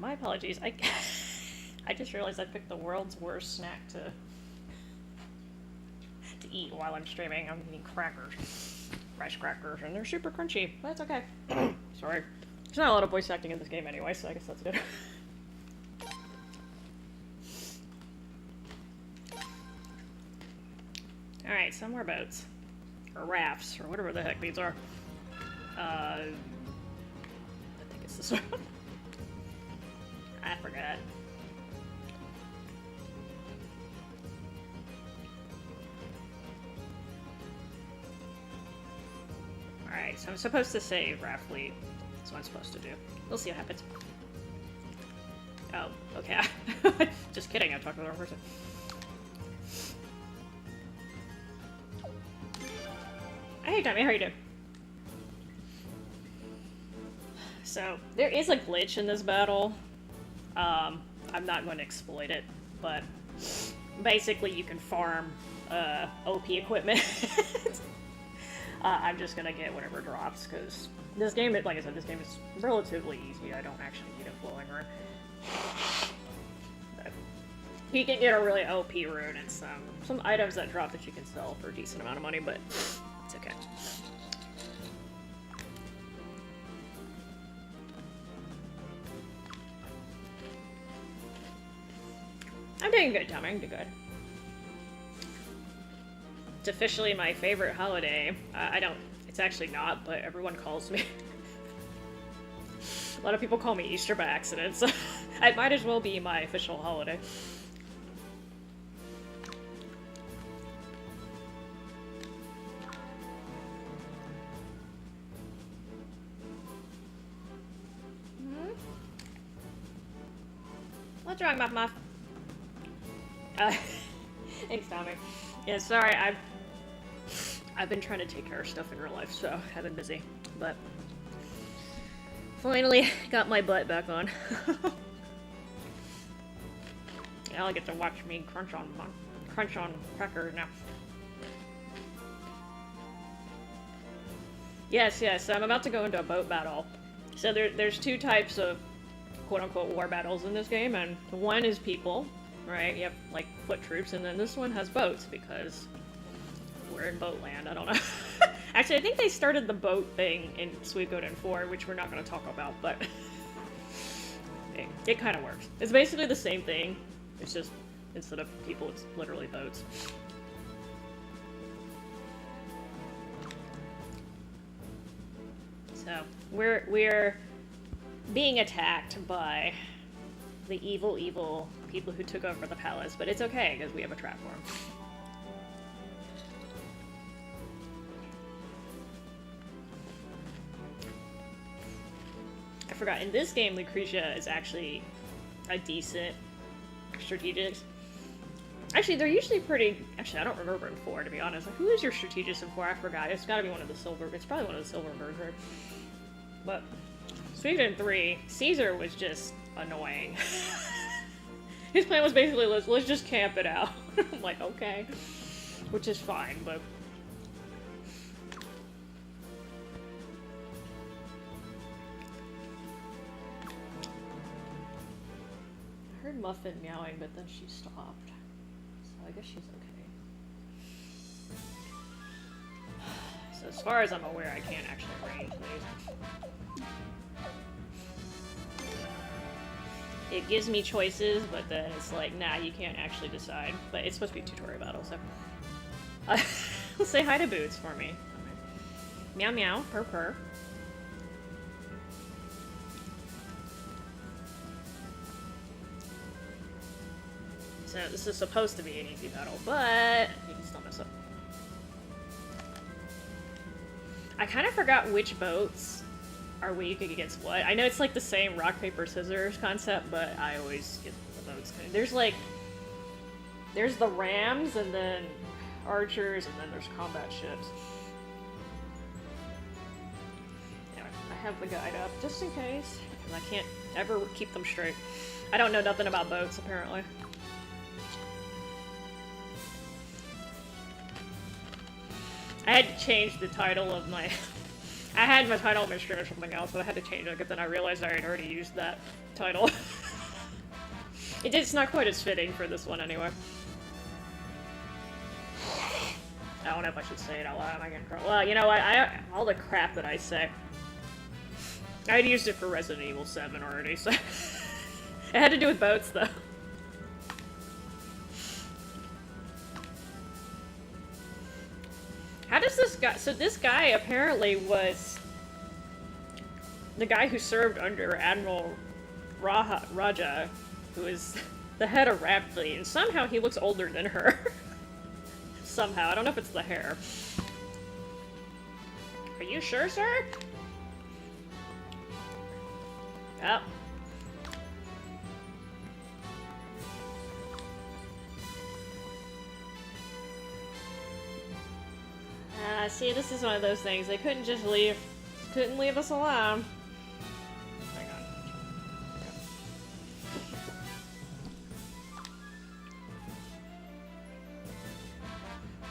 my apologies. I just realized I picked the world's worst snack to eat while I'm streaming. I'm eating crackers. Rice crackers, and they're super crunchy. But that's okay. Sorry. There's not a lot of voice acting in this game anyway, so I guess that's good. Alright, some more boats. Or rafts, or whatever the heck these are. I think it's this one. I forgot. Alright, so I'm supposed to save raft fleet. That's what I'm supposed to do. We'll see what happens. Oh, okay. Just kidding, I'm talking to the wrong person. Hey, Tommy, how are you doing? So, there is a glitch in this battle. I'm not going to exploit it, but basically you can farm OP equipment. I'm just gonna get whatever drops, because this game, like I said, this game is relatively easy. I don't actually need a flowing rune. But you can get a really OP rune and some items that drop that you can sell for a decent amount of money, but it's okay. I'm doing good, Tommy. I'm doing good. It's officially my favorite holiday. It's actually not, but everyone calls me. A lot of people call me Easter by accident, so it might as well be my official holiday. What's wrong, Muff Muff? Thanks, Tommy. Yeah, sorry, I've been trying to take care of stuff in real life, so I've been busy. But finally got my butt back on. Now I get to watch me crunch on crackers now. Yes, so I'm about to go into a boat battle. So there's two types of quote-unquote war battles in this game, and one is people, right? You have, like, foot troops, and then this one has boats, because we're in boat land. I don't know. Actually, I think they started the boat thing in Suikoden 4, which we're not going to talk about, but it kind of works. It's basically the same thing. It's just, instead of people, it's literally boats. So, we're being attacked by the evil people who took over the palace, but it's okay, because we have a trap for them. I forgot, in this game, Lucretia is actually a decent strategist. Actually, they're usually pretty... Actually, I don't remember in 4, to be honest. Like, who is your strategist in 4? I forgot. It's gotta be one of the silver... It's probably one of the silver birds, right? But... Suikoden 3, Caesar was just annoying. His plan was basically, let's just camp it out. I'm like, okay. Which is fine, but... I heard Muffin meowing, but then she stopped. So I guess she's okay. So as far as I'm aware, I can't actually range these. It gives me choices, but then it's like, nah, you can't actually decide. But it's supposed to be a tutorial battle, so... say hi to Boots for me. Meow meow, purr purr. So this is supposed to be an easy battle, but you can still mess up. I kind of forgot which boats are weak against what. I know it's like the same rock, paper, scissors concept, but I always get the boats. There's like... There's the rams, and then archers, and then there's combat ships. Anyway, I have the guide up, just in case, because I can't ever keep them straight. I don't know nothing about boats, apparently. I had to change the title of my... I had my title mystery or something else, but I had to change it, but then I realized I had already used that title. It's not quite as fitting for this one anyway. I don't know if I should say it out loud. Am I getting trouble? Well, you know what? All the crap that I say. I had used it for Resident Evil 7 already, so... It had to do with boats, though. How does this guy... So this guy apparently was... the guy who served under Admiral Raja, who is the head of Rat Fleet, and somehow he looks older than her. Somehow. I don't know if it's the hair. Are you sure, sir? Oh. See, this is one of those things. They couldn't just leave. Couldn't leave us alone. Hang on.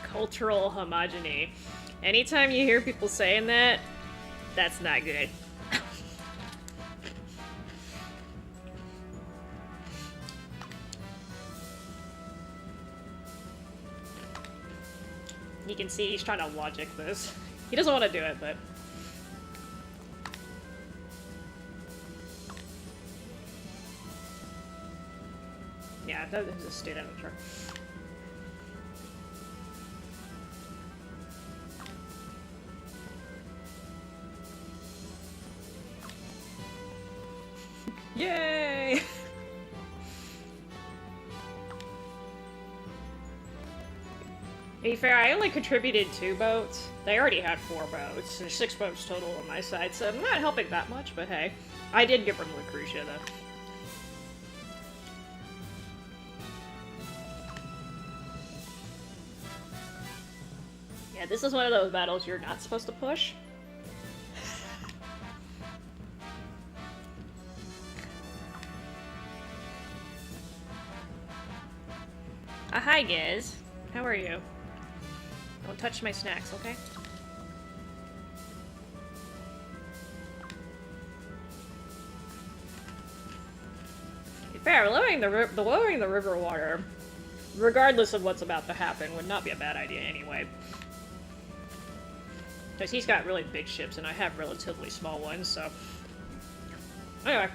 Cultural homogeny. Anytime you hear people saying that, that's not good. You can see he's trying to logic this. He doesn't want to do it, but... Yeah, that is a state amateur. Yay! To be fair, I only contributed 2 boats. They already had 4 boats. There's 6 boats total on my side, so I'm not helping that much, but hey. I did give them Lucretia, though. Yeah, this is one of those battles you're not supposed to push. Hi, Giz. How are you? Don't touch my snacks, okay? To be fair, lowering the river water, regardless of what's about to happen, would not be a bad idea anyway. Because he's got really big ships, and I have relatively small ones, so... Anyway.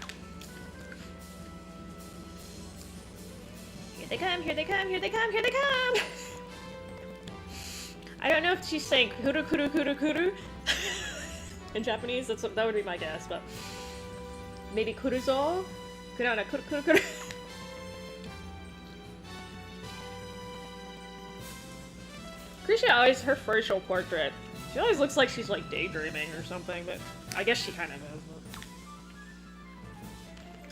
Here they come, here they come, here they come, here they come! I don't know if she's saying kuru kuru kuru kuru in Japanese. That would be my guess, but maybe kuruzo? Kuru kuru kuru kuru. Krisha always her facial portrait. She always looks like she's like daydreaming or something, but I guess she kind of is.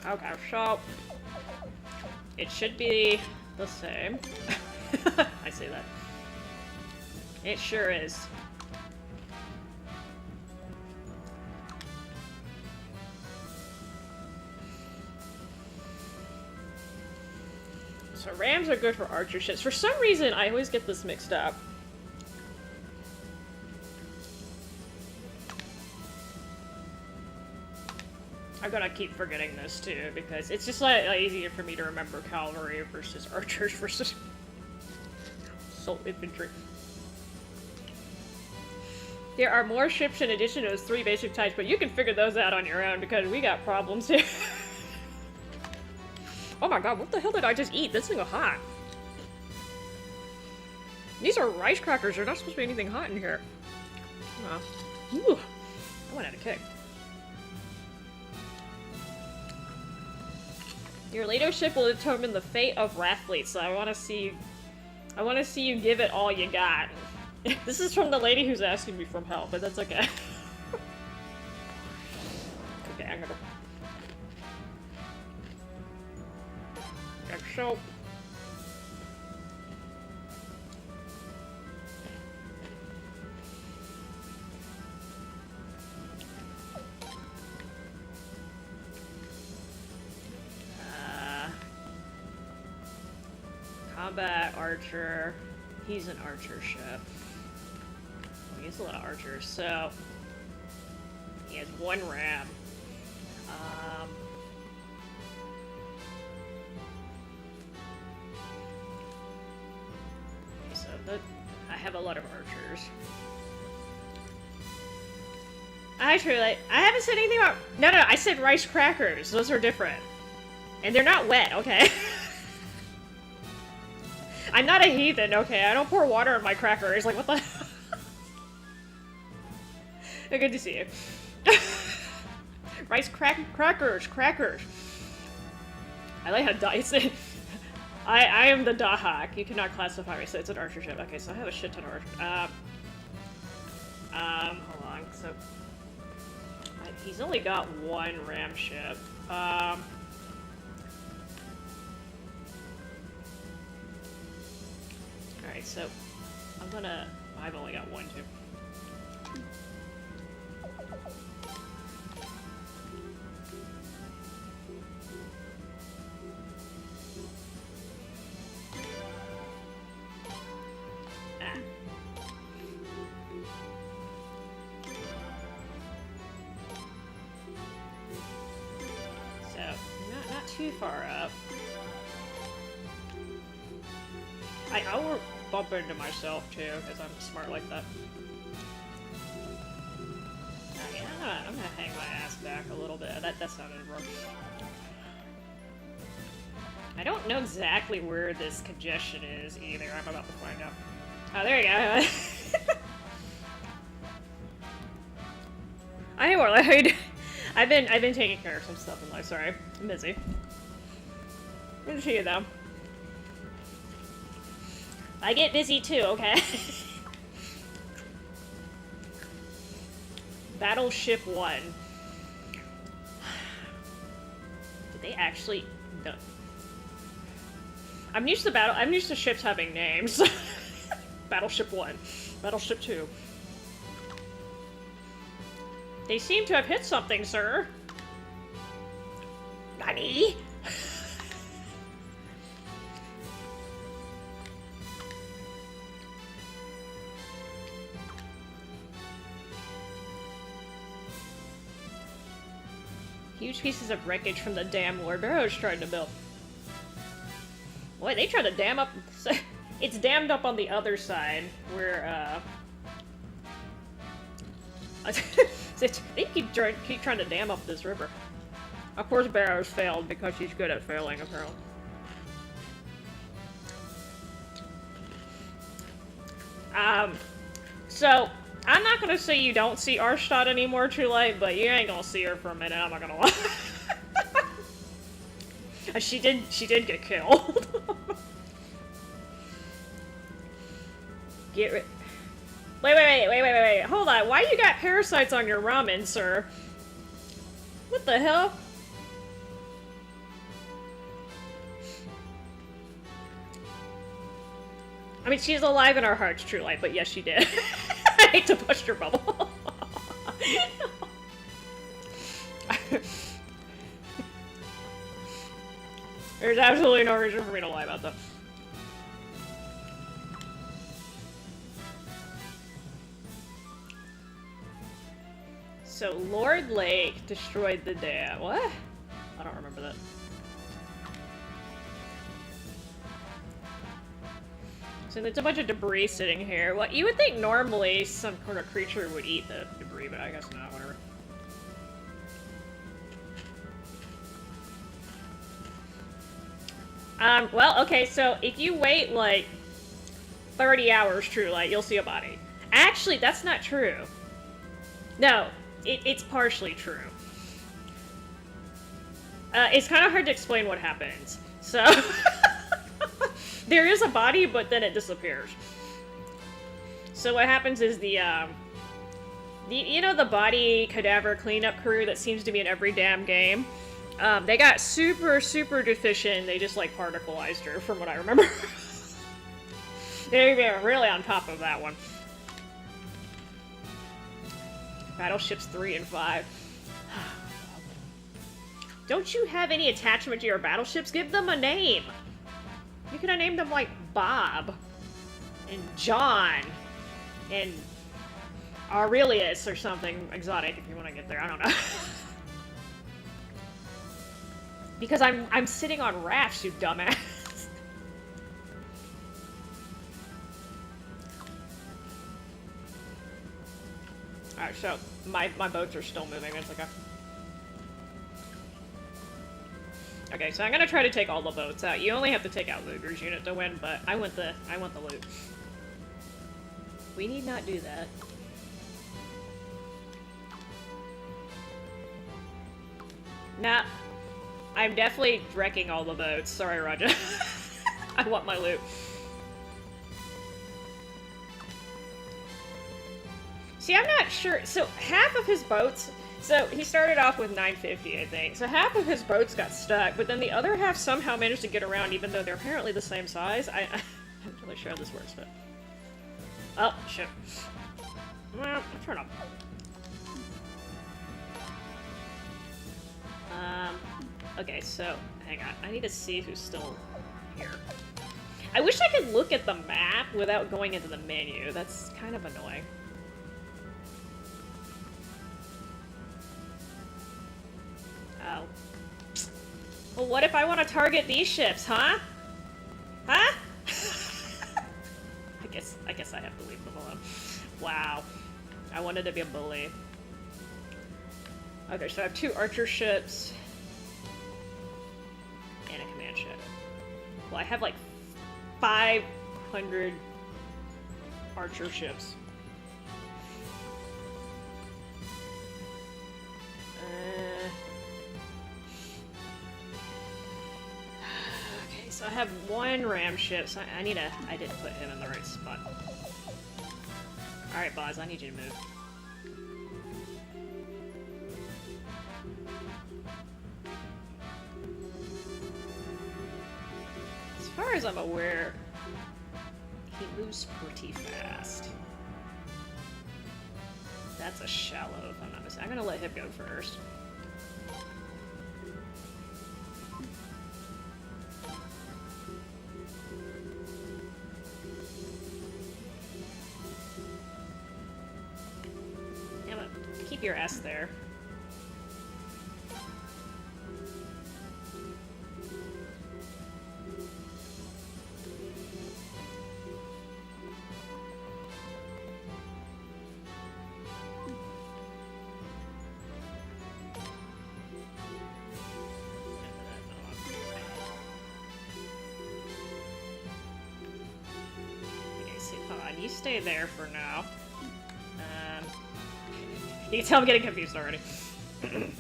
But... Okay, so it should be the same. I say that. It sure is. So rams are good for archer ships. For some reason, I always get this mixed up. I'm gonna keep forgetting this too, because it's just like easier for me to remember cavalry versus archers versus assault infantry. There are more ships in addition to those 3 basic types, but you can figure those out on your own because we got problems here. Oh my god, what the hell did I just eat? This thing is hot. These are rice crackers. There's not supposed to be anything hot in here. Ooh, I went out of kick. Your leadership will determine the fate of Wrathfleet, so I want to see you give it all you got. This is from the lady who's asking me for help, but that's okay. Okay, I'm gonna... So... combat, archer... He's an archer ship. He's a lot of archers, so... He has 1 ram. Okay, so I have a lot of archers. Actually, I haven't said anything about... No, I said rice crackers. Those are different. And they're not wet, okay? I'm not a heathen, okay? I don't pour water in my crackers. Like, what the... Good to see you. Rice crackers. I like how dice it. I am the Dahak. You cannot classify me, so it's an archer ship. Okay, so I have a shit ton of archers. Hold on. So he's only got 1 ram ship. Alright, so I've only got 1 too. Too far up. I will bump into myself too, because I'm smart like that. Okay, I'm gonna hang my ass back a little bit. That sounded wrong. I don't know exactly where this congestion is either. I'm about to find out. Oh, there you go. I ain't worried. How you doing? I've been taking care of some stuff in life. Sorry, I'm busy. Good to see you though. I get busy too, okay? Battleship 1. Did they actually... No. I'm used to ships having names. Battleship 1. Battleship 2. They seem to have hit something, sir. Nani? Huge pieces of wreckage from the dam Lord Barrow's trying to build. Boy, they tried to dam up... It's dammed up on the other side, where, they keep trying to dam up this river. Of course Barrows failed, because she's good at failing, apparently. So, I'm not gonna say you don't see Arshtot anymore, True Light, but you ain't gonna see her for a minute, I'm not gonna lie. She did get killed. Get rid... Wait, hold on, why you got parasites on your ramen, sir? What the hell? I mean, she's alive in our hearts, True Light, but yes, she did. I hate to push your bubble. There's absolutely no reason for me to lie about that. So, Lord Lake destroyed the dam. What? I don't remember that. So there's a bunch of debris sitting here. Well, you would think normally some kind of creature would eat the debris, but I guess not, whatever. Well, okay, so if you wait, like, 30 hours, True Light, you'll see a body. Actually, that's not true. No, it's partially true. It's kind of hard to explain what happens. So, there is a body, but then it disappears. So what happens is you know the body cadaver cleanup crew that seems to be in every damn game? They got super deficient. They just, like, particleized her, from what I remember. They're really on top of that one. Battleships 3 and 5. Don't you have any attachment to your battleships? Give them a name! You could have named them, like, Bob. And John. And Aurelius or something exotic if you want to get there. I don't know. Because I'm sitting on rafts, you dumbass. Alright, so my boats are still moving. It's okay. Okay, so I'm gonna try to take all the boats out. You only have to take out Luger's unit to win, but I want the loot. We need not do that. Nah. I'm definitely wrecking all the boats. Sorry, Raja. I want my loot. See, I'm not sure. So, half of his boats... So, he started off with 950, I think. So, half of his boats got stuck, but then the other half somehow managed to get around, even though they're apparently the same size. I'm not really sure how this works, but... Oh, shit. Well, turn up. Okay, so, hang on. I need to see who's still here. I wish I could look at the map without going into the menu. That's kind of annoying. Oh. Well, what if I want to target these ships, huh? Huh? I guess I have to leave them alone. Wow. I wanted to be a bully. Okay, so I have 2 archer ships. And a command ship. Well, I have like 500 archer ships. Okay, so I have 1 ram ship, so I didn't put him in the right spot. Alright, Boz, I need you to move. As far as I'm aware, he moves pretty fast. That's a shallow, if I'm not mistaken. I'm gonna let him go first. Damn it. Keep your ass there. You stay there for now. You can tell I'm getting confused already. Hang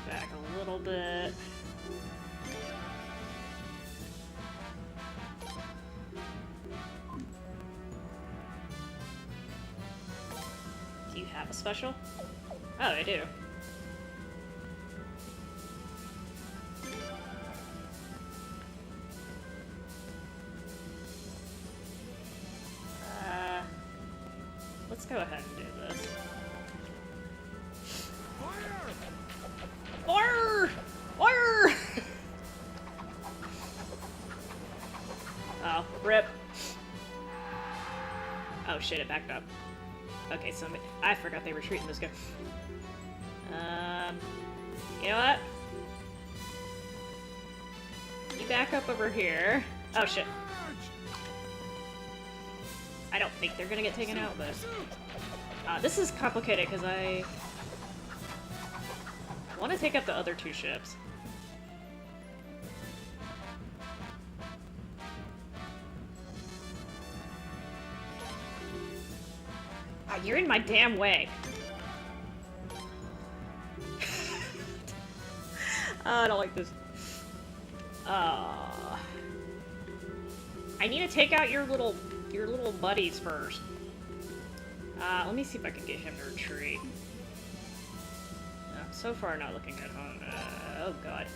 back a little bit. Do you have a special? Oh, I do. Let's go ahead and do this. Fire! Fire! Oh, rip. Oh shit, it backed up. Okay, so I forgot they retreat in this guy. You know what? You back up over here. Oh shit. I don't think they're gonna get taken out, but... this is complicated, because I want to take out the other 2 ships. Ah, you're in my damn way. I don't like this. I need to take out your little buddies first. Let me see if I can get him to retreat. So far, not looking good. Oh god.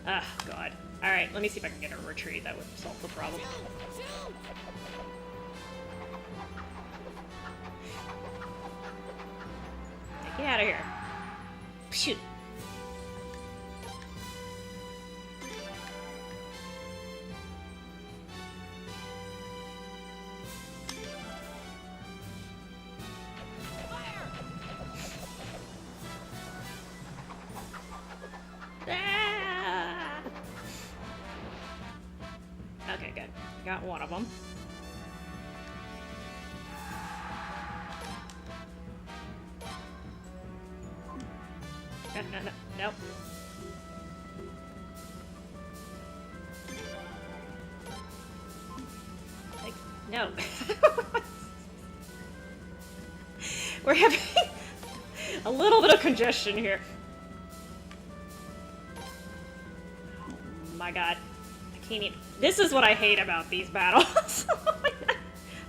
Ah, god. Alright, let me see if I can get a retreat. That would solve the problem. Get out of here. Shoot. Got one of them. No. Nope. Like, no. We're having a little bit of congestion here. Oh my god. I can't even... This is what I hate about these battles.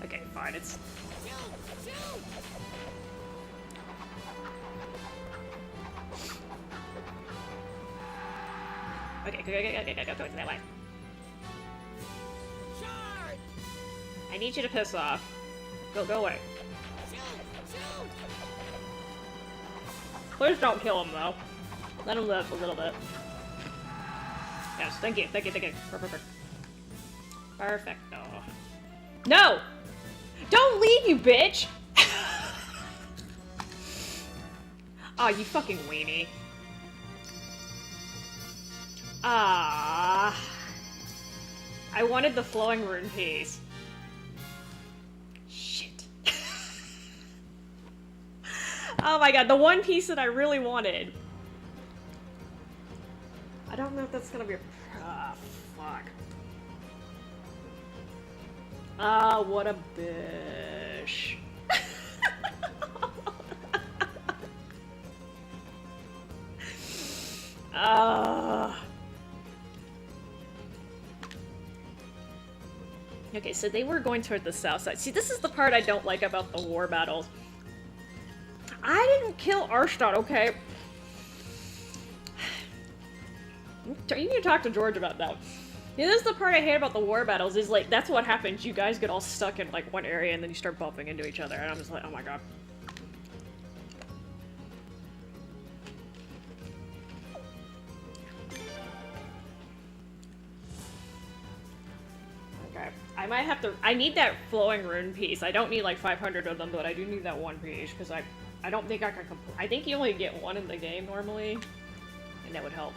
Okay, fine, it's... Okay, go that way. I need you to piss off. Go away. Please don't kill him, though. Let him live a little bit. Yes, thank you. Perfect. Perfecto. No! Don't leave, you bitch! Aw, you fucking weenie. Ah, I wanted the flowing rune piece. Shit. Oh my god, the one piece that I really wanted. I don't know if that's gonna be a... Ah, fuck. Ah, what a bitch. Okay, so they were going toward the south side. See, this is the part I don't like about the war battles. I didn't kill Arstadt, okay? You need to talk to George about that. Yeah, this is the part I hate about the war battles, is like, that's what happens. You guys get all stuck in like one area and then you start bumping into each other, and I'm just like, oh my god. Okay, I might have to, I need that flowing rune piece. I don't need like 500 of them, but I do need that one piece, because I don't think I can I think you only get one in the game normally, and that would help.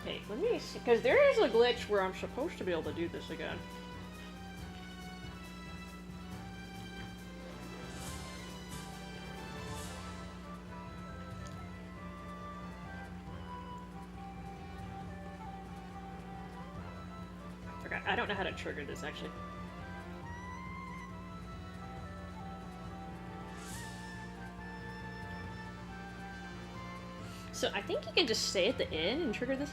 Okay, let me see, because there is a glitch where I'm supposed to be able to do this again. Forgot, I don't know how to trigger this actually. So I think you can just stay at the inn and trigger this.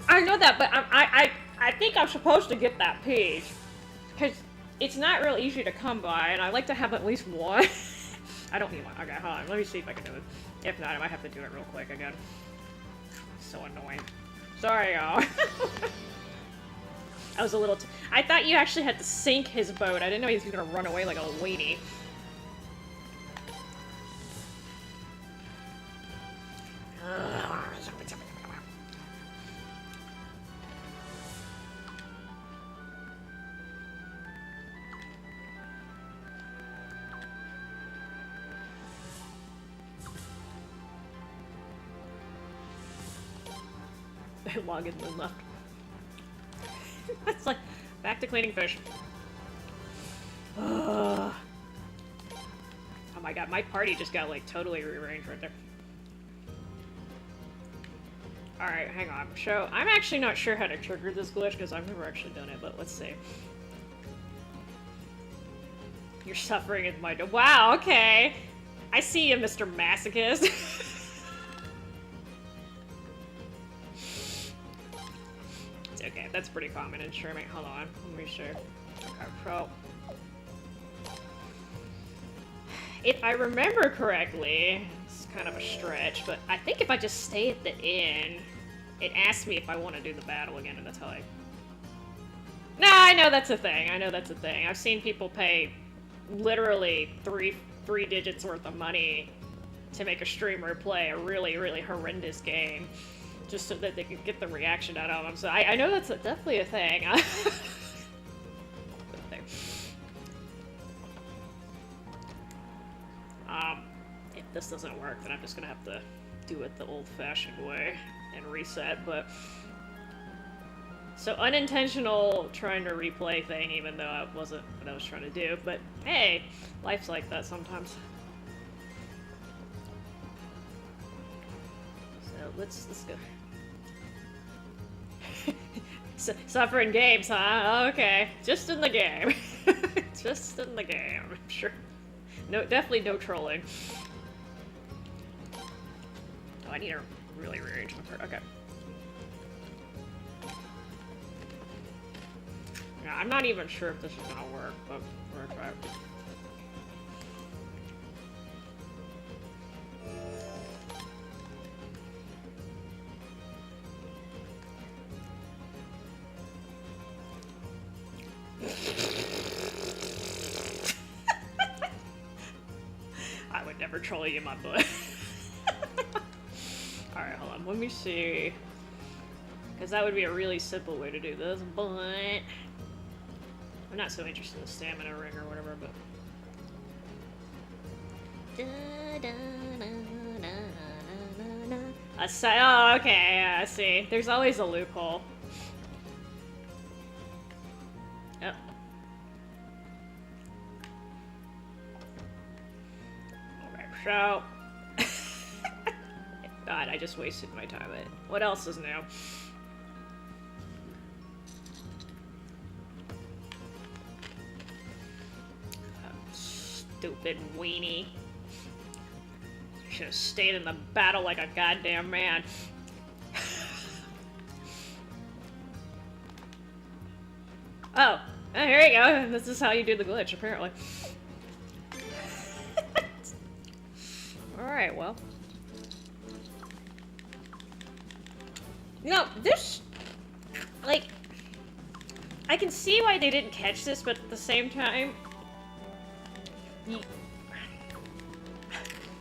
I know that, but I think I'm supposed to get that piece, because it's not real easy to come by, and I like to have at least one. I don't need one. Okay, hold on. Let me see if I can do it. If not, I might have to do it real quick again. So annoying. Sorry, y'all. I was a little... I thought you actually had to sink his boat. I didn't know he was gonna run away like a weenie. Log in moon left. It's like back to cleaning fish. Oh my god, my party just got like totally rearranged right there. Alright, hang on. So, I'm actually not sure how to trigger this glitch because I've never actually done it, but let's see. You're suffering is my... Wow, okay. I see you, Mr. Masochist. It's okay, that's pretty common in streaming. Hold on, let me show. Okay, pro. If I remember correctly, it's kind of a stretch, but I think if I just stay at the inn, it asks me if I want to do the battle again, and that's how I... Nah, I know that's a thing. I know that's a thing. I've seen people pay literally three digits worth of money to make a streamer play a really, really horrendous game, just so that they could get the reaction out of them. So I know that's definitely a thing. If this doesn't work, then I'm just gonna have to do it the old-fashioned way. and reset, but... So unintentional trying to replay thing, even though I wasn't what I was trying to do, but hey, life's like that sometimes. So let's go. Suffering games, huh? Okay. Just in the game. Just in the game, sure. No, definitely no trolling. Oh, I need to really rearrange my card. Okay. Yeah, I'm not even sure if this is gonna work, but we're gonna try it. I would never troll you in my butt. Alright, hold on. Let me see. Because that would be a really simple way to do this, but... I'm not so interested in the stamina ring or whatever, but... Oh, okay, yeah, I see. There's always a loophole. Yep. Alright, so... God, I just wasted my time. What else is new? Stupid weenie. Should have stayed in the battle like a goddamn man. Oh, here you go. This is how you do the glitch, apparently. Alright, well. You know, this... Like... I can see why they didn't catch this, but at the same time...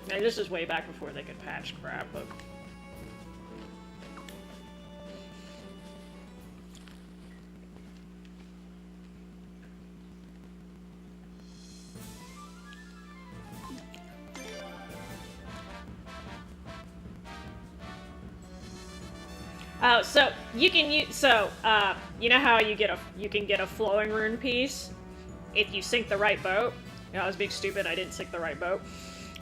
Now, this is way back before they could patch crap, but... Oh, so you can use, you know how you can get a flowing rune piece if you sink the right boat? You know, I was being stupid, I didn't sink the right boat.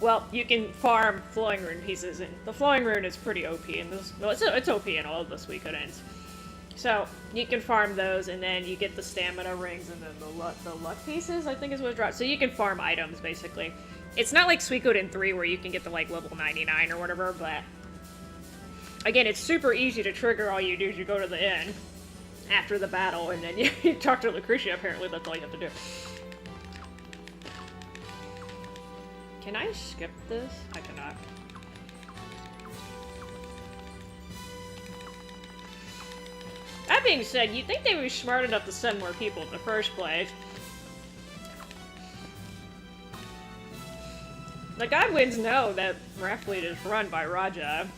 Well, you can farm flowing rune pieces, and the flowing rune is pretty OP in this. Well, it's OP in all of the Suikodens. So you can farm those, and then you get the stamina rings, and then the luck pieces, I think is what it drops. So you can farm items basically. It's not like Suikoden 3 where you can get to like level 99 or whatever, but again, it's super easy to trigger. All you do is you go to the inn after the battle, and then you talk to Lucretia. Apparently, that's all you have to do. Can I skip this? I cannot. That being said, you'd think they would be smart enough to send more people in the first place. The Godwins know that Rathfleet is run by Raja.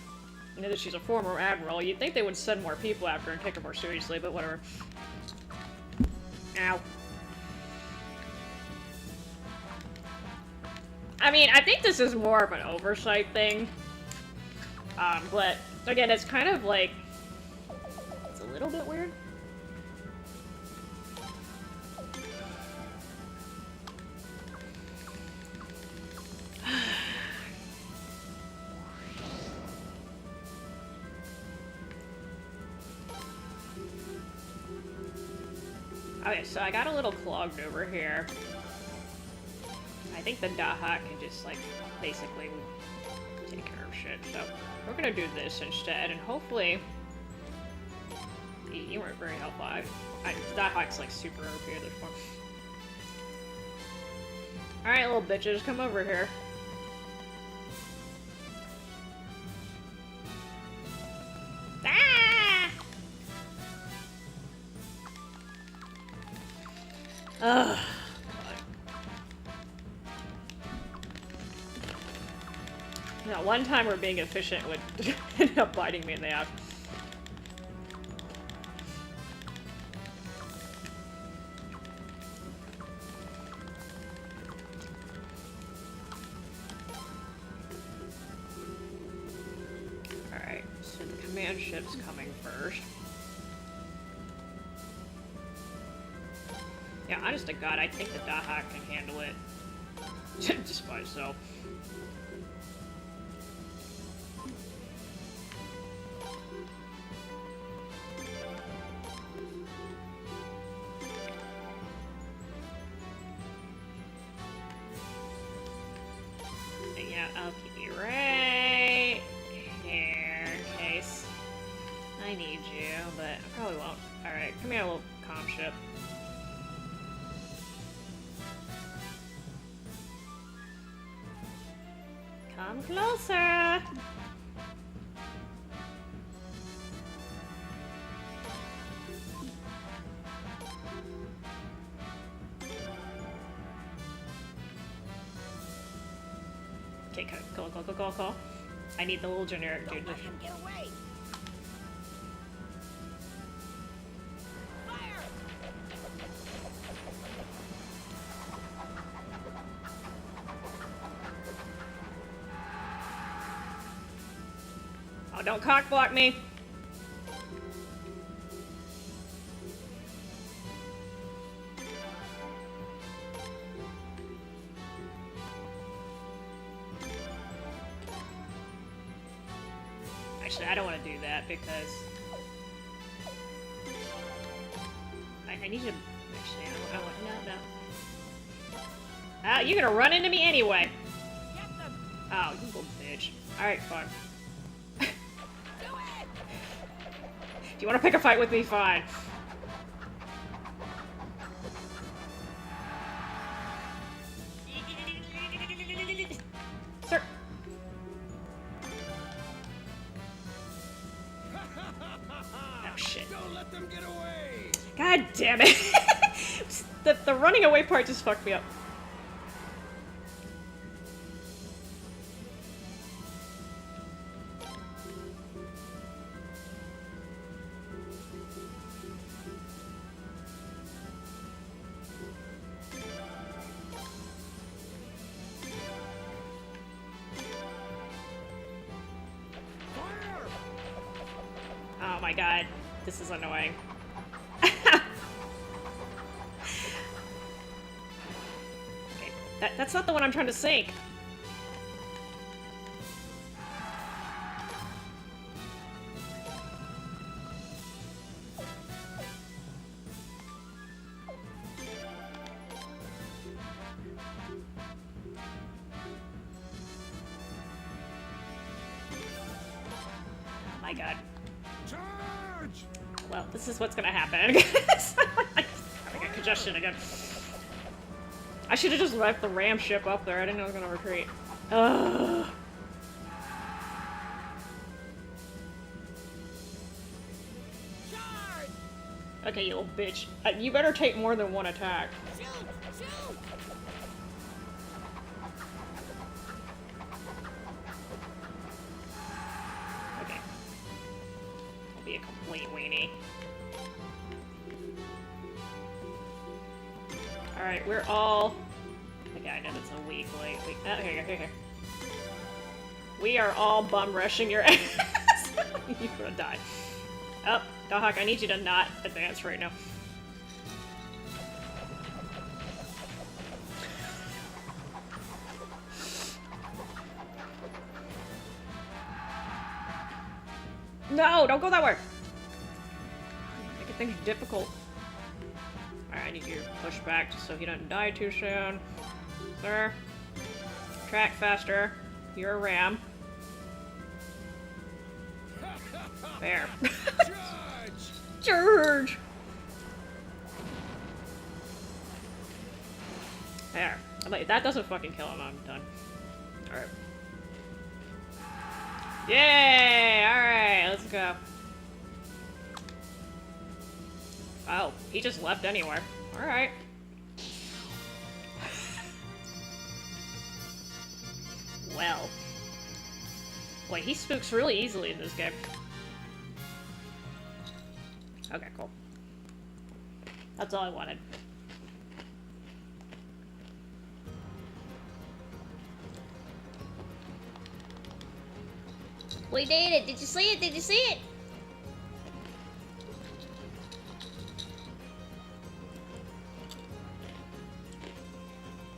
You know that she's a former admiral. You'd think they would send more people after and take her more seriously, but whatever. Ow. I mean, I think this is more of an oversight thing. But, again, it's kind of like... It's a little bit weird. Okay, so I got a little clogged over here. I think the Dahak can just, like, basically take care of shit. So, we're gonna do this instead, and hopefully... You weren't very helpful. Dahak's, like, super OP at this point. Alright, little bitches, come over here. Ah! Ugh. Yeah, one time we're being efficient would end up biting me in the ass. Alright, so come command ship's coming first. Yeah, honest to God, I think the Dahak can handle it. Just by itself. Yeah, I'll keep you right here in case I need you, but I probably won't. Alright, come here, little comm ship. Come closer! Okay, go. I need the little generic dude. Let him get away. Fire! Oh, don't cock block me! Actually, I don't want to do that because I need to. Actually, I don't want. No. Ah, you're gonna run into me anyway. Get them! Oh, you little bitch. All right, fine. Do it! If you want to pick a fight with me, fine. Sir. Oh shit. Don't let them get away. God damn it. the running away part just fucked me up. Fire! Oh my god. This is annoying. Okay, that's not the one I'm trying to sink. Oh my god. Charge! Well, this is what's gonna happen. I'm having a congestion again. I should have just left the ram ship up there. I didn't know it was gonna retreat. Ugh. Charge! Okay, you little bitch. You better take more than one attack. Shoot! Shoot! Okay. I'll be a complete weenie. Alright, we're all... Okay, I know that's a weak link. Oh, here. We are all bum rushing your ass. You're gonna die. Oh, Dahak, I need you to not advance right now. No, don't go that way! Making things difficult. Alright, I need you to push back just so he doesn't die too soon. Sir. Track faster. You're a ram. There. Charge! Charge! There. If that doesn't fucking kill him, I'm done. Alright. Yay! Alright, let's go. Oh, he just left anywhere. Alright. Well. Boy, he spooks really easily in this game. Okay, cool. That's all I wanted. We did it! Did you see it? Did you see it?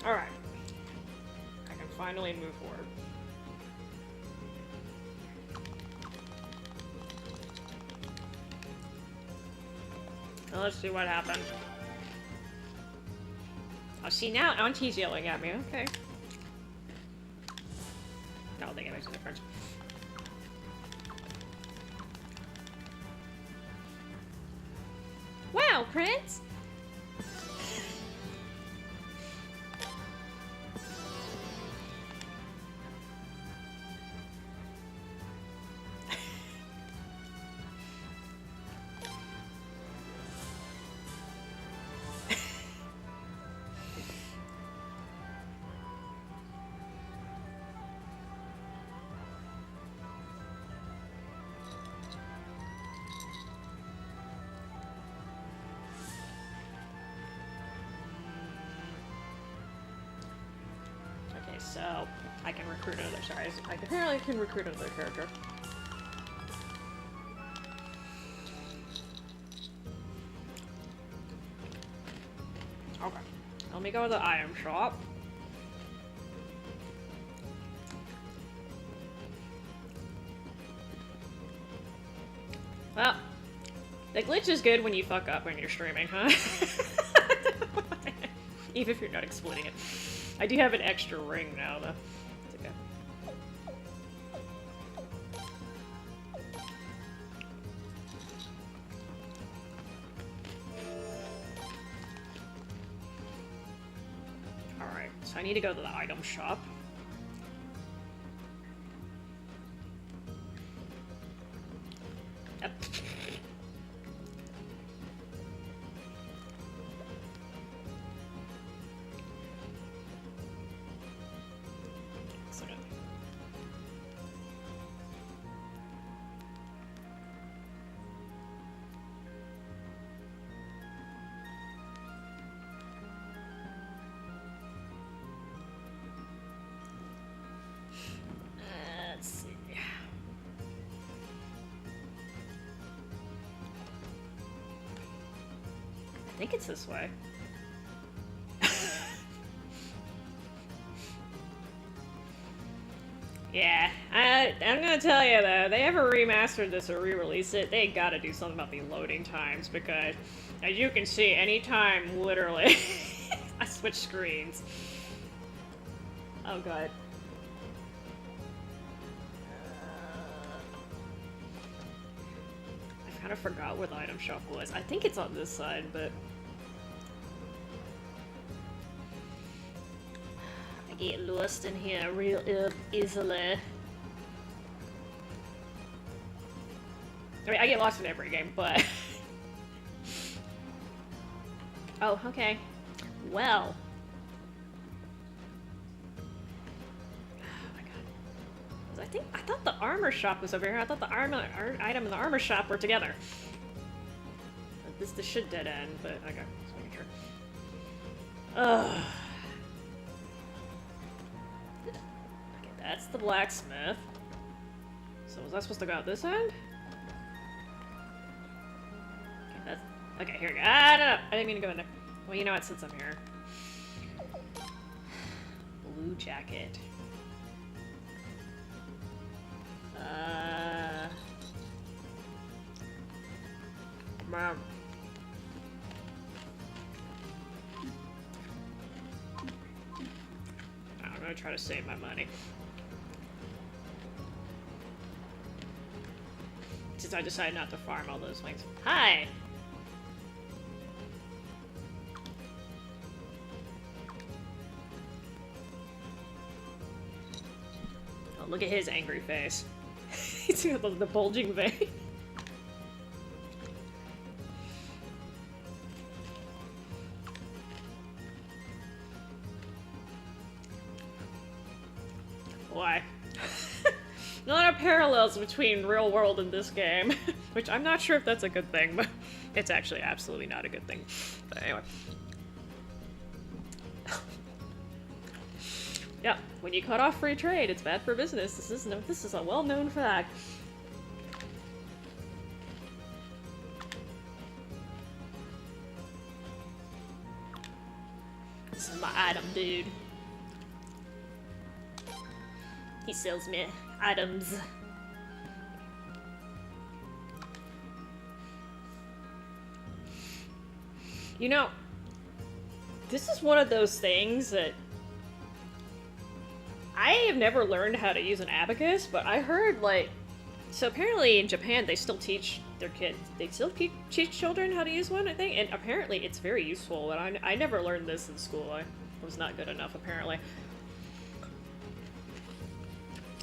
Alright. I can finally move forward. Now let's see what happened. Oh, see now Auntie's yelling at me. Okay. I don't think it makes a difference. Wow, Prince! So, I can recruit another, sorry, I apparently can recruit another character. Okay, let me go to the item shop. Well, the glitch is good when you fuck up when you're streaming, huh? Even if you're not exploiting it. I do have an extra ring now, though. It's okay. Alright, so I need to go to the item shop. Yep. Let's see. I think it's this way. Yeah, I'm gonna tell you though, they ever remastered this or re-release it, they gotta do something about the loading times because, as you can see, anytime, literally, I switch screens. Oh god. I kind of forgot where the item shop was. I think it's on this side, but... I get lost in here real easily. I mean, I get lost in every game, but... Oh, okay. Well... I thought the armor shop was over here. I thought the item and the armor shop were together. This should dead end, but okay, just making sure. Ugh. Okay, that's the blacksmith. So was I supposed to go out this end? Okay, that's okay. Here we go. Ah, no, I didn't mean to go in there. Well, you know what? Since I'm here, blue jacket. Man. I'm gonna try to save my money. Since I decided not to farm all those things. Hi! Oh, look at his angry face. He's got the bulging vein. Why? A lot of parallels between real world and this game, which I'm not sure if that's a good thing, but it's actually absolutely not a good thing. But anyway. Yeah, when you cut off free trade, it's bad for business. This is a well-known fact. This is my item, dude. He sells me items. You know, this is one of those things that I have never learned how to use an abacus, but I heard, like, so apparently in Japan they still teach their kids, they still teach children how to use one, I think, and apparently it's very useful, but I never learned this in school. I was not good enough, apparently.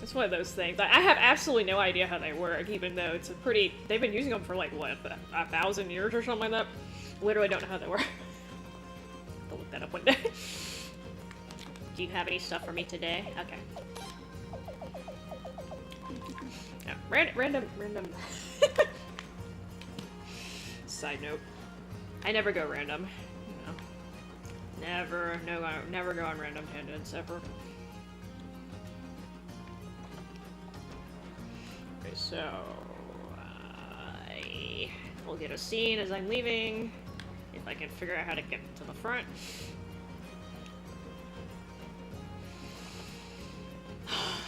It's one of those things. I have absolutely no idea how they work, even though it's a pretty, they've been using them for, like, what, 1,000 years or something like that? Literally don't know how they work. I'll look that up one day. Do you have any stuff for me today? Okay. Yeah, random. Side note. I never go random. No. Never go on random tangents, ever. Okay, so... I will get a scene as I'm leaving. If I can figure out how to get to the front. Oh.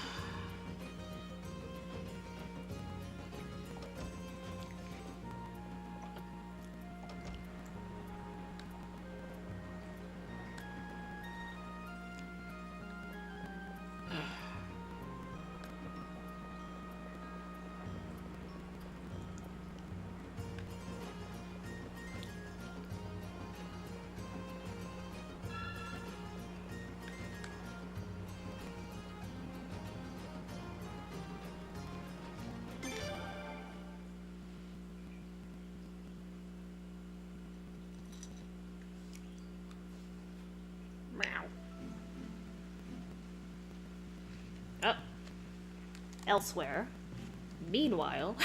Elsewhere. Meanwhile.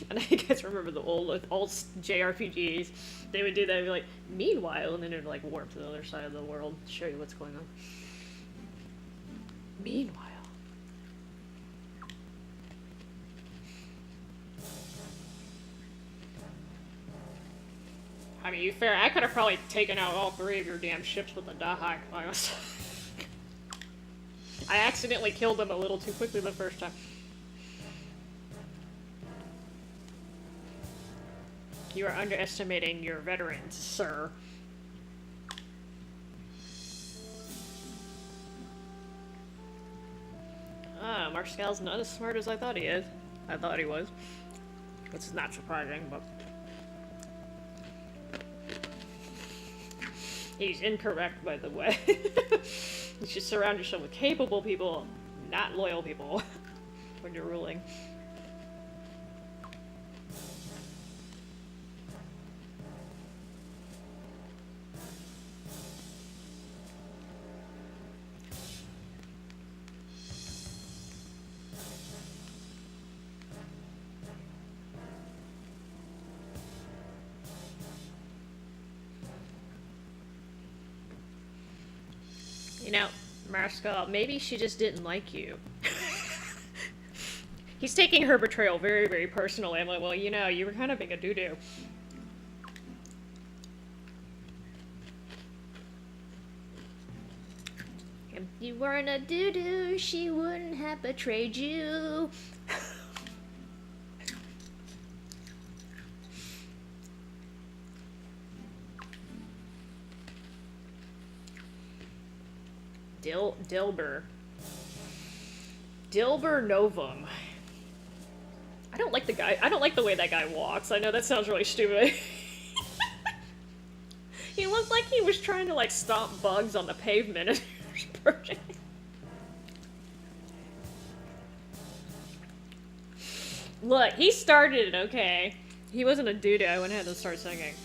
And I guys remember the old JRPGs. They would do that and be like, meanwhile, and then it would like warp to the other side of the world to show you what's going on. Meanwhile. I mean, you fair. I could have probably taken out all 3 of your damn ships with the Dahak. I accidentally killed them a little too quickly the first time. You are underestimating your veterans, sir. Ah, Marscal's not as smart as I thought he is. I thought he was. Which is not surprising, but... He's incorrect, by the way. You should surround yourself with capable people, not loyal people, when you're ruling. You know, Marscal, maybe she just didn't like you. He's taking her betrayal very, very personally. I'm like, well, you know, you were kind of being a doo-doo. If you weren't a doo-doo, she wouldn't have betrayed you. Dilber Novum. I don't like the guy. I don't like the way that guy walks. I know that sounds really stupid. He looked like he was trying to like stomp bugs on the pavement as he was approaching. Look, he started it, okay. He wasn't a doo-doo. I went ahead and started singing.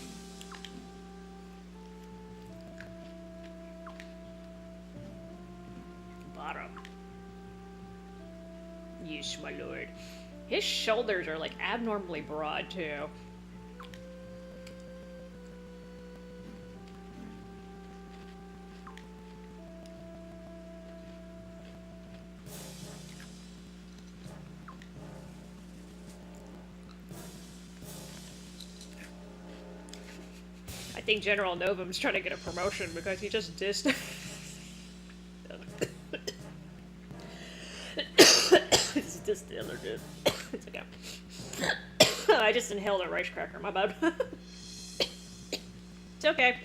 Yes, my lord. His shoulders are like abnormally broad too. think General Novum's trying to get a promotion because he just dissed. It's just the other dude. It's okay. I just inhaled a rice cracker, my bad. It's okay.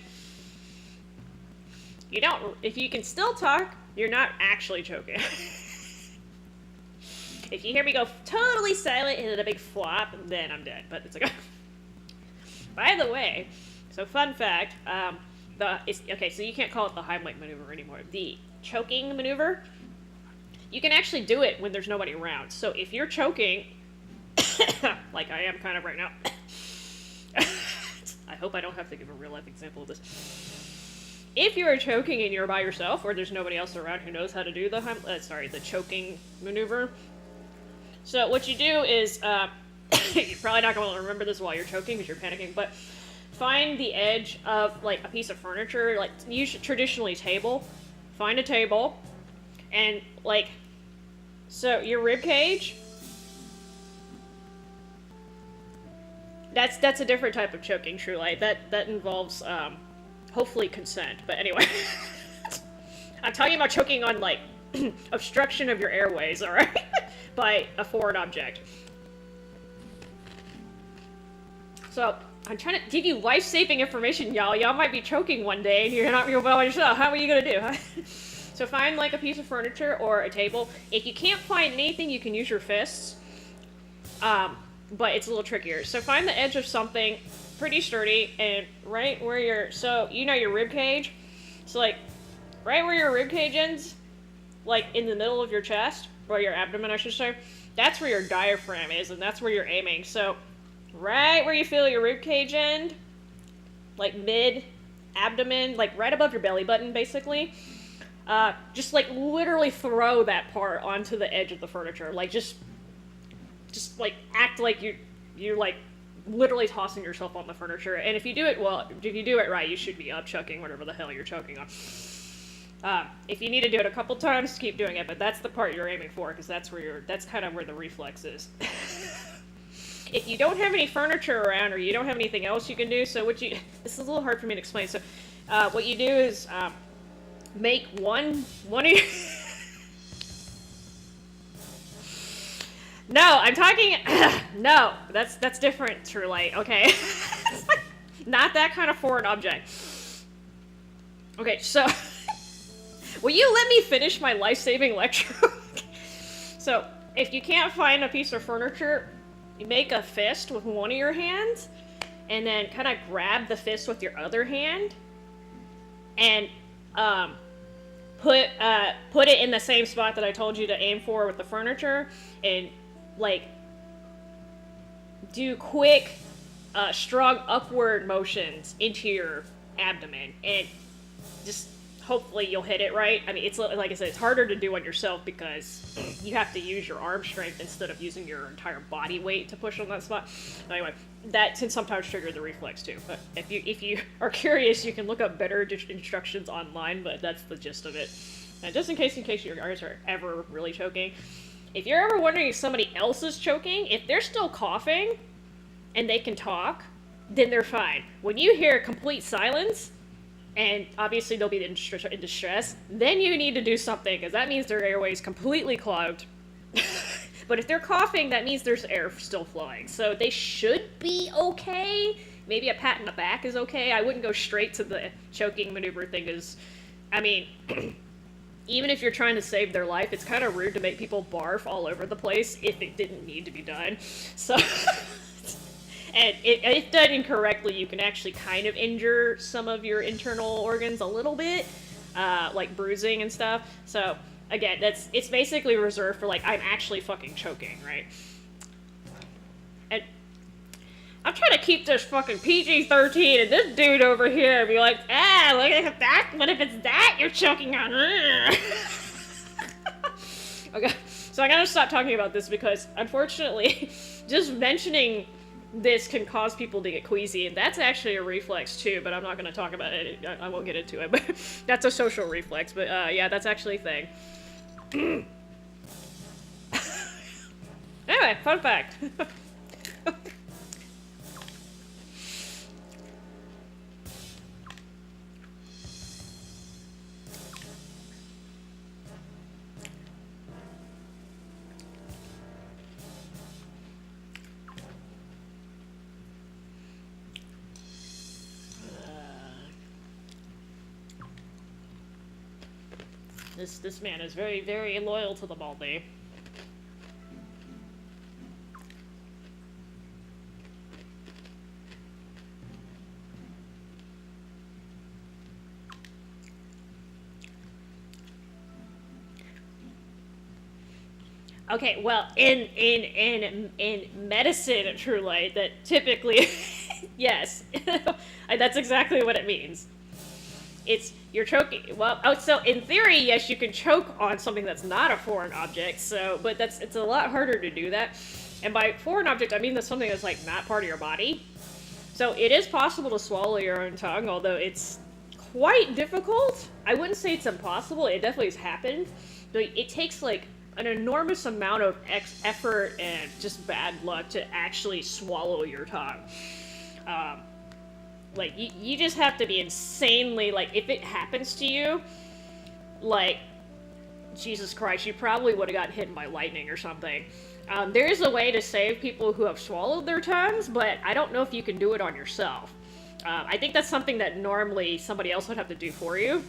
You don't, if you can still talk, you're not actually choking. If you hear me go totally silent and then a big flop, then I'm dead, but it's okay. By the way, so fun fact, okay, so you can't call it the Heimlich maneuver anymore. The choking maneuver, you can actually do it when there's nobody around. So if you're choking, like I am kind of right now, I hope I don't have to give a real life example of this. If you are choking and you're by yourself, or there's nobody else around who knows how to do the the choking maneuver. So what you do is, you're probably not going to remember this while you're choking because you're panicking, but find the edge of like a piece of furniture, like use traditionally table. Find a table, and like, so your rib cage. That's a different type of choking, true light. That involves hopefully consent. But anyway, I'm talking about choking on like obstruction of your airways, all right, by a foreign object. So I'm trying to give you life-saving information, y'all. Y'all might be choking one day and you're not real well yourself. How are you gonna do? Huh? So find like a piece of furniture or a table. If you can't find anything, you can use your fists. But it's a little trickier. So find the edge of something pretty sturdy and right where your, so you know your rib cage? So like right where your rib cage ends, like in the middle of your chest, or your abdomen I should say, that's where your diaphragm is and that's where you're aiming. So right where you feel your rib cage end, like mid abdomen, like right above your belly button basically, just like literally throw that part onto the edge of the furniture. Like just like act like you're like literally tossing yourself on the furniture. And if you do it well, if you do it right, you should be up chucking whatever the hell you're choking on. If you need to do it a couple times, keep doing it, but that's the part you're aiming for, because that's kind of where the reflex is. If you don't have any furniture around, or you don't have anything else you can do, so this is a little hard for me to explain, so what you do is make one of your No, I'm talking. No, that's different, True Light. Okay, not that kind of foreign object. Okay, so will you let me finish my life-saving lecture? So, if you can't find a piece of furniture, you make a fist with one of your hands, and then kind of grab the fist with your other hand, and put it in the same spot that I told you to aim for with the furniture, and like do quick strong upward motions into your abdomen, and just hopefully you'll hit it right. I mean, it's like I said, it's harder to do on yourself because you have to use your arm strength instead of using your entire body weight to push on that spot. Anyway, that can sometimes trigger the reflex too. But if you are curious, you can look up better instructions online, but that's the gist of it. And just in case you guys are ever really choking, if you're ever wondering if somebody else is choking, if they're still coughing and they can talk, then they're fine. When you hear complete silence, and obviously they'll be in distress, then you need to do something, because that means their airway is completely clogged. But if they're coughing, that means there's air still flowing. So they should be okay. Maybe a pat in the back is okay. I wouldn't go straight to the choking maneuver thing, because, I mean, even if you're trying to save their life, it's kind of rude to make people barf all over the place if it didn't need to be done. So, and if done incorrectly, you can actually kind of injure some of your internal organs a little bit, like bruising and stuff. So, again, it's basically reserved for, like, I'm actually fucking choking, right? And I'm trying to keep this fucking PG-13, and this dude over here be like, look at that, what if it's that you're choking on? Okay, so I gotta stop talking about this, because, unfortunately, just mentioning this can cause people to get queasy, and that's actually a reflex too, but I'm not gonna talk about it, I won't get into it, but that's a social reflex, but yeah, that's actually a thing. Anyway, fun fact. This man is very, very loyal to the Baldy. Okay, well, in medicine, True Light, that typically, yes, that's exactly what it means. It's you're choking. Well, oh, so in theory, yes, you can choke on something that's not a foreign object. So, but it's a lot harder to do that. And by foreign object, I mean that's something that's like not part of your body. So it is possible to swallow your own tongue, although it's quite difficult. I wouldn't say it's impossible. It definitely has happened, but it takes like an enormous amount of effort and just bad luck to actually swallow your tongue. Like, you just have to be insanely, like, if it happens to you, like, Jesus Christ, you probably would have got hit by lightning or something. There is a way to save people who have swallowed their tongues, but I don't know if you can do it on yourself. I think that's something that normally somebody else would have to do for you.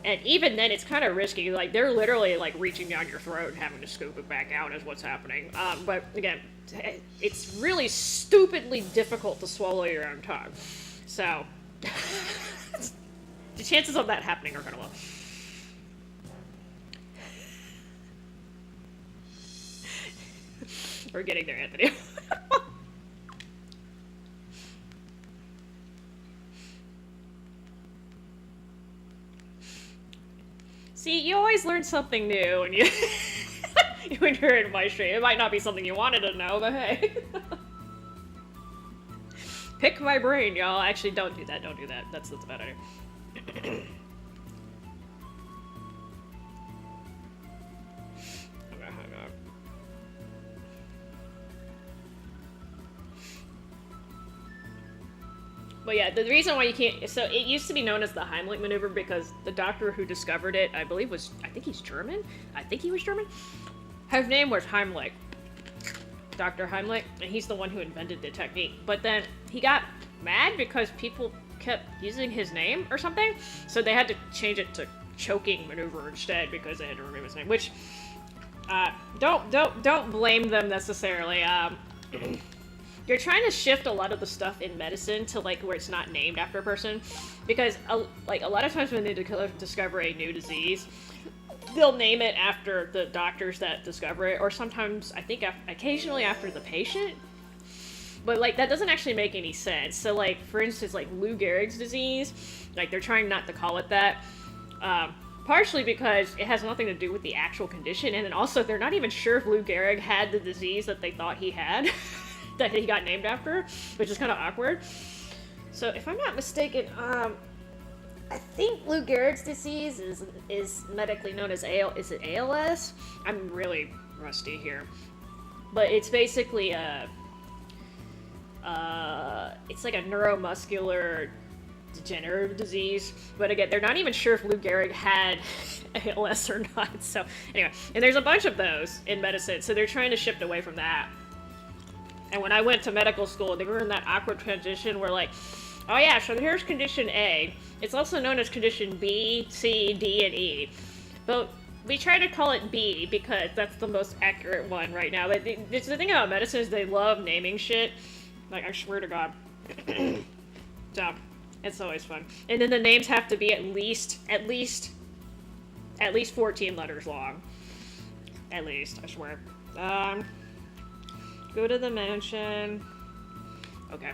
And even then, it's kind of risky. Like, they're literally, like, reaching down your throat and having to scoop it back out is what's happening. But, again, it's really stupidly difficult to swallow your own tongue. So, the chances of that happening are kind of low. We're getting there, Anthony. See, you always learn something new when when you're in my stream. It might not be something you wanted to know, but hey. Pick my brain, y'all. Actually, don't do that. Don't do that. That's a bad idea. Okay, hang on. But yeah, the reason why you can't... So, it used to be known as the Heimlich maneuver because the doctor who discovered it, I believe was... I think he's German? I think he was German? His name was Heimlich. Dr. Heimlich, and he's the one who invented the technique. But then he got mad because people kept using his name or something, so they had to change it to choking maneuver instead because they had to remove his name, which... don't blame them necessarily. You're trying to shift a lot of the stuff in medicine to, like, where it's not named after a person. Because, like, a lot of times when they discover a new disease, they'll name it after the doctors that discover it. Or sometimes, I think, occasionally after the patient. But, like, that doesn't actually make any sense. So, like, for instance, like, Lou Gehrig's disease, like, they're trying not to call it that. Partially because it has nothing to do with the actual condition. And then also, they're not even sure if Lou Gehrig had the disease that they thought he had. That he got named after, which is kind of awkward. So, if I'm not mistaken, I think Lou Gehrig's disease is medically known as is it ALS? I'm really rusty here, but it's basically it's like a neuromuscular degenerative disease. But again, they're not even sure if Lou Gehrig had ALS or not. So anyway, and there's a bunch of those in medicine, so they're trying to shift away from that. And when I went to medical school, they were in that awkward transition where, like, oh yeah, so here's condition A. It's also known as condition B, C, D, and E. But we try to call it B because that's the most accurate one right now. But the thing about medicine is they love naming shit. Like, I swear to God. So, it's always fun. And then the names have to be at least 14 letters long. At least, I swear. Go to the mansion. Okay.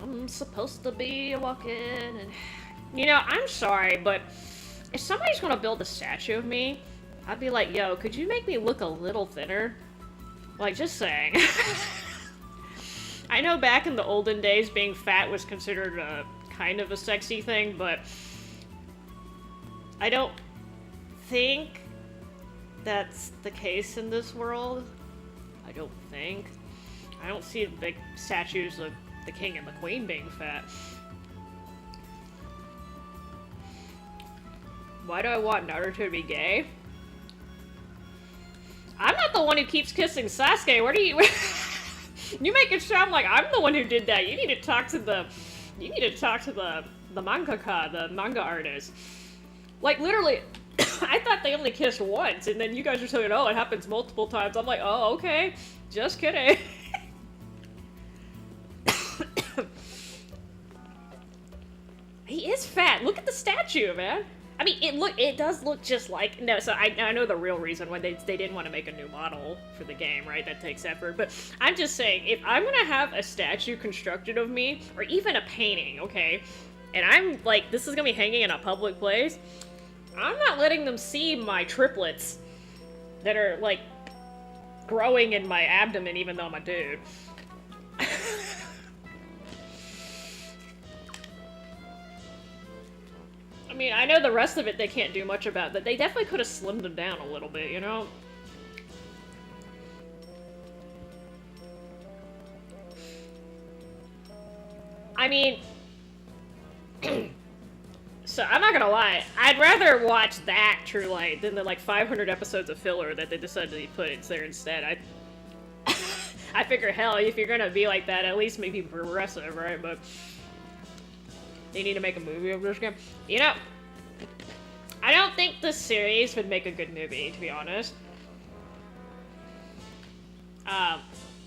I'm supposed to be walking and... You know, I'm sorry, but if somebody's gonna build a statue of me, I'd be like, yo, could you make me look a little thinner? Like, just saying. I know back in the olden days, being fat was considered kind of a sexy thing, but I don't think that's the case in this world. I don't think. I don't see big statues of the king and the queen being fat. Why do I want Naruto to be gay? I'm not the one who keeps kissing Sasuke. Where do you... You make it sound like I'm the one who did that. You need to talk to the You need to talk to the mangaka, the manga artist. Like, literally, I thought they only kissed once, and then you guys are saying, oh, it happens multiple times. I'm like, oh, okay. Just kidding. He is fat. Look at the statue, man. I mean, it does look just like, no, so I know the real reason why they didn't want to make a new model for the game, right? That takes effort, but I'm just saying, if I'm gonna have a statue constructed of me, or even a painting, okay, and I'm, like, this is gonna be hanging in a public place, I'm not letting them see my triplets that are, like, growing in my abdomen, even though I'm a dude. I mean, I know the rest of it they can't do much about, but they definitely could have slimmed them down a little bit, you know? I mean... So, I'm not gonna lie, I'd rather watch that True Light than the, like, 500 episodes of filler that they decided to put in there instead. I figure, hell, if you're gonna be like that, at least make people progressive, right? But... they need to make a movie of this game. You know, I don't think this series would make a good movie, to be honest.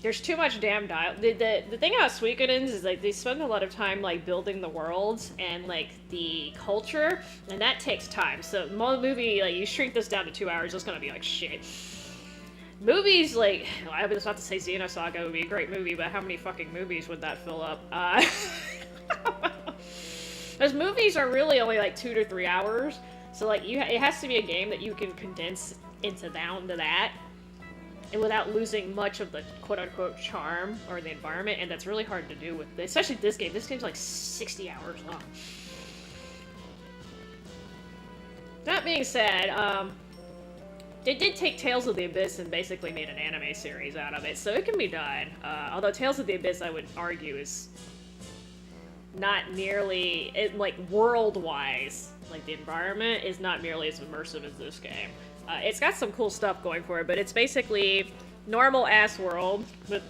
There's too much damn dial. The thing about Suikodens is, like, they spend a lot of time, like, building the worlds and, like, the culture, and that takes time. So, movie, like, you shrink this down to 2 hours, it's gonna be like shit. Movies, like, well, I was about to say Xenosaga would be a great movie, but how many fucking movies would that fill up? Those movies are really only like 2 to 3 hours, so like it has to be a game that you can condense down to that, and without losing much of the quote-unquote charm or the environment, and that's really hard to do with, especially this game. This game's like 60 hours long. That being said, they did take Tales of the Abyss and basically made an anime series out of it, so it can be done. Although Tales of the Abyss, I would argue, is not nearly, like, world-wise, like, the environment is not nearly as immersive as this game. It's got some cool stuff going for it, but it's basically normal-ass world with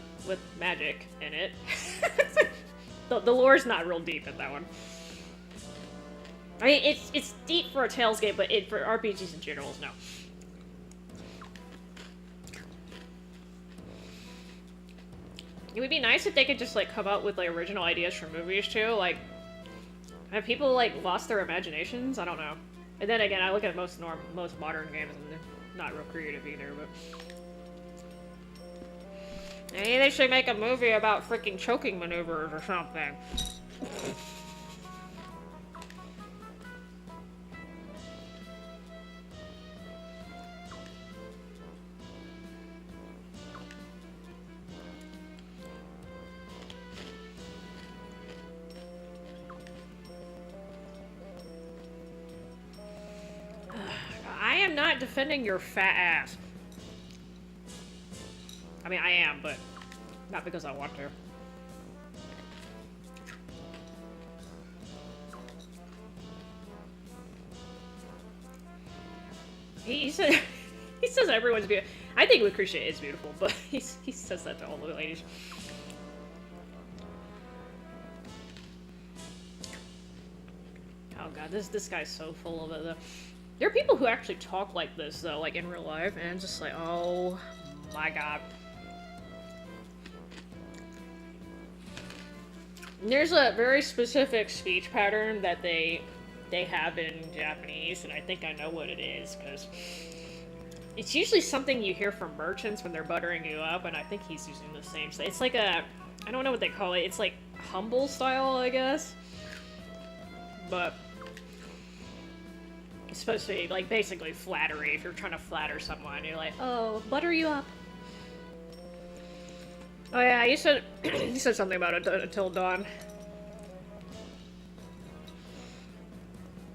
magic in it. The lore's not real deep in that one. I mean, it's deep for a Tales game, but for RPGs in general, no. It would be nice if they could just, like, come up with, like, original ideas for movies, too. Like, have people, like, lost their imaginations? I don't know. And then again, I look at most modern games and they're not real creative either, but... maybe they should make a movie about freaking choking maneuvers or something. I am not defending your fat ass. I mean, I am, but not because I want to. He said, he says everyone's beautiful. I think Lucretia is beautiful, but he says that to all the ladies. Oh god, this guy's so full of it though. There are people who actually talk like this though, like in real life, and it's just like, oh my god. There's a very specific speech pattern that they have in Japanese, and I think I know what it is, because it's usually something you hear from merchants when they're buttering you up, and I think he's using the same. It's like a, I don't know what they call it, it's like humble style, I guess. But it's supposed to be, like, basically flattery. If you're trying to flatter someone, you're like, oh, butter you up. Oh yeah, you said you said something about it until dawn.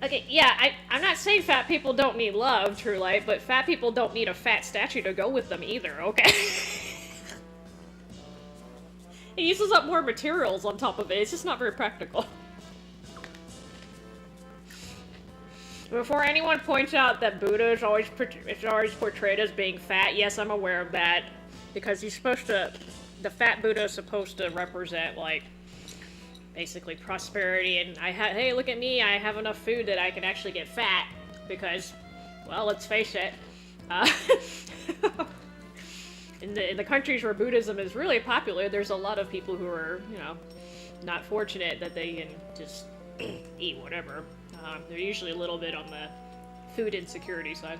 Okay, yeah, I'm not saying fat people don't need love, True Light, but fat people don't need a fat statue to go with them either, okay? It uses up more materials on top of it, it's just not very practical. Before anyone points out that Buddha is always portrayed as being fat, yes, I'm aware of that. Because he's supposed to... the fat Buddha is supposed to represent, like... basically prosperity, and hey, look at me, I have enough food that I can actually get fat, because, well, let's face it, in the countries where Buddhism is really popular, there's a lot of people who are, you know, not fortunate that they can just eat whatever. They're usually a little bit on the food insecurity side.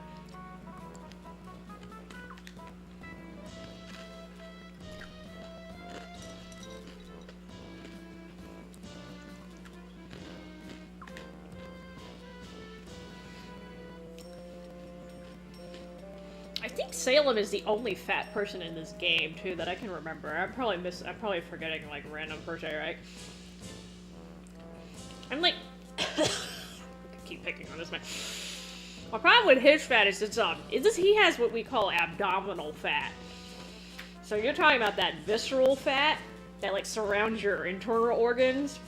I think Salem is the only fat person in this game, too, that I can remember. I'm probably forgetting, like, random person, right? I'm like... keep picking on this man. My problem with his fat is he has what we call abdominal fat. So you're talking about that visceral fat that, like, surrounds your internal organs.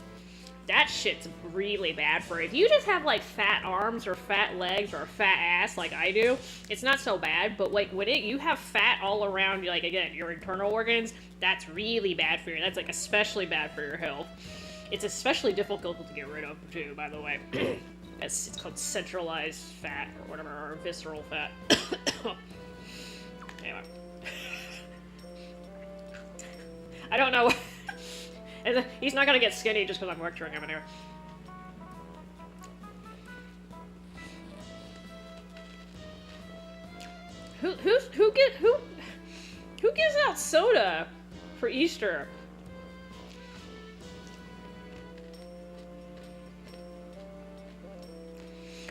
That shit's really bad for you. If you just have, like, fat arms or fat legs or a fat ass like I do, it's not so bad. But, like, when you have fat all around, like, again, your internal organs, that's really bad for you. That's, like, especially bad for your health. It's especially difficult to get rid of, too, by the way. It's called centralized fat, or whatever, or visceral fat. Anyway. I don't know. And he's not gonna get skinny just because I'm lecturing him anyway. Who gives out soda for Easter?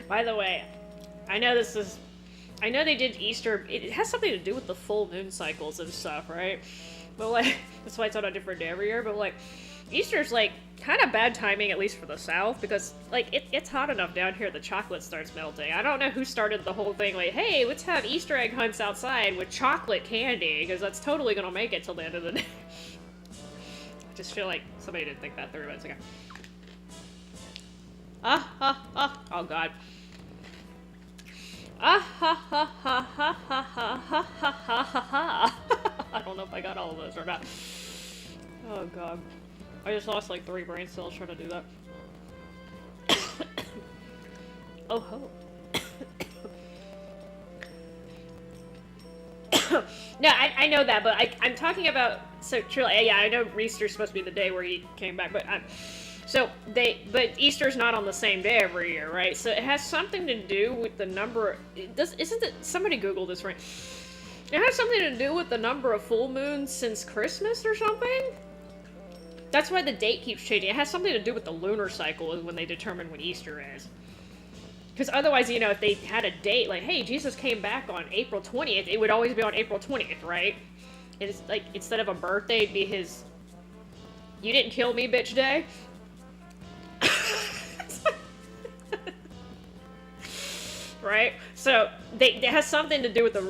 By the way, I know they did Easter. It has something to do with the full moon cycles and stuff, right? But like, that's why it's on a different day every year. But like, Easter's like kind of bad timing, at least for the South, because like it's hot enough down here the chocolate starts melting. I don't know who started the whole thing like, hey, let's have Easter egg hunts outside with chocolate candy, because that's totally gonna make it till the end of the day. I just feel like somebody didn't think that 30 minutes ago. Oh god. I don't know if I got all of those or not. Oh god. I just lost like 3 brain cells trying to do that. Oh ho. No, I know that, but I'm talking about, so truly, yeah, I know Easter's supposed to be the day where he came back, but but Easter's not on the same day every year, right? So it has something to do with the number, somebody Google this, right? It has something to do with the number of full moons since Christmas or something? That's why the date keeps changing. It has something to do with the lunar cycle is when they determine when Easter is. Because otherwise, you know, if they had a date, like, hey, Jesus came back on April 20th, it would always be on April 20th, right? It's like, instead of a birthday, it'd be his, you didn't kill me, bitch day. Right? So, it has something to do with the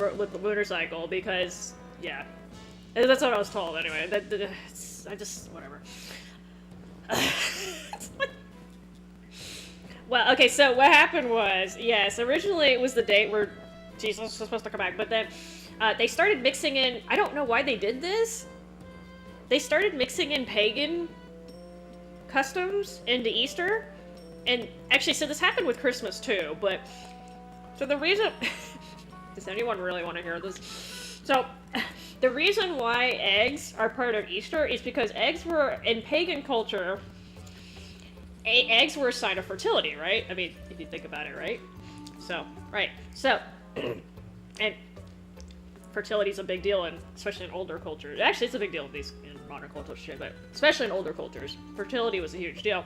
lunar cycle, because, yeah. That's what I was told, anyway. I just, whatever. Well, okay, so what happened was, yes, originally it was the date where Jesus was supposed to come back, but then they started mixing in, I don't know why they did this. They started mixing in pagan customs into Easter. And actually, so this happened with Christmas too, but so the reason, does anyone really want to hear this? So the reason why eggs are part of Easter is because eggs were, in pagan culture, eggs were a sign of fertility, right? I mean, if you think about it, right? So, right. So, and fertility is a big deal, especially in older cultures. Actually, it's a big deal in modern cultures too, but especially in older cultures, fertility was a huge deal.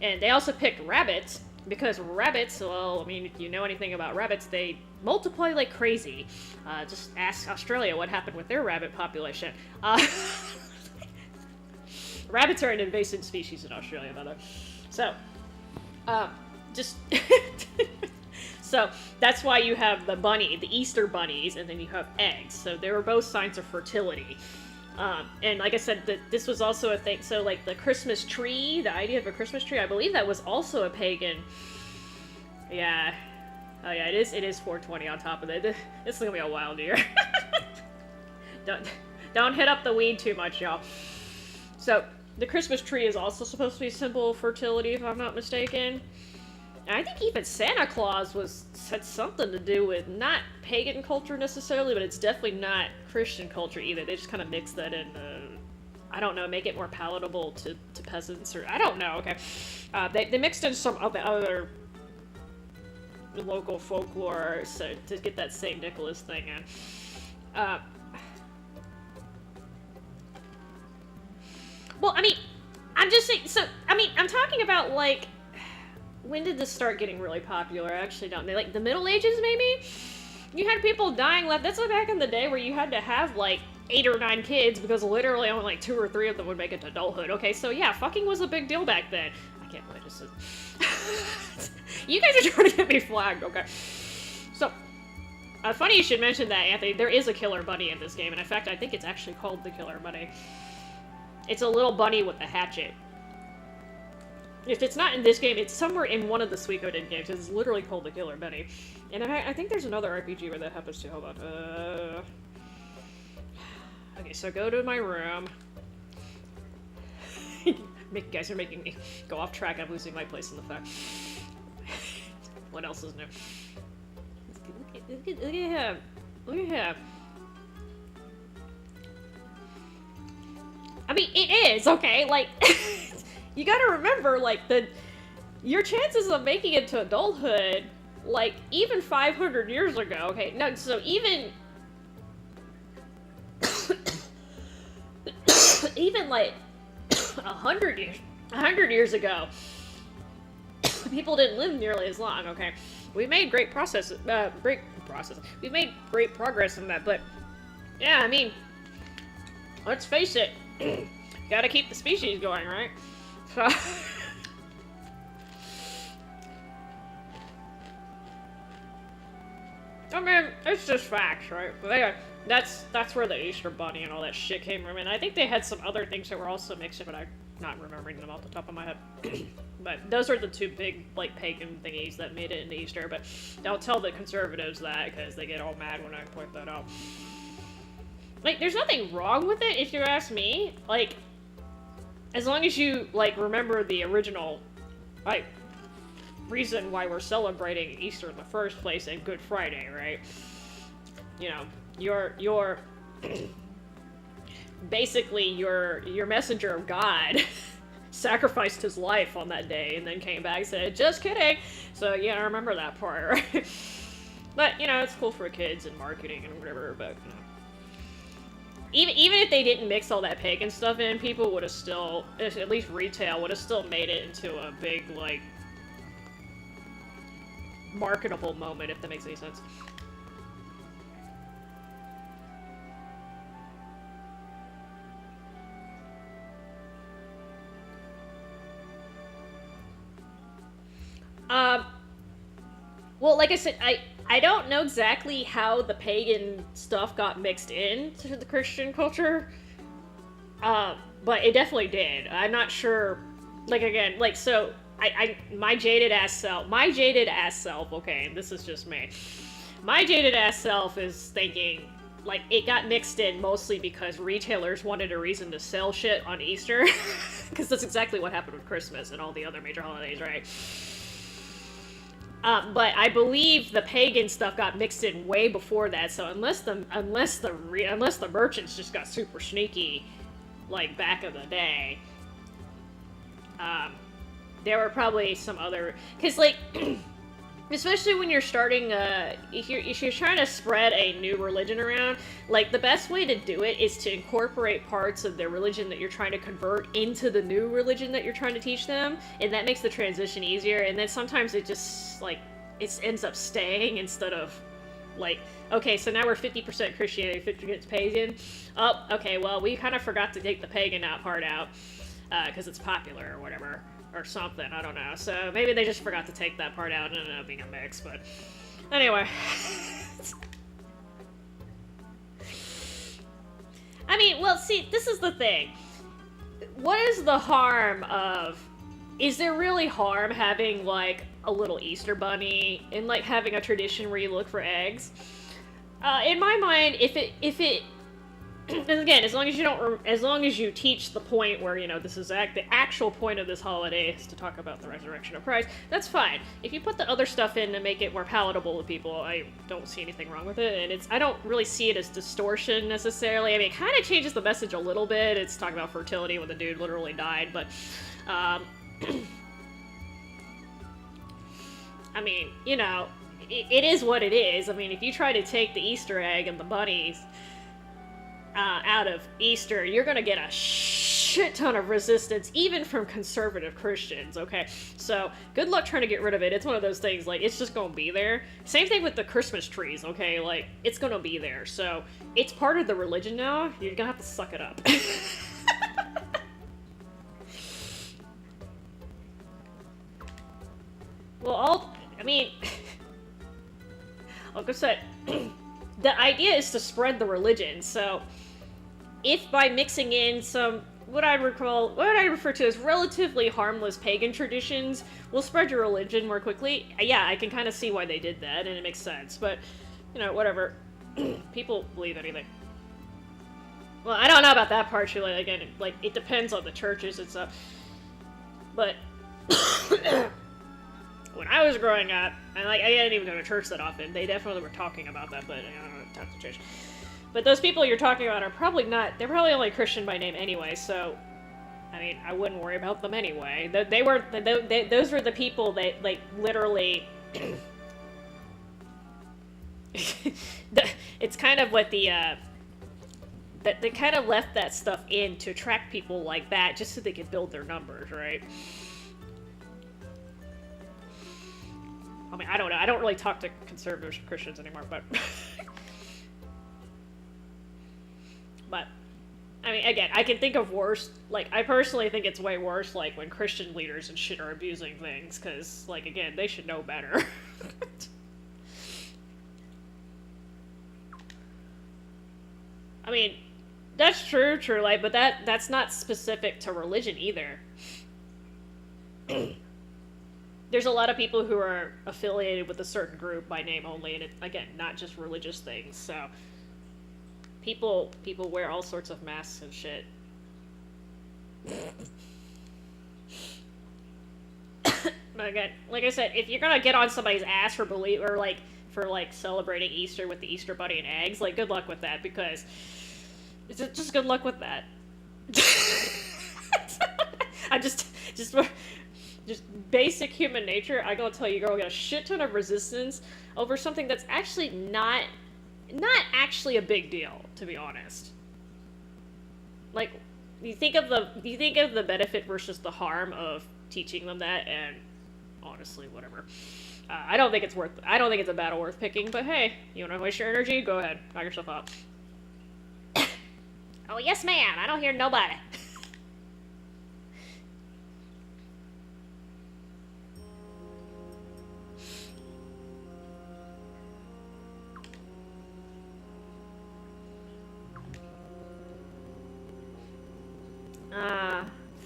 And they also picked rabbits, because rabbits, well, I mean, if you know anything about rabbits, they multiply like crazy. Just ask Australia what happened with their rabbit population. Rabbits are an invasive species in Australia, by the way. So, so that's why you have the Easter bunnies, and then you have eggs. So they were both signs of fertility. And like I said, this was also a thing. So like the Christmas tree, the idea of a Christmas tree, I believe that was also a pagan. Yeah. Oh yeah, it is 420 on top of it. This is gonna be a wild year. Don't hit up the weed too much, y'all. So the Christmas tree is also supposed to be a symbol of fertility, if I'm not mistaken. And I think even Santa Claus had something to do with not pagan culture necessarily, but it's definitely not Christian culture either. They just kind of mix that in, I don't know, make it more palatable to peasants, or I don't know, okay. They mixed in some of the other local folklore so to get that St. Nicholas thing in. Well, I mean, I'm just saying, so, I mean, I'm talking about, like, when did this start getting really popular? I actually don't know. Like, the Middle Ages, maybe? You had people dying left. That's like back in the day where you had to have, like, 8 or 9 kids because literally only, like, 2 or 3 of them would make it to adulthood. Okay, so yeah, fucking was a big deal back then. I can't believe this is... You guys are trying to get me flagged, okay. So, funny you should mention that, Anthony. There is a killer bunny in this game, and in fact, I think it's actually called the Killer Bunny. It's a little bunny with a hatchet. If it's not in this game, it's somewhere in one of the Suikoden games. It's literally called the Killer Bunny. And I think there's another RPG where that happens too. Hold on. Okay, so go to my room. You guys are making me go off track. I'm losing my place in the fact. What else is new? Look at him. Look at him. I mean, it is, okay? Like, you gotta remember, like, your chances of making it to adulthood, like, even 500 years ago, okay? No, so even... even, like, 100 years ago, people didn't live nearly as long, okay? We made great we've made great progress in that, but, yeah, I mean, let's face it, gotta keep the species going, right? So... I mean, it's just facts, right? But anyway, that's where the Easter Bunny and all that shit came from, and I think they had some other things that were also mixed in, but I'm not remembering them off the top of my head. But those are the two big, like, pagan thingies that made it into Easter, but don't tell the conservatives that, because they get all mad when I point that out. Like, there's nothing wrong with it, if you ask me. Like, as long as you, like, remember the original, like, reason why we're celebrating Easter in the first place and Good Friday, right? You know, your basically your messenger of God sacrificed his life on that day and then came back and said, just kidding. So, yeah, I remember that part, right? But, you know, it's cool for kids and marketing and whatever, but, you know. Even if they didn't mix all that pagan stuff in, people would have still, at least retail, would have still made it into a big, like, marketable moment, if that makes any sense. Well, like I said, I don't know exactly how the pagan stuff got mixed into the Christian culture, but it definitely did. I'm not sure, like, again, like, so, my jaded ass self, okay, this is just me. My jaded ass self is thinking, like, it got mixed in mostly because retailers wanted a reason to sell shit on Easter, because that's exactly what happened with Christmas and all the other major holidays, right? But I believe the pagan stuff got mixed in way before that, so unless the merchants just got super sneaky, like, back in the day, there were probably some other, because, like, especially when you're starting, if you're trying to spread a new religion around, like, the best way to do it is to incorporate parts of the religion that you're trying to convert into the new religion that you're trying to teach them, and that makes the transition easier, and then sometimes it just, like, it ends up staying instead of, like, okay, so now we're 50% Christianity, 50% pagan. Oh, okay, well, we kind of forgot to take the pagan part out, because it's popular or whatever. Or something, I don't know. So maybe they just forgot to take that part out and it ended up being a mix, but anyway. I mean, well, see, this is the thing. What is the harm of... Is there really harm having, like, a little Easter bunny and, like, having a tradition where you look for eggs? In my mind, if it And again, as long as you don't, as long as you teach the point where, you know, this is the actual point of this holiday is to talk about the resurrection of Christ, that's fine. If you put the other stuff in to make it more palatable to people, I don't see anything wrong with it, and I don't really see it as distortion necessarily. I mean, it kind of changes the message a little bit. It's talking about fertility when the dude literally died, but, I mean, you know, it is what it is. I mean, if you try to take the Easter egg and the bunnies out of Easter, you're gonna get a shit ton of resistance, even from conservative Christians, okay? So, good luck trying to get rid of it. It's one of those things, like, it's just gonna be there. Same thing with the Christmas trees, okay? Like, it's gonna be there. So, it's part of the religion now. You're gonna have to suck it up. Well, I mean, like I said, the idea is to spread the religion, so if by mixing in some, what I refer to as relatively harmless pagan traditions will spread your religion more quickly, yeah, I can kind of see why they did that, and it makes sense, but, you know, whatever. People believe anything. Well, I don't know about that part, Shula. Again, like, it depends on the churches and stuff, but when I was growing up, and like I didn't even go to church that often, they definitely were talking about that, but I don't know, talk to church. But those people you're talking about are probably not, they're probably only Christian by name anyway, so, I mean, I wouldn't worry about them anyway. Those were the people that, like, literally, it's kind of what that they kind of left that stuff in to attract people like that, just so they could build their numbers, right? I mean, I don't know. I don't really talk to conservative Christians anymore, but... but, I mean, again, I can think of worse. Like, I personally think it's way worse, like, when Christian leaders and shit are abusing things, because, like, again, they should know better. I mean, that's true, like, but that's not specific to religion either. There's a lot of people who are affiliated with a certain group by name only, and again, not just religious things, so people wear all sorts of masks and shit. But again, like I said, if you're gonna get on somebody's ass for celebrating Easter with the Easter bunny and eggs, like, good luck with that, because it's just good luck with that. I'm just basic human nature. I gotta tell you, you're gonna get a shit ton of resistance over something that's actually not actually a big deal, to be honest. Like, you think of the benefit versus the harm of teaching them that, and honestly, whatever. I don't think it's a battle worth picking, but hey, you wanna waste your energy? Go ahead, knock yourself out. Oh, yes, ma'am. I don't hear nobody.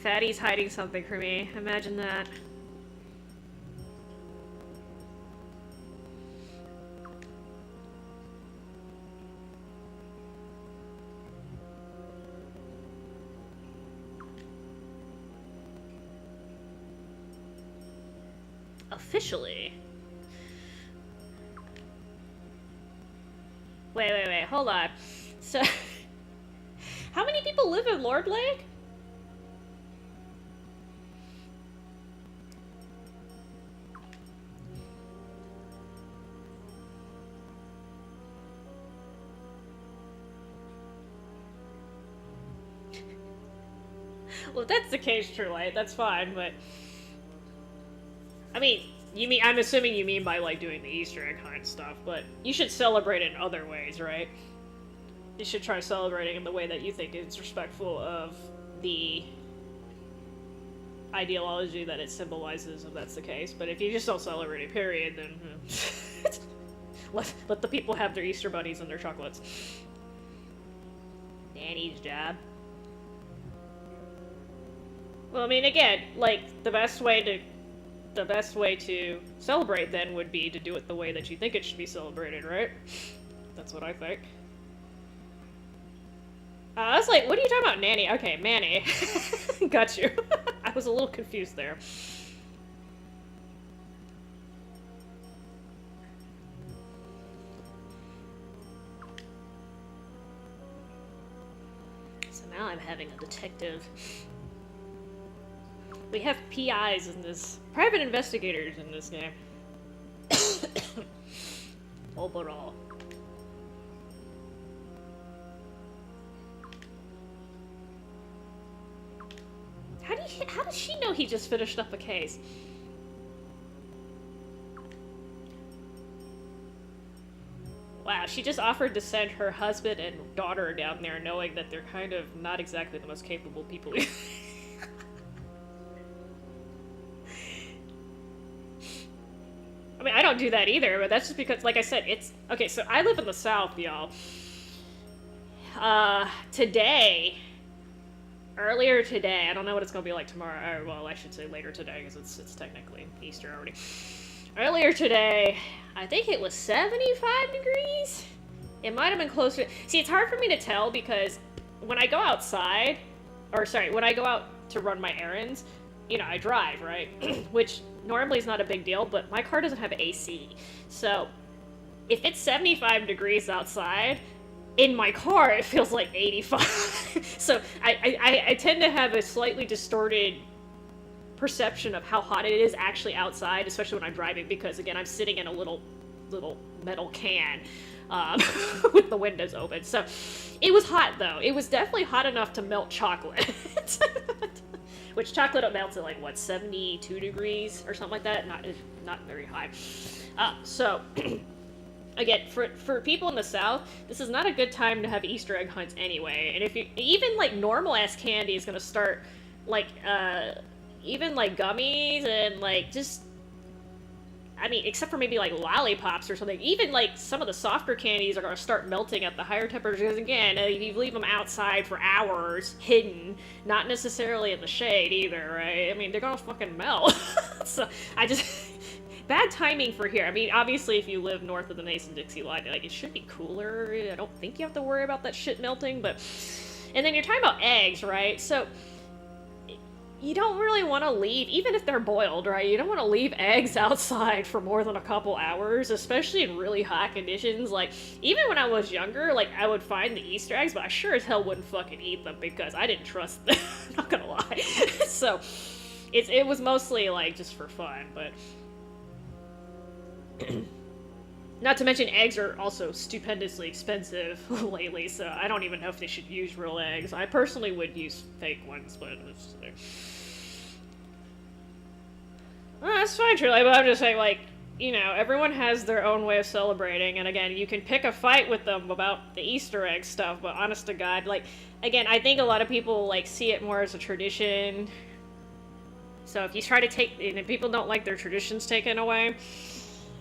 Fatty's hiding something from me. Imagine that. Officially? Wait, hold on. So, how many people live in Lord Lake? Well, if that's the case, True Light, that's fine, but... I mean, I'm assuming you mean by, like, doing the Easter egg hunt stuff, but you should celebrate it in other ways, right? You should try celebrating in the way that you think is respectful of the ideology that it symbolizes, if that's the case. But if you just don't celebrate it, period, then... let the people have their Easter bunnies and their chocolates. Danny's job. Well, I mean, again, like, the best way to celebrate then would be to do it the way that you think it should be celebrated, right? That's what I think. I was like, what are you talking about, nanny? Okay, Manny. Got you. I was a little confused there. So now I'm having a detective. We have PIs in this, private investigators in this game. Overall. How does she know he just finished up a case? Wow, she just offered to send her husband and daughter down there knowing that they're kind of not exactly the most capable people. I mean, I don't do that either, but that's just because, like I said, it's... Okay, so I live in the South, y'all. Earlier today, I don't know what it's gonna be like tomorrow. Well, I should say later today, because it's technically Easter already. Earlier today, I think it was 75 degrees? It might have been closer. See, it's hard for me to tell, because when I go outside, or sorry, when I go out to run my errands, you know, I drive, right? Which normally is not a big deal, but my car doesn't have AC. So, if it's 75 degrees outside, in my car, it feels like 85. So I tend to have a slightly distorted perception of how hot it is actually outside, especially when I'm driving, because again, I'm sitting in a little metal can with the windows open. So it was hot though. It was definitely hot enough to melt chocolate. Which chocolate melts at like what, 72 degrees or something like that. Not very high. So. Again, for people in the South, this is not a good time to have Easter egg hunts anyway. And if you even like normal ass candy is gonna start like even like gummies and like just, I mean, except for maybe like lollipops or something, even like some of the softer candies are gonna start melting at the higher temperatures. Because again, if you leave them outside for hours, hidden, not necessarily in the shade either, right? I mean, they're gonna fucking melt. So I just. Bad timing for here. I mean, obviously, if you live north of the Mason-Dixie line, like, it should be cooler. I don't think you have to worry about that shit melting, but... And then you're talking about eggs, right? So, you don't really want to leave, even if they're boiled, right? You don't want to leave eggs outside for more than a couple hours, especially in really hot conditions. Like, even when I was younger, like, I would find the Easter eggs, but I sure as hell wouldn't fucking eat them because I didn't trust them. Not gonna lie. So, it was mostly, like, just for fun, but... Not to mention, eggs are also stupendously expensive lately, so I don't even know if they should use real eggs. I personally would use fake ones, but it's... Well, that's fine, truly, but I'm just saying, like, you know, everyone has their own way of celebrating, and again, you can pick a fight with them about the Easter egg stuff, but honest to God, like, again, I think a lot of people, like, see it more as a tradition. So if you try to take... And if people don't like their traditions taken away...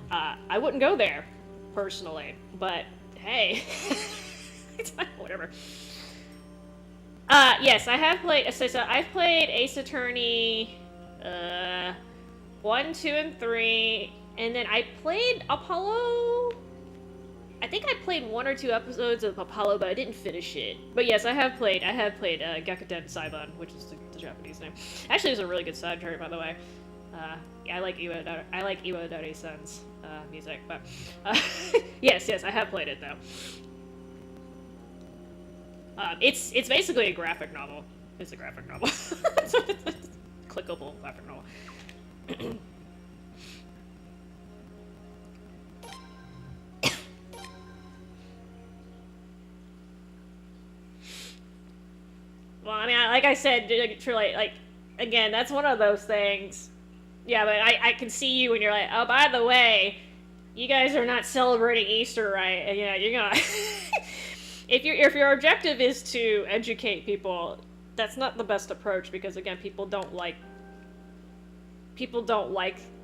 I wouldn't go there, personally, but hey, whatever. Yes, I have played, so I've played Ace Attorney, 1, 2, and 3, and then I played Apollo. I think I played 1 or 2 episodes of Apollo, but I didn't finish it. But yes, I have played Gekuten Saiban, which is the Japanese name. Actually, it's a really good soundtrack, by the way. Yeah, I like Iwadare-san's music, but yes, I have played it though. It's basically a graphic novel. It's a graphic novel. Clickable graphic novel. Well, I mean, like I said, truly, like, again, that's one of those things. Yeah, but I can see you when you're like, oh, by the way, you guys are not celebrating Easter, right? And, yeah, you're gonna... if your objective is to educate people, that's not the best approach, because, again, people don't like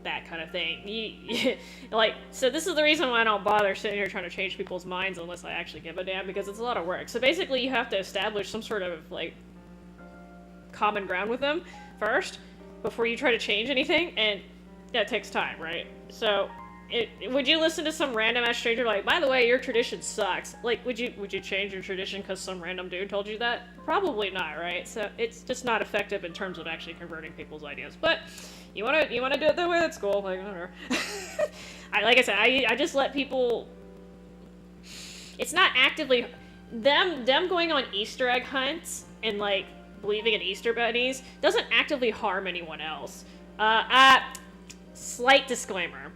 that kind of thing. Like, so this is the reason why I don't bother sitting here trying to change people's minds unless I actually give a damn, because it's a lot of work. So basically, you have to establish some sort of, like, common ground with them first, before you try to change anything, and that takes time, right? So, would you listen to some random ass stranger like, by the way, your tradition sucks? Like, would you change your tradition because some random dude told you that? Probably not, right? So it's just not effective in terms of actually converting people's ideas. But you wanna do it that way? That's cool. Like, whatever. Like I said, I just let people. It's not actively them going on Easter egg hunts and like believing in Easter bunnies doesn't actively harm anyone else. Slight disclaimer.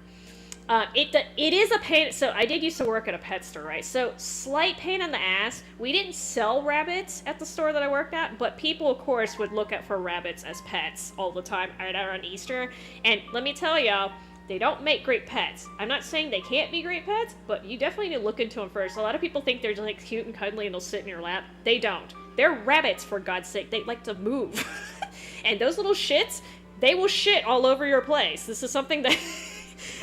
It is a pain. So I did used to work at a pet store, right? So slight pain in the ass. We didn't sell rabbits at the store that I worked at, but people, of course, would look for rabbits as pets all the time right around Easter. And let me tell y'all, they don't make great pets. I'm not saying they can't be great pets, but you definitely need to look into them first. A lot of people think they're just like cute and cuddly and they'll sit in your lap. They don't. They're rabbits, for God's sake. They like to move. And those little shits, they will shit all over your place. This is something that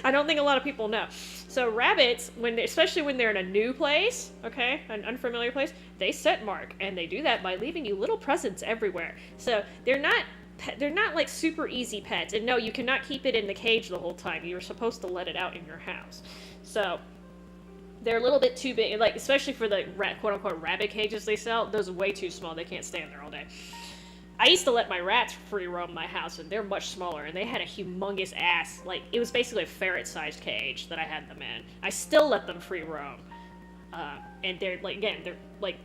I don't think a lot of people know. So rabbits, especially when they're in a new place, okay, an unfamiliar place, they scent mark, and they do that by leaving you little presents everywhere. So they're not like super easy pets, and no, you cannot keep it in the cage the whole time. You're supposed to let it out in your house. So they're a little bit too big, like especially for the quote-unquote rabbit cages they sell. Those are way too small. They can't stay in there all day. I used to let my rats free roam my house, and they're much smaller, and they had a humongous ass. Like, it was basically a ferret-sized cage that I had them in. I still let them free roam. And they're, like, again, they're, like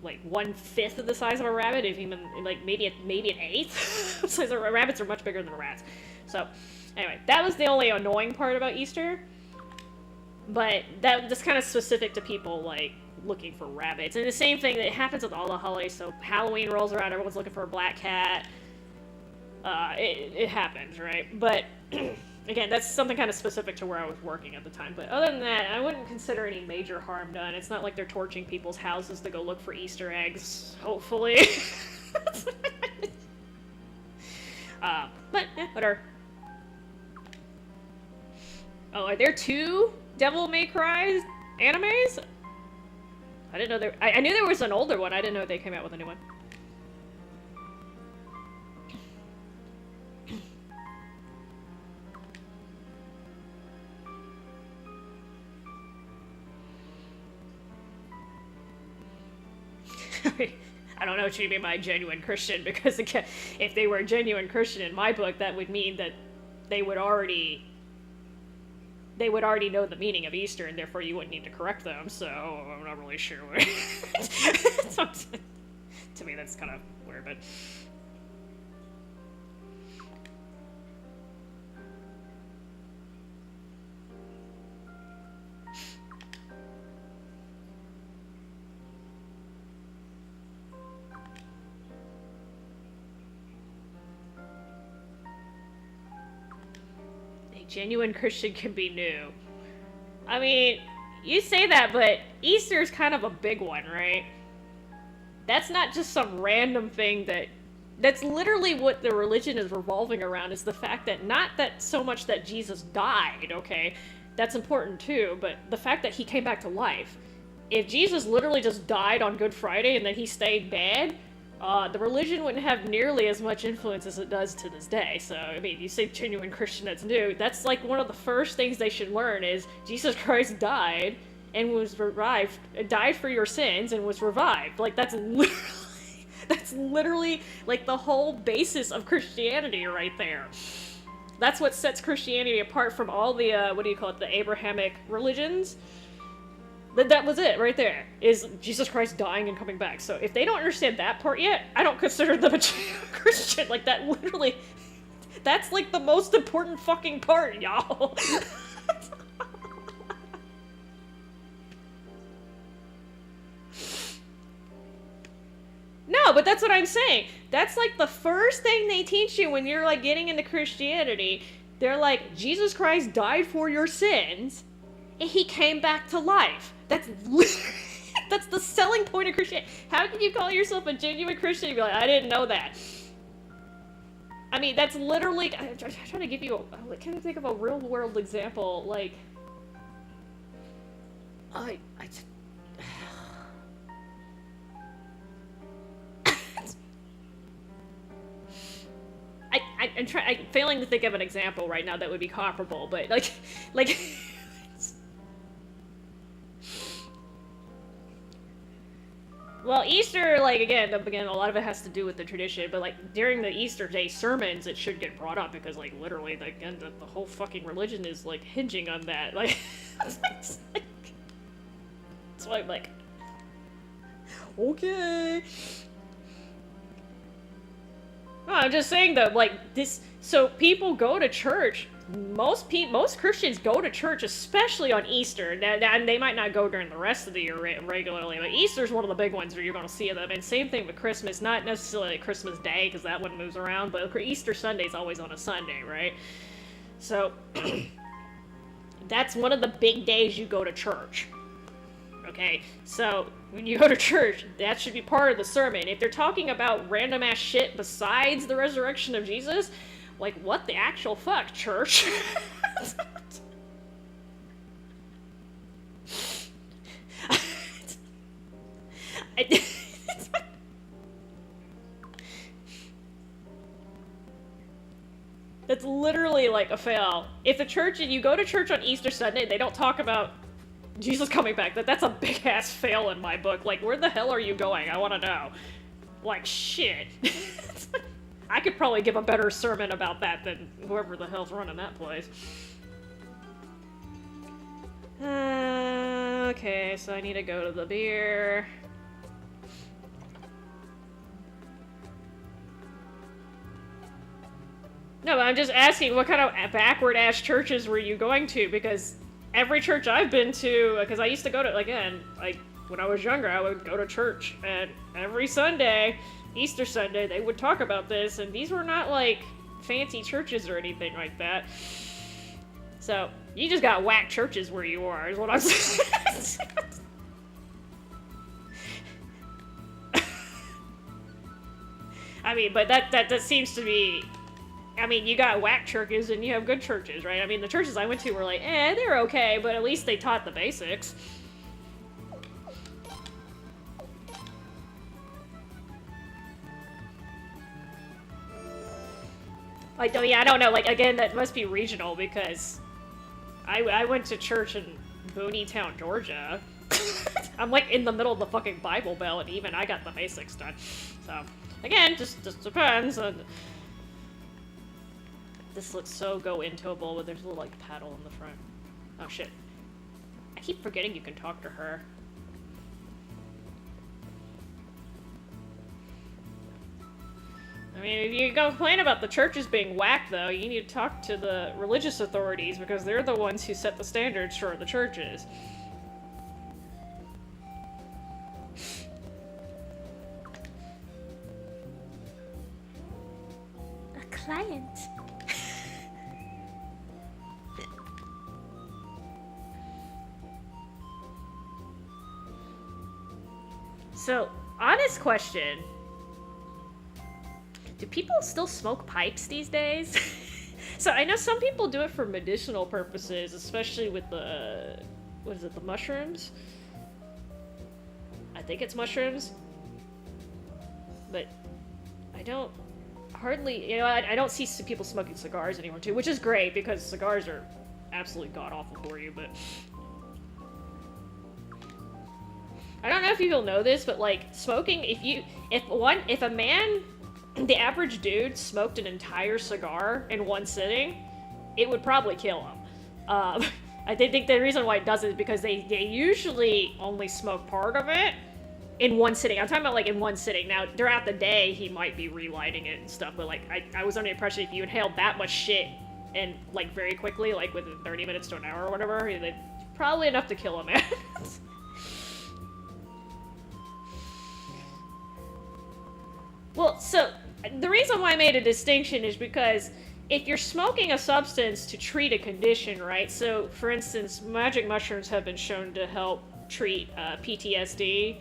1/5 of the size of a rabbit, if even, like, maybe an eighth. So rabbits are much bigger than rats. So, anyway, that was the only annoying part about Easter. But that's kind of specific to people, like, looking for rabbits. And the same thing that happens with all the holidays. So Halloween rolls around, everyone's looking for a black cat. It happens, right? But again, that's something kind of specific to where I was working at the time. But other than that, I wouldn't consider any major harm done. It's not like they're torching people's houses to go look for Easter eggs, hopefully. But yeah, whatever. Oh, are there 2 Devil May Cry animes? I didn't know there. I knew there was an older one. I didn't know they came out with a new one. I don't know what you mean by genuine Christian, because again, if they were a genuine Christian in my book, that would mean that they would already know the meaning of Easter, and therefore you wouldn't need to correct them, so I'm not really sure what... To me, that's kind of weird, but... Genuine Christian can be new. I mean, you say that, but Easter is kind of a big one, right? That's not just some random thing that's literally what the religion is revolving around, is the fact that not that so much that Jesus died, okay? That's important too, but the fact that he came back to life. If Jesus literally just died on Good Friday and then he stayed bad, the religion wouldn't have nearly as much influence as it does to this day. So, I mean, you say genuine Christian that's new, that's like one of the first things they should learn is Jesus Christ died and was revived, died for your sins and was revived. Like, that's literally like the whole basis of Christianity right there. That's what sets Christianity apart from all the, the Abrahamic religions. That was it, right there, is Jesus Christ dying and coming back. So if they don't understand that part yet, I don't consider them a Christian. Like, that literally, that's like the most important fucking part, y'all. No, but that's what I'm saying. That's like the first thing they teach you when you're like getting into Christianity. They're like, Jesus Christ died for your sins, and he came back to life. That's that's the selling point of Christianity. How can you call yourself a genuine Christian and be like, I didn't know that? I mean, that's literally... I'm trying to give you a... Can I think of a real-world example? Like... I I'm failing to think of an example right now that would be comparable, but like. Well, Easter, like, again, a lot of it has to do with the tradition, but, like, during the Easter Day sermons, it should get brought up, because, like, literally, again, the whole fucking religion is, like, hinging on that. Like, that's why I'm like, okay. No, I'm just saying, though, like, this, so people go to church. Most Christians go to church, especially on Easter. Now, they might not go during the rest of the year regularly, but Easter's one of the big ones where you're going to see them. And same thing with Christmas, not necessarily Christmas Day, because that one moves around, but Easter Sunday's always on a Sunday, right? So, that's one of the big days you go to church. Okay, so when you go to church, that should be part of the sermon. If they're talking about random ass shit besides the resurrection of Jesus, like, what the actual fuck, church? That's literally like a fail. If the church, and you go to church on Easter Sunday, they don't talk about Jesus coming back. That's a big ass fail in my book. Like, where the hell are you going? I want to know. Like, shit. I could probably give a better sermon about that than whoever the hell's running that place. Okay, so I need to go to the beer. No, but I'm just asking, what kind of backward-ass churches were you going to? Because every church I've been to, because I used to go to, again, like, when I was younger, I would go to church, and every Sunday, Easter Sunday, they would talk about this, and these were not, like, fancy churches or anything like that. So, you just got whack churches where you are, is what I'm saying. I mean, but that seems to be... I mean, you got whack churches and you have good churches, right? I mean, the churches I went to were like, they're okay, but at least they taught the basics. Like, oh yeah, I don't know, like, again, that must be regional, because I went to church in Booneytown, Georgia. I'm, like, in the middle of the fucking Bible Belt, and even I got the basics done. So, again, just depends on... This looks so go-intoable, but there's a little, like, paddle in the front. Oh, shit. I keep forgetting you can talk to her. I mean, if you complain about the churches being whack, though, you need to talk to the religious authorities, because they're the ones who set the standards for the churches. A client. So, honest question. Do people still smoke pipes these days? So I know some people do it for medicinal purposes, especially with the, what is it, the mushrooms? I think it's mushrooms. But I don't hardly, you know, I don't see people smoking cigars anymore too, which is great because cigars are absolutely god-awful for you, but... I don't know if you'll know this, but like smoking, if a man, the average dude smoked an entire cigar in one sitting, it would probably kill him. I think the reason why it does it is because they usually only smoke part of it in one sitting. I'm talking about like in one sitting. Now, throughout the day, he might be relighting it and stuff, but like I was under the impression if you inhaled that much shit and like very quickly, like within 30 minutes to an hour or whatever, probably enough to kill a man. Well, so, the reason why I made a distinction is because if you're smoking a substance to treat a condition, right? So, for instance, magic mushrooms have been shown to help treat PTSD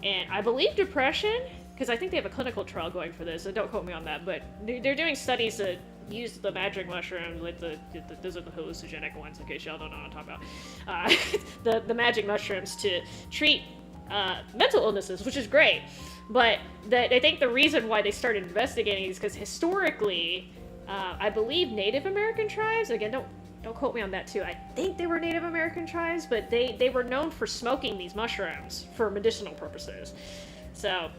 and I believe depression, because I think they have a clinical trial going for this, so don't quote me on that, but they're doing studies that use the magic mushrooms, like those are the hallucinogenic ones, in case y'all don't know what I'm talking about. The magic mushrooms to treat mental illnesses, which is great. But I think the reason why they started investigating is because historically, I believe Native American tribes. Again, don't quote me on that too. I think they were Native American tribes, but they were known for smoking these mushrooms for medicinal purposes. So,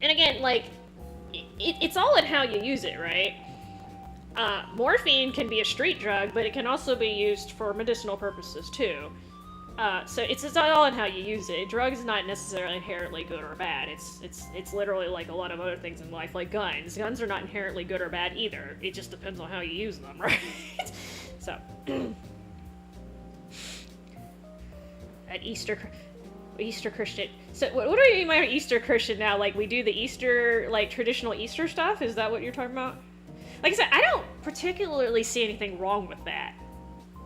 and again, like, it's all in how you use it, right? Morphine can be a street drug, but it can also be used for medicinal purposes too. So it's all in how you use it. Drugs not necessarily inherently good or bad. It's literally like a lot of other things in life, like guns. Guns are not inherently good or bad either. It just depends on how you use them, right? So, at Easter Christian. So what do you mean by Easter Christian now? Like we do the Easter, like traditional Easter stuff? Is that what you're talking about? Like I said, I don't particularly see anything wrong with that.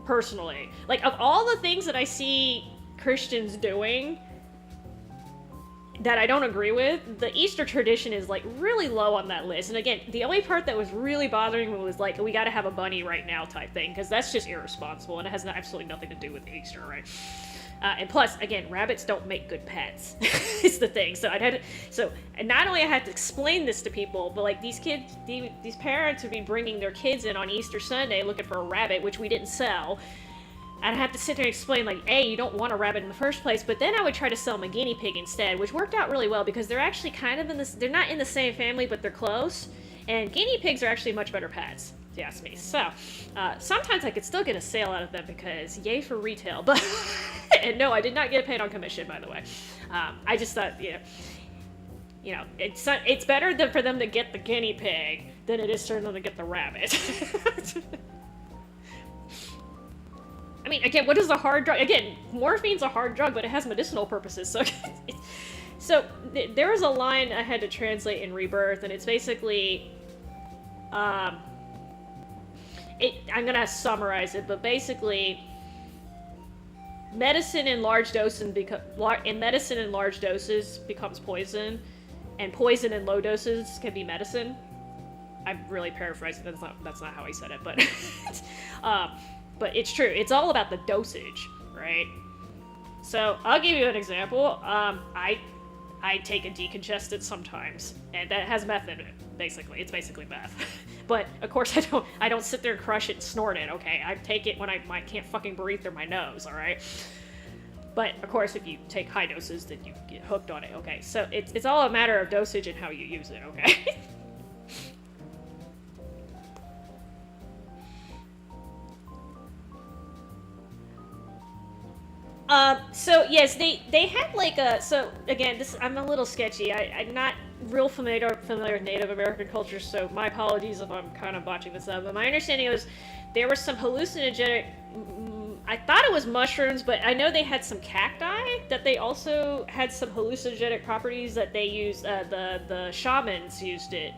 Personally, like of all the things that I see Christians doing that I don't agree with, the Easter tradition is like really low on that list. And again, the only part that was really bothering me was like, we got to have a bunny right now type thing, because that's just irresponsible and it has absolutely nothing to do with Easter, right? And plus, again, rabbits don't make good pets. It's the thing. So and not only I had to explain this to people, but like these parents would be bringing their kids in on Easter Sunday looking for a rabbit, which we didn't sell. And I had to sit there and explain, like, A, you don't want a rabbit in the first place, but then I would try to sell them a guinea pig instead, which worked out really well because they're actually kind of they're not in the same family, but they're close. And guinea pigs are actually much better pets, if you ask me. So, sometimes I could still get a sale out of them because yay for retail, but, and no, I did not get paid on commission, by the way. I just thought, it's better for them to get the guinea pig than it is for them to get the rabbit. I mean, again, what is a hard drug? Again, morphine's a hard drug, but it has medicinal purposes, so there was a line I had to translate in Rebirth, and it's basically, I'm gonna summarize it, but basically, medicine in large doses becomes poison, and poison in low doses can be medicine. I'm really paraphrasing. That's not how I said it, but but it's true. It's all about the dosage, right? So I'll give you an example. I take a decongestant sometimes, and that has meth in it. Basically, it's basically meth. But of course, I don't sit there and crush it and snort it. Okay, I take it when I can't fucking breathe through my nose. All right. But of course, if you take high doses, then you get hooked on it. Okay, so it's all a matter of dosage and how you use it. Okay. So yes, they had like so again, I'm a little sketchy. I'm not real familiar with Native American culture, so my apologies if I'm kind of botching this up. But my understanding was there was some hallucinogenic, I thought it was mushrooms, but I know they had some cacti that they also had some hallucinogenic properties that they used, the shamans used it.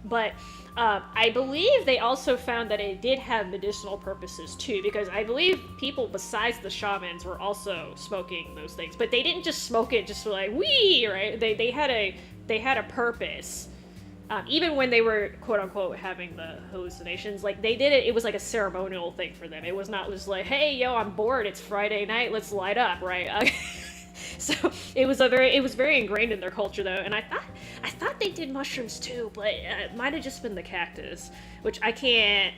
But I believe they also found that it did have medicinal purposes too, because I believe people besides the shamans were also smoking those things, but they didn't just smoke it just for like wee, right? They had a purpose. Even when they were quote unquote having the hallucinations, like they did it. It was like a ceremonial thing for them. It was not just like, hey, yo, I'm bored. It's Friday night. Let's light up, right? So it was very ingrained in their culture though, and I thought they did mushrooms too, but it might have just been the cactus, which I can't.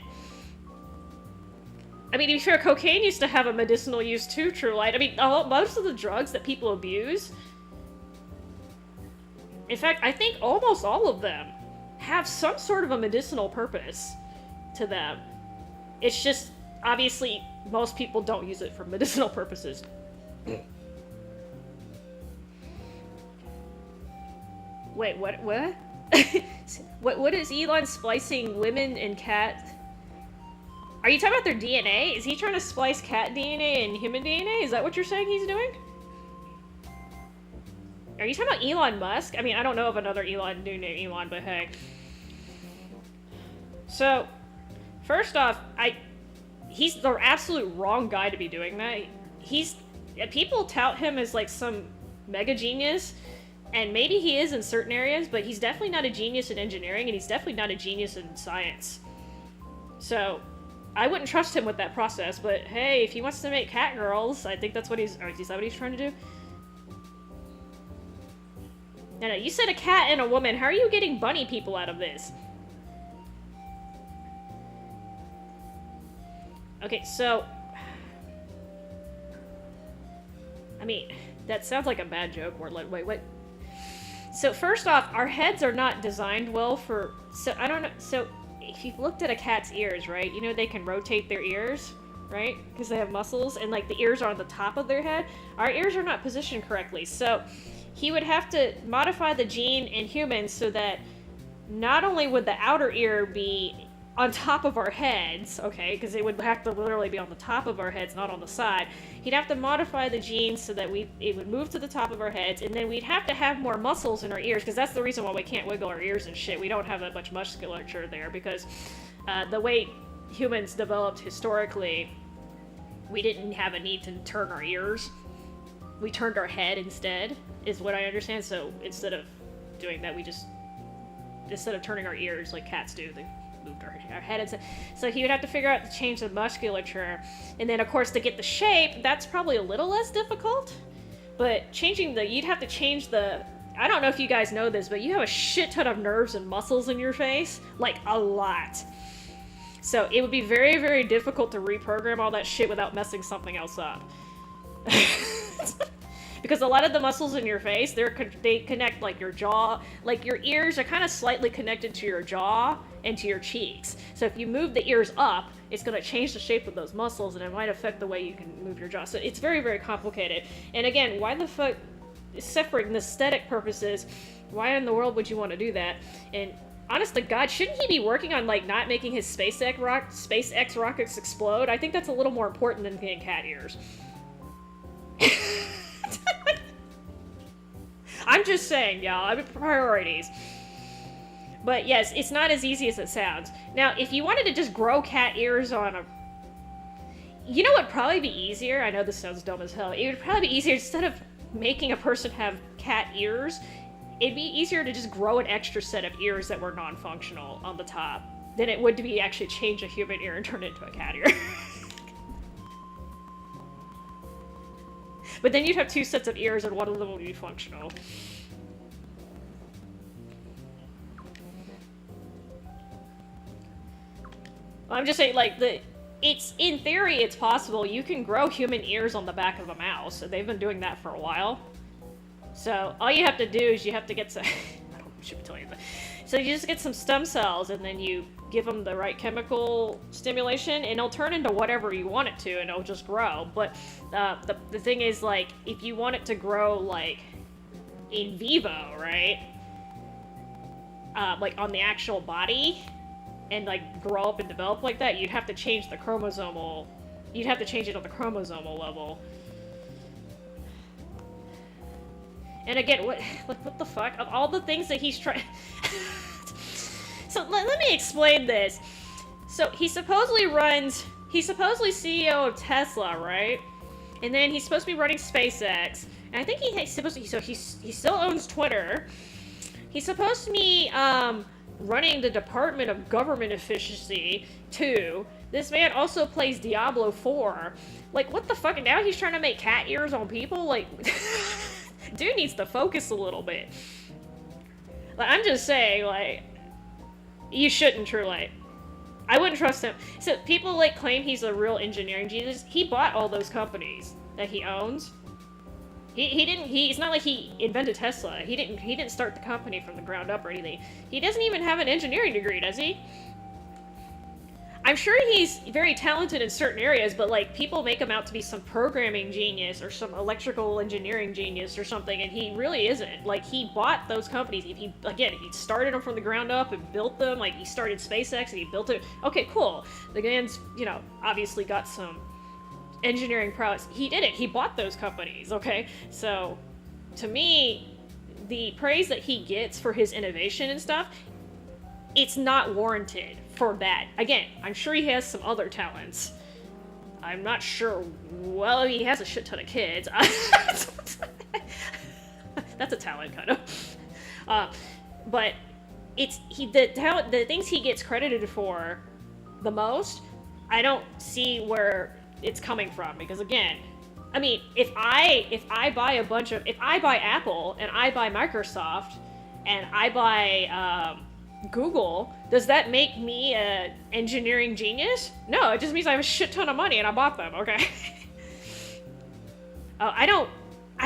I mean, to be fair, cocaine used to have a medicinal use too, True Light. I mean, most of the drugs that people abuse, in fact, I think almost all of them have some sort of a medicinal purpose to them. It's just, obviously, most people don't use it for medicinal purposes. Wait, what? What is Elon splicing women and cat? Are you talking about their DNA? Is he trying to splice cat DNA and human DNA? Is that what you're saying he's doing? Are you talking about Elon Musk? I mean, I don't know of another Elon dude named Elon, but hey. So, first off, he's the absolute wrong guy to be doing that. People tout him as like some mega genius, and maybe he is in certain areas, but he's definitely not a genius in engineering, and he's definitely not a genius in science. So, I wouldn't trust him with that process, but hey, if he wants to make cat girls, I think that's what is that what he's trying to do? No, you said a cat and a woman. How are you getting bunny people out of this? Okay, so... I mean, that sounds like a bad joke. We're like, wait, what? So first off, our heads are not designed well for... So, I don't know... So, if you've looked at a cat's ears, right? You know they can rotate their ears, right? Because they have muscles, and, like, the ears are on the top of their head. Our ears are not positioned correctly, so... He would have to modify the gene in humans so that not only would the outer ear be on top of our heads, okay, because it would have to literally be on the top of our heads, not on the side. He'd have to modify the genes so that it would move to the top of our heads, and then we'd have to have more muscles in our ears, because that's the reason why we can't wiggle our ears and shit. We don't have that much musculature there, because the way humans developed historically, we didn't have a need to turn our ears. We turned our head instead, is what I understand. So instead of doing that, instead of turning our ears like cats do, they moved our head instead. So he would have to figure out to change the musculature. And then, of course, to get the shape, that's probably a little less difficult. But you'd have to change the... I don't know if you guys know this, but you have a shit ton of nerves and muscles in your face. Like, a lot. So it would be very, very difficult to reprogram all that shit without messing something else up. Because a lot of the muscles in your face, they connect, like, your jaw. Like, your ears are kind of slightly connected to your jaw and to your cheeks. So if you move the ears up, it's going to change the shape of those muscles, and it might affect the way you can move your jaw. So it's very, very complicated. And again, why the fuck, except for aesthetic purposes, why in the world would you want to do that? And honest to God, shouldn't he be working on, like, not making his SpaceX rockets explode? I think that's a little more important than getting cat ears. I'm just saying, y'all. I mean, priorities. But yes, it's not as easy as it sounds. Now, if you wanted to just grow cat ears on a... You know what would probably be easier? I know this sounds dumb as hell. It would probably be easier, instead of making a person have cat ears, it'd be easier to just grow an extra set of ears that were non-functional on the top than it would to be actually change a human ear and turn it into a cat ear. But then you'd have two sets of ears and one of them would be functional. I'm just saying, like, in theory, it's possible. You can grow human ears on the back of a mouse. They've been doing that for a while. So all you have to do is you have to get some... I should be telling you that. So you just get some stem cells, and then you give them the right chemical stimulation, and it'll turn into whatever you want it to, and it'll just grow. But the thing is, like, if you want it to grow, like, in vivo, right? Like, on the actual body, and, like, grow up and develop like that, you'd have to change the chromosomal... You'd have to change it on the chromosomal level. And again, what the fuck? Of all the things that he's trying... So let me explain this. So he's supposedly CEO of Tesla, right? And then he's supposed to be running SpaceX. And I think he still owns Twitter. He's supposed to be running the Department of Government Efficiency too. This man also plays Diablo 4. Like, what the fuck? And now he's trying to make cat ears on people? Like, dude needs to focus a little bit. Like, I'm just saying, like, you shouldn't truly. I wouldn't trust him. So people, like, claim he's a real engineering genius. He bought all those companies that he owns. It's not like he invented Tesla. He didn't start the company from the ground up or anything. He doesn't even have an engineering degree, does he? I'm sure he's very talented in certain areas, but, like, people make him out to be some programming genius or some electrical engineering genius or something, and he really isn't. Like, he bought those companies. He started them from the ground up and built them. Like, he started SpaceX and he built it. Okay, cool. The man's, obviously got some engineering prowess. He did it. He bought those companies, okay? So, to me, the praise that he gets for his innovation and stuff, it's not warranted for that. Again, I'm sure he has some other talents. I'm not sure. Well, he has a shit ton of kids. That's a talent, kind of. But the things he gets credited for the most, I don't see where it's coming from. Because again, I mean, if I buy if I buy Apple and I buy Microsoft and I buy Google, does that make me a engineering genius? No, it just means I have a shit ton of money and I bought them. Okay. Oh, I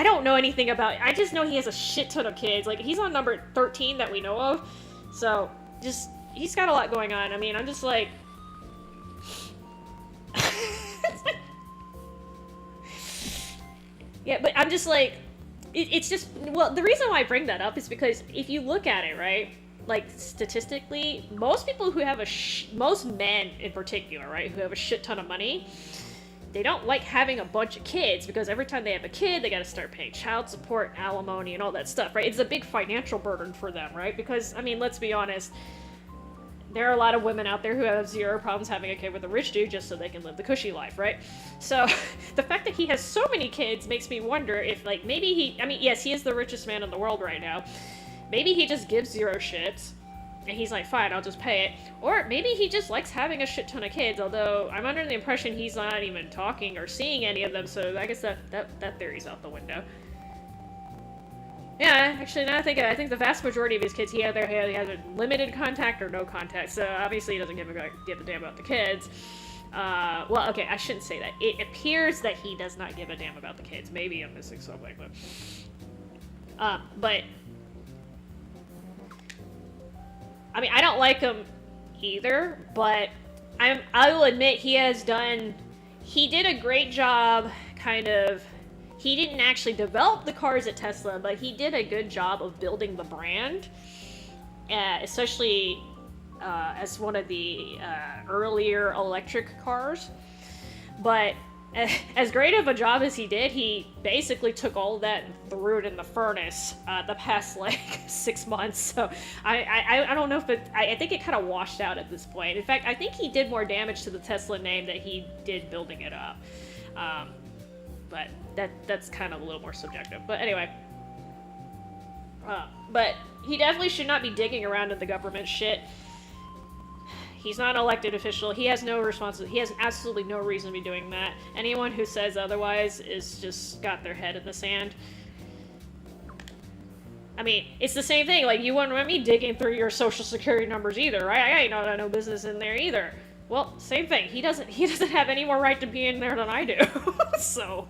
don't know anything about. I just know he has a shit ton of kids. Like he's on number 13 that we know of, so just he's got a lot going on. I mean, I'm just like. Yeah, but I'm just like, it's just, well, the reason why I bring that up is because if you look at it, right, like statistically, most people who have most men in particular, right, who have a shit ton of money, they don't like having a bunch of kids because every time they have a kid, they gotta start paying child support, alimony, and all that stuff, right? It's a big financial burden for them, right? Because, I mean, let's be honest, there are a lot of women out there who have zero problems having a kid with a rich dude just so they can live the cushy life, right? So, the fact that he has so many kids makes me wonder if, like, maybe he... I mean, yes, he is the richest man in the world right now. Maybe he just gives zero shits, and he's like, fine, I'll just pay it. Or maybe he just likes having a shit ton of kids, although I'm under the impression he's not even talking or seeing any of them, so I guess that theory's out the window. Yeah, actually, now I think the vast majority of his kids, he has a limited contact or no contact. So obviously, he doesn't give a damn about the kids. Well, okay, I shouldn't say that. It appears that he does not give a damn about the kids. Maybe I'm missing something, but I mean, I don't like him either. But I will admit he did a great job, kind of. He didn't actually develop the cars at Tesla, but he did a good job of building the brand, especially as one of the earlier electric cars. But as great of a job as he did, he basically took all that and threw it in the furnace the past, like, 6 months. So I don't know if I think it kind of washed out at this point. In fact, I think he did more damage to the Tesla name than he did building it up. But that's kind of a little more subjective. But anyway. But he definitely should not be digging around in the government shit. He's not an elected official. He has no responsibility. He has absolutely no reason to be doing that. Anyone who says otherwise is just got their head in the sand. I mean, it's the same thing. Like, you wouldn't want me digging through your social security numbers either, right? I ain't no business in there either. Well, same thing. He doesn't have any more right to be in there than I do. So...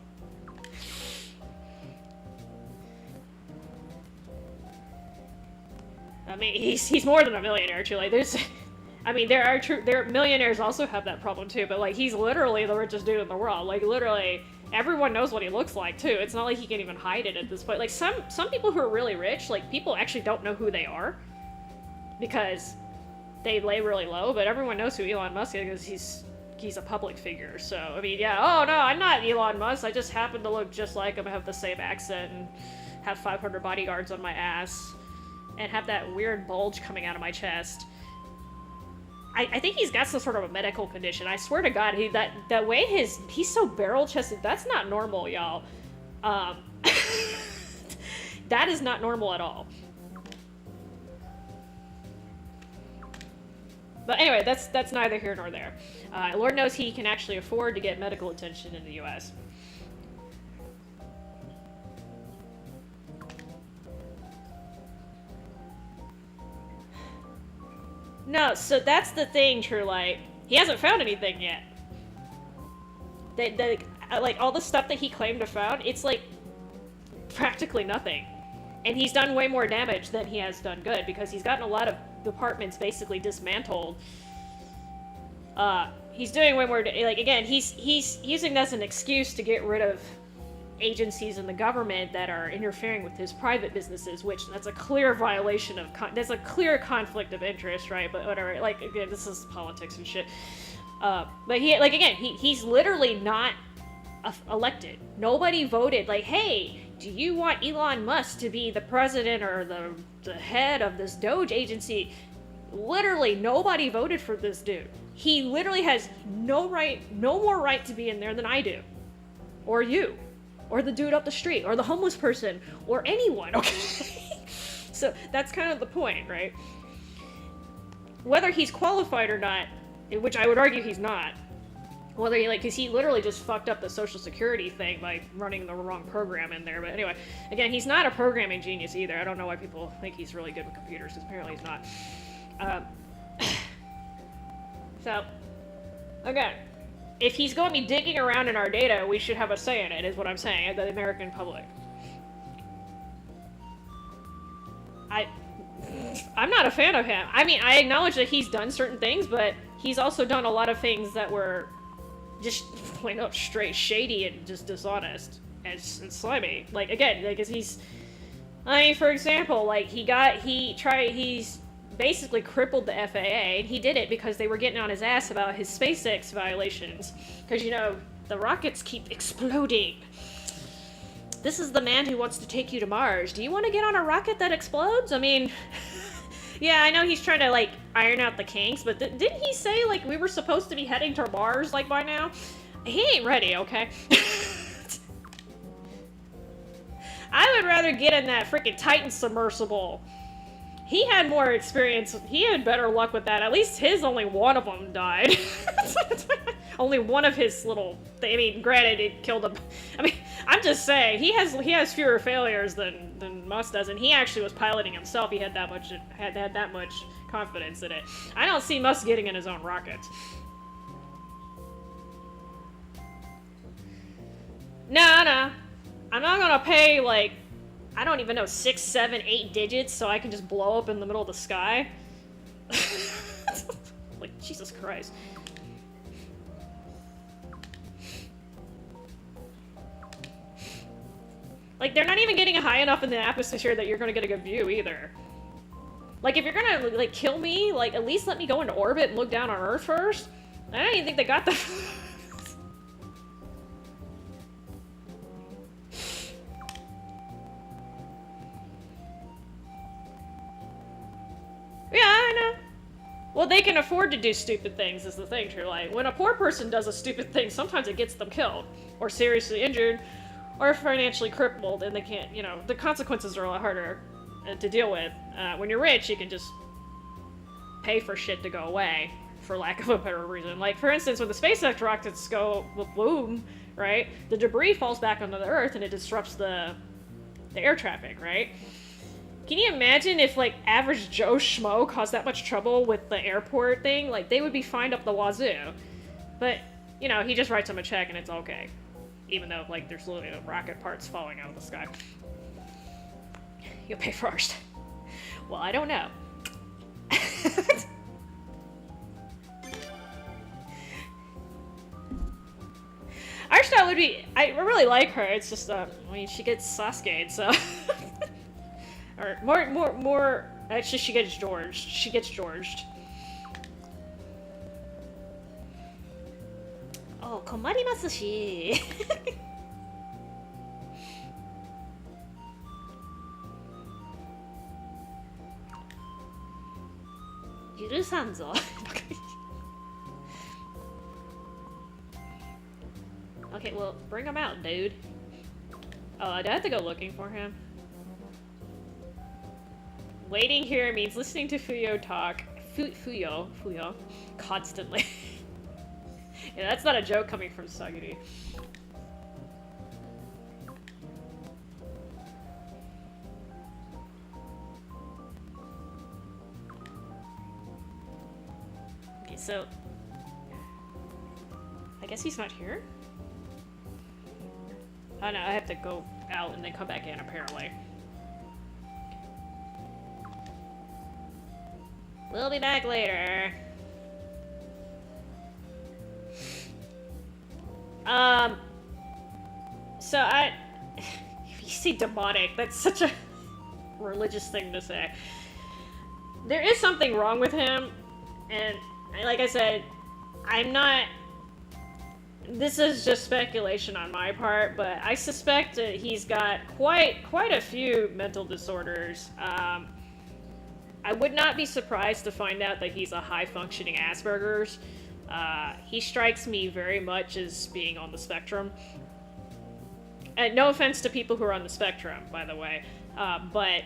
I mean, he's more than a millionaire, too. Like, there millionaires also have that problem too. But like, he's literally the richest dude in the world. Like, literally, everyone knows what he looks like too. It's not like he can even hide it at this point. Like, some people who are really rich, like, people actually don't know who they are because they lay really low. But everyone knows who Elon Musk is because he's a public figure. So I mean, yeah. Oh no, I'm not Elon Musk. I just happen to look just like him. I have the same accent and have 500 bodyguards on my ass. And have that weird bulge coming out of my chest. I think he's got some sort of a medical condition. I swear to God, that way he's so barrel chested. That's not normal, y'all. That is not normal at all. But anyway, that's neither here nor there. Lord knows he can actually afford to get medical attention in the U.S. No, so that's the thing, True Light. He hasn't found anything yet. Like, all the stuff that he claimed to found, it's, like, practically nothing. And he's done way more damage than he has done good, because he's gotten a lot of departments basically dismantled. He's doing way more, like, again, he's using that as an excuse to get rid of agencies in the government that are interfering with his private businesses, which that's a clear violation of that's a clear conflict of interest, right? But whatever, like, again, this is politics and shit. But he's literally not elected. Nobody voted like, hey, do you want Elon Musk to be the president or the head of this Doge agency? Literally nobody voted for this dude. He literally has no more right to be in there than I do, or you, or the dude up the street, or the homeless person, or anyone, okay? So that's kind of the point, right? Whether he's qualified or not, which I would argue he's not, Well, they like, because he literally just fucked up the Social Security thing by running the wrong program in there. But anyway, again, he's not a programming genius either. I don't know why people think he's really good with computers, because apparently he's not. So, again, if he's going to be digging around in our data, we should have a say in it, is what I'm saying, the American public. I'm not a fan of him. I mean, I acknowledge that he's done certain things, but he's also done a lot of things that were just plain up straight shady and just dishonest and slimy. Like, again, like, 'cause he's, I mean, for example, like, he's basically crippled the FAA, and he did it because they were getting on his ass about his SpaceX violations. Because, you know, the rockets keep exploding. This is the man who wants to take you to Mars. Do you want to get on a rocket that explodes? I mean, yeah, I know he's trying to, like, iron out the kinks, but didn't he say, like, we were supposed to be heading to Mars, like, by now? He ain't ready, okay? I would rather get in that freaking Titan submersible. He had more experience. He had better luck with that. At least only one of them died. Only one of his little... I mean, granted, it killed him. I mean, I'm just saying, he has fewer failures than Musk does, and he actually was piloting himself. He had that much confidence in it. I don't see Musk getting in his own rockets. No. I'm not gonna pay, like, I don't even know, 6, 7, 8 digits so I can just blow up in the middle of the sky. Like, Jesus Christ. Like, they're not even getting high enough in the atmosphere that you're gonna get a good view, either. Like, if you're gonna, like, kill me, like, at least let me go into orbit and look down on Earth first. I don't even think they got that. Yeah, I know. Well, they can afford to do stupid things, is the thing, true. Like, when a poor person does a stupid thing, sometimes it gets them killed, or seriously injured, or financially crippled, and they can't, you know, the consequences are a lot harder to deal with. When you're rich, you can just pay for shit to go away, for lack of a better reason. Like, for instance, when the SpaceX rockets go boom, right, the debris falls back onto the Earth and it disrupts the air traffic, right? Can you imagine if, like, average Joe Schmo caused that much trouble with the airport thing? Like, they would be fined up the wazoo. But, you know, he just writes them a check and it's okay. Even though, like, there's literally rocket parts falling out of the sky. You'll pay first. Well, I don't know. Arshta would be... I really like her. It's just, I mean, she gets Sasuke, so... or more... Actually, she gets Georged. She gets Georged. Oh, 困りますし。許さんぞ。Okay, well, bring him out, dude. Oh, do I have to go looking for him? Waiting here means listening to Fuyo talk. Fuyo, constantly. Yeah, that's not a joke coming from Sagiri. Okay, so... I guess he's not here? Oh no, I have to go out and then come back in, apparently. We'll be back later. So you see demonic, that's such a religious thing to say. There is something wrong with him, and like I said, I'm not, this is just speculation on my part, but I suspect that he's got quite a few mental disorders. I would not be surprised to find out that he's a high-functioning Asperger's. He strikes me very much as being on the spectrum. And no offense to people who are on the spectrum, by the way, but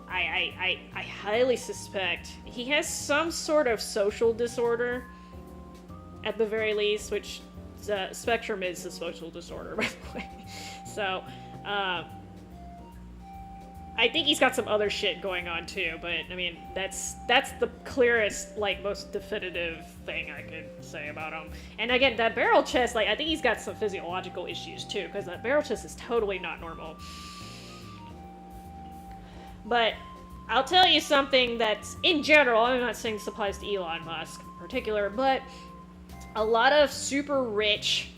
I highly suspect he has some sort of social disorder. at the very least, which spectrum is a social disorder, by the way. So, I think he's got some other shit going on too, but I mean, that's the clearest, like, most definitive thing I could say about him. And again, that barrel chest, like, I think he's got some physiological issues too, because that barrel chest is totally not normal. But I'll tell you something that's, in general, I'm not saying this applies to Elon Musk in particular, but a lot of super rich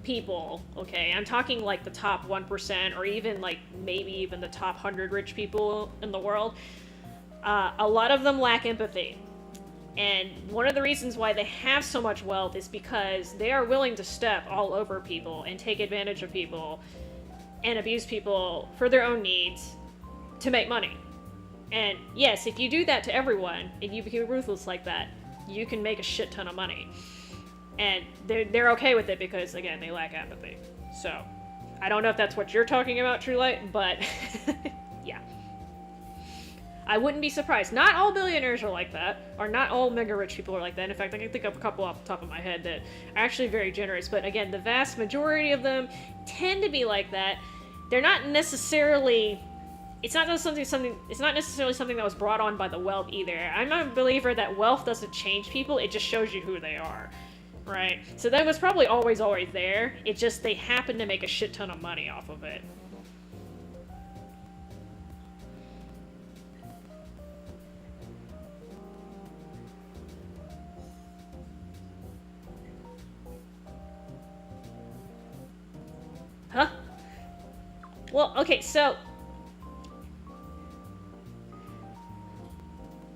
people, okay, I'm talking like the top 1% or even like maybe even the top 100 rich people in the world, a lot of them lack empathy. And one of the reasons why they have so much wealth is because they are willing to step all over people and take advantage of people and abuse people for their own needs to make money. And yes, if you do that to everyone, if you become ruthless like that, you can make a shit ton of money. And they're okay with it because, again, they lack empathy. So, I don't know if that's what you're talking about, True Light, but yeah. I wouldn't be surprised. Not all billionaires are like that, or not all mega rich people are like that. In fact, I can think of a couple off the top of my head that are actually very generous. But again, the vast majority of them tend to be like that. They're not necessarily... It's not necessarily something that was brought on by the wealth either. I'm a believer that wealth doesn't change people, it just shows you who they are. Right? So that was probably always there. It's just they happen to make a shit ton of money off of it. Huh? Well, okay, so...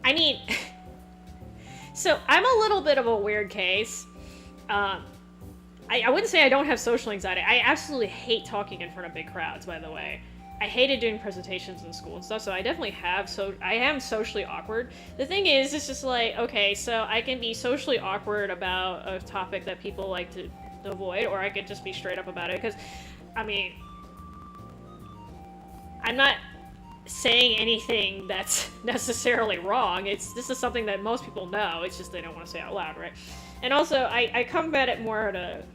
I mean... So, I'm a little bit of a weird case. I wouldn't say I don't have social anxiety. I absolutely hate talking in front of big crowds, by the way. I hated doing presentations in school and stuff, so I definitely I am socially awkward. The thing is, it's just like, okay, so I can be socially awkward about a topic that people like to avoid, or I could just be straight up about it, because, I mean, I'm not saying anything that's necessarily wrong. This is something that most people know, it's just they don't want to say it out loud, right? And also, I come at it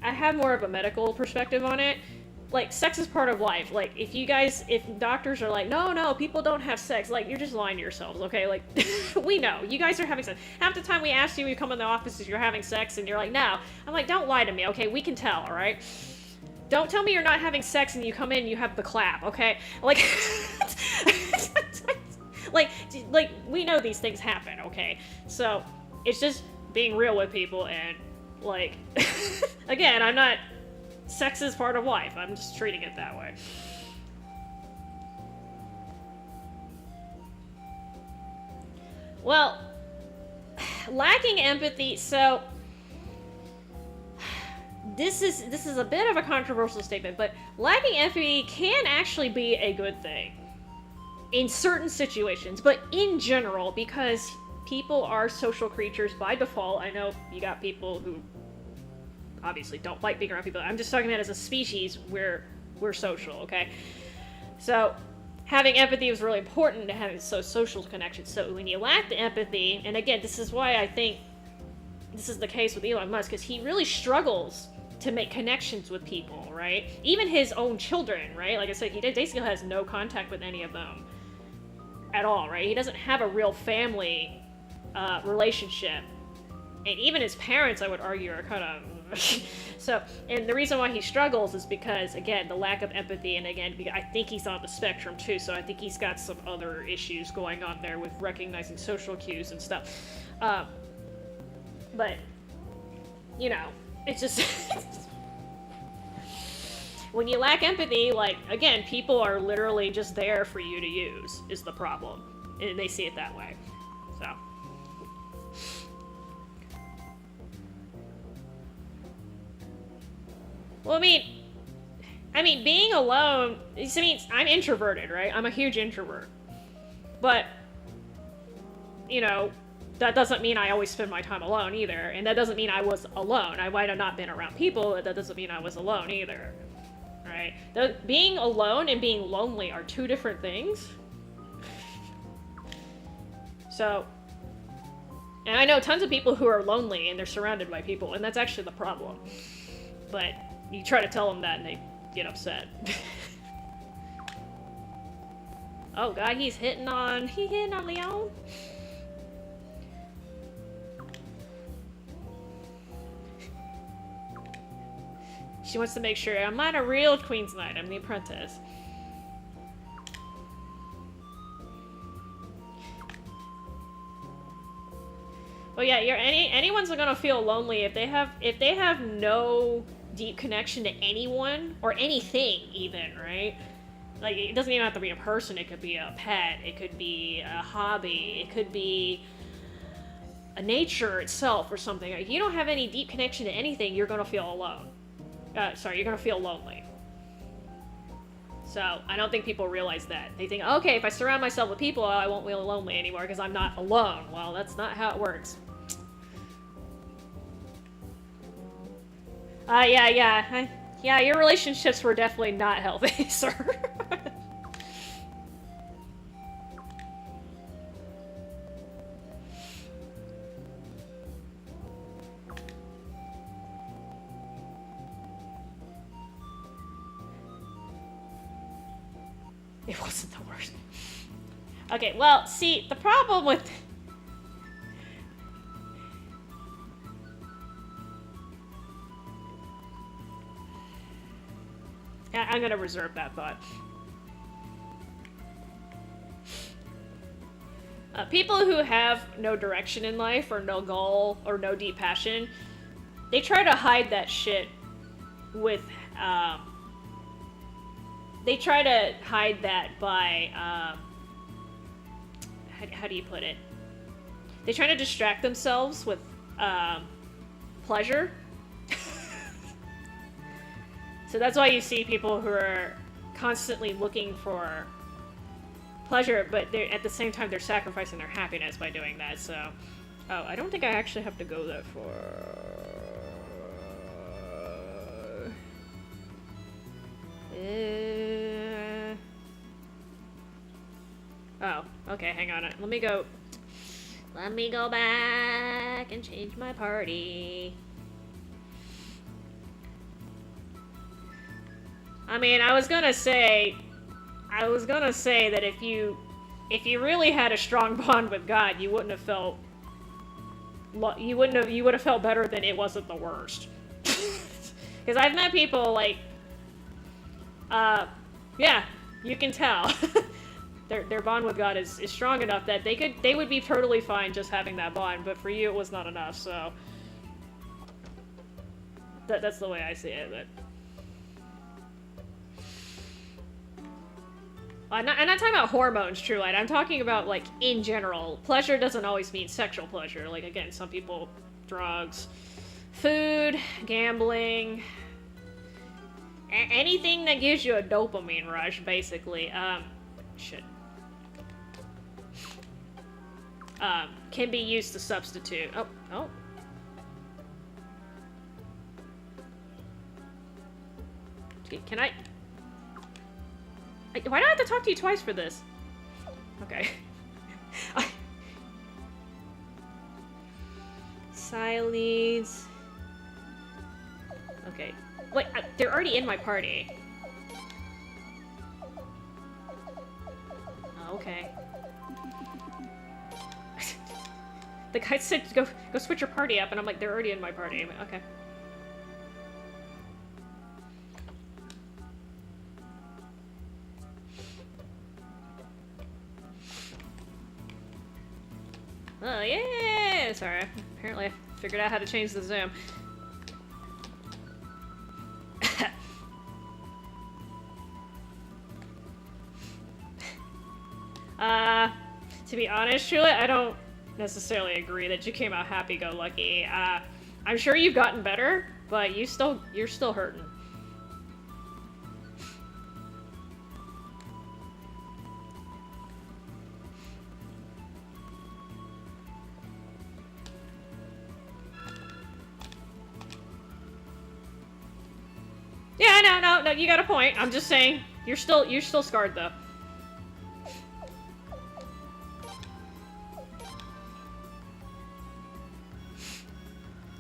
I have more of a medical perspective on it. Like, sex is part of life. Like, if doctors are like, no, people don't have sex, like, you're just lying to yourselves, okay? Like, we know. You guys are having sex. Half the time we ask you come in the office if you're having sex, and you're like, no. I'm like, don't lie to me, okay? We can tell, alright? Don't tell me you're not having sex and you come in and you have the clap, okay? Like, like, we know these things happen, okay? So, it's just being real with people and, like, again, sex is part of life. I'm just treating it that way. Well, lacking empathy, so this is a bit of a controversial statement, but lacking empathy can actually be a good thing in certain situations, but in general, because people are social creatures by default. I know you got people who obviously don't like being around people. I'm just talking about as a species, we're social, okay? So having empathy is really important to having social connections. So when you lack the empathy, and again, this is why I think this is the case with Elon Musk, because he really struggles to make connections with people, right? Even his own children, right? Like I said, he basically has no contact with any of them at all, right? He doesn't have a real family relationship. And even his parents, I would argue, are kind of... So, and the reason why he struggles is because, again, the lack of empathy, and again, I think he's on the spectrum too, so I think he's got some other issues going on there with recognizing social cues and stuff. But, you know, it's just... when you lack empathy, like, again, people are literally just there for you to use, is the problem. And they see it that way. So... Well, I mean, being alone, I mean, I'm introverted, right? I'm a huge introvert. But, you know, that doesn't mean I always spend my time alone either. And that doesn't mean I was alone. I might have not been around people, but that doesn't mean I was alone either. Right? Being alone and being lonely are two different things. So, And I know tons of people who are lonely and they're surrounded by people, and that's actually the problem. But you try to tell them that and they get upset. Oh god, he's hitting on Leon. She wants to make sure I'm not a real Queen's Knight, I'm the apprentice. Well, yeah, anyone's gonna feel lonely if they have no deep connection to anyone or anything, even, right? Like, it doesn't even have to be a person. It could be a pet. It could be a hobby. It could be a nature itself or something. If you don't have any deep connection to anything, you're gonna feel alone. You're gonna feel lonely. So, I don't think people realize that. They think, okay, if I surround myself with people, I won't feel lonely anymore because I'm not alone. Well, that's not how it works. Yeah, your relationships were definitely not healthy, sir. It wasn't the worst. Okay, well, see, the problem with... I'm gonna reserve that thought. People who have no direction in life, or no goal, or no deep passion, they try to hide that shit with, they try to hide that by, how do you put it? They try to distract themselves with, pleasure. So that's why you see people who are constantly looking for pleasure, but they're, at the same time, they're sacrificing their happiness by doing that, so... Oh, I don't think I actually have to go that far. Oh, okay, hang on. Let me go back and change my party. I mean, I was gonna say that if you really had a strong bond with God, you would have felt better than it wasn't the worst. Because I've met people like, yeah, you can tell their bond with God is strong enough that they would be totally fine just having that bond, but for you it was not enough. So that's the way I see it. But I'm not talking about hormones, True Light. I'm talking about, like, in general. Pleasure doesn't always mean sexual pleasure. Like, again, some people, drugs, food, gambling, anything that gives you a dopamine rush, basically, can be used to substitute. Oh. Can I... Why do I have to talk to you twice for this? Okay. Sileeds. Okay. Wait, they're already in my party. Oh, okay. The guy said, go switch your party up, and I'm like, they're already in my party. I'm like, okay. Oh, yeah! Sorry, apparently I figured out how to change the zoom. To be honest, Juliet, I don't necessarily agree that you came out happy-go-lucky. I'm sure you've gotten better, but you're still hurting. Yeah, no, you got a point. I'm just saying, you're still scarred though.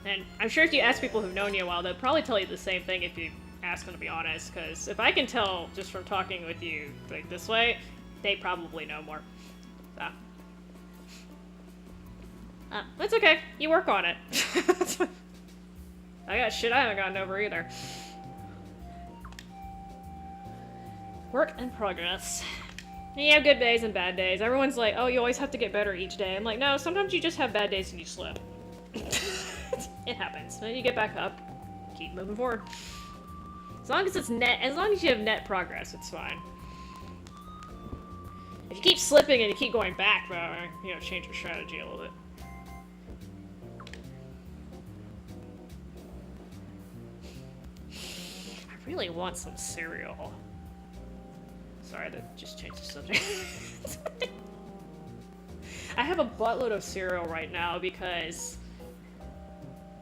And I'm sure if you ask people who've known you a while, they'll probably tell you the same thing if you ask them to be honest, because if I can tell just from talking with you like this way, they probably know more. So. That's okay. You work on it. I got shit I haven't gotten over either. Work in progress. You have good days and bad days. Everyone's like, oh, you always have to get better each day. I'm like, no, sometimes you just have bad days and you slip. It happens. Then you get back up, keep moving forward. As long as it's net, as long as you have net progress, it's fine. If you keep slipping and you keep going back, though, you know, change your strategy a little bit. I really want some cereal. Sorry, that just changed the subject. I have a buttload of cereal right now because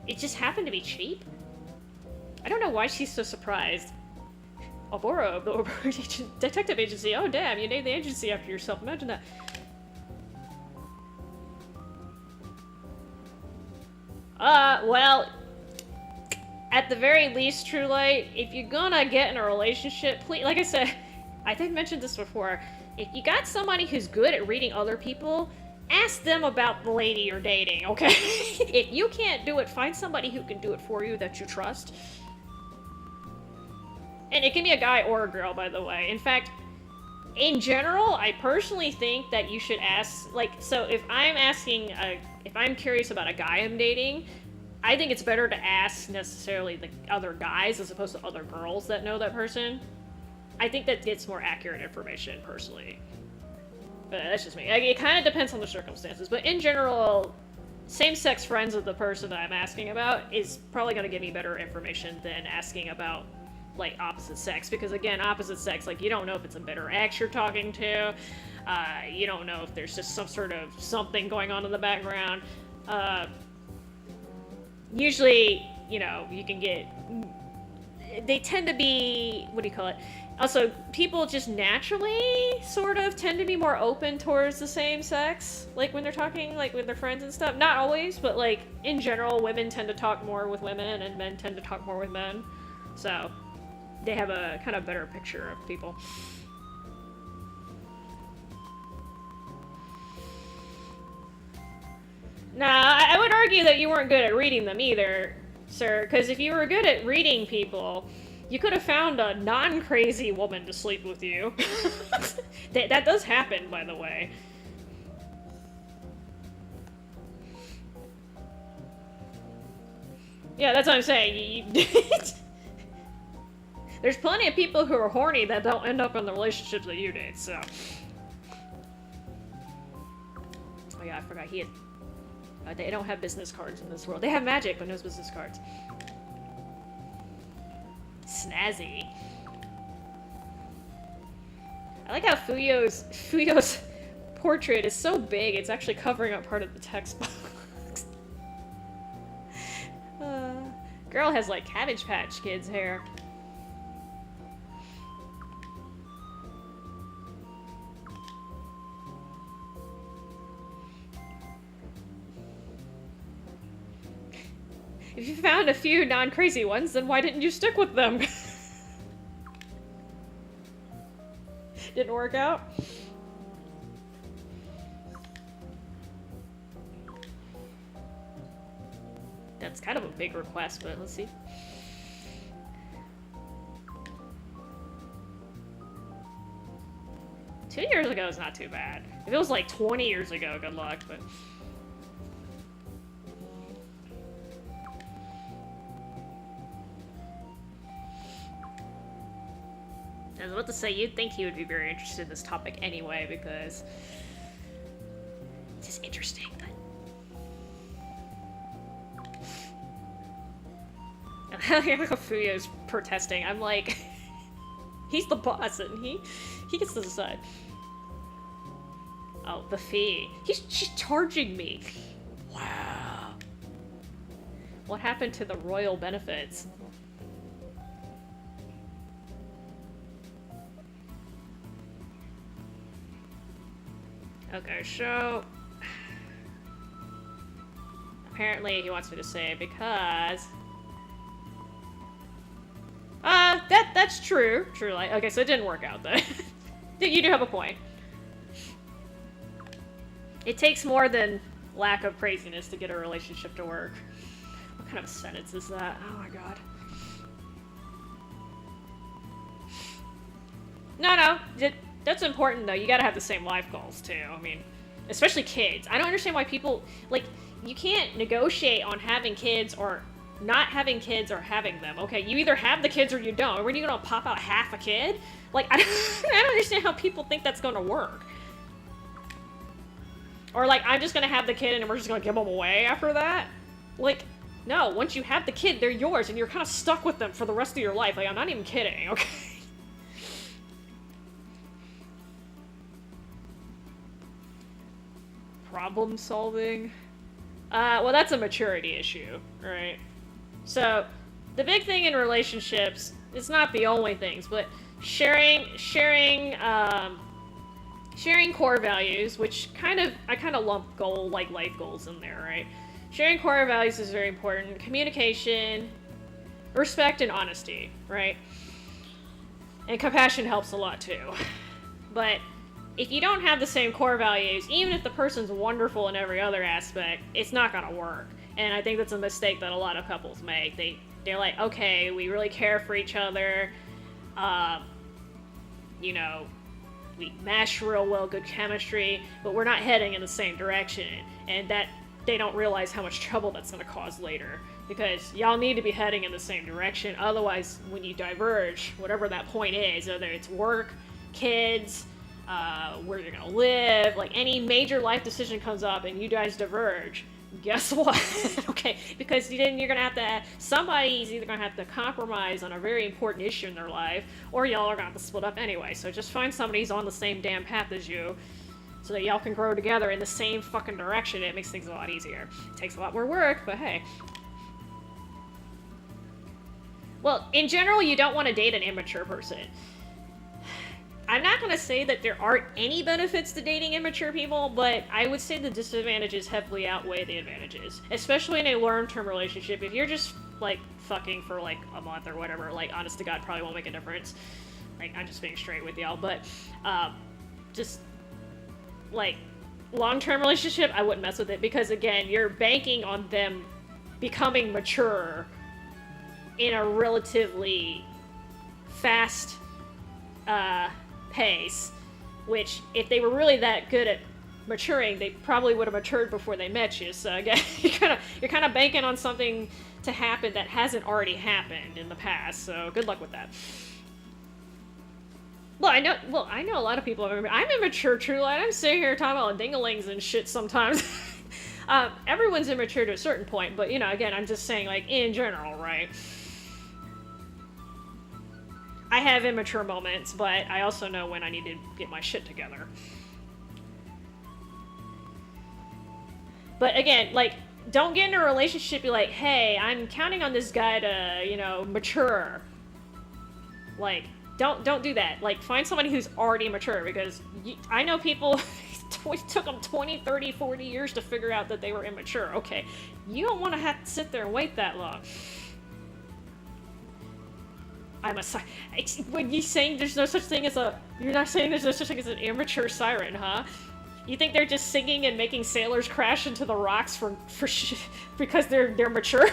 it just happened to be cheap. I don't know why she's so surprised. Albora of the detective agency. Oh damn, you named the agency after yourself. Imagine that. Well, at the very least, True Light, if you're gonna get in a relationship, please, like I said, I think I mentioned this before, if you got somebody who's good at reading other people, ask them about the lady you're dating, okay? If you can't do it, find somebody who can do it for you that you trust. And it can be a guy or a girl, by the way. In fact, in general, I personally think that you should ask, like, so if I'm asking, if I'm curious about a guy I'm dating, I think it's better to ask necessarily the other guys as opposed to other girls that know that person. I think that gets more accurate information, personally. But that's just me. It kind of depends on the circumstances, but in general, same-sex friends of the person that I'm asking about is probably going to give me better information than asking about, like, opposite sex, because again, opposite sex, like, you don't know if it's a bitter ex you're talking to, you don't know if there's just some sort of something going on in the background. Usually, you know, you can get, they tend to be, what do you call it? Also, people just naturally sort of tend to be more open towards the same sex, like when they're talking, like with their friends and stuff. Not always, but like in general, women tend to talk more with women and men tend to talk more with men. So they have a kind of better picture of people. Nah, I would argue that you weren't good at reading them either, sir, because if you were good at reading people, you could have found a non-crazy woman to sleep with you. That does happen, by the way. Yeah, that's what I'm saying. There's plenty of people who are horny that don't end up in the relationships that you did, so. Oh yeah, I forgot he had... they don't have business cards in this world. They have magic, but no business cards. Snazzy. I like how Fuyo's portrait is so big, it's actually covering up part of the text box. Girl has like Cabbage Patch Kids hair. If you found a few non-crazy ones, then why didn't you stick with them? Didn't work out? That's kind of a big request, but let's see. Two years ago is not too bad. If it was like 20 years ago, good luck, but... I was about to say, you'd think he would be very interested in this topic anyway, because it's just interesting, but... Fuyo's protesting. I'm like, he's the boss, and he gets to decide. Oh, the fee. She's charging me. Wow. What happened to the royal benefits? Okay, so... apparently he wants me to say it because... that's true. True, like, okay, so it didn't work out, though. You do have a point. It takes more than lack of craziness to get a relationship to work. What kind of a sentence is that? Oh my god. No, that's important, though. You gotta have the same life goals, too. I mean, especially kids. I don't understand why people, like, you can't negotiate on having kids or not having kids or having them. Okay, you either have the kids or you don't. When are you gonna pop out half a kid? Like, I don't understand how people think that's gonna work. Or, like, I'm just gonna have the kid and we're just gonna give them away after that? Like, no, once you have the kid, they're yours and you're kind of stuck with them for the rest of your life. Like, I'm not even kidding, okay? Problem solving? Well, that's a maturity issue, right? So, the big thing in relationships, it's not the only things, but sharing core values, which I kind of lump life goals in there, right? Sharing core values is very important. Communication, respect, and honesty, right? And compassion helps a lot too. But if you don't have the same core values, even if the person's wonderful in every other aspect, it's not gonna work. And I think that's a mistake that a lot of couples make. They're like, okay, we really care for each other. You know, we mesh real well, good chemistry, but we're not heading in the same direction. And that they don't realize how much trouble that's gonna cause later. Because y'all need to be heading in the same direction. Otherwise, when you diverge, whatever that point is, whether it's work, kids, where you're gonna live, like any major life decision comes up and you guys diverge, guess what? Okay, because then you're gonna have to, somebody's either gonna have to compromise on a very important issue in their life, or y'all are gonna have to split up anyway. So just find somebody who's on the same damn path as you, so that y'all can grow together in the same fucking direction. It makes things a lot easier. It takes a lot more work, but hey. Well, in general, you don't want to date an immature person. I'm not going to say that there aren't any benefits to dating immature people, but I would say the disadvantages heavily outweigh the advantages. Especially in a long-term relationship. If you're just, like, fucking for, like, a month or whatever, like, honest to God, probably won't make a difference. Like, I'm just being straight with y'all, but, just, like, long-term relationship, I wouldn't mess with it, because, again, you're banking on them becoming mature in a relatively fast, pace, which if they were really that good at maturing, they probably would have matured before they met you. So again, you're kind of banking on something to happen that hasn't already happened in the past. So good luck with that. Well, I know a lot of people. I'm immature, truly. I'm sitting here talking about dingalings and shit sometimes. Everyone's immature to a certain point, but you know, again, I'm just saying, like, in general, right? I have immature moments, but I also know when I need to get my shit together. But again, like, don't get in a relationship, be like, hey, I'm counting on this guy to, you know, mature. Like, don't do that. Like, find somebody who's already mature, because I know people, it took them 20, 30, 40 years to figure out that they were immature. Okay, you don't want to have to sit there and wait that long. When you saying there's no such thing as you're not saying there's no such thing as an immature siren, huh? You think they're just singing and making sailors crash into the rocks because they're mature?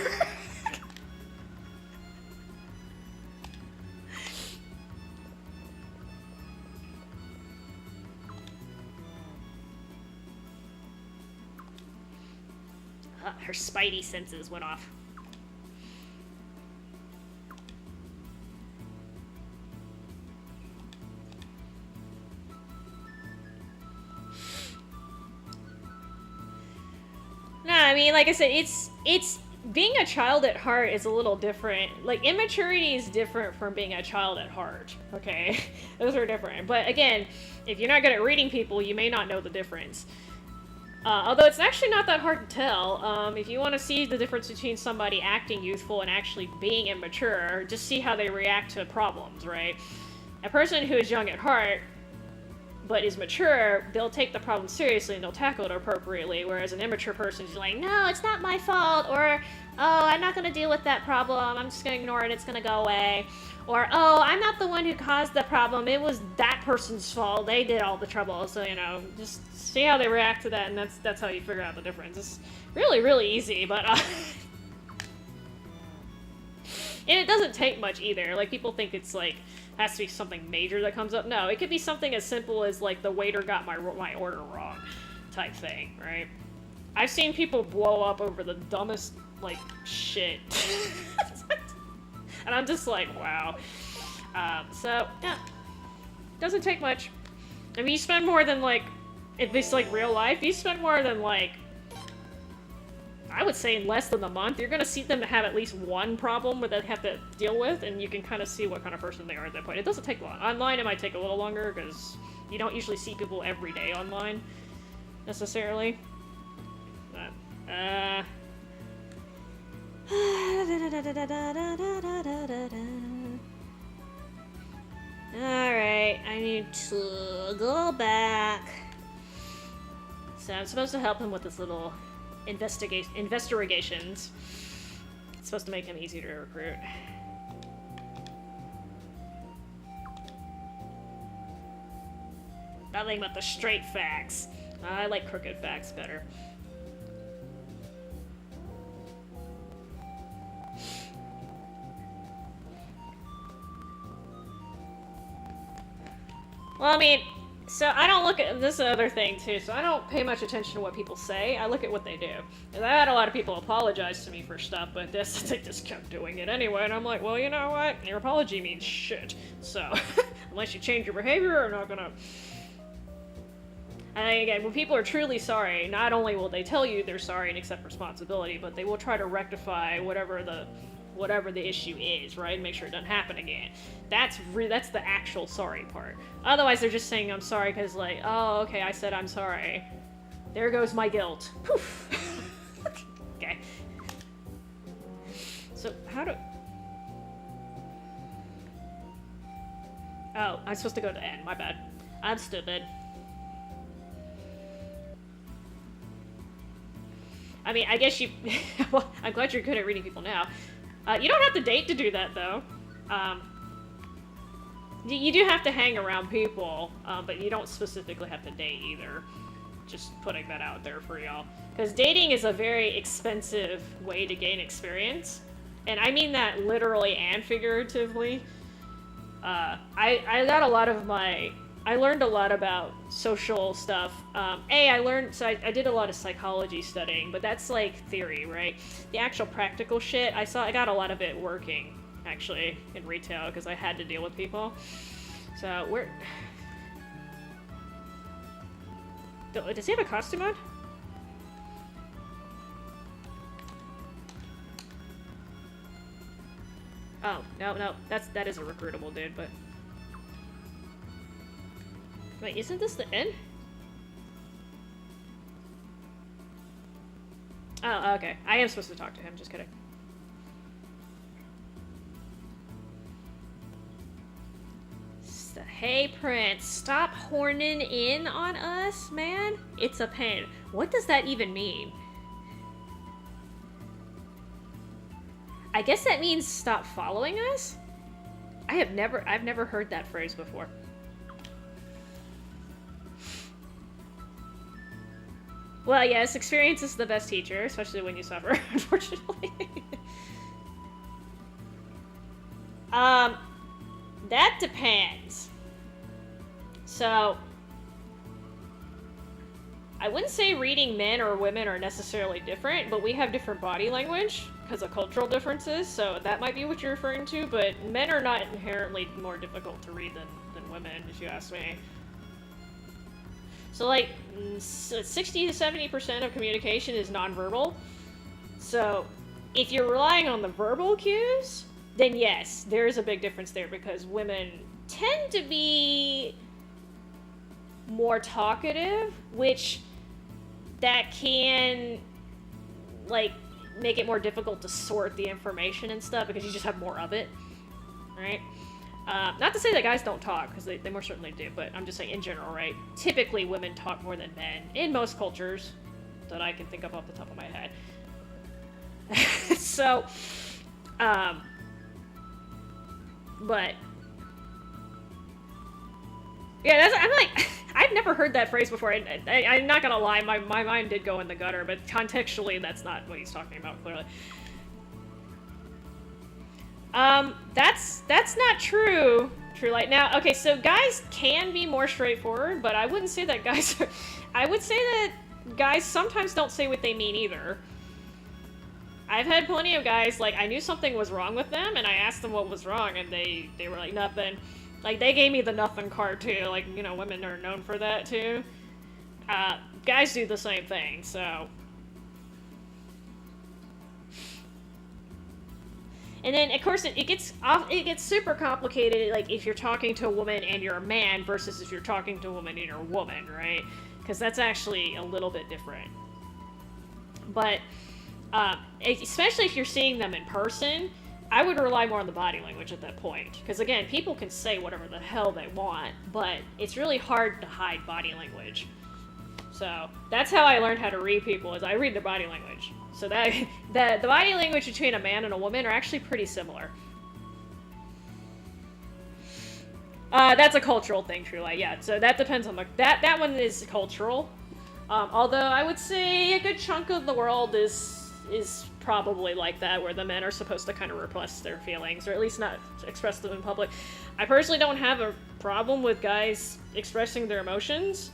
Her spidey senses went off. No, I mean, like I said, it's being a child at heart is a little different. Like, immaturity is different from being a child at heart, okay? Those are different. But again, if you're not good at reading people, you may not know the difference. Although it's actually not that hard to tell. If you want to see the difference between somebody acting youthful and actually being immature, just see how they react to problems, right? A person who is young at heart but is mature, they'll take the problem seriously and they'll tackle it appropriately, whereas an immature person is like, no, it's not my fault, or, oh, I'm not going to deal with that problem, I'm just going to ignore it, it's going to go away, or, oh, I'm not the one who caused the problem, it was that person's fault, they did all the trouble, so, you know, just see how they react to that, and that's how you figure out the difference. It's really, really easy, but, and it doesn't take much either. Like, people think it's, like, has to be something major that comes up. No, it could be something as simple as, like, the waiter got my order wrong type thing, right? I've seen people blow up over the dumbest, like, shit. And I'm just like, wow. So, yeah. Doesn't take much. I mean, you spend more than, like, if it's, like, real life, you spend more than, like, I would say in less than a month, you're gonna see them have at least one problem that they have to deal with, and you can kind of see what kind of person they are at that point. It doesn't take long. Online, it might take a little longer, because you don't usually see people every day online, necessarily. But, Alright, I need to go back. So I'm supposed to help him with this little investigations. It's supposed to make him easier to recruit. Nothing but the straight facts. I like crooked facts better. Well, I mean, so I don't look at this other thing too, so I don't pay much attention to what people say. I look at what they do. And I had a lot of people apologize to me for stuff, but they just kept doing it anyway, and I'm like, well, you know what? Your apology means shit. So, unless you change your behavior, I'm not gonna... And again, when people are truly sorry, not only will they tell you they're sorry and accept responsibility, but they will try to rectify whatever the issue is, right? Make sure it doesn't happen again. That's the actual sorry part. Otherwise, they're just saying I'm sorry because, like, oh, okay, I said I'm sorry. There goes my guilt. Poof. Okay. So, how do... Oh, I'm supposed to go to N. My bad. I'm stupid. I mean, I guess you... Well, I'm glad you're good at reading people now. You don't have to date to do that, though. You do have to hang around people, but you don't specifically have to date either. Just putting that out there for y'all. Because dating is a very expensive way to gain experience. And I mean that literally and figuratively. I got a lot of I learned a lot about social stuff. I did a lot of psychology studying, but that's like theory, right? The actual practical shit, I got a lot of it working, actually, in retail, because I had to deal with people. So, does he have a costume on? Oh, no, that is a recruitable dude, but... Wait, isn't this the end? Oh, okay. I am supposed to talk to him, just kidding. Hey, Prince, stop horning in on us, man. It's a pain. What does that even mean? I guess that means stop following us? I've never heard that phrase before. Well, yes, experience is the best teacher, especially when you suffer, unfortunately. That depends. So, I wouldn't say reading men or women are necessarily different, but we have different body language because of cultural differences, so that might be what you're referring to, but men are not inherently more difficult to read than women, if you ask me. So, like, 60 to 70% of communication is nonverbal. So, if you're relying on the verbal cues, then yes, there is a big difference there because women tend to be more talkative, which that can, like, make it more difficult to sort the information and stuff because you just have more of it, right? Not to say that guys don't talk, because they more certainly do, but I'm just saying in general, right? Typically, women talk more than men in most cultures that I can think of off the top of my head. So, but yeah, I'm like, I've never heard that phrase before. I'm not gonna lie, my mind did go in the gutter, but contextually, that's not what he's talking about, clearly. That's not true, Truelight. Now, okay, so guys can be more straightforward, but I wouldn't say that guys are, I would say that guys sometimes don't say what they mean either. I've had plenty of guys, like, I knew something was wrong with them, and I asked them what was wrong, and they were like, nothing. Like, they gave me the nothing card, too. Like, you know, women are known for that, too. Guys do the same thing, so... And then, of course, it gets super complicated, like, if you're talking to a woman and you're a man versus if you're talking to a woman and you're a woman, right? Because that's actually a little bit different. But, especially if you're seeing them in person, I would rely more on the body language at that point. Because, again, people can say whatever the hell they want, but it's really hard to hide body language. So, that's how I learned how to read people, is I read their body language. So the body language between a man and a woman are actually pretty similar. That's a cultural thing, Truelight. Yeah, so that depends on the... That one is cultural. Although I would say a good chunk of the world is probably like that, where the men are supposed to kind of repress their feelings, or at least not express them in public. I personally don't have a problem with guys expressing their emotions.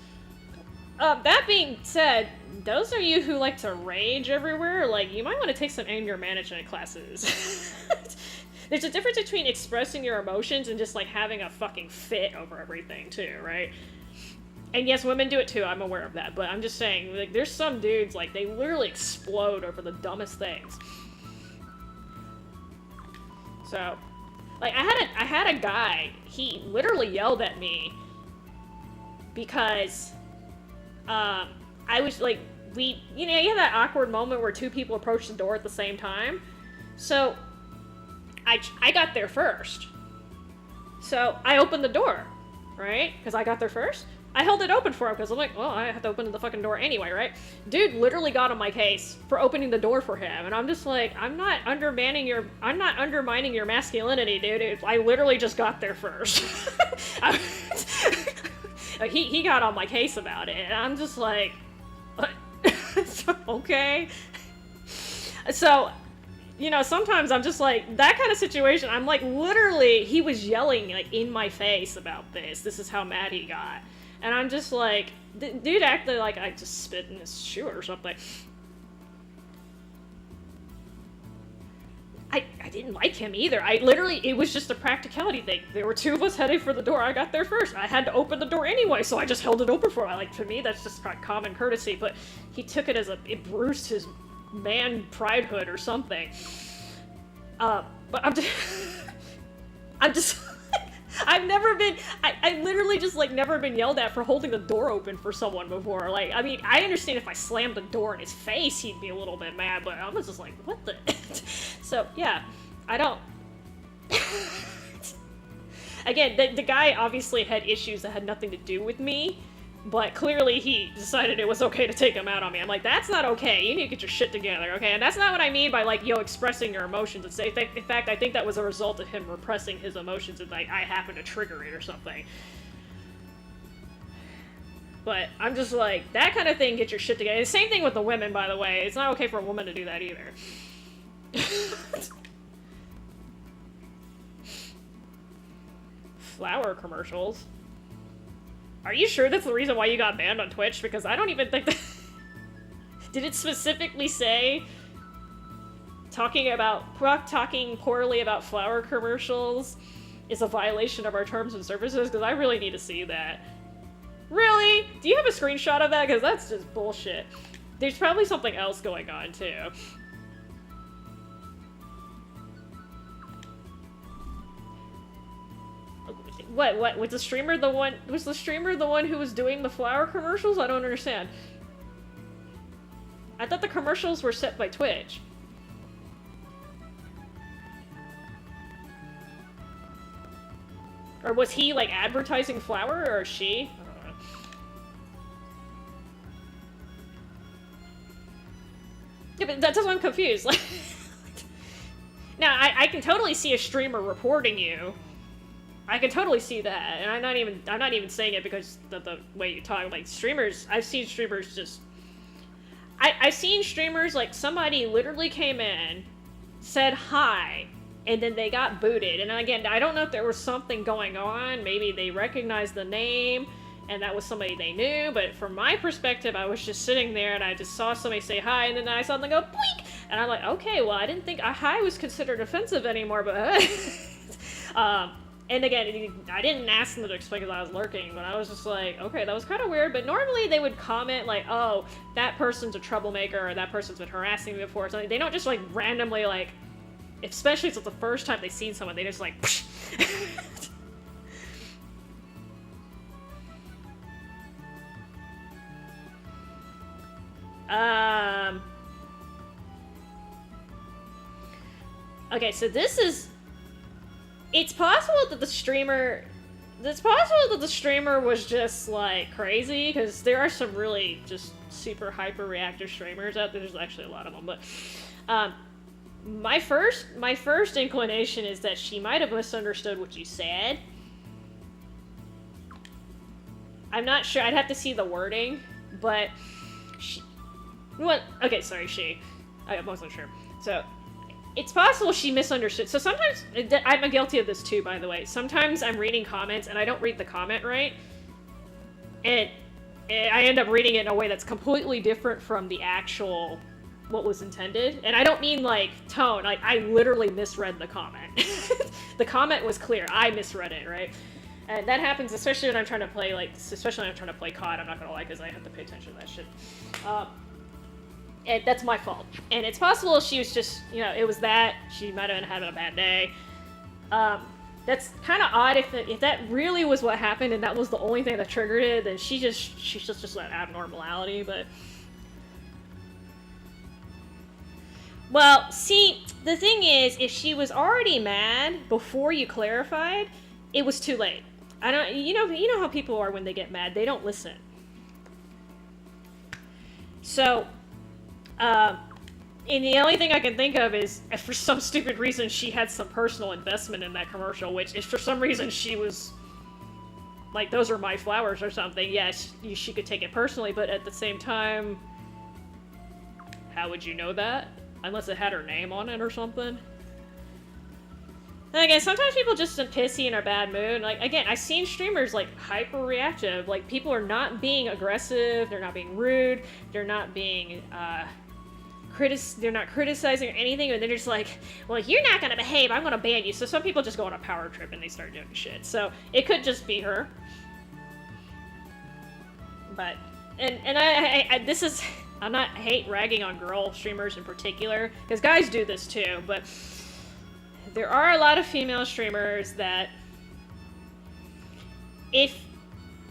That being said, those of you who like to rage everywhere, like, you might want to take some anger management classes. There's a difference between expressing your emotions and just, like, having a fucking fit over everything, too, right? And yes, women do it too, I'm aware of that, but I'm just saying, like, there's some dudes, like, they literally explode over the dumbest things. So, like, I had a guy, he literally yelled at me because, I was, like, you know, you have that awkward moment where two people approach the door at the same time. So, I got there first. So, I opened the door, right? Because I got there first. I held it open for him, because I'm like, well, I have to open the fucking door anyway, right? Dude literally got on my case for opening the door for him, and I'm just like, I'm not undermining your masculinity, dude. I literally just got there first. He got on my case about it, and I'm just like, what? Okay. So, you know, sometimes I'm just like, that kind of situation, I'm like, literally, he was yelling, like, in my face about this. This is how mad he got. And I'm just like, dude acted like I just spit in his shoe or something. I didn't like him either. It was just a practicality thing. There were two of us heading for the door. I got there first. I had to open the door anyway, so I just held it open for him. Like, to me, that's just common courtesy, but he took it as it bruised his man pridehood or something. But I'm just, I've never been, I literally just, like, never been yelled at for holding the door open for someone before. Like, I mean, I understand if I slammed the door in his face, he'd be a little bit mad, but I was just like, what the? So, yeah, I don't... Again, the guy obviously had issues that had nothing to do with me, but clearly he decided it was okay to take him out on me. I'm like, that's not okay. You need to get your shit together, okay? And that's not what I mean by, like, expressing your emotions. In fact, I think that was a result of him repressing his emotions, and, like, I happened to trigger it or something. But I'm just like, that kind of thing, get your shit together. And the same thing with the women, by the way. It's not okay for a woman to do that either. Flower commercials? Are you sure that's the reason why you got banned on Twitch? Because I don't even think that... Did it specifically say talking poorly about flower commercials is a violation of our terms and services? Because I really need to see that. Really? Do you have a screenshot of that? Because that's just bullshit. There's probably something else going on, too. What? Was the streamer the one who was doing the flower commercials? I don't understand. I thought the commercials were set by Twitch. Or was he, like, advertising flour, or she? I don't know. Yeah, but that's why I'm confused. Like, now, I can totally see a streamer reporting you. I can totally see that, and I'm not even saying it because the way you talk. Like, streamers, I've seen streamers just... I've seen streamers, like, somebody literally came in, said hi, and then they got booted. And again, I don't know if there was something going on. Maybe they recognized the name, and that was somebody they knew. But from my perspective, I was just sitting there, and I just saw somebody say hi, and then I saw them go, boink! And I'm like, okay, well, I didn't think a hi was considered offensive anymore, but... And again, I didn't ask them to explain because I was lurking, but I was just like, okay, that was kind of weird. But normally they would comment like, oh, that person's a troublemaker, or that person's been harassing me before, or something. They don't just like randomly like, especially if it's the first time they've seen someone, they just like, Okay, so this is... It's possible that the streamer was just, like, crazy, because there are some really just super hyper-reactive streamers out there. There's actually a lot of them, but, my first inclination is that she might have misunderstood what you said. I'm not sure, I'd have to see the wording, but I wasn't sure. So, it's possible she misunderstood. So sometimes, I'm guilty of this too, by the way. Sometimes I'm reading comments and I don't read the comment right. And I end up reading it in a way that's completely different from the actual, what was intended. And I don't mean like tone, like I literally misread the comment. The comment was clear, I misread it, right? And that happens especially when I'm trying to play, COD, I'm not gonna lie, because I have to pay attention to that shit. And that's my fault. And it's possible she was just, it was that. She might have been having a bad day. That's kind of odd if that really was what happened and that was the only thing that triggered it, then she's just that abnormality, but... Well, see, the thing is, if she was already mad before you clarified, it was too late. You know how people are when they get mad, they don't listen. So... and the only thing I can think of is, if for some stupid reason she had some personal investment in that commercial, which if for some reason she was, like, those are my flowers or something, yes, she could take it personally, but at the same time, how would you know that? Unless it had her name on it or something. And again, sometimes people just are pissy in a bad mood. Like, again, I've seen streamers, like, hyper-reactive. Like, people are not being aggressive, they're not being rude, they're not being, they're not criticizing or anything, and they're just like, well, you're not gonna behave, I'm gonna ban you. So some people just go on a power trip and they start doing shit. So it could just be her. But, I'm not hate ragging on girl streamers in particular, because guys do this too, but there are a lot of female streamers that if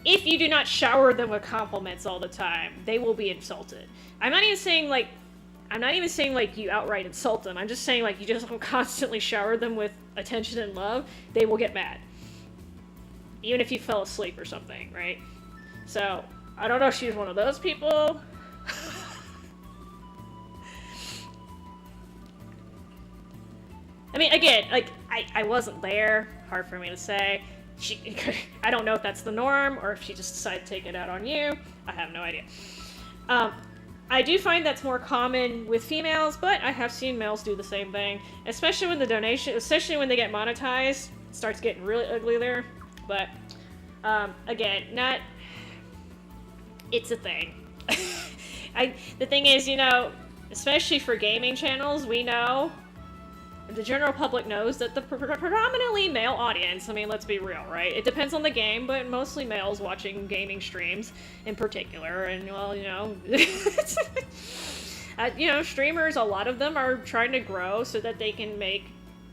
you do not shower them with compliments all the time, they will be insulted. I'm not even saying like you outright insult them. I'm just saying like you just don't constantly shower them with attention and love, they will get mad. Even if you fell asleep or something, right? So, I don't know if she's one of those people. I mean, again, like, I wasn't there. Hard for me to say. I don't know if that's the norm, or if she just decided to take it out on you. I have no idea. I do find that's more common with females, but I have seen males do the same thing. Especially when especially when they get monetized. It starts getting really ugly there. But, again, it's a thing. The thing is, especially for gaming channels, we know, the general public knows that the predominantly male audience, I mean, let's be real, right? It depends on the game, but mostly males watching gaming streams in particular, and, well, streamers, a lot of them are trying to grow so that they can make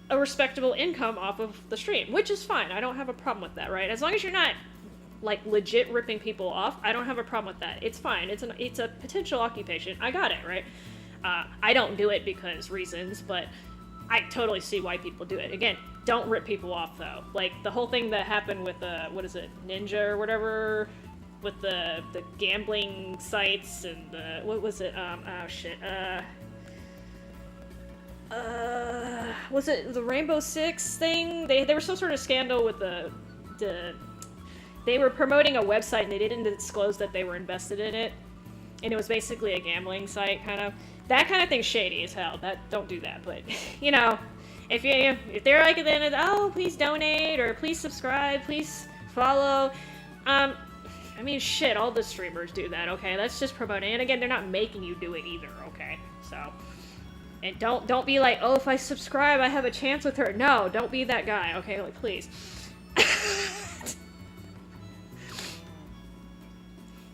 a respectable income off of the stream, which is fine. I don't have a problem with that, right? As long as you're not, like, legit ripping people off, I don't have a problem with that. It's fine. It's a potential occupation. I got it, right? I don't do it because reasons, but I totally see why people do it. Again, don't rip people off though. Like the whole thing that happened with what is it, Ninja or whatever, with the gambling sites and the what was it? Oh shit. Was it the Rainbow Six thing? They were some sort of scandal with the they were promoting a website and they didn't disclose that they were invested in it, and it was basically a gambling site kind of. That kind of thing's shady as hell. Don't do that. But you know, if they're like at the end of oh please donate or please subscribe, please follow. I mean shit, all the streamers do that. Okay, that's just promoting. And again, they're not making you do it either. Okay, so. And don't be like, oh, if I subscribe, I have a chance with her. No, don't be that guy, okay? Like, please.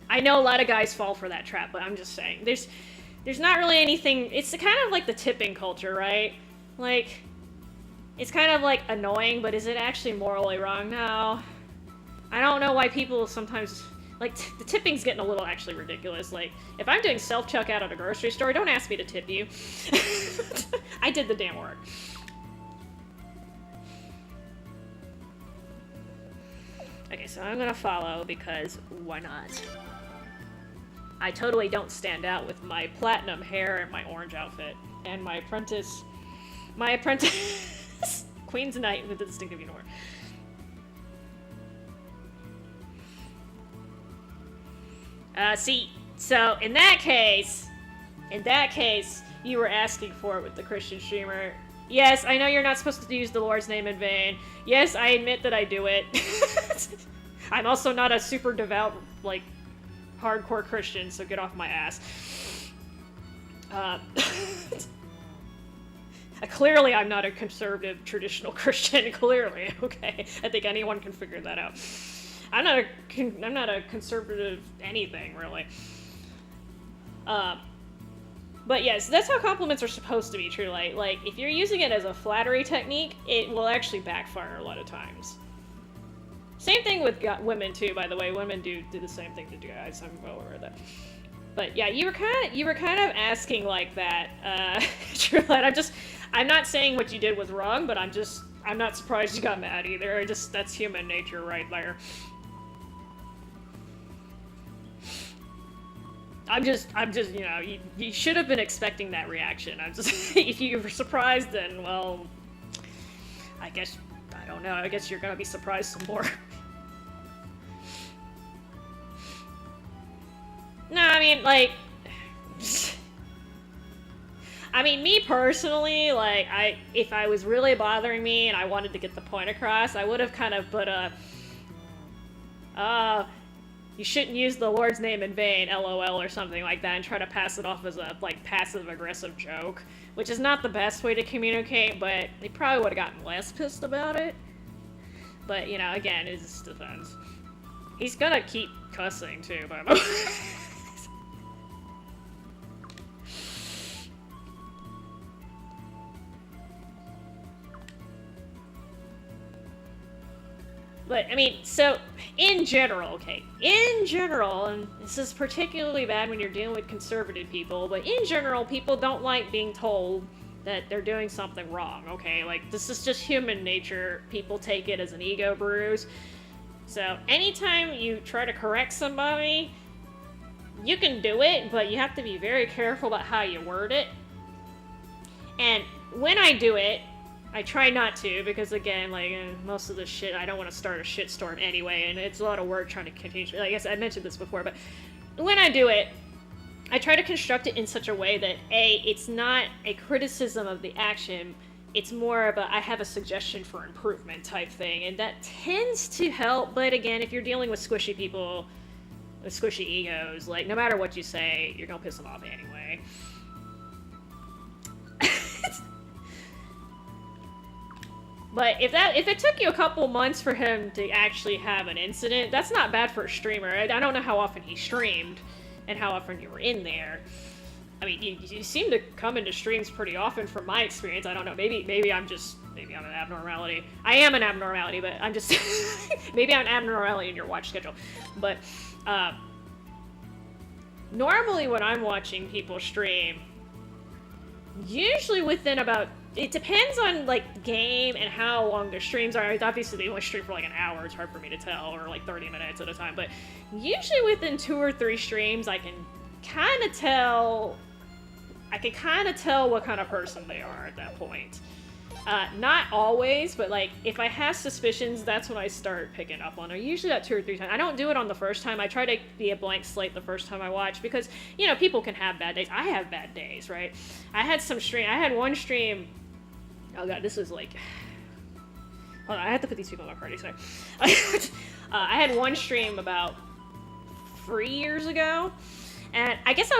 I know a lot of guys fall for that trap, but I'm just saying. There's not really anything... It's kind of like the tipping culture, right? Like, it's kind of, like, annoying, but is it actually morally wrong? No. I don't know why people sometimes... Like, the tipping's getting a little actually ridiculous. Like, if I'm doing self-checkout at a grocery store, don't ask me to tip you. I did the damn work. Okay, so I'm gonna follow because why not? I totally don't stand out with my platinum hair and my orange outfit. And my apprentice... Queen's Knight with the distinctive uniform. See, so in that case, you were asking for it with the Christian streamer. Yes, I know you're not supposed to use the Lord's name in vain. Yes, I admit that I do it. I'm also not a super devout, like, hardcore Christian, so get off my ass. Clearly, I'm not a conservative, traditional Christian. Clearly, okay. I think anyone can figure that out. I'm not a conservative anything, really. But yes, that's how compliments are supposed to be, truly. Like, if you're using it as a flattery technique, it will actually backfire a lot of times. Same thing with women, too, by the way. Women do the same thing to guys. I'm well aware of that. But yeah, you were kind of asking like that, Truelette. I'm not saying what you did was wrong, but I'm not surprised you got mad either. That's human nature right there. I'm just, you know, you should have been expecting that reaction. If you were surprised, then, well, I don't know, I guess you're gonna be surprised some more. No, I mean, like, me personally, like, if I was really bothering me and I wanted to get the point across, I would have kind of put you shouldn't use the Lord's name in vain, LOL, or something like that, and try to pass it off as a, like, passive-aggressive joke, which is not the best way to communicate, but they probably would have gotten less pissed about it. But, you know, again, it just depends. He's gonna keep cussing, too, by the way. But, I mean, so, in general, and this is particularly bad when you're dealing with conservative people, but in general, people don't like being told that they're doing something wrong, okay? Like, this is just human nature. People take it as an ego bruise. So, anytime you try to correct somebody, you can do it, but you have to be very careful about how you word it. And when I do it, I try not to, because again, like, most of the shit, I don't want to start a shitstorm anyway, and it's a lot of work trying to continue. I guess I mentioned this before, but when I do it, I try to construct it in such a way that, A, it's not a criticism of the action, it's more of a, I have a suggestion for improvement type thing, and that tends to help, but again, if you're dealing with squishy people, with squishy egos, like, no matter what you say, you're gonna piss them off anyway. But if it took you a couple months for him to actually have an incident, that's not bad for a streamer. I don't know how often he streamed and how often you were in there. I mean, you seem to come into streams pretty often from my experience. I don't know, maybe I'm an abnormality. I am an abnormality, but I'm just maybe I'm an abnormality in your watch schedule. But normally when I'm watching people stream, usually within about it depends on like the game and how long their streams are. Obviously, they only stream for like an hour. It's hard for me to tell, or like 30 minutes at a time. But usually within 2 or 3 streams, I can kind of tell. I can kind of tell what kind of person they are at that point. Not always, but like if I have suspicions, that's when I start picking up on it. Usually that 2 or 3 times. I don't do it on the first time. I try to be a blank slate the first time I watch because, you know, people can have bad days. I have bad days, right? I had one stream. Oh god, this was like. Hold on, I have to put these people in my party. Sorry. I had one stream about 3 years ago, and I guess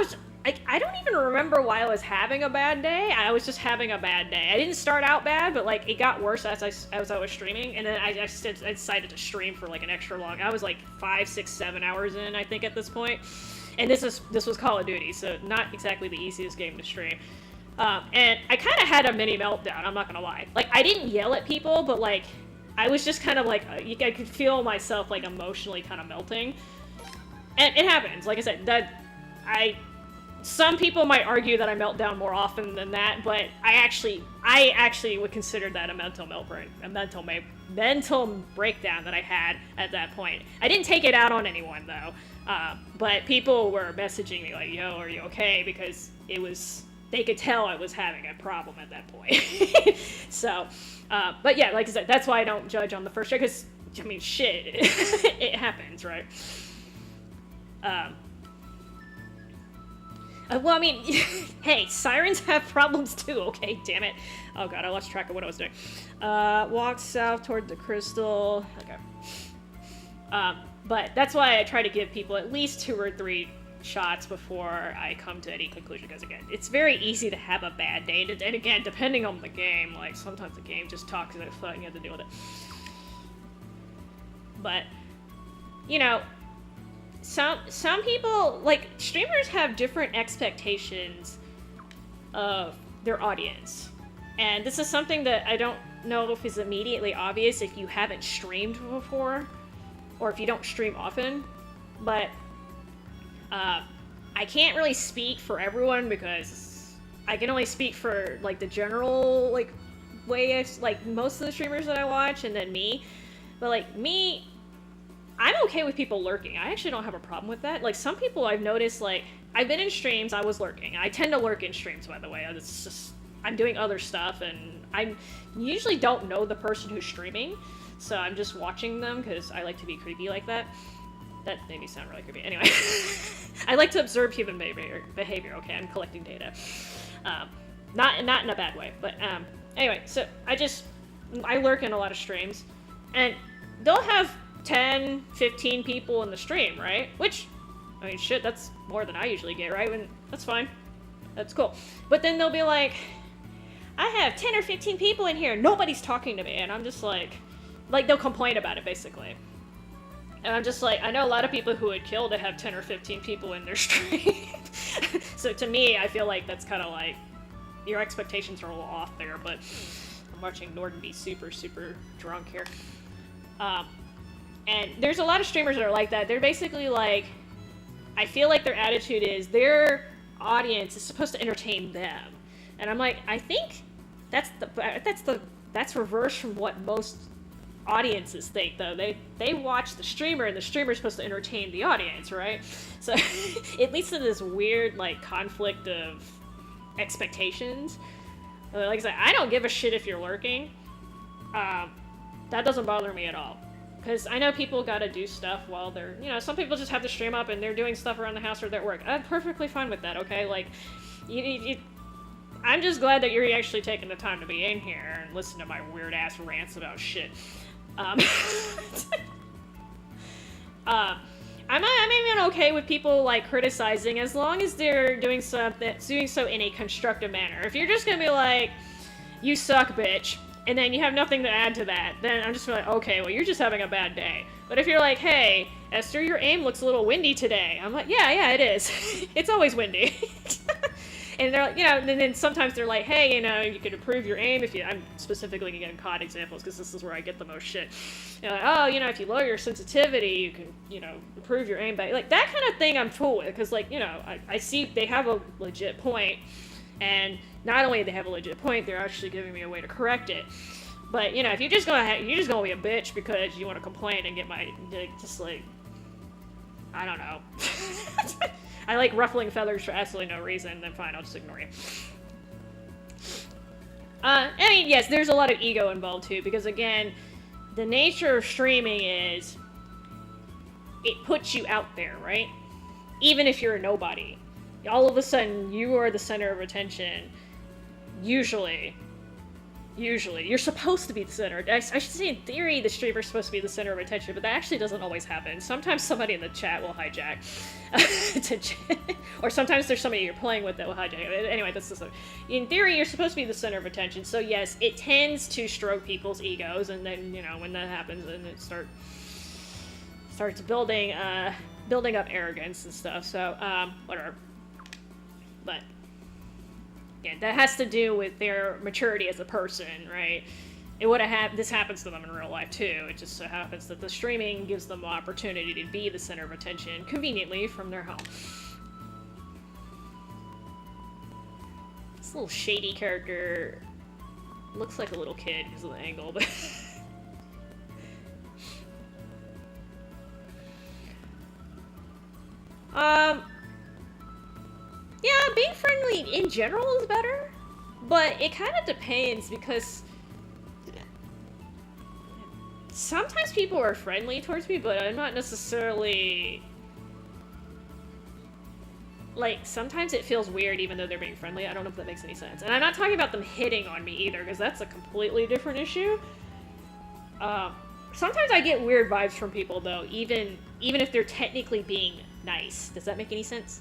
I don't even remember why I was having a bad day. I was just having a bad day. I didn't start out bad, but like it got worse as I was streaming, and then I decided to stream for like an extra long. I was like 5, 6, 7 hours in, I think, at this point. And this was Call of Duty, so not exactly the easiest game to stream. And I kind of had a mini meltdown. I'm not gonna lie. Like I didn't yell at people, but like I was just kind of like I could feel myself like emotionally kind of melting. And it happens. Like I said, some people might argue that I melt down more often than that, but I actually would consider that a mental breakdown that I had at that point. I didn't take it out on anyone though, but people were messaging me like, "Yo, are you okay?" Because they could tell I was having a problem at that point. So, but yeah, like I said, that's why I don't judge on the first try, because I mean, shit, it happens, right? Well, I mean, hey, sirens have problems too, okay? Damn it. Oh god, I lost track of what I was doing. Walk south toward the crystal. Okay. But that's why I try to give people at least 2 or 3 shots before I come to any conclusion, because again, it's very easy to have a bad day, and again, depending on the game, like, sometimes the game just talks and you have to deal with it. But, you know, some people, like, streamers have different expectations of their audience. And this is something that I don't know if is immediately obvious if you haven't streamed before, or if you don't stream often. But I can't really speak for everyone, because I can only speak for, like, the general, like, way of, like, most of the streamers that I watch, and then me. But, like, me, I'm okay with people lurking. I actually don't have a problem with that. Like, some people I've noticed, like, I've been in streams, I was lurking. I tend to lurk in streams, by the way. It's just, I'm doing other stuff, and I usually don't know the person who's streaming, so I'm just watching them, because I like to be creepy like that. That made me sound really creepy. Anyway, I like to observe human behavior, okay? I'm collecting data. Not in a bad way, but anyway, so I lurk in a lot of streams, and they'll have 10, 15 people in the stream, right? Which, I mean, shit, that's more than I usually get, right? And that's fine. That's cool. But then they'll be like, I have 10 or 15 people in here, nobody's talking to me, and I'm just like, they'll complain about it, basically. And I'm just like, I know a lot of people who would kill to have 10 or 15 people in their stream. So to me, I feel like that's kind of like, your expectations are a little off there, but I'm watching Norden be super, super drunk here. And there's a lot of streamers that are like that. They're basically like, I feel like their attitude is their audience is supposed to entertain them. And I'm like, I think that's reverse from what most audiences think, though. They watch the streamer, and the streamer's supposed to entertain the audience, right? So it leads to this weird, like, conflict of expectations. Like I said, I don't give a shit if you're lurking. That doesn't bother me at all. Because I know people gotta do stuff while they're, you know, some people just have the stream up and they're doing stuff around the house or they're at work. I'm perfectly fine with that, okay? Like, I'm just glad that you're actually taking the time to be in here and listen to my weird-ass rants about shit. I'm even okay with people, like, criticizing as long as they're doing so in a constructive manner. If you're just gonna be like, you suck, bitch, and then you have nothing to add to that, then I'm just like, okay, well, you're just having a bad day. But if you're like, hey, Esther, your aim looks a little windy today, I'm like, yeah, it is. It's always windy. And they're like, you know, and then sometimes they're like, hey, you know, you could improve your aim if you, I'm specifically getting COD examples because this is where I get the most shit. You're like, oh, you know, if you lower your sensitivity, you can, you know, improve your aim. Like, that kind of thing I'm cool with, because, like, you know, I see they have a legit point. And not only do they have a legit point, they're actually giving me a way to correct it. But, you know, if you're just gonna be a bitch because you want to complain and get my dick, just like, I don't know. I like ruffling feathers for absolutely no reason, then fine, I'll just ignore you. I mean, yes, there's a lot of ego involved too, because again, the nature of streaming is it puts you out there, right? Even if you're a nobody. All of a sudden, you are the center of attention. Usually. You're supposed to be the center. I should say, in theory, the streamer's supposed to be the center of attention, but that actually doesn't always happen. Sometimes somebody in the chat will hijack attention. Or sometimes there's somebody you're playing with that will hijack. Anyway, that's the... In theory, you're supposed to be the center of attention, so yes, it tends to stroke people's egos, and then, you know, when that happens, then it starts building up arrogance and stuff, so, whatever. But... yeah, that has to do with their maturity as a person, right? It would have this happens to them in real life too. It just so happens that the streaming gives them the opportunity to be the center of attention conveniently from their home. This little shady character looks like a little kid because of the angle, but yeah, being friendly in general is better, but it kind of depends because sometimes people are friendly towards me, but I'm not necessarily... like, sometimes it feels weird even though they're being friendly. I don't know if that makes any sense. And I'm not talking about them hitting on me either, because that's a completely different issue. Sometimes I get weird vibes from people, though, even if they're technically being nice. Does that make any sense?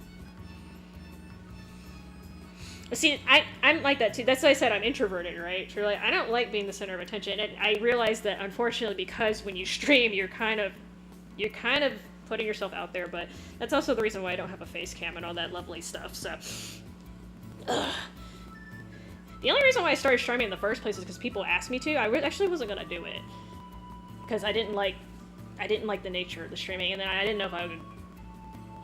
See, I'm like that too. That's why I said I'm introverted, right? So like, I don't like being the center of attention, and I realize that unfortunately because when you stream, you're kind of putting yourself out there. But that's also the reason why I don't have a face cam and all that lovely stuff. So, the only reason why I started streaming in the first place is because people asked me to. I actually wasn't gonna do it because I didn't like the nature of the streaming, and then I didn't know if I would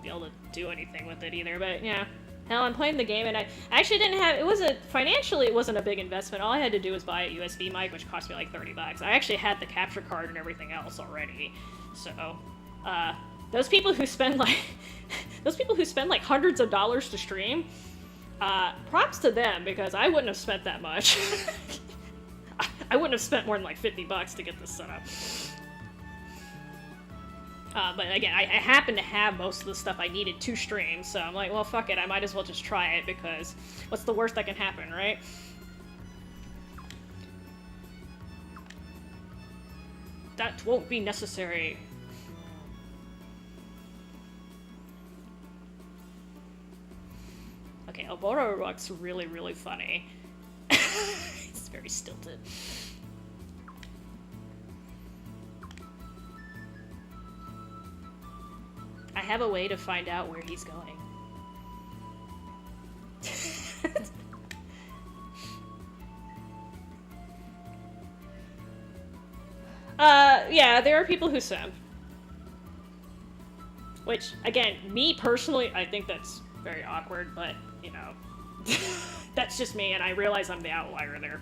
be able to do anything with it either. But yeah. Hell, I'm playing the game, and I actually didn't have... financially, it wasn't a big investment. All I had to do was buy a USB mic, which cost me like $30. I actually had the capture card and everything else already. So, those people who spend like... hundreds of dollars to stream, props to them, because I wouldn't have spent that much. I wouldn't have spent more than like $50 to get this set up. But again, I happen to have most of the stuff I needed to stream, so I'm like, well, fuck it, I might as well just try it, because what's the worst that can happen, right? That won't be necessary. Okay, Alboro looks really, really funny. It's very stilted. I have a way to find out where he's going. Yeah, there are people who simp. Which, again, me personally, I think that's very awkward, but, you know, that's just me, and I realize I'm the outlier there.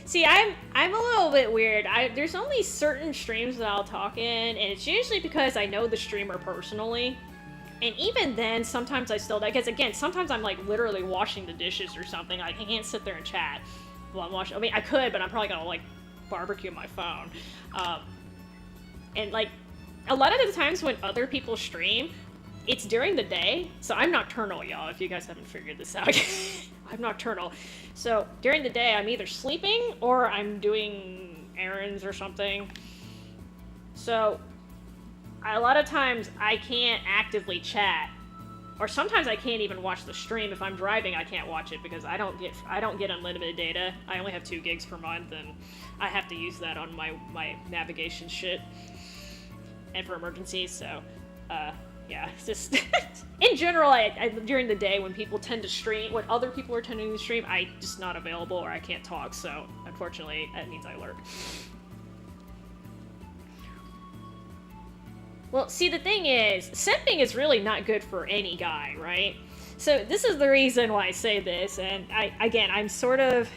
See, I'm a little bit weird. There's only certain streams that I'll talk in, and it's usually because I know the streamer personally. And even then, sometimes I still... because, again, sometimes I'm, like, literally washing the dishes or something. I can't sit there and chat while I'm washing... I mean, I could, but I'm probably gonna, like, barbecue my phone. And, like, a lot of the times when other people stream, it's during the day. So I'm nocturnal, y'all, if you guys haven't figured this out. I'm nocturnal. So during the day, I'm either sleeping or I'm doing errands or something. So a lot of times I can't actively chat, or sometimes I can't even watch the stream. If I'm driving, I can't watch it because I don't get unlimited data. I only have 2 gigs per month, and I have to use that on my navigation shit and for emergencies. So yeah, it's just in general, I during the day when people tend to stream, when other people are tending to stream, I just not available or I can't talk. So unfortunately, that means I lurk. Well, see, the thing is, simping is really not good for any guy, right? So this is the reason why I say this, and I'm sort of,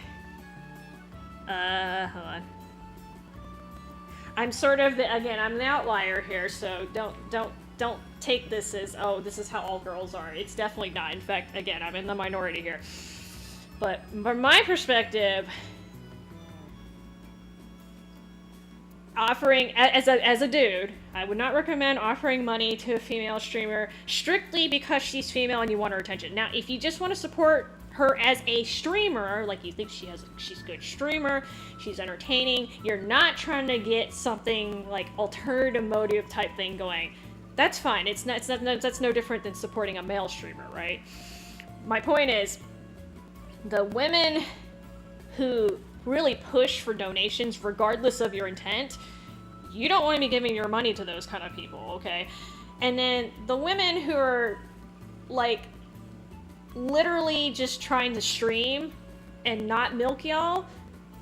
hold on. I'm sort of again, I'm an outlier here, so don't take this as, oh, this is how all girls are. It's definitely not. In fact, again, I'm in the minority here. But from my perspective, offering, as a dude, I would not recommend offering money to a female streamer strictly because she's female and you want her attention. Now, if you just want to support her as a streamer, like you think she's a good streamer, she's entertaining, you're not trying to get something like alternative motive type thing going, that's fine. That's no different than supporting a male streamer, right? My point is, the women who really push for donations regardless of your intent, you don't want to be giving your money to those kind of people, okay? And then the women who are like literally just trying to stream and not milk y'all,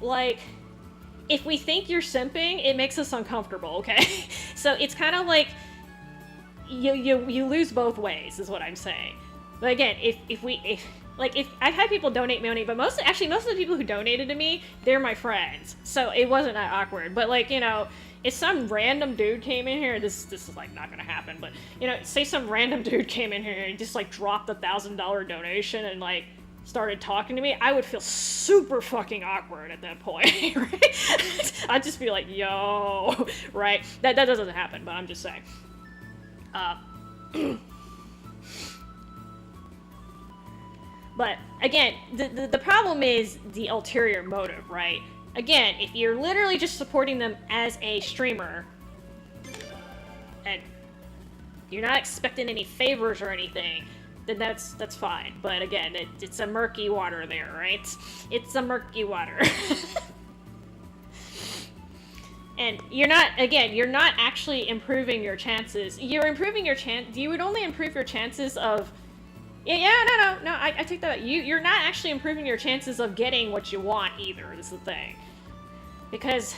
like, if we think you're simping, it makes us uncomfortable, okay? So it's kind of like you lose both ways, is what I'm saying. But again, if I've had people donate money, but most of the people who donated to me, they're my friends, so it wasn't that awkward. But like, you know, if some random dude came in here, this is like not gonna happen, but you know, say some random dude came in here and just like dropped a $1,000 donation and like started talking to me, I would feel super fucking awkward at that point, right? I'd just be like, yo, right? That doesn't happen, but I'm just saying. But again, the problem is the ulterior motive, right? Again, if you're literally just supporting them as a streamer, and you're not expecting any favors or anything, then that's fine. But again, it's a murky water there, right? It's a murky water. And you're not actually improving your chances. You're improving your you would only improve your chances of, no, I take that. You're not actually improving your chances of getting what you want either, is the thing. Because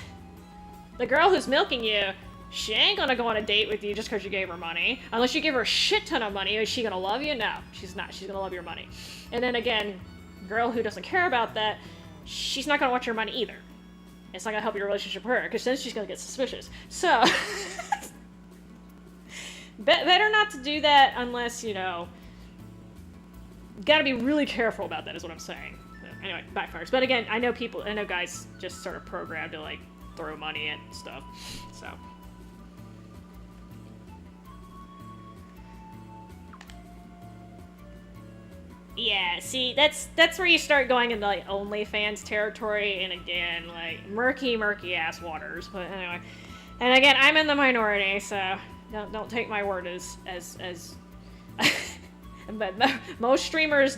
the girl who's milking you, she ain't gonna go on a date with you just because you gave her money. Unless you give her a shit ton of money, is she gonna love you? No, she's not. She's gonna love your money. And then again, girl who doesn't care about that, she's not gonna want your money either. It's not gonna help your relationship with her, because then she's gonna get suspicious. So, better not to do that unless, you know, gotta be really careful about that, is what I'm saying. Anyway, backfires. But again, I know guys just sort of programmed to like throw money at stuff, so. Yeah, see, that's where you start going into like OnlyFans territory, and again, like murky ass waters. But anyway, and again, I'm in the minority, so don't take my word as but most female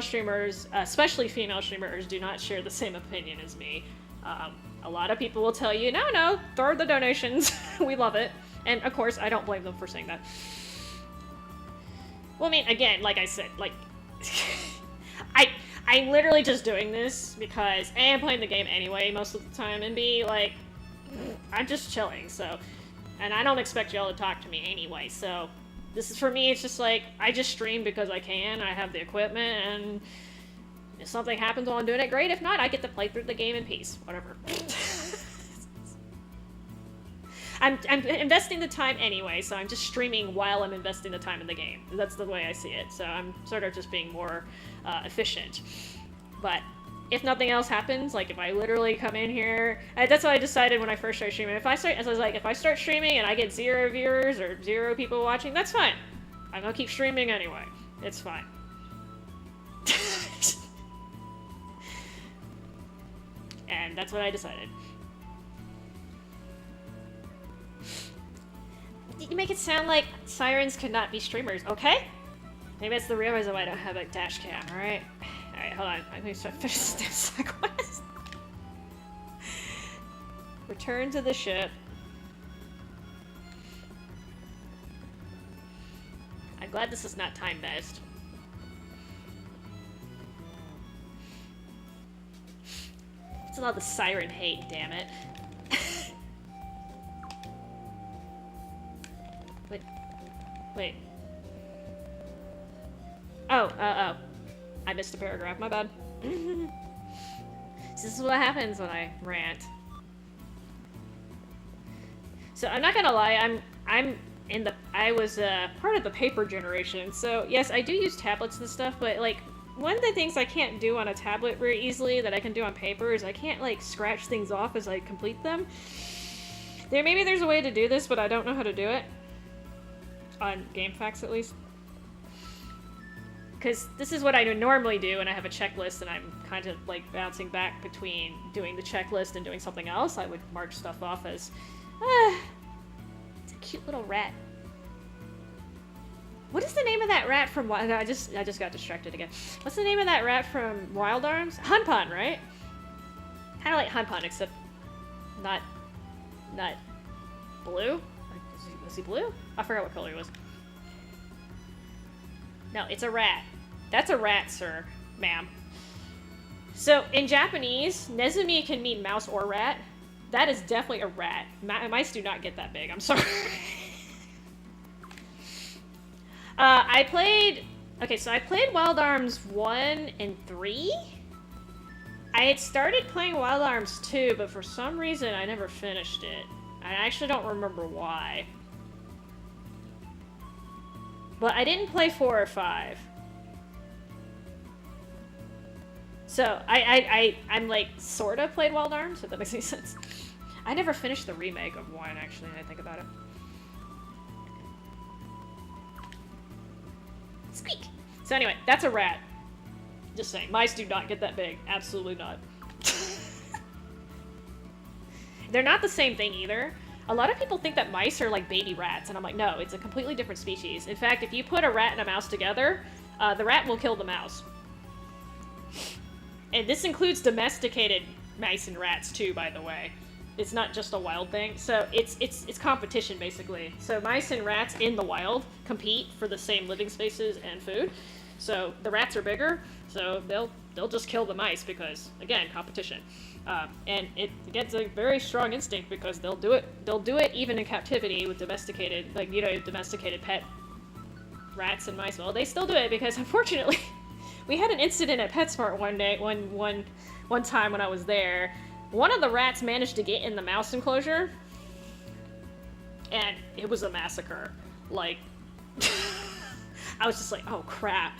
streamers, especially female streamers, do not share the same opinion as me. A lot of people will tell you, no, throw the donations, we love it, and of course, I don't blame them for saying that. Well, I mean, again, like I said, like. I'm literally just doing this because A, I'm playing the game anyway most of the time, and B, like, I'm just chilling, so, and I don't expect y'all to talk to me anyway, so, this is, for me, it's just like, I just stream because I can, I have the equipment, and if something happens while I'm doing it, great. If not, I get to play through the game in peace, whatever. I'm investing the time anyway, so I'm just streaming while I'm investing the time in the game. That's the way I see it. So I'm sort of just being more efficient. But if nothing else happens, like if I literally come in here, that's what I decided when I first started streaming. If I start streaming and I get 0 viewers or 0 people watching, that's fine. I'm gonna keep streaming anyway. It's fine. And that's what I decided. You make it sound like sirens could not be streamers, okay? Maybe that's the real reason why I don't have a dash cam, alright? Alright, hold on. I'm gonna start finishing this side quest. Return to the ship. I'm glad this is not time-based. It's a lot of the siren hate, damn it. Wait. Wait. Oh, oh. I missed a paragraph, my bad. This is what happens when I rant. So I'm not gonna lie, I was part of the paper generation, so yes, I do use tablets and stuff, but like, one of the things I can't do on a tablet very easily that I can do on paper is I can't like scratch things off as I complete them. Maybe there's a way to do this, but I don't know how to do it. On GameFAQs at least. Because this is what I normally do, and I have a checklist, and I'm kind of like bouncing back between doing the checklist and doing something else. I would mark stuff off as, it's a cute little rat. What is the name of that rat from? I just got distracted again. What's the name of that rat from Wild Arms? Hunpun, right? Kind of like Hunpun, except not blue. Was he blue? I forgot what color he was. No, it's a rat. That's a rat, sir, ma'am. So in Japanese, Nezumi can mean mouse or rat. That is definitely a rat. Mice do not get that big. I'm sorry. I played Wild Arms 1 and 3. I had started playing Wild Arms 2, but for some reason I never finished it. I actually don't remember why. But I didn't play 4 or 5. So I'm like sorta played Wild Arms, if that makes any sense. I never finished the remake of 1, actually, when I think about it. Squeak! So anyway, that's a rat. Just saying, mice do not get that big. Absolutely not. They're not the same thing either. A lot of people think that mice are like baby rats, and I'm like, no, it's a completely different species. In fact, if you put a rat and a mouse together, the rat will kill the mouse. And this includes domesticated mice and rats too, by the way. It's not just a wild thing. So it's competition, basically. So mice and rats in the wild compete for the same living spaces and food. So the rats are bigger, so they'll just kill the mice because, again, competition. And it gets a very strong instinct because they'll do it even in captivity with domesticated, like, you know, domesticated pet rats and mice. Well, they still do it because, unfortunately, we had an incident at PetSmart one time when I was there. One of the rats managed to get in the mouse enclosure, and it was a massacre. Like, I was just like, oh crap.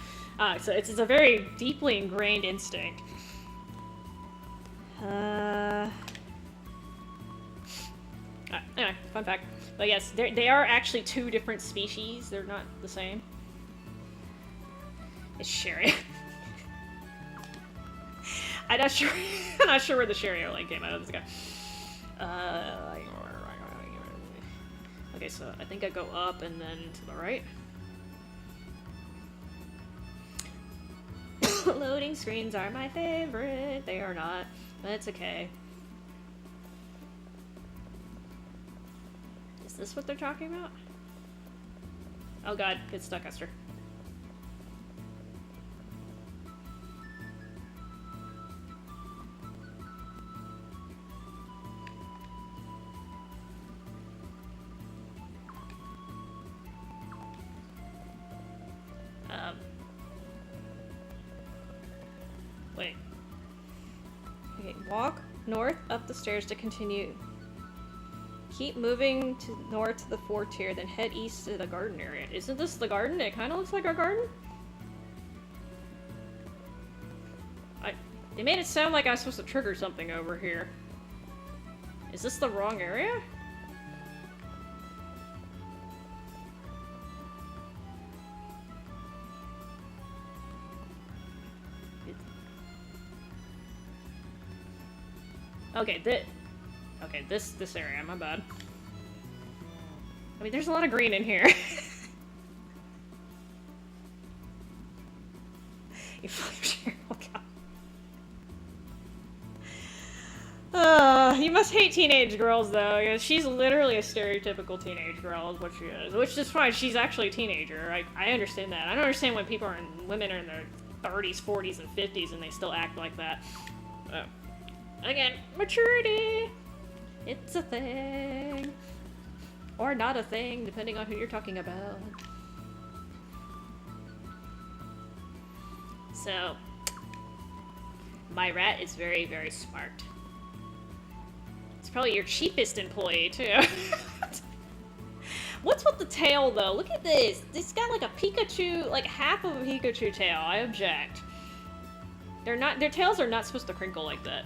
So it's a very deeply ingrained instinct. Anyway, fun fact. But yes, they are actually two different species. They're not the same. It's Sherry. I'm not sure where the Sherry line came out of this guy. Okay, so I think I go up and then to the right. Loading screens are my favorite. They are not, but it's okay. Is this what they're talking about? Oh god, get stuck, Esther. Wait. Okay, walk north up the stairs to continue. Keep moving to north to the 4th tier, then head east to the garden area. Isn't this the garden? It kind of looks like our garden. They made it sound like I was supposed to trigger something over here. Is this the wrong area? Okay, this area, my bad. I mean, there's a lot of green in here. You you must hate teenage girls, though. Yeah, she's literally a stereotypical teenage girl, is what she is. Which is fine. She's actually a teenager. I understand that. I don't understand when women are in their 30s, 40s, and 50s, and they still act like that. Again, maturity! It's a thing. Or not a thing, depending on who you're talking about. So, my rat is very, very smart. It's probably your cheapest employee, too. What's with the tail, though? Look at this. It's got like a Pikachu, like half of a Pikachu tail. I object. Their tails are not supposed to crinkle like that.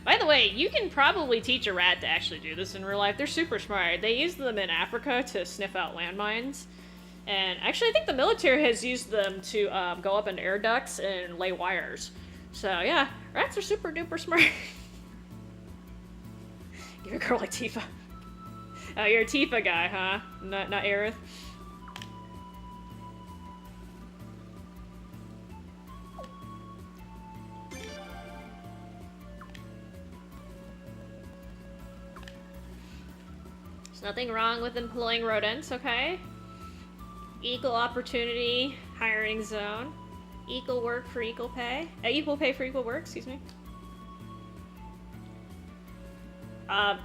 By the way, you can probably teach a rat to actually do this in real life. They're super smart. They use them in Africa to sniff out landmines. And actually, I think the military has used them to go up in air ducts and lay wires. So yeah, rats are super duper smart. You're a girl like Tifa. Oh, you're a Tifa guy, huh? Not Aerith? There's nothing wrong with employing rodents, okay? Equal opportunity hiring zone. Equal work for equal pay. Equal pay for equal work, excuse me.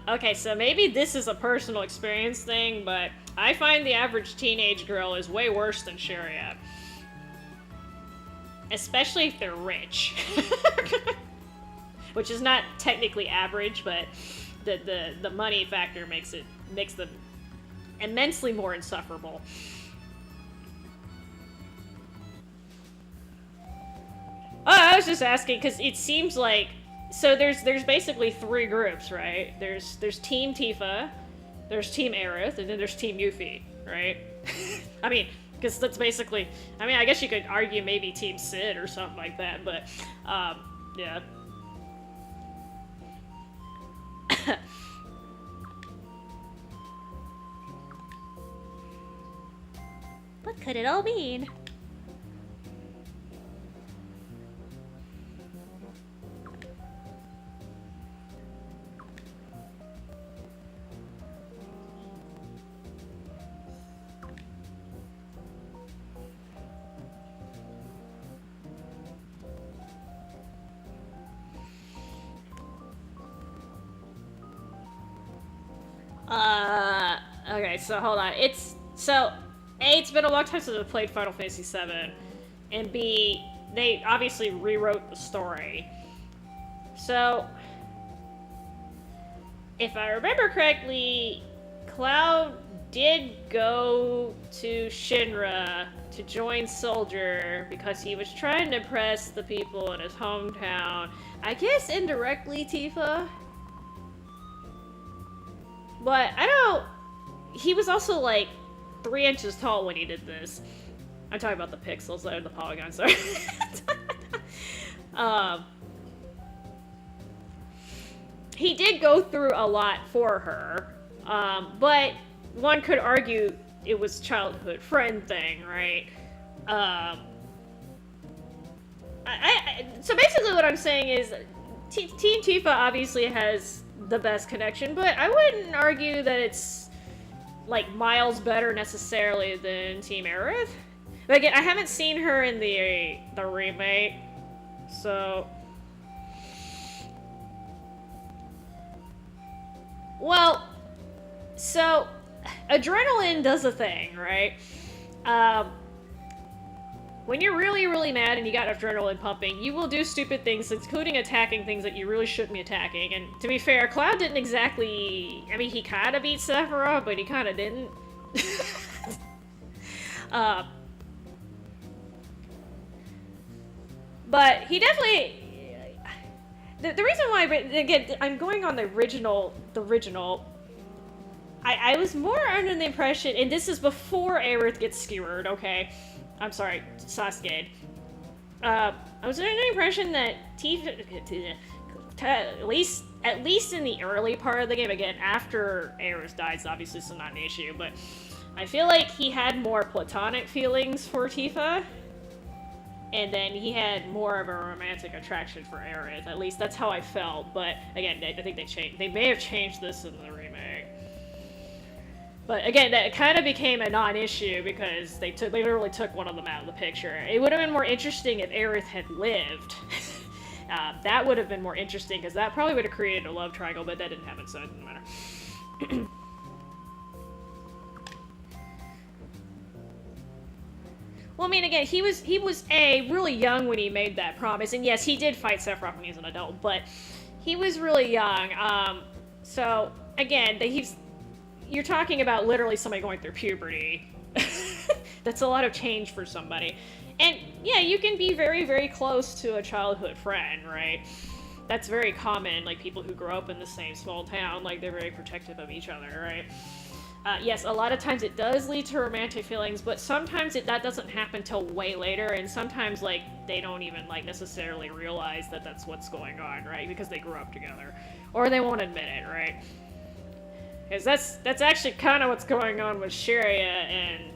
Okay, so maybe this is a personal experience thing, but I find the average teenage girl is way worse than Sharia. Especially if they're rich. Which is not technically average, but the money factor makes them immensely more insufferable. Oh, I was just asking because it seems like so there's basically three groups, right? There's Team Tifa, there's Team Aerith, and then there's Team Yuffie, right? I mean, because that's basically. I mean, I guess you could argue maybe Team Sid or something like that, but yeah. What could it all mean? Okay, so hold on. It's been a long time since I played Final Fantasy VII, and B, they obviously rewrote the story. So, if I remember correctly, Cloud did go to Shinra to join Soldier because he was trying to impress the people in his hometown. I guess indirectly, Tifa. But he was also like 3 inches tall when he did this. I'm talking about the pixels, the polygons, sorry. He did go through a lot for her, but one could argue it was childhood friend thing, right? So basically what I'm saying is Team Tifa obviously has the best connection, but I wouldn't argue that it's like miles better necessarily than Team Aerith. But again, I haven't seen her in the remake, so well, so adrenaline does a thing, right? When you're really, really mad and you got adrenaline pumping, you will do stupid things, including attacking things that you really shouldn't be attacking. And to be fair, Cloud didn't exactly... I mean, he kind of beat Sephiroth, but he kind of didn't. But he definitely... The reason why, again, I'm going on the original... I was more under the impression, and this is before Aerith gets skewered, okay? I'm sorry, Sasuke. I was under the impression that Tifa, at least in the early part of the game, again, after Aerith dies, obviously this is not an issue, but I feel like he had more platonic feelings for Tifa, and then he had more of a romantic attraction for Aerith. At least that's how I felt, but again, I think they may have changed this in the remake. But again, that kind of became a non-issue because they literally took one of them out of the picture. It would have been more interesting if Aerith had lived. That would have been more interesting because that probably would have created a love triangle, but that didn't happen, so it didn't matter. Well, I mean, again, he was really young when he made that promise, and yes, he did fight Sephiroth when he was an adult, but he was really young. So again, you're talking about literally somebody going through puberty. That's a lot of change for somebody. And yeah, you can be very, very close to a childhood friend, right? That's very common, like people who grow up in the same small town, like they're very protective of each other, right? Yes, a lot of times it does lead to romantic feelings, but sometimes that doesn't happen till way later, and sometimes, like, they don't even, like, necessarily realize that that's what's going on, right? Because they grew up together. Or they won't admit it, right? Because that's actually kind of what's going on with Sharia and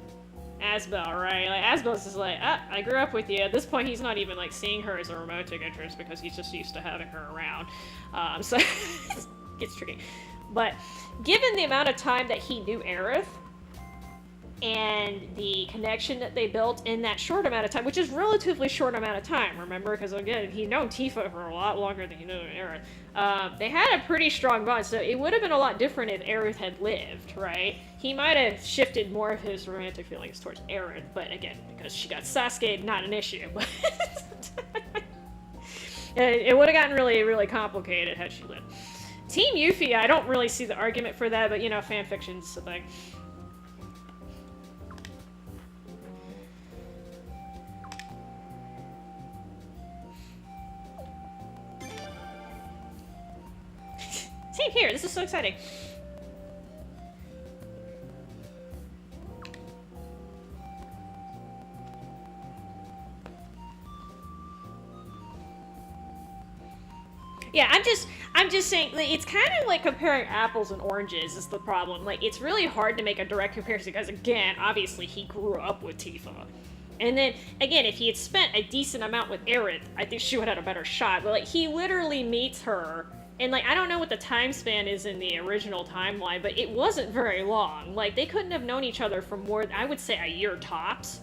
Asbel, right? Like, Asbel's just like, I grew up with you. At this point, he's not even, like, seeing her as a romantic interest because he's just used to having her around. So, it gets tricky. But given the amount of time that he knew Aerith and the connection that they built in that short amount of time, which is relatively short amount of time, remember? Because again, he'd known Tifa for a lot longer than he knew Aerith. They had a pretty strong bond, so it would have been a lot different if Aerith had lived, right? He might have shifted more of his romantic feelings towards Aerith, but again, because she got Sasuke, not an issue. It would have gotten really, really complicated had she lived. Team Yuffie, I don't really see the argument for that, but you know, fanfiction's a thing. Same here, this is so exciting. Yeah, I'm just saying, like, it's kind of like comparing apples and oranges is the problem. Like, it's really hard to make a direct comparison because, again, obviously he grew up with Tifa. And then, again, if he had spent a decent amount with Aerith, I think she would have had a better shot. But, like, he literally meets her, and, like, I don't know what the time span is in the original timeline, but it wasn't very long. Like, they couldn't have known each other for more, I would say, a year tops.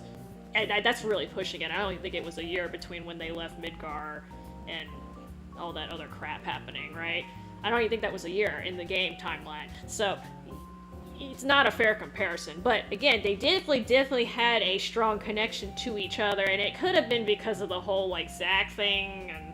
And that's really pushing it. I don't think it was a year between when they left Midgar and all that other crap happening, right? I don't even think that was a year in the game timeline. So, it's not a fair comparison. But again, they definitely had a strong connection to each other, and it could have been because of the whole, like, Zack thing, and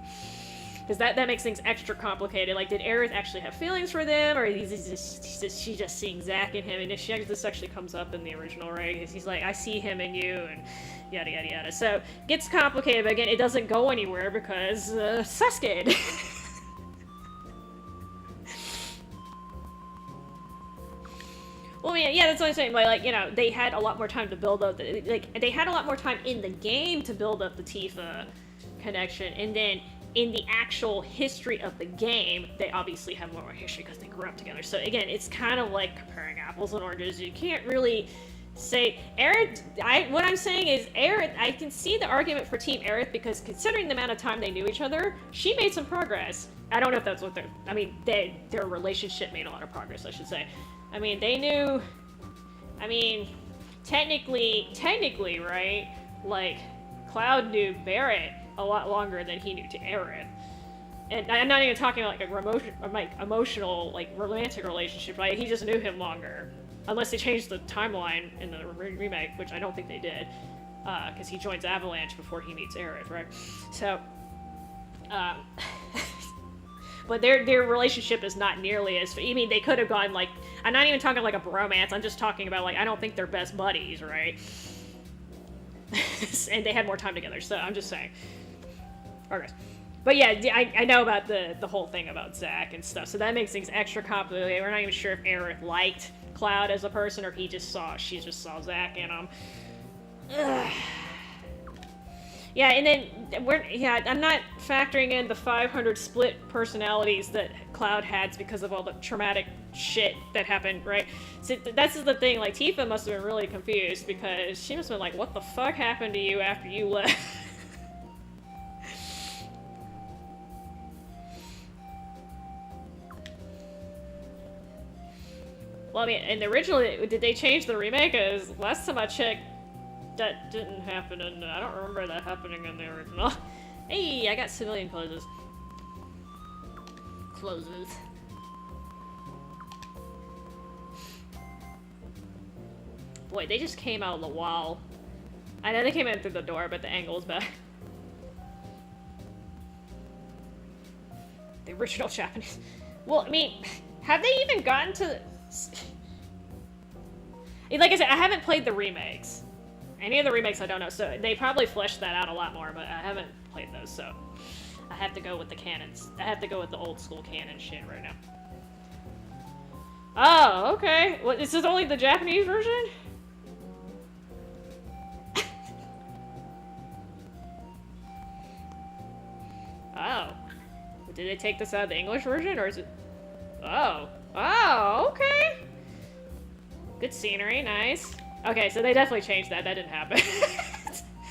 because that makes things extra complicated. Like, did Aerith actually have feelings for them, or is she just seeing Zack in him? And if this actually comes up in the original, right? Because he's like, I see him in you, and yada yada yada. So, it gets complicated, but again, it doesn't go anywhere because Sasuke. Well, yeah, that's what I'm saying. Like, you know, they had a lot more time to build up. They had a lot more time in the game to build up the Tifa connection, and then in the actual history of the game, they obviously have more history because they grew up together. So again, it's kind of like comparing apples and oranges. You can't really say Aerith. What I'm saying is Aerith. I can see the argument for Team Aerith because considering the amount of time they knew each other, she made some progress. I don't know if that's what their relationship made a lot of progress, I should say. I mean, they knew, technically, right? Like, Cloud knew Barrett a lot longer than he knew to Aerith. And I'm not even talking about, like, emotional, like, romantic relationship, right? He just knew him longer. Unless they changed the timeline in the remake, which I don't think they did. Because he joins Avalanche before he meets Aerith, right? So, but their relationship is not nearly as... I mean, they could have gone, like... I'm not even talking like a bromance, I'm just talking about, like, I don't think they're best buddies, right? And they had more time together, so I'm just saying. Okay. But yeah, I know about the whole thing about Zack and stuff, so that makes things extra complicated. We're not even sure if Aerith liked Cloud as a person, or if she just saw Zack in him. Ugh. Yeah, and then I'm not factoring in the 500 split personalities that Cloud had because of all the traumatic shit that happened, right? So that's the thing, like, Tifa must have been really confused because she must have been like, what the fuck happened to you after you left? Well, I mean, and originally, did they change the remake? Because last time I checked, that didn't happen, and I don't remember that happening in the original. Hey, I got civilian closes. Closes. Boy, they just came out of the wall. I know they came in through the door, but the angle's bad. The original Japanese. Well, I mean, have they even gotten to... Like I said, I haven't played the remakes. Any of the remakes I don't know, so they probably fleshed that out a lot more, but I haven't played those, so... I have to go with the canons. I have to go with the old school canon shit right now. Oh, okay. What, this is only the Japanese version? Oh. Did they take this out of the English version, or is it... Oh. Oh, okay. Good scenery, nice. Okay, so they definitely changed that. That didn't happen.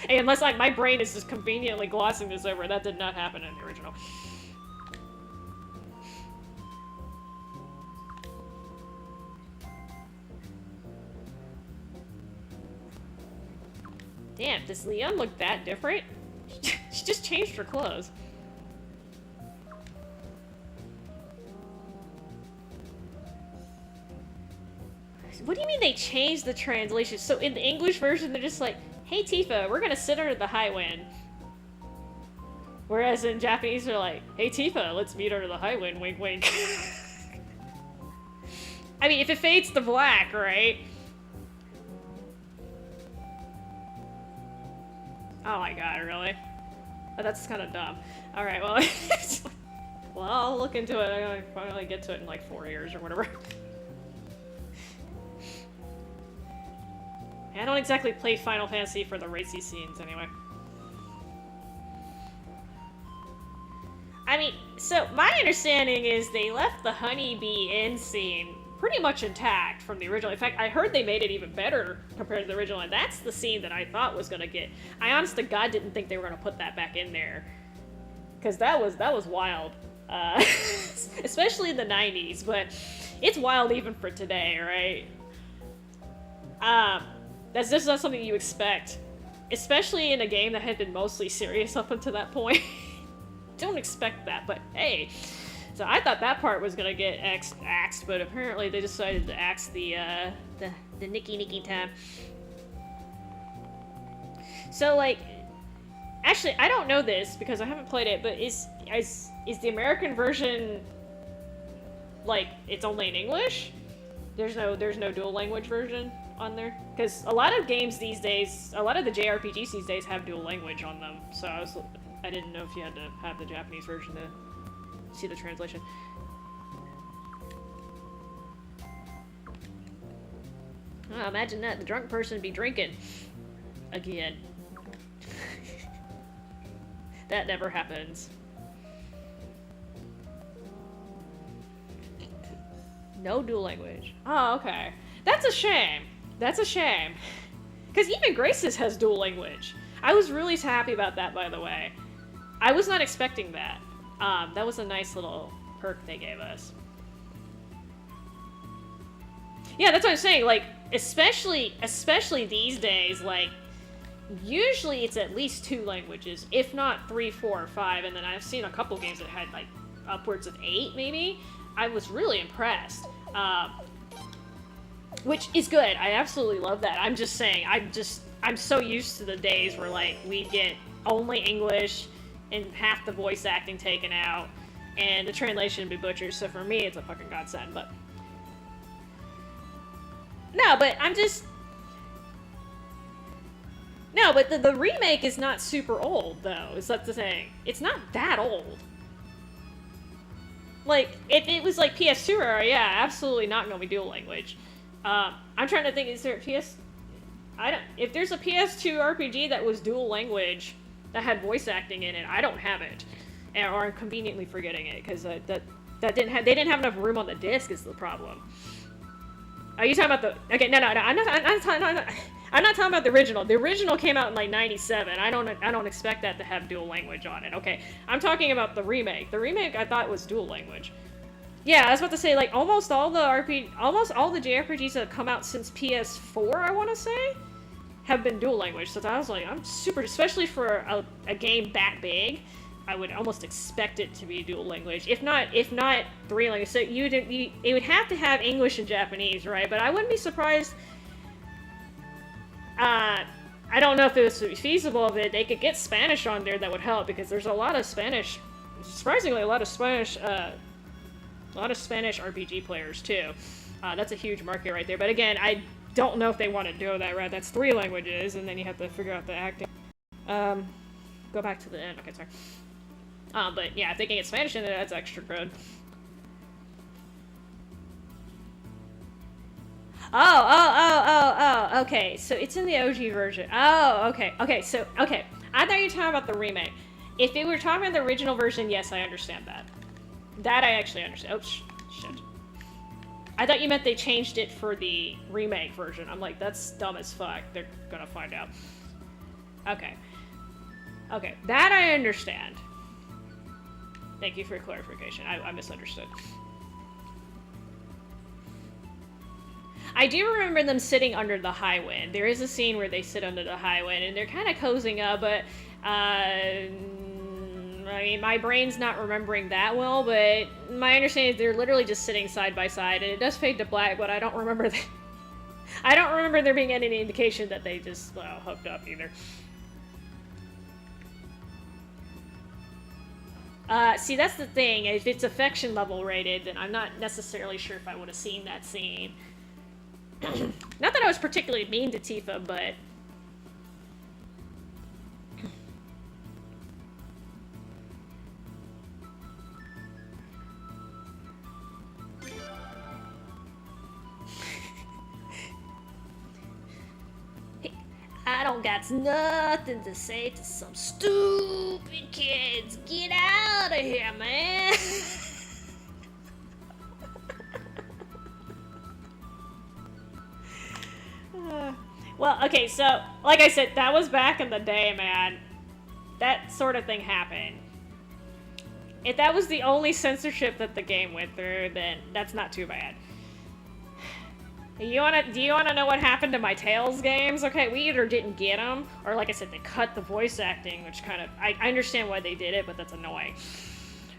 Hey, unless, like, my brain is just conveniently glossing this over. That did not happen in the original. Damn, does Leon look that different? She just changed her clothes. What do you mean they changed the translation? So in the English version, they're just like, hey Tifa, we're gonna sit under the high wind. Whereas in Japanese, they're like, hey Tifa, let's meet under the high wind, wink wink. I mean, if it fades to black, right? Oh my god, really? Oh, that's kind of dumb. Alright, well, well, I'll look into it. I'm gonna finally get to it in like 4 years or whatever. I don't exactly play Final Fantasy for the racy scenes, anyway. I mean, so my understanding is they left the honeybee end scene pretty much intact from the original. In fact, I heard they made it even better compared to the original, and that's the scene that I thought was gonna get... I honest to God didn't think they were gonna put that back in there. Because that was wild. Especially in the 90s, but it's wild even for today, right? That's just not something you expect. Especially in a game that had been mostly serious up until that point. Don't expect that, but hey. So I thought that part was gonna get axed, but apparently they decided to axe the Nicky time. So like, actually I don't know this because I haven't played it, but is the American version like it's only in English? There's no dual language version on there? Because a lot of games these days, a lot of the JRPGs these days have dual language on them, so I didn't know if you had to have the Japanese version to see the translation. Oh, imagine that, the drunk person be drinking. Again. That never happens. No dual language. Oh, okay. That's a shame. That's a shame. Because even Graces has dual language. I was really happy about that, by the way. I was not expecting that. That was a nice little perk they gave us. Yeah, that's what I'm saying. Like, especially these days, like, usually it's at least 2 languages, if not 3, 4, or 5. And then I've seen a couple games that had, like, upwards of 8, maybe. I was really impressed. Which is good. I absolutely love that. I'm just saying, I'm so used to the days where, like, we'd get only English and half the voice acting taken out and the translation would be butchered. So for me, it's a fucking godsend, but... No, but I'm just... No, but the remake is not super old, though, is that the thing. It's not that old. Like, if it was like PS2 era, yeah, absolutely not gonna be dual language. I'm trying to think, is there a if there's a PS2 RPG that was dual language, that had voice acting in it, I don't have it. Or I'm conveniently forgetting it, because they didn't have enough room on the disc is the problem. Are you talking about the... Okay, no, I'm not talking about the original. The original came out in, like, 97. I don't expect that to have dual language on it, okay? I'm talking about the remake. The remake, I thought, was dual language. Yeah, I was about to say, like, almost all the JRPGs that have come out since PS4, I want to say, have been dual language. So I was like, I'm super, especially for a game that big, I would almost expect it to be dual language, if not three languages. So it would have to have English and Japanese, right? But I wouldn't be surprised. I don't know if it was feasible if they could get Spanish on there. That would help, because there's a lot of Spanish, surprisingly, a lot of Spanish RPG players too. That's a huge market right there. But again, I don't know if they want to do that, right? That's 3 languages, and then you have to figure out the acting. Go back to the end. Okay, sorry. But yeah, if they can get Spanish in there, that's extra good. Oh, okay. So it's in the OG version. Oh, okay. Okay, so, okay. I thought you were talking about the remake. If they were talking about the original version, yes, I understand that. That I actually understand. Oh, shit. I thought you meant they changed it for the remake version. I'm like, that's dumb as fuck. They're gonna find out. Okay. Okay, that I understand. Thank you for clarification. I misunderstood. I do remember them sitting under the high wind. There is a scene where they sit under the high wind, and they're kind of cozying up, but, I mean, my brain's not remembering that well, but my understanding is they're literally just sitting side by side, and it does fade to black, but I don't remember that. I don't remember there being any indication that they just, well, hooked up either. See, that's the thing. If it's affection level rated, then I'm not necessarily sure if I would have seen that scene. Not that I was particularly mean to Tifa, but... I don't got nothing to say to some stupid kids. Get out of here, man. Well, okay, so, like I said, that was back in the day, man. That sort of thing happened. If that was the only censorship that the game went through, then that's not too bad. Do you wanna know what happened to my Tales games? Okay, we either didn't get them, or like I said, they cut the voice acting, which kind of, I understand why they did it, but that's annoying.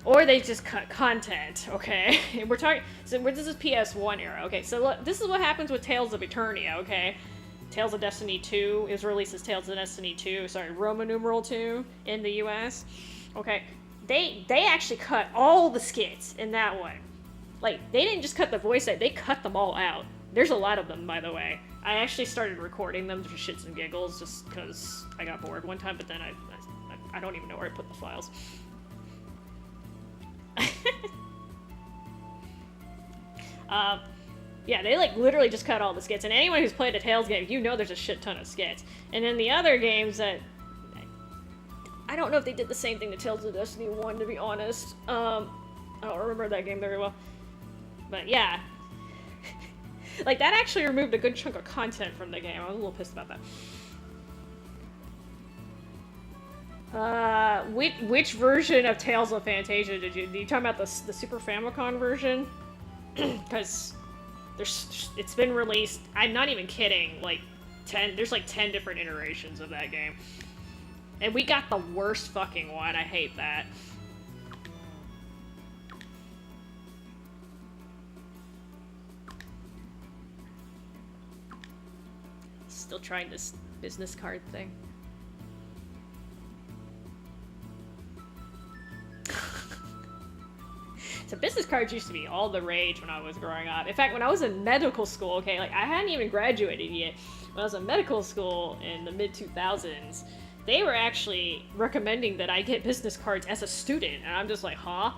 Or they just cut content, okay? We're talking, so this is PS1 era, okay? So look, this is what happens with Tales of Eternia, okay? Tales of Destiny 2 is released as Tales of Destiny 2, sorry, Roman numeral 2 in the US. Okay, they actually cut all the skits in that one. Like, they didn't just cut the voice out, they cut them all out. There's a lot of them, by the way. I actually started recording them for shits and giggles just because I got bored one time, but then I don't even know where I put the files. Yeah, they like literally just cut all the skits, and anyone who's played a Tales game, you know there's a shit ton of skits. And then the other games that... I don't know if they did the same thing to Tales of Destiny 1, to be honest. I don't remember that game very well. But yeah. Like, that actually removed a good chunk of content from the game. I was a little pissed about that. Which version of Tales of Fantasia did you talk about the Super Famicom version? Because it's been released, I'm not even kidding, like there's like 10 different iterations of that game. And we got the worst fucking one, I hate that. Still trying this business card thing. So business cards used to be all the rage when I was growing up. In fact, when I was in medical school, okay, like I hadn't even graduated yet. When I was in medical school in the mid-2000s, they were actually recommending that I get business cards as a student, and I'm just like, huh?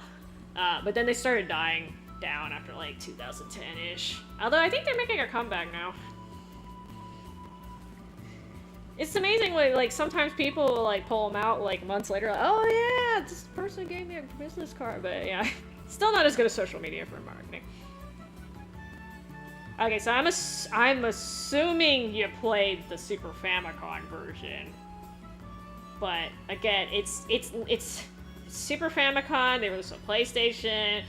But then they started dying down after like 2010-ish. Although I think they're making a comeback now. It's amazing, like sometimes people will like pull them out like months later, like, oh yeah, this person gave me a business card, but yeah. Still not as good as social media for marketing. Okay, so I'm assuming you played the Super Famicom version. But again, it's Super Famicom, they released on PlayStation,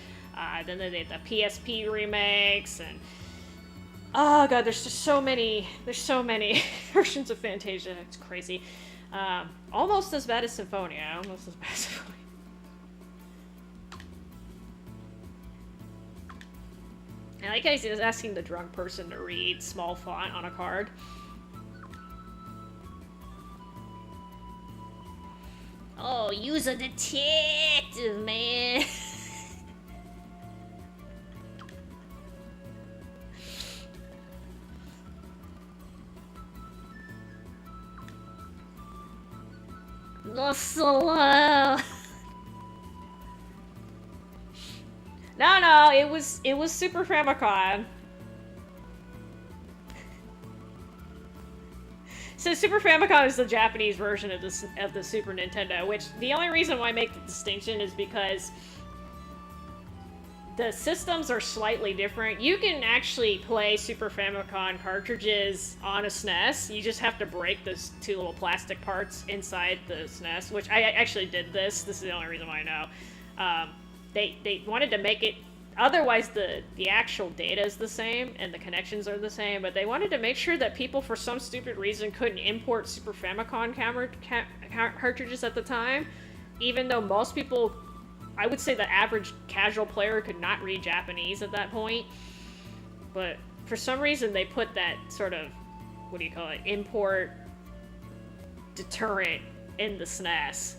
Then they did the PSP remakes, and oh god, there's just so many. There's so many versions of Fantasia. It's crazy. Almost as bad as Symphonia. Almost as bad as Symphonia. I like how he's asking the drunk person to read small font on a card. Oh, use a detective, man. Not so loud. No, it was Super Famicom. So Super Famicom is the Japanese version of the Super Nintendo, which the only reason why I make the distinction is because the systems are slightly different. You can actually play Super Famicom cartridges on a SNES. You just have to break those two little plastic parts inside the SNES, which I actually did this. This is the only reason why I know. They wanted to make it, otherwise the actual data is the same and the connections are the same, but they wanted to make sure that people for some stupid reason couldn't import Super Famicom cartridges at the time, even though most people, I would say the average casual player could not read Japanese at that point. But for some reason they put that sort of, what do you call it, import deterrent in the SNES.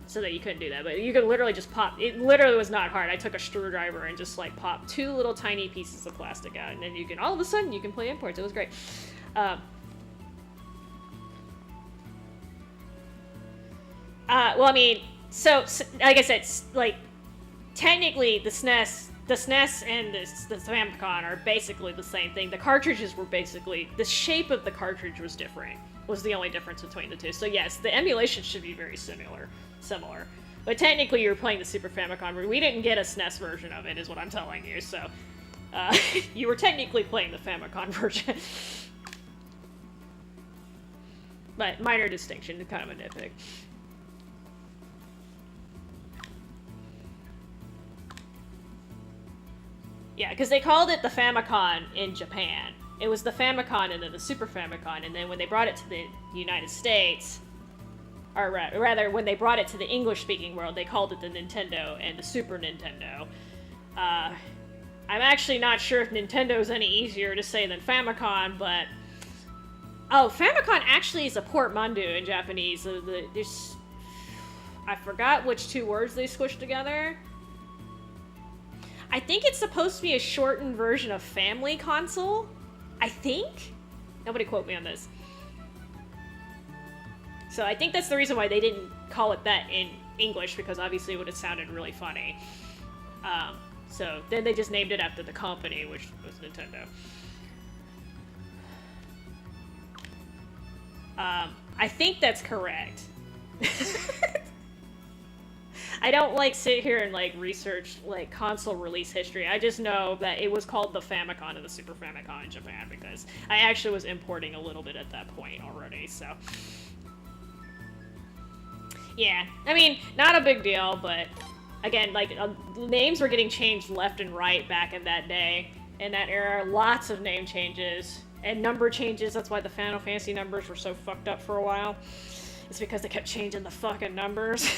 So that you couldn't do that, but you could literally just pop. It literally was not hard. I took a screwdriver and just like popped two little tiny pieces of plastic out, and then you can all of a sudden you can play imports. It was great. Well, I mean, so like I said, like technically the SNES and the Famicom are basically the same thing. The cartridges were basically, the shape of the cartridge was different. Was the only difference between the two. So yes, the emulation should be very similar. But technically you're playing the Super Famicom. We didn't get a SNES version of it, is what I'm telling you, so you were technically playing the Famicom version. But minor distinction, kind of a nitpick. Yeah, because they called it the Famicom in Japan. It was the Famicom and then the Super Famicom, and then when they brought it to the United States, or rather, when they brought it to the English-speaking world, they called it the Nintendo and the Super Nintendo. I'm actually not sure if Nintendo is any easier to say than Famicom, but... Oh, Famicom actually is a portmanteau in Japanese. There's... I forgot which two words they squished together. I think it's supposed to be a shortened version of Family Console. I think? Nobody quote me on this. So I think that's the reason why they didn't call it that in English, because obviously it would have sounded really funny. So then they just named it after the company, which was Nintendo. I think that's correct. I don't like sit here and like research like console release history. I just know that it was called the Famicom and the Super Famicom in Japan because I actually was importing a little bit at that point already, so. Yeah, I mean, not a big deal, but again, like, names were getting changed left and right back in that day. In that era, lots of name changes and number changes. That's why the Final Fantasy numbers were so fucked up for a while. It's because they kept changing the fucking numbers.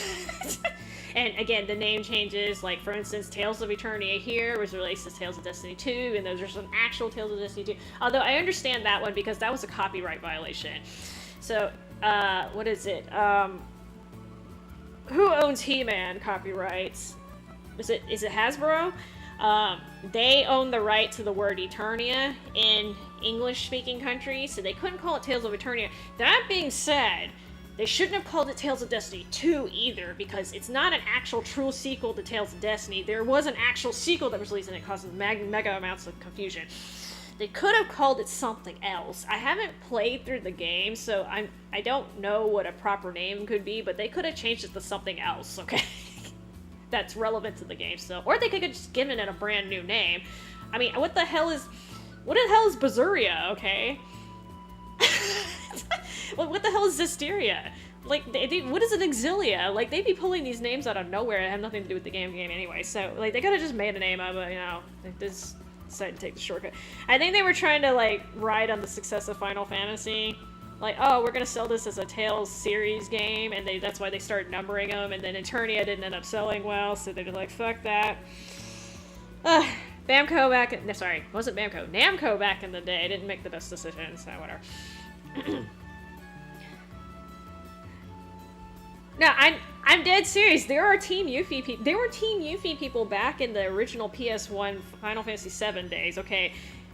And again, the name changes, like for instance, Tales of Eternia here was released as Tales of Destiny 2, and those are some actual Tales of Destiny 2. Although I understand that one because that was a copyright violation. So, what is it? Who owns He-Man copyrights? Is it Hasbro? They own the right to the word Eternia in English-speaking countries, so they couldn't call it Tales of Eternia. That being said, they shouldn't have called it Tales of Destiny 2 either, because it's not an actual true sequel to Tales of Destiny. There was an actual sequel that was released and it caused mega amounts of confusion. They could have called it something else. I haven't played through the game, so I don't know what a proper name could be, but they could have changed it to something else, okay? That's relevant to the game still. Or they could have just given it a brand new name. I mean, what the hell is Bazuria, okay? What the hell is Zisteria? like, what is an Exilia? Like, they'd be pulling these names out of nowhere that have nothing to do with the game anyway. So, like, they could have just made a name of it, you know. They just decided to take the shortcut. I think they were trying to, like, ride on the success of Final Fantasy. Like, oh, we're gonna sell this as a Tales series game, and that's why they started numbering them, and then Eternia didn't end up selling well, so they're like, fuck that. Bamco back, no, sorry, it wasn't Bamco, Namco back in the day didn't make the best decisions, so whatever. No, I'm dead serious. There were Team Yuffie people back in the original PS1 Final Fantasy VII days, okay?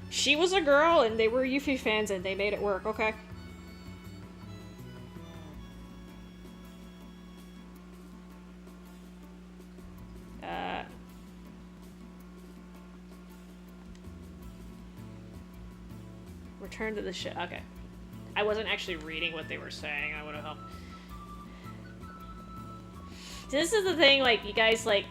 She was a girl, and they were Yuffie fans, and they made it work, okay? Return to the ship. Okay. I wasn't actually reading what they were saying. I would have helped. So this is the thing, like, you guys, like,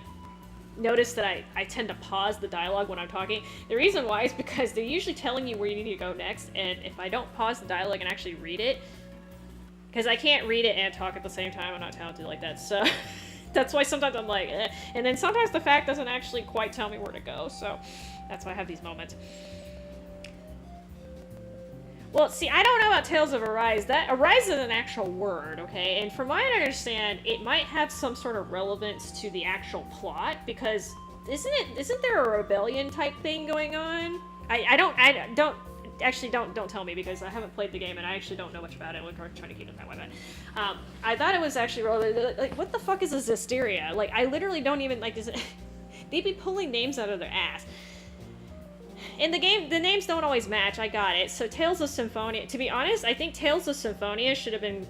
notice that I tend to pause the dialogue when I'm talking. The reason why is because they're usually telling you where you need to go next, and if I don't pause the dialogue and actually read it, because I can't read it and talk at the same time, I'm not talented like that, so that's why sometimes I'm like, eh. And then sometimes the fact doesn't actually quite tell me where to go, so that's why I have these moments. Well, see, I don't know about Tales of Arise. Arise is an actual word, okay? And from what I understand, it might have some sort of relevance to the actual plot, because isn't there a rebellion type thing going on? Don't tell me, because I haven't played the game and I actually don't know much about it. We're trying to keep it that way, but I thought it was actually relevant. Like, what the fuck is a Zisteria? Like, I literally don't even, like, they'd be pulling names out of their ass. In the game, the names don't always match, I got it. So Tales of Symphonia, to be honest, I think Tales of Symphonia should have been...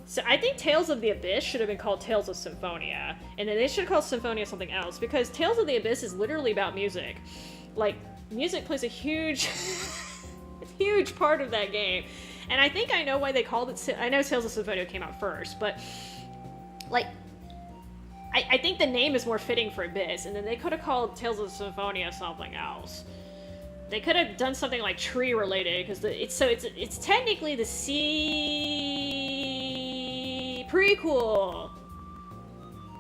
So I think Tales of the Abyss should have been called Tales of Symphonia. And then they should have called Symphonia something else, because Tales of the Abyss is literally about music. Like, music plays a huge... huge part of that game. And I think I know why they called it... I know Tales of Symphonia came out first, but... Like... I think the name is more fitting for Abyss, and then they could have called Tales of Symphonia something else. They could have done something like tree related, because it's technically the C prequel.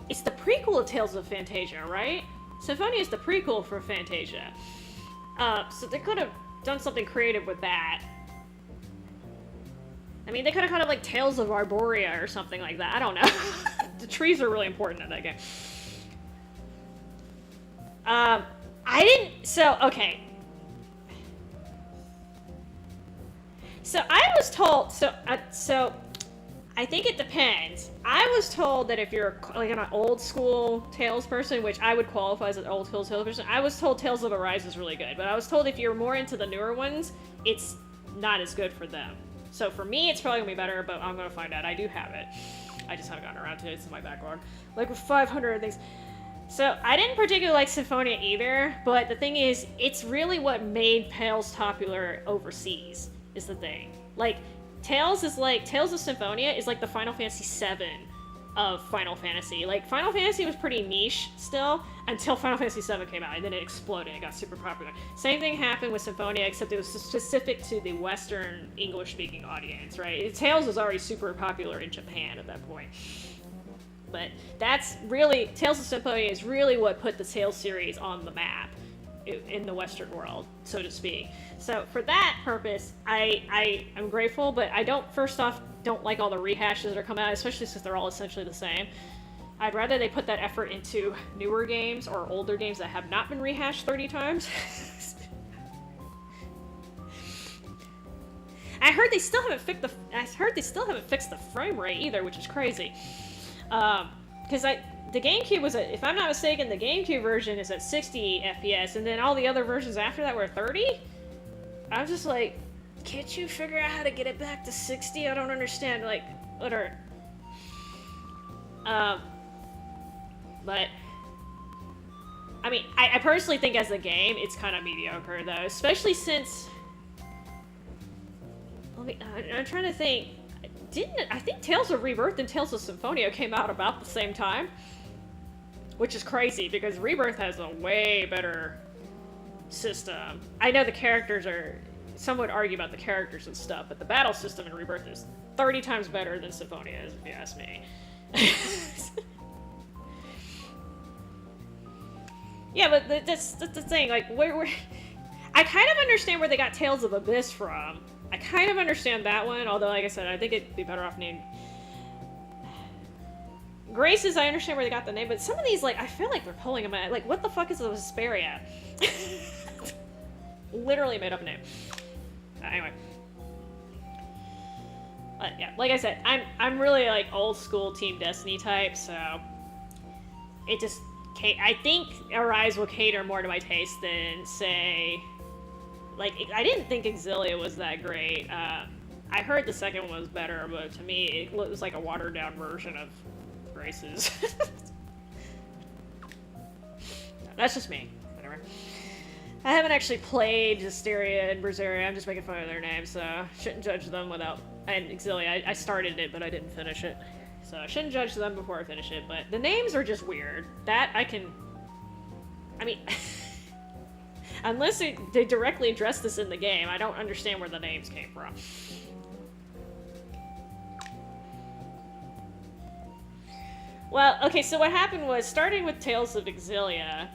It's the prequel of Tales of Fantasia, right? Symphonia is the prequel for Fantasia. So they could have done something creative with that. I mean, they could have called it like Tales of Arborea or something like that. I don't know. The trees are really important in that game. Okay. So I was told, so I think it depends. I was told that if you're like an old school Tales person, which I would qualify as an old school Tales person, I was told Tales of Arise is really good. But I was told if you're more into the newer ones, it's not as good for them. So for me, it's probably gonna be better, but I'm gonna find out. I do have it. I just haven't gotten around to it. It's in my backlog. Like with 500 things. So I didn't particularly like Symphonia either, but the thing is, it's really what made Tales popular overseas, is the thing. Like, Tales of Symphonia is like the Final Fantasy VII of Final Fantasy. Like, Final Fantasy was pretty niche still until Final Fantasy VII came out, and then it exploded. It got super popular. Same thing happened with Symphonia, except it was specific to the Western English-speaking audience, right? Tales was already super popular in Japan at that point. But that's really, Tales of Symphonia is really what put the Tales series on the map in the Western world, so to speak. So for that purpose, I'm grateful, but I don't like all the rehashes that are coming out, especially since they're all essentially the same. I'd rather they put that effort into newer games or older games that have not been rehashed 30 times. I heard they still haven't fixed the frame rate either, which is crazy. Because the GameCube was if I'm not mistaken, the GameCube version is at 60 FPS, and then all the other versions after that were 30? I'm just like, can't you figure out how to get it back to 60? I don't understand, like, what are... But... I mean, I personally think as a game, it's kind of mediocre, though. Especially since... I'm trying to think... I think Tales of Rebirth and Tales of Symphonia came out about the same time? Which is crazy, because Rebirth has a way better system. I know the characters are some would argue about the characters and stuff, but the battle system in Rebirth is 30 times better than Symphonia is, if you ask me. Yeah, but that's the thing, like, where I kind of understand where they got Tales of Abyss from. I kind of understand that one, although, like I said, I think it'd be better off named... Graces, I understand where they got the name, but some of these, like, I feel like they're pulling them out. Like, what the fuck is a Vesperia? Literally made up a name. Anyway. But yeah, like I said, I'm really, like, old school Team Destiny type, so... It just... I think Arise will cater more to my taste than, say... Like, I didn't think Exilia was that great. I heard the second one was better, but to me, it was like a watered-down version of Graces. That's just me. Whatever. I haven't actually played Hysteria and Berseria. I'm just making fun of their names, so shouldn't judge them without... And Exilia, I started it, but I didn't finish it. So I shouldn't judge them before I finish it, but the names are just weird. That I can... I mean... Unless they directly address this in the game, I don't understand where the names came from. Well, okay, so what happened was, starting with Tales of Exilia,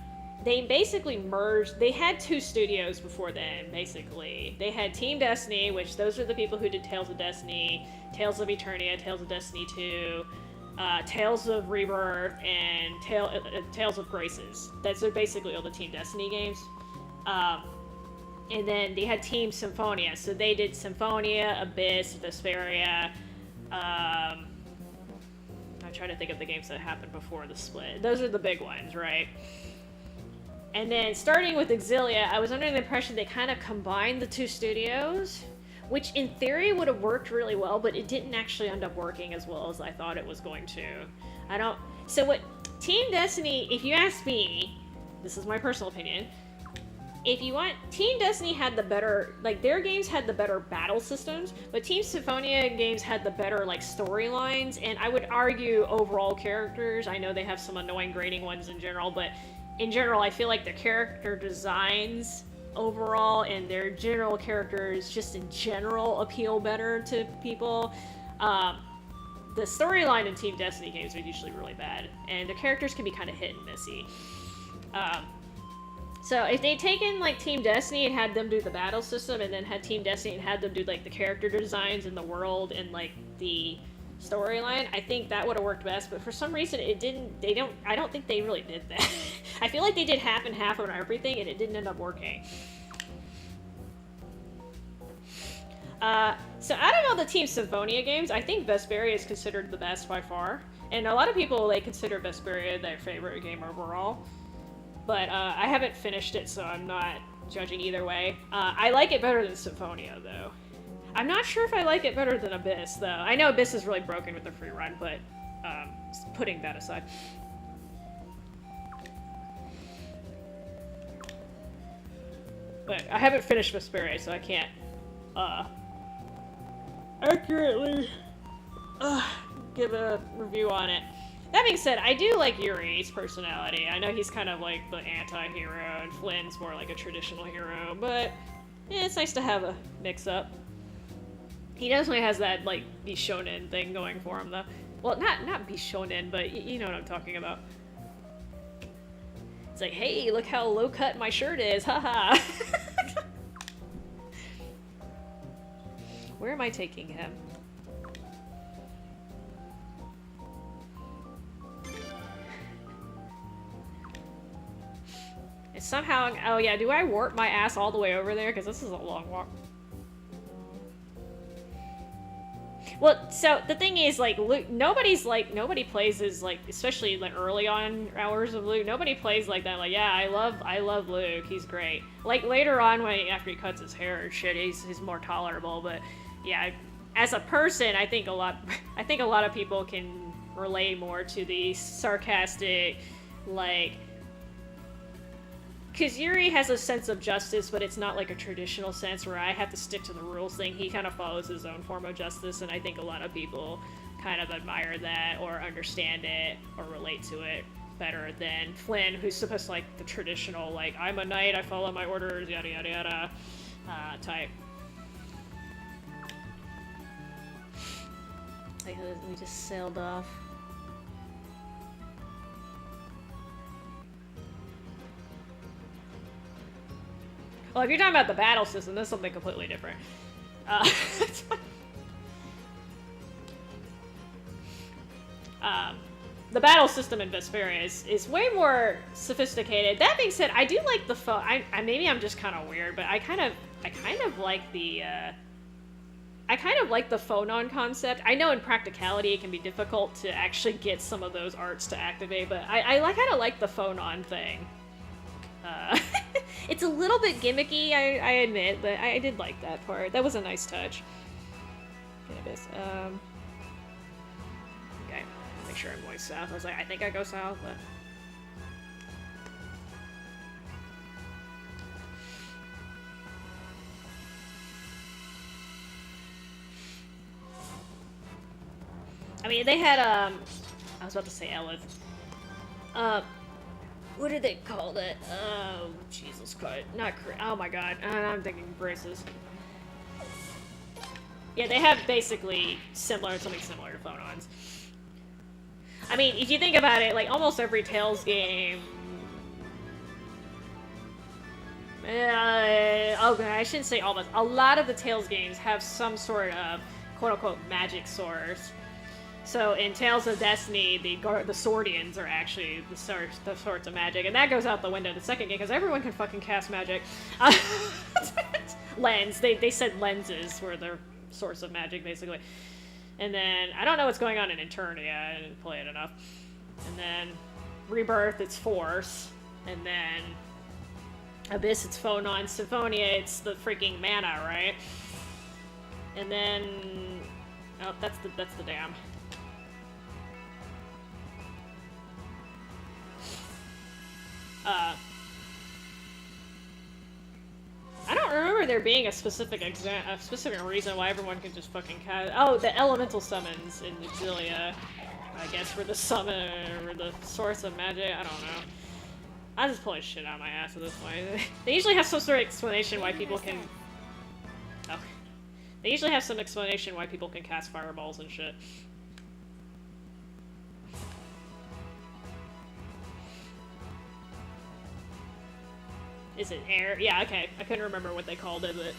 they basically merged... They had two studios before then, basically. They had Team Destiny, which those are the people who did Tales of Destiny, Tales of Eternia, Tales of Destiny 2, Tales of Rebirth, and Tales of Graces. Those are basically all the Team Destiny games. And then they had Team Symphonia, so they did Symphonia, Abyss, Vesperia. I'm trying to think of the games that happened before the split. Those are the big ones, right? And then starting with Exilia, I was under the impression they kind of combined the two studios, which in theory would have worked really well, but it didn't actually end up working as well as I thought it was going to. So what Team Destiny, if you ask me, this is my personal opinion, if you want, Team Destiny had the better, like, their games had the better battle systems, but Team Symphonia games had the better, like, storylines, and I would argue overall characters. I know they have some annoying grading ones in general, but in general, I feel like their character designs overall and their general characters just in general appeal better to people. The storyline in Team Destiny games are usually really bad, and the characters can be kind of hit and missy. So if they'd taken, like, Team Destiny and had them do the battle system, and then had Team Destiny and had them do, like, the character designs in the world and, like, the storyline, I think that would have worked best, but for some reason it didn't, I don't think they really did that. I feel like they did half and half on everything, and it didn't end up working. So out of all the Team Symphonia games, I think Vesperia is considered the best by far, and a lot of people, they consider Vesperia their favorite game overall. But I haven't finished it, so I'm not judging either way. I like it better than Symphonia, though. I'm not sure if I like it better than Abyss, though. I know Abyss is really broken with the free run, but putting that aside. But I haven't finished Vesperia, so I can't accurately give a review on it. That being said, I do like Yuri's personality. I know he's kind of like the anti-hero, and Flynn's more like a traditional hero, but it's nice to have a mix-up. He definitely has that, like, Bishonen thing going for him, though. Well, not Bishonen, but you know what I'm talking about. It's like, hey, look how low-cut my shirt is, haha! Where am I taking him? It's somehow... Oh yeah, do I warp my ass all the way over there? Because this is a long walk. Well, so the thing is, like, Luke, nobody plays as, like, especially like early on hours of Luke, nobody plays like that. Like, yeah, I love Luke, he's great. Like later on, after he cuts his hair and shit, he's more tolerable. But yeah, as a person, I think a lot of people can relate more to the sarcastic, like. Because Yuri has a sense of justice, but it's not like a traditional sense where I have to stick to the rules thing. He kind of follows his own form of justice, and I think a lot of people kind of admire that or understand it or relate to it better than Flynn, who's supposed to like the traditional, like, I'm a knight, I follow my orders, yada yada yada type. like we just sailed off. Well, if you're talking about the battle system, that's something completely different. The battle system in Vesperia is way more sophisticated. That being said, I do like the phone. Maybe I'm just kind of weird, but I kind of like the phonon concept. I know in practicality it can be difficult to actually get some of those arts to activate, but I kind of like the phonon thing. It's a little bit gimmicky, I admit, but I did like that part. That was a nice touch. Cannabis. Okay, make sure I'm going south. I was like, I think I go south, but... I mean, they had, I was about to say Elith. What did they call it? Oh, Jesus Christ. Oh my god. I'm thinking braces. Yeah, they have basically something similar to phonons. I mean, if you think about it, like, almost every Tales game... okay, I shouldn't say almost. A lot of the Tales games have some sort of quote-unquote magic source. So in Tales of Destiny, the Swordians are actually the sorts of magic, and that goes out the window in the second game because everyone can fucking cast magic. Lens. They said lenses were their source of magic, basically. And then I don't know what's going on in Eternia. I didn't play it enough. And then Rebirth, it's Force, and then Abyss, it's Phonon. Symphonia, it's the freaking mana, right? And then that's the dam. I don't remember there being a specific reason why everyone could just fucking cast. Oh, the elemental summons in Exilia, I guess, were the summon or the source of magic. I don't know. I'm just pulling shit out of my ass at this point. They usually have some sort of explanation why people can. Oh, they usually have some explanation why people can cast fireballs and shit. Is it air? Yeah, okay. I couldn't remember what they called it, but...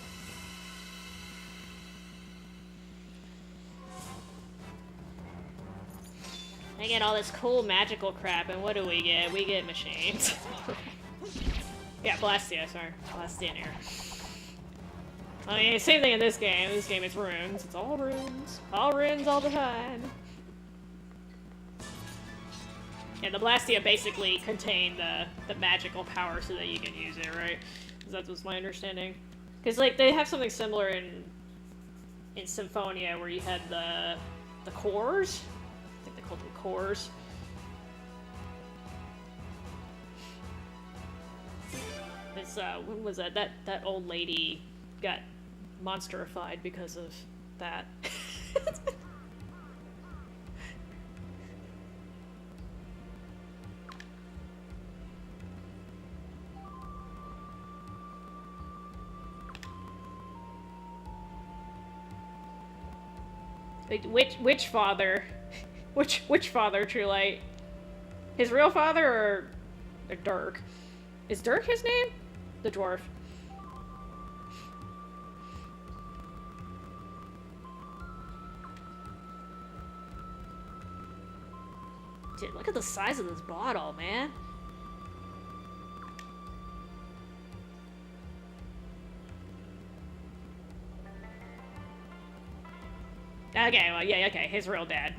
I get all this cool magical crap, and what do we get? We get machines. Yeah, Blastia, sorry. Blastia air. I mean, same thing in this game. In this game, it's runes. It's all runes. All runes all the time. Yeah, the Blastia basically contain the magical power so that you can use it, right? That was my understanding. Because, like, they have something similar in Symphonia where you had the cores. I think they called them cores. It's, when was that? That old lady got monsterified because of that. Which father? Which father, Truelight? His real father or Dirk? Is Dirk his name? The dwarf. Dude, look at the size of this bottle, man. Okay, well, yeah, okay, his real dad.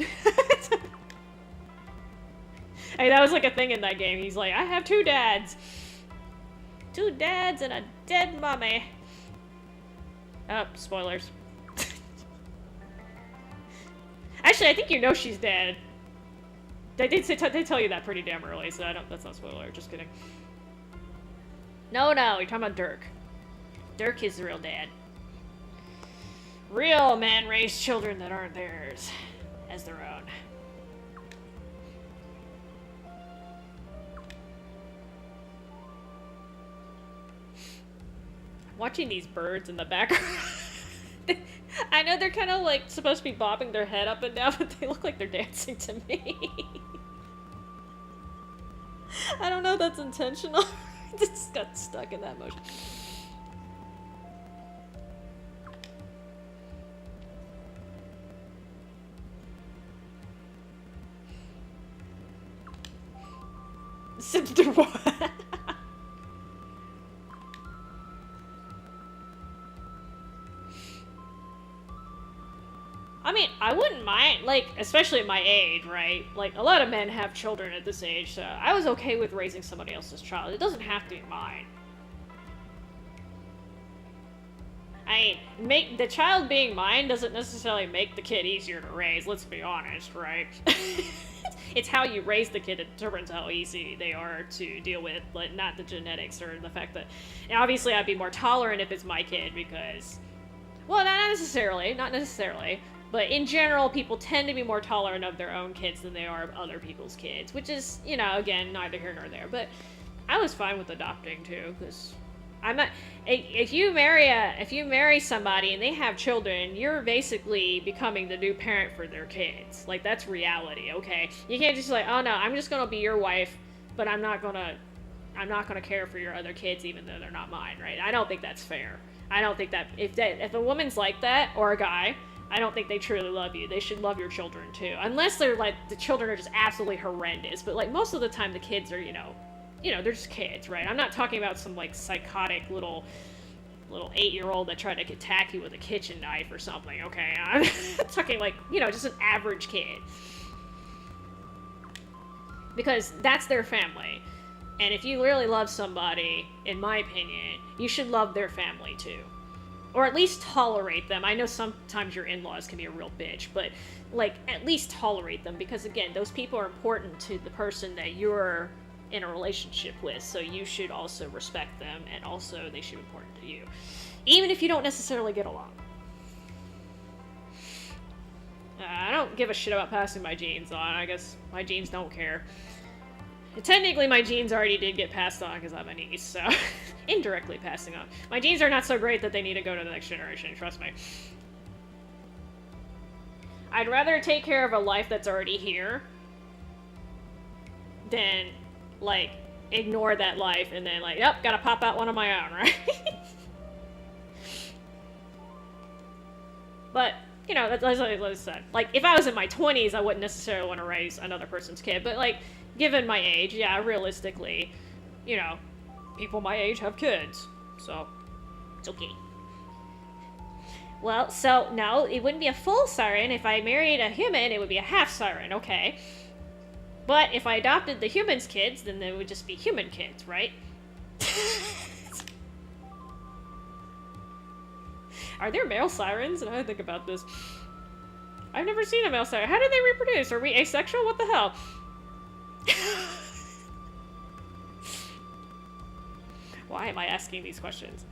Hey, that was like a thing in that game. He's like, I have two dads. Two dads and a dead mommy. Oh, spoilers. Actually, I think you know she's dead. They tell you that pretty damn early, so that's not spoiler, just kidding. No, you're talking about Dirk. Dirk is the real dad. Real men raise children that aren't theirs as their own. Watching these birds in the background. I know they're kind of like supposed to be bobbing their head up and down, but they look like they're dancing to me. I don't know if that's intentional. I just got stuck in that motion. Sip through what? I mean, I wouldn't mind, like, especially at my age, right? Like, a lot of men have children at this age, so I was okay with raising somebody else's child. It doesn't have to be mine. The child being mine doesn't necessarily make the kid easier to raise, let's be honest, right? It's how you raise the kid that determines how easy they are to deal with, like, not the genetics or the fact that... And obviously, I'd be more tolerant if it's my kid because... Well, not necessarily. But in general, people tend to be more tolerant of their own kids than they are of other people's kids, which is, you know, again, neither here nor there. But I was fine with adopting too, because I'm not. If you marry somebody and they have children, you're basically becoming the new parent for their kids. Like, that's reality, okay? You can't just like, oh no, I'm just gonna be your wife, but I'm not gonna care for your other kids even though they're not mine, right? I don't think that's fair. I don't think that if a woman's like that, or a guy, I don't think they truly love you. They should love your children too. Unless they're like, the children are just absolutely horrendous. But like, most of the time the kids are, you know, they're just kids, right? I'm not talking about some like psychotic little 8-year-old that tried to attack you with a kitchen knife or something, okay? I'm talking like, you know, just an average kid. Because that's their family. And if you really love somebody, in my opinion, you should love their family too. Or at least tolerate them. I know sometimes your in-laws can be a real bitch, but, like, at least tolerate them. Because, again, those people are important to the person that you're in a relationship with. So you should also respect them, and also they should be important to you. Even if you don't necessarily get along. I don't give a shit about passing my genes on. I guess my genes don't care. Technically, my genes already did get passed on because I'm a niece, so indirectly passing on. My genes are not so great that they need to go to the next generation, trust me. I'd rather take care of a life that's already here than, like, ignore that life and then, like, yep, gotta pop out one of my own, right? But, you know, that's like I said. Like, if I was in my 20s, I wouldn't necessarily want to raise another person's kid, but, like, given my age, yeah, realistically, you know, people my age have kids, so it's okay. Well, so, no, it wouldn't be a full siren. If I married a human, it would be a half siren, okay? But if I adopted the human's kids, then they would just be human kids, right? Are there male sirens? And I think about this. I've never seen a male siren. How do they reproduce? Are we asexual? What the hell? Why am I asking these questions?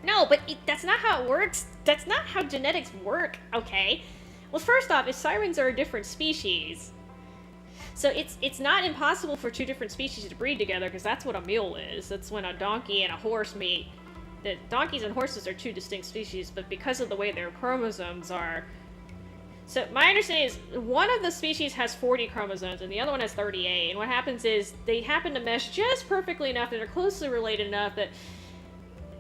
No, but that's not how it works. That's not how genetics work, okay? Well, first off, if sirens are a different species, so it's not impossible for two different species to breed together, because that's what a mule is. That's when a donkey and a horse meet. The donkeys and horses are two distinct species, but because of the way their chromosomes are... So my understanding is one of the species has 40 chromosomes and the other one has 38, and what happens is they happen to mesh just perfectly enough and are closely related enough that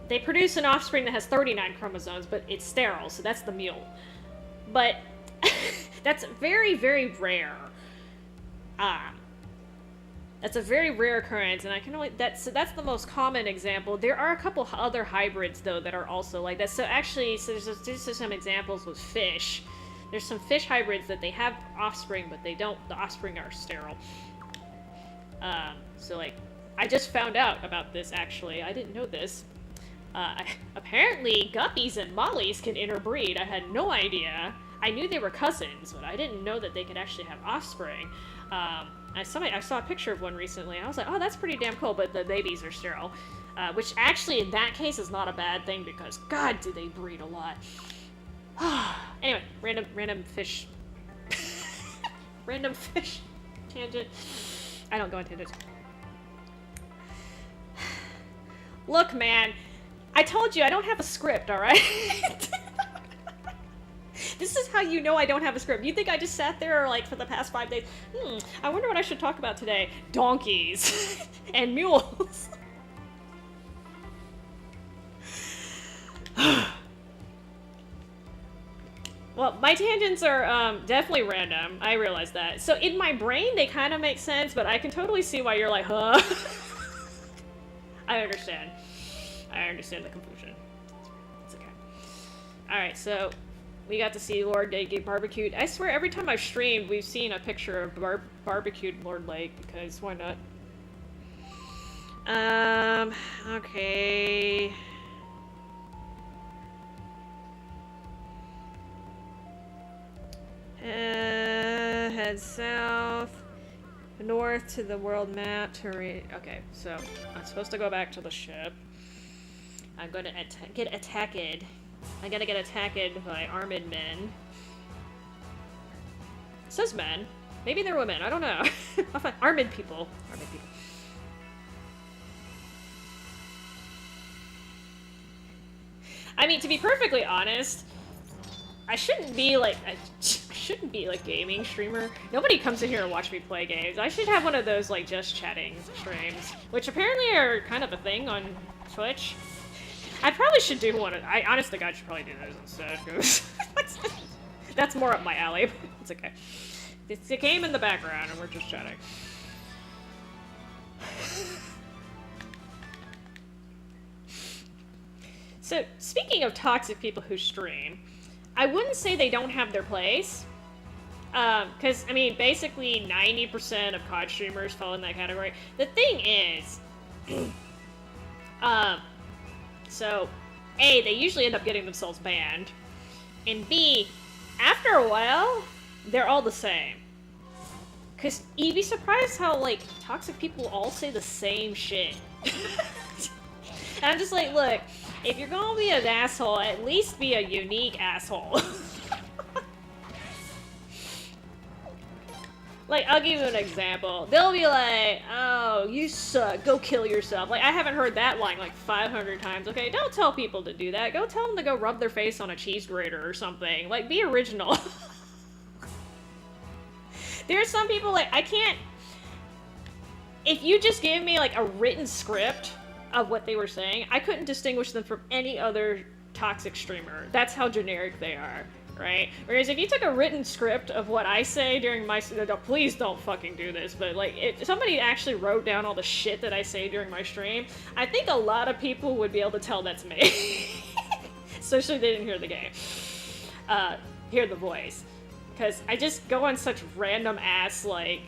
they produce an offspring that has 39 chromosomes, but it's sterile, so that's the mule. But that's very, very rare. That's a very rare occurrence, and I can only that's the most common example. There are a couple other hybrids though that are also like that. So actually, there's some examples with fish. There's some fish hybrids that they have offspring, but they don't. The offspring are sterile. So like, I just found out about this actually. I didn't know this. Apparently, guppies and mollies can interbreed. I had no idea. I knew they were cousins, but I didn't know that they could actually have offspring. I saw a picture of one recently, and I was like, oh, that's pretty damn cool, but the babies are sterile. Which actually, in that case, is not a bad thing, because, God, do they breed a lot. Anyway, random fish... random fish tangent. I don't go on tangents. Look, man, I told you I don't have a script, alright? This is how you know I don't have a script. You think I just sat there, like, for the past 5 days? I wonder what I should talk about today. Donkeys. And mules. Well, my tangents are definitely random. I realize that. So in my brain, they kind of make sense, but I can totally see why you're like, huh? I understand. I understand the confusion. It's okay. Alright, so we got to see Lord Lake get barbecued. I swear, every time I've streamed, we've seen a picture of barbecued Lord Lake, because why not? Okay. Head south, north to the world map to okay, so I'm supposed to go back to the ship. I'm gonna get attacked. I gotta get attacked by armed men. It says men. Maybe they're women. I don't know. Armed people. Armed people. I mean, to be perfectly honest, I shouldn't be like gaming streamer. Nobody comes in here and watch me play games. I should have one of those like just chatting streams, which apparently are kind of a thing on Twitch. I probably should do one. I honest to God should probably do those instead. That's more up my alley. It's okay. It's a game in the background and we're just chatting. So speaking of toxic people who stream, I wouldn't say they don't have their place, because, I mean, basically 90% of COD streamers fall in that category. The thing is, so, A, they usually end up getting themselves banned, and B, after a while, they're all the same. Because you'd be surprised how, like, toxic people all say the same shit. And I'm just like, look, if you're gonna be an asshole, at least be a unique asshole. Like, I'll give you an example. They'll be like, oh, you suck, go kill yourself. Like, I haven't heard that line like 500 times, okay? Don't tell people to do that. Go tell them to go rub their face on a cheese grater or something. Like, be original. There are some people, like, I can't... If you just gave me, like, a written script of what they were saying, I couldn't distinguish them from any other toxic streamer. That's how generic they are, right? Whereas if you took a written script of what I say during my... Please don't fucking do this, but like, if somebody actually wrote down all the shit that I say during my stream, I think a lot of people would be able to tell that's me. Especially if they didn't hear the game. Hear the voice. Because I just go on such random ass, like...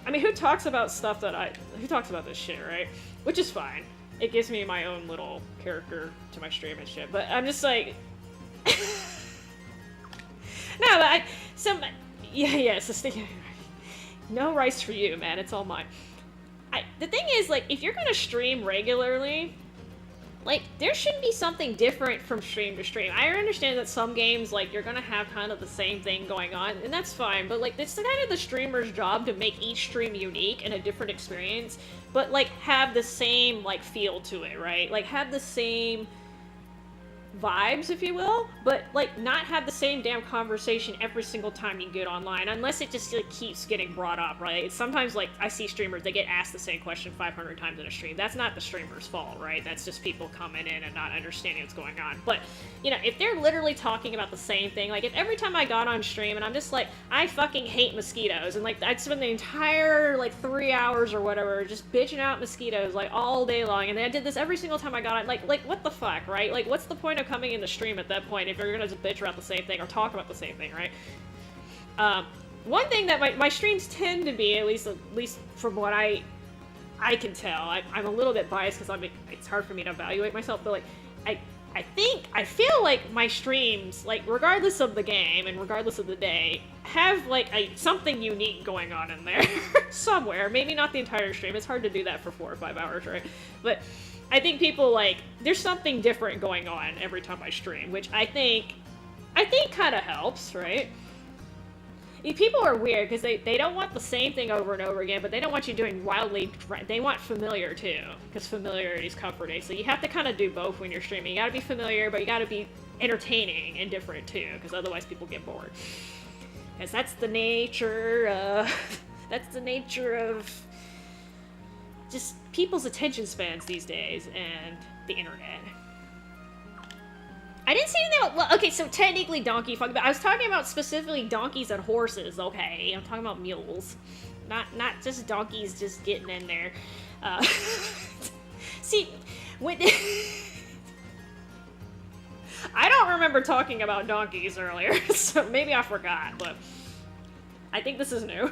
I mean, who talks about stuff that who talks about this shit, right? Which is fine. It gives me my own little character to my stream and shit, but I'm just like... No, but no rice for you, man, it's all mine. The thing is, like, if you're gonna stream regularly, like, there should be something different from stream to stream. I understand that some games, like, you're gonna have kind of the same thing going on, and that's fine, but, like, it's kind of the streamer's job to make each stream unique and a different experience, but, like, have the same, like, feel to it, right? Like, have the same vibes, if you will, but, like, not have the same damn conversation every single time you get online, unless it just, like, keeps getting brought up, right? It's sometimes, like, I see streamers, they get asked the same question 500 times in a stream. That's not the streamer's fault, right? That's just people coming in and not understanding what's going on. But, you know, if they're literally talking about the same thing, like, if every time I got on stream and I'm just like, I fucking hate mosquitoes, and, like, I'd spend the entire, like, 3 hours or whatever just bitching out mosquitoes, like, all day long, and then I did this every single time I got on, like, what the fuck, right? Like, what's the point of coming in the stream at that point if you're gonna just bitch about the same thing or talk about the same thing, right? One thing that my streams tend to be, at least from what I can tell, I'm a little bit biased because it's hard for me to evaluate myself, but, like, I feel like my streams, like, regardless of the game and regardless of the day, have, like, something unique going on in there somewhere. Maybe not the entire stream. It's hard to do that for 4 or 5 hours, right? But I think people, like, there's something different going on every time I stream, which I think kind of helps, right? People are weird because they don't want the same thing over and over again, but they don't want you doing wildly. They want familiar too, because familiarity is comforting. So you have to kind of do both when you're streaming. You got to be familiar, but you got to be entertaining and different too, because otherwise people get bored. Because that's the nature. That's the nature of just people's attention spans these days and the internet. I didn't say anything about, well, okay, so technically donkey fuck, but I was talking about specifically donkeys and horses, okay? I'm talking about mules. Not just donkeys just getting in there. See, when... I don't remember talking about donkeys earlier, so maybe I forgot, but I think this is new.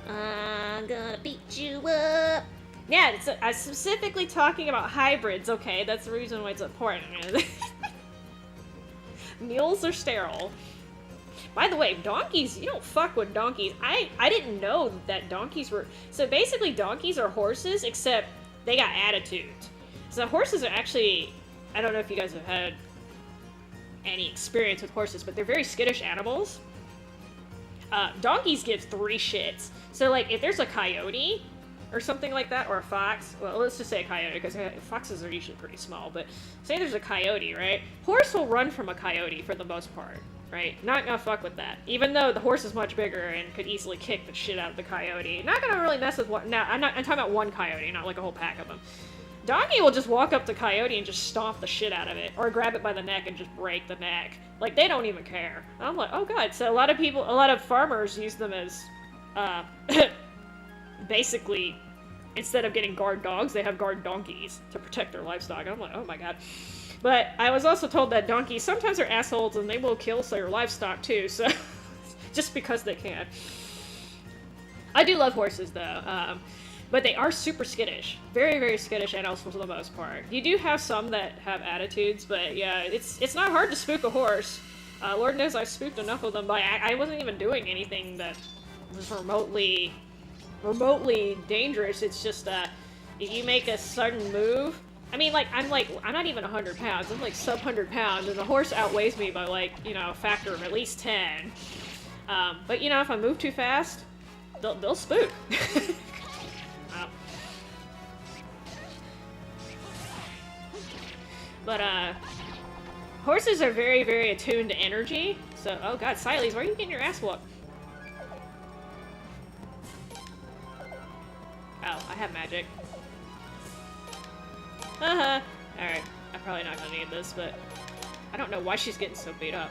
I'm gonna beat you up. Yeah, I'm specifically talking about hybrids, okay? That's the reason why it's important. Mules are sterile. By the way, donkeys, you don't fuck with donkeys. I didn't know that donkeys were... So basically, donkeys are horses, except they got attitudes. So horses are actually... I don't know if you guys have had any experience with horses, but they're very skittish animals. Donkeys give 3 shits. So, like, if there's a coyote... or something like that, or a fox. Well, let's just say a coyote, because foxes are usually pretty small, but say there's a coyote, right? Horse will run from a coyote for the most part, right? Not gonna fuck with that. Even though the horse is much bigger and could easily kick the shit out of the coyote. Not gonna really mess with one. Now, I'm talking about one coyote, not like a whole pack of them. Donkey will just walk up to coyote and just stomp the shit out of it, or grab it by the neck and just break the neck. Like, they don't even care. I'm like, oh god. So a lot of farmers use them as, basically, instead of getting guard dogs, they have guard donkeys to protect their livestock. I'm like, oh my god. But I was also told that donkeys sometimes are assholes and they will kill your livestock too, so just because they can. I do love horses though, but they are super skittish. Very, very skittish animals for the most part. You do have some that have attitudes, but yeah, it's not hard to spook a horse. Lord knows I've spooked enough of them, but I wasn't even doing anything that was remotely dangerous. It's just if you make a sudden move, I mean, like, I'm not even 100 pounds, I'm like sub 100 pounds, and the horse outweighs me by, like, you know, a factor of at least 10. But you know, if I move too fast, they'll spook. But horses are very, very attuned to energy, so, oh god, Siles, why are you getting your ass whooped? Oh, I have magic. Haha. Alright, I'm probably not gonna need this, but I don't know why she's getting so beat up.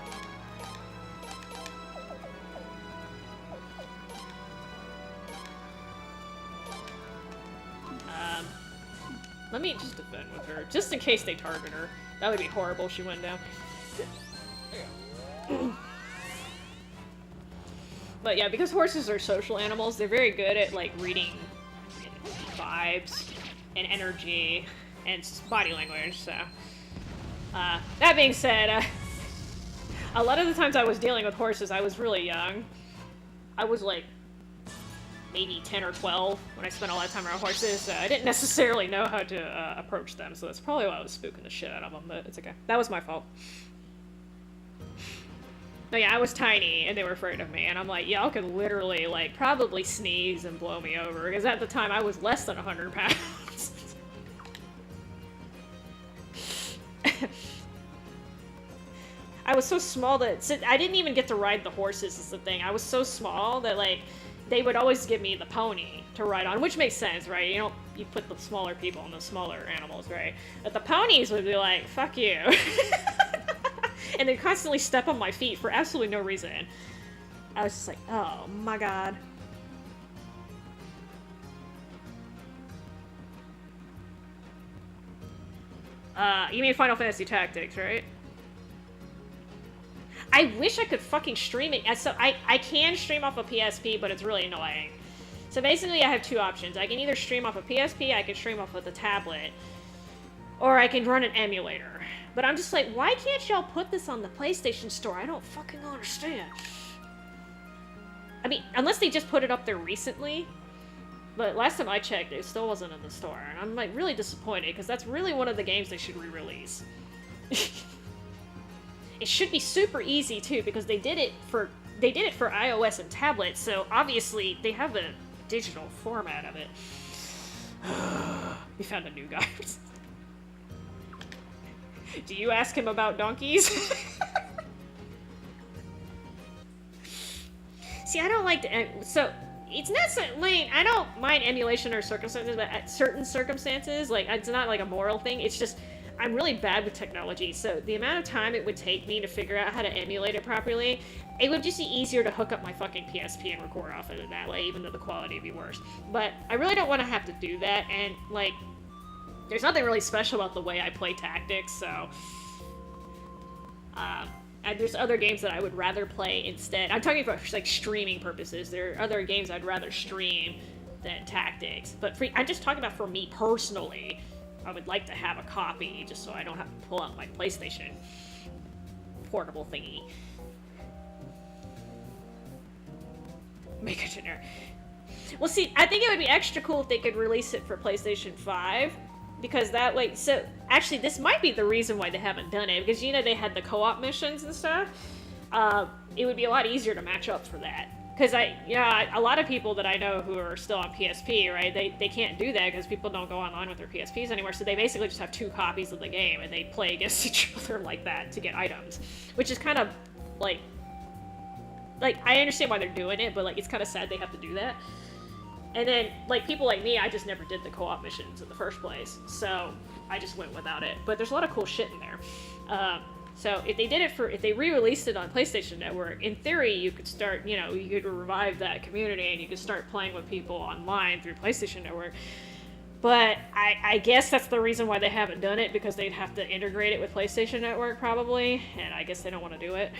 Let me just defend with her, just in case they target her. That would be horrible if she went down. But yeah, because horses are social animals, they're very good at, like, reading vibes and energy and body language, so. That being said, a lot of the times I was dealing with horses, I was really young. I was like maybe 10 or 12 when I spent a lot of time around horses, so I didn't necessarily know how to approach them, so that's probably why I was spooking the shit out of them, but it's okay. That was my fault. No, yeah, I was tiny, and they were afraid of me, and I'm like, y'all could literally, like, probably sneeze and blow me over, because at the time I was less than 100 pounds. I was so small that, I didn't even get to ride the horses is the thing. I was so small that, like, they would always give me the pony to ride on, which makes sense, right? You put the smaller people on the smaller animals, right? But the ponies would be like, fuck you. And they'd constantly step on my feet for absolutely no reason. I was just like, oh my god. You mean Final Fantasy Tactics, right? I wish I could fucking stream it. So I can stream off a PSP, but it's really annoying. So basically I have two options. I can either stream off a PSP, I can stream off of the tablet, or I can run an emulator. But I'm just like, why can't y'all put this on the PlayStation Store? I don't fucking understand. I mean, unless they just put it up there recently. But last time I checked, it still wasn't in the store. And I'm like really disappointed, because that's really one of the games they should re-release. It should be super easy too, because they did it for iOS and tablets, so obviously they have a digital format of it. We found a new guy. Do you ask him about donkeys? See, I don't like to. So it's not so, like, I don't mind emulation or circumstances, but at certain circumstances, like, it's not like a moral thing. It's just I'm really bad with technology, so the amount of time it would take me to figure out how to emulate it properly, it would just be easier to hook up my fucking PSP and record off of it that way, even though the quality would be worse. But I really don't want to have to do that, and, like, there's nothing really special about the way I play Tactics, so... and there's other games that I would rather play instead. I'm talking about, like, streaming purposes. There are other games I'd rather stream than Tactics. But I'm just talking about for me personally. I would like to have a copy, just so I don't have to pull out my PlayStation portable thingy. Make a generic. Well, see, I think it would be extra cool if they could release it for PlayStation 5. Because that, like, so, actually, this might be the reason why they haven't done it. Because, you know, they had the co-op missions and stuff. It would be a lot easier to match up for that. Because a lot of people that I know who are still on PSP, right, they can't do that because people don't go online with their PSPs anymore, so they basically just have 2 copies of the game, and they play against each other like that to get items. Which is kind of, like, I understand why they're doing it, but, like, it's kind of sad they have to do that. And then, like, people like me, I just never did the co-op missions in the first place, so I just went without it. But there's a lot of cool shit in there. So if they re-released it on PlayStation Network, in theory, you could start, you know, you could revive that community and you could start playing with people online through PlayStation Network. But I guess that's the reason why they haven't done it, because they'd have to integrate it with PlayStation Network probably, and I guess they don't want to do it.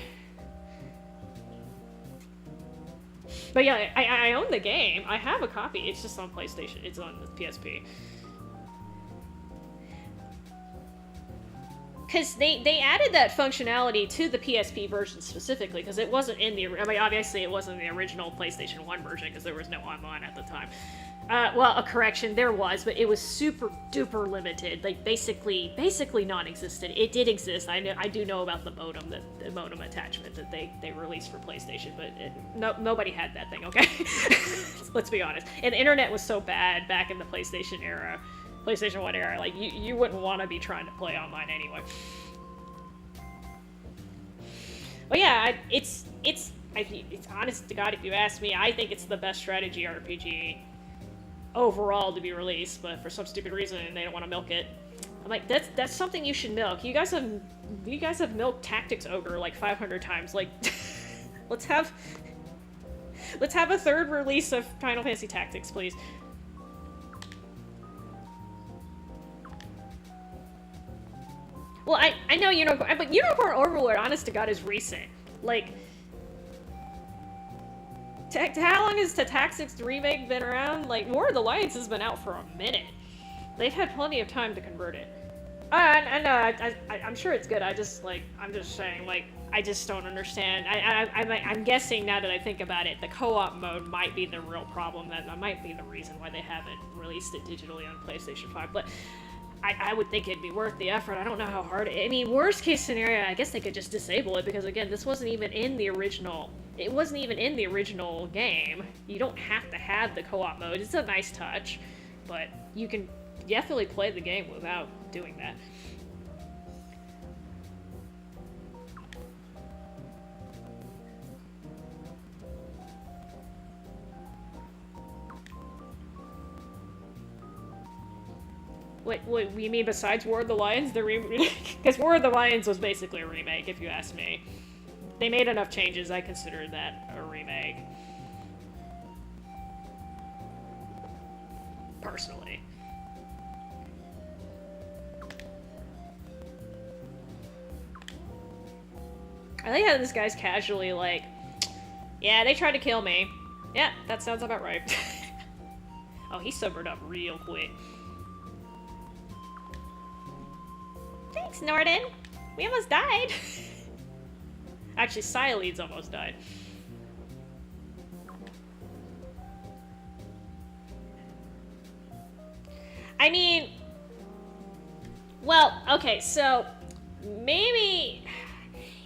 But yeah, I own the game. I have a copy. It's just on PlayStation. It's on the PSP. Because they added that functionality to the PSP version specifically, because it wasn't in the... I mean, obviously it wasn't the original PlayStation 1 version, because there was no online at the time. Well, a correction, there was, but it was super duper limited. Like, basically non-existent. It did exist. I do know about the modem attachment that they released for PlayStation, but nobody had that thing, okay? Let's be honest. And the internet was so bad back in the PlayStation 1 era, like, you wouldn't want to be trying to play online anyway. But yeah, it's honest to God, if you ask me, I think it's the best strategy RPG overall to be released, but for some stupid reason they don't want to milk it. I'm like, that's something you should milk. You guys have milked Tactics Ogre like 500 times. Like, let's have a third release of Final Fantasy Tactics, please. Well, I know Unicorn, but Unicorn Overlord, honest to God, is recent. Like, how long has the Tactics remake been around? Like, War of the Lions has been out for a minute. They've had plenty of time to convert it. I know, I'm sure it's good. I'm just saying, like, I just don't understand. I'm guessing, now that I think about it, the co-op mode might be the real problem. That might be the reason why they haven't released it digitally on PlayStation 5. But I would think it'd be worth the effort. I don't know how hard I mean, worst case scenario, I guess they could just disable it, because again, this wasn't even in the original. It wasn't even in the original game. You don't have to have the co-op mode. It's a nice touch, but you can definitely play the game without doing that. What you mean besides War of the Lions? Because War of the Lions was basically a remake, if you ask me. They made enough changes, I consider that a remake. Personally. I like how this guy's casually like, yeah, they tried to kill me. Yeah, that sounds about right. Oh, he sobered up real quick. Thanks, Norden. We almost died. Actually, Sileeds almost died. I mean, well, okay, so maybe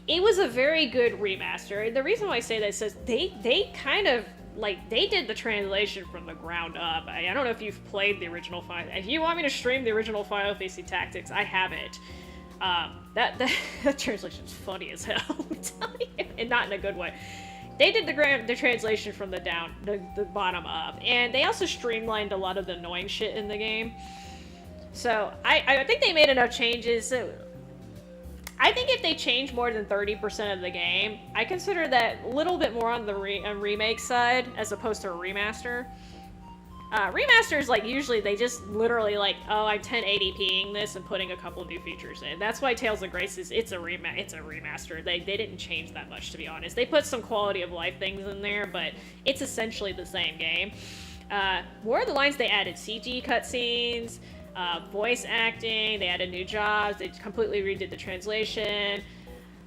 it was a very good remaster. The reason why I say that is they kind of like they did the translation from the ground up. I don't know if you've played the original Final. If you want me to stream the original Final Fantasy Tactics, I have it. That translation's funny as hell, I'm telling you, and not in a good way. They did the translation from the bottom up, and they also streamlined a lot of the annoying shit in the game. So I think they made enough changes. So I think if they change more than 30% of the game, I consider that a little bit more on the remake side as opposed to a remaster. Remasters, like, usually they just literally like, oh, I'm 1080ping this and putting a couple new features in. That's why Tales of Grace it's a remaster. They didn't change that much, to be honest. They put some quality of life things in there, but it's essentially the same game. War of the Lines, they added CG cutscenes, voice acting, they added new jobs, they completely redid the translation,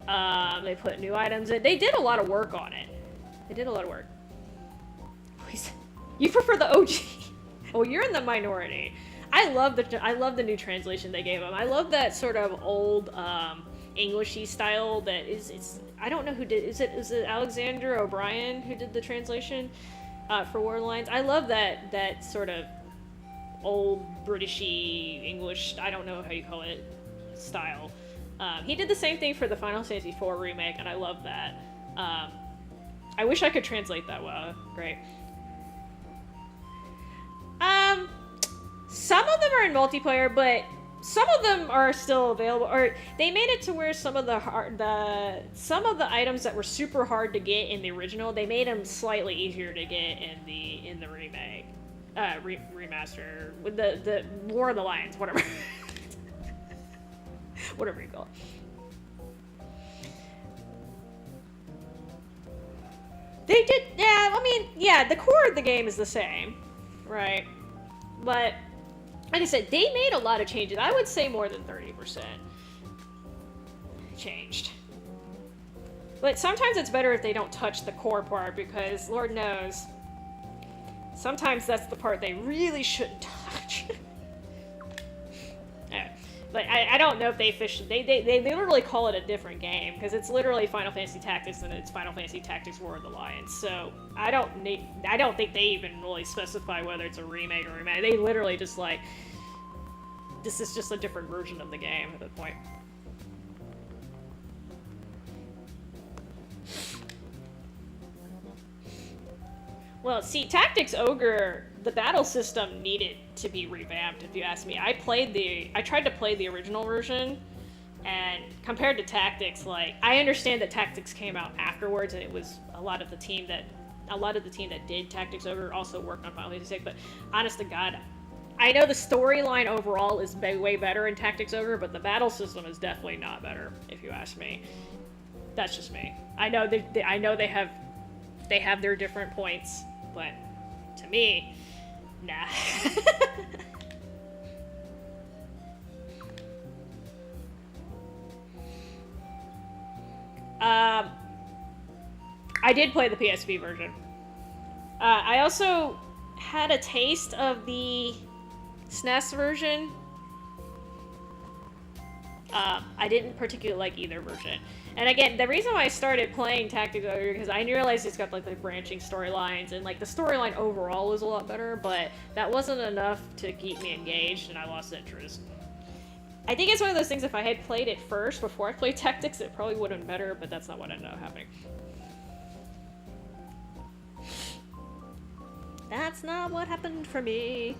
they put new items in. They did a lot of work on it. They did a lot of work. You prefer the OG? Oh, you're in the minority. I love the new translation they gave them. I love that sort of old Englishy style that it's I don't know who did is it Alexander O'Brien who did the translation for War of the Lines? I love that sort of old Britishy English, I don't know how you call it, style. He did the same thing for the Final Fantasy IV remake, and I love that. I wish I could translate that well. Great. Some of them are in multiplayer, but some of them are still available. Or they made it to where some of the items that were super hard to get in the original, they made them slightly easier to get in the remake, remaster with the War of the Lions, whatever, whatever you call it. They did, yeah. I mean, yeah. The core of the game is the same, right? But like I said, they made a lot of changes. I would say more than 30% changed. But sometimes it's better if they don't touch the core part, because Lord knows, sometimes that's the part they really shouldn't touch. Yeah. But I don't know if they officially, they literally call it a different game, because it's literally Final Fantasy Tactics and it's Final Fantasy Tactics War of the Lions. So I don't think they even really specify whether it's a remake or remake. They literally just like, this is just a different version of the game at that point. Well, see, Tactics Ogre, the battle system needed to be revamped, if you ask me. I tried to play the original version, and compared to Tactics, like, I understand that Tactics came out afterwards, and it was a lot of the team that did Tactics Ogre also worked on Final Fantasy VI, but honest to God, I know the storyline overall is way better in Tactics Ogre, but the battle system is definitely not better, if you ask me. That's just me. I know they have their different points, but to me, nah. I did play the PSP version. I also had a taste of the SNES version. I didn't particularly like either version. And again, the reason why I started playing Tactics Ogre, because I realized it's got like branching storylines, and like the storyline overall is a lot better, but that wasn't enough to keep me engaged, and I lost interest. I think it's one of those things, if I had played it first before I played Tactics, it probably would have been better, but that's not what ended up happening. That's not what happened for me.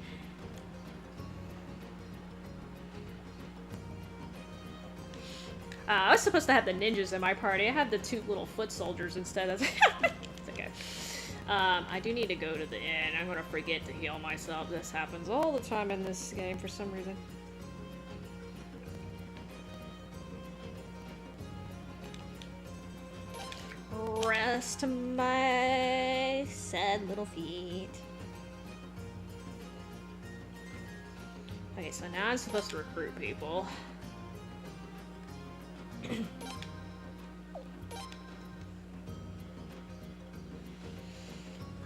I was supposed to have the ninjas in my party. I had the two little foot soldiers instead. It's okay. I do need to go to the inn. I'm gonna forget to heal myself. This happens all the time in this game for some reason. Rest my sad little feet. Okay, so now I'm supposed to recruit people.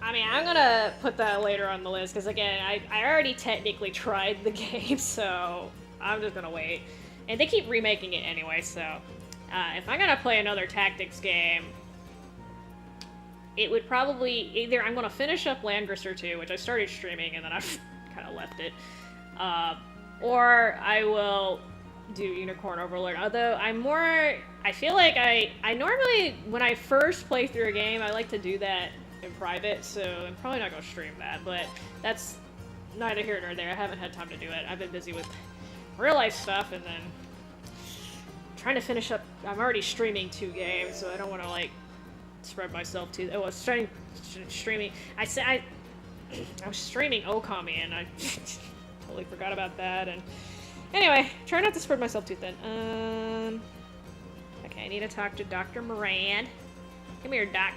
I mean, I'm gonna put that later on the list, because again, I already technically tried the game, so I'm just gonna wait. And they keep remaking it anyway, so If I'm gonna play another tactics game, it would probably either I'm gonna finish up Landgrister 2, which I started streaming and then I've kind of left it, or I will do Unicorn Overlord. Although I feel like I normally, when I first play through a game, I like to do that in private, so I'm probably not gonna stream that, but that's neither here nor there. I haven't had time to do it. I've been busy with real life stuff and then trying to finish up. I'm already streaming 2 games, so I don't want to like spread myself too. Oh, I was streaming. I was streaming Okami and I totally forgot about that. And anyway, try not to spread myself too thin. Okay, I need to talk to Dr. Moran. Come here, Doc.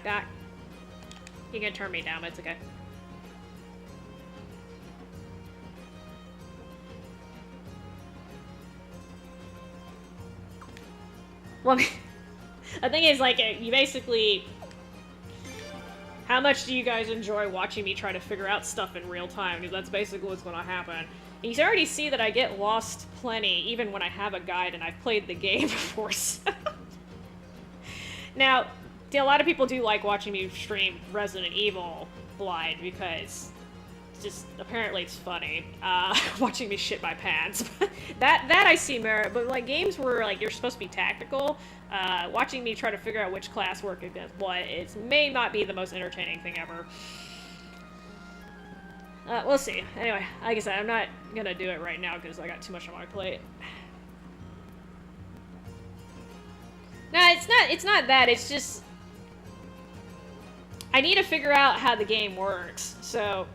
You can turn me down, but it's okay. Well, the thing is, like, you basically... How much do you guys enjoy watching me try to figure out stuff in real time? Because that's basically what's going to happen. And you can already see that I get lost plenty, even when I have a guide and I've played the game before. So. Now, a lot of people do like watching me stream Resident Evil blind because just apparently it's funny watching me shit my pants. that I see merit, but like games where like you're supposed to be tactical, watching me try to figure out which class work against what, it may not be the most entertaining thing ever. We'll see. Anyway, like I said, I'm not gonna do it right now because I got too much on my plate. No, it's not that, it's just I need to figure out how the game works. So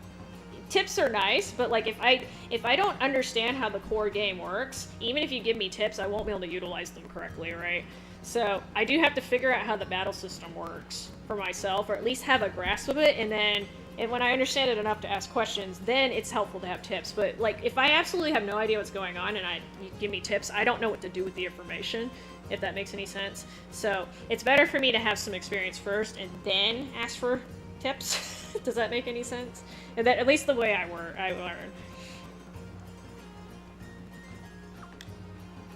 tips are nice, but like if I don't understand how the core game works, even if you give me tips, I won't be able to utilize them correctly, right? So I do have to figure out how the battle system works for myself, or at least have a grasp of it, and then when I understand it enough to ask questions, then it's helpful to have tips. But like if I absolutely have no idea what's going on and you give me tips, I don't know what to do with the information, if that makes any sense. So it's better for me to have some experience first and then ask for tips. Does that make any sense? And that, at least the way I learn.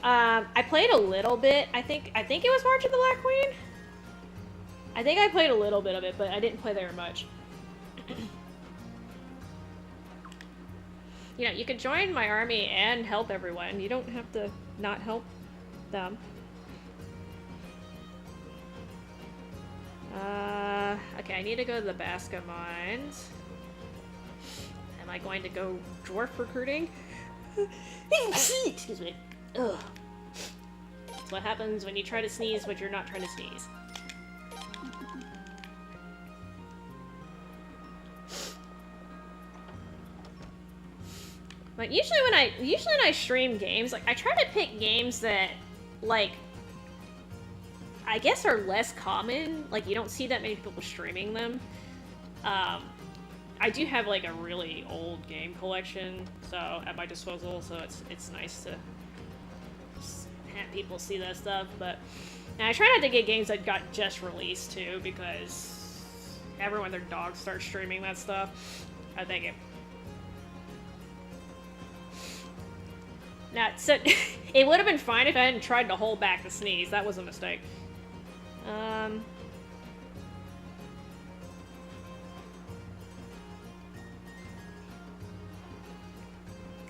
I played a little bit. I think it was March of the Black Queen. I think I played a little bit of it, but I didn't play very much. You know, you can join my army and help everyone. You don't have to not help them. Okay, I need to go to the Basca Mines. Am I going to go dwarf recruiting? Excuse me. Ugh. That's what happens when you try to sneeze but you're not trying to sneeze. But usually when I stream games, like I try to pick games that like I guess are less common. Like you don't see that many people streaming them. I do have like a really old game collection at my disposal, so it's nice to have people see that stuff. But and I try not to get games that got just released too, because everyone their dog starts streaming that stuff. I think it. Now, so it would have been fine if I hadn't tried to hold back the sneeze. That was a mistake.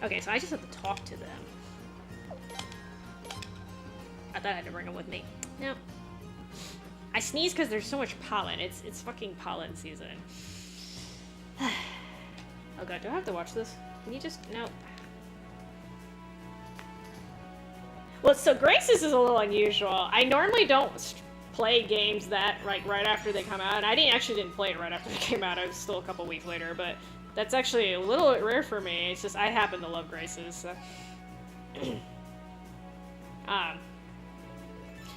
Okay, so I just have to talk to them. I thought I had to bring them with me. No. I sneeze because there's so much pollen. It's fucking pollen season. Oh god, do I have to watch this? Can you just... No. Well, so Graces is a little unusual. I normally don't play games that right after they come out, and I actually didn't play it right after they came out. It was still a couple weeks later, but that's actually a little bit rare for me. It's just I happen to love Graces. So. Not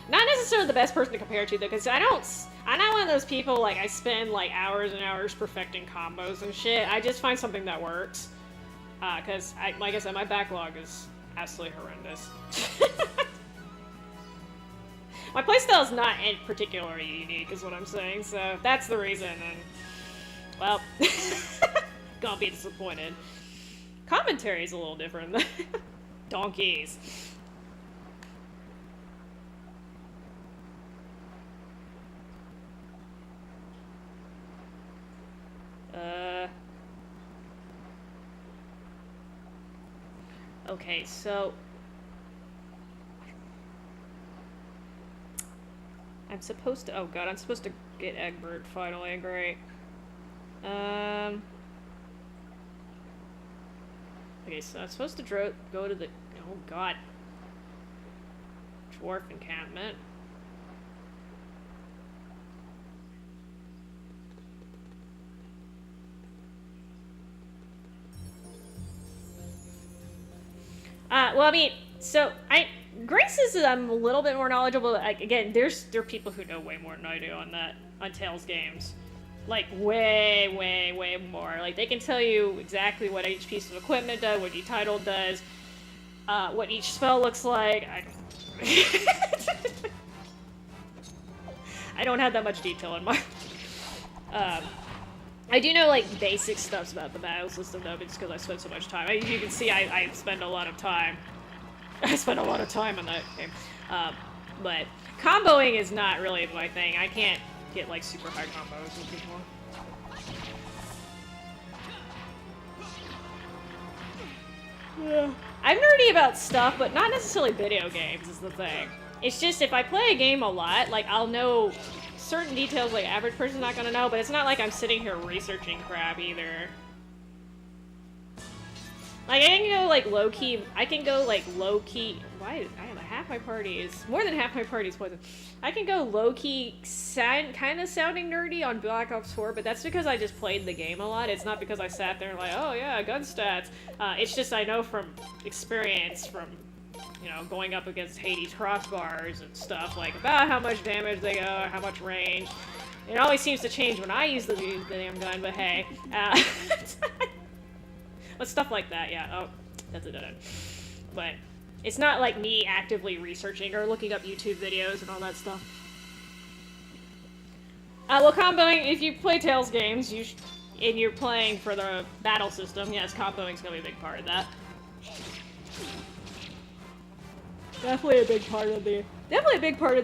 necessarily the best person to compare to though, because I'm not one of those people like I spend like hours and hours perfecting combos and shit. I just find something that works. Because like I said, my backlog is absolutely horrendous. My playstyle is not particularly unique, is what I'm saying, so that's the reason, and, well, gonna be disappointed. Commentary is a little different. Donkeys. Okay, so... I'm supposed to... Oh god, I'm supposed to get Egbert finally, great. Okay, so I'm supposed to go to the... Oh god. Dwarf encampment. Well, I mean, so Grace is I'm a little bit more knowledgeable. Like, again, there are people who know way more than I do on Tales games, like way more. Like they can tell you exactly what each piece of equipment does, what each title does, what each spell looks like. I don't have that much detail in my. I do know, like, basic stuff about the battle system, though, just because I spent so much time. You can see I spend a lot of time. I spend a lot of time on that game. But comboing is not really my thing. I can't get, like, super high combos with people. Yeah. I'm nerdy about stuff, but not necessarily video games is the thing. It's just, if I play a game a lot, like, I'll know certain details like average person's not gonna know, but it's not like I'm sitting here researching crap either. Like, I can go like low-key, why, I have half my party is, more than half my party is poison. I can go low-key, kind of sounding nerdy on Black Ops 4, but that's because I just played the game a lot. It's not because I sat there and like, oh yeah, gun stats. It's just I know from experience, from you know, going up against Hades crossbars and stuff, like, about how much damage they go, how much range. It always seems to change when I use the damn gun, but hey. But stuff like that, yeah. Oh, that's a dead end. But it's not like me actively researching or looking up YouTube videos and all that stuff. Well, comboing, if you play Tales games, and you're playing for the battle system, yes, comboing's gonna be a big part of that. Definitely a big part of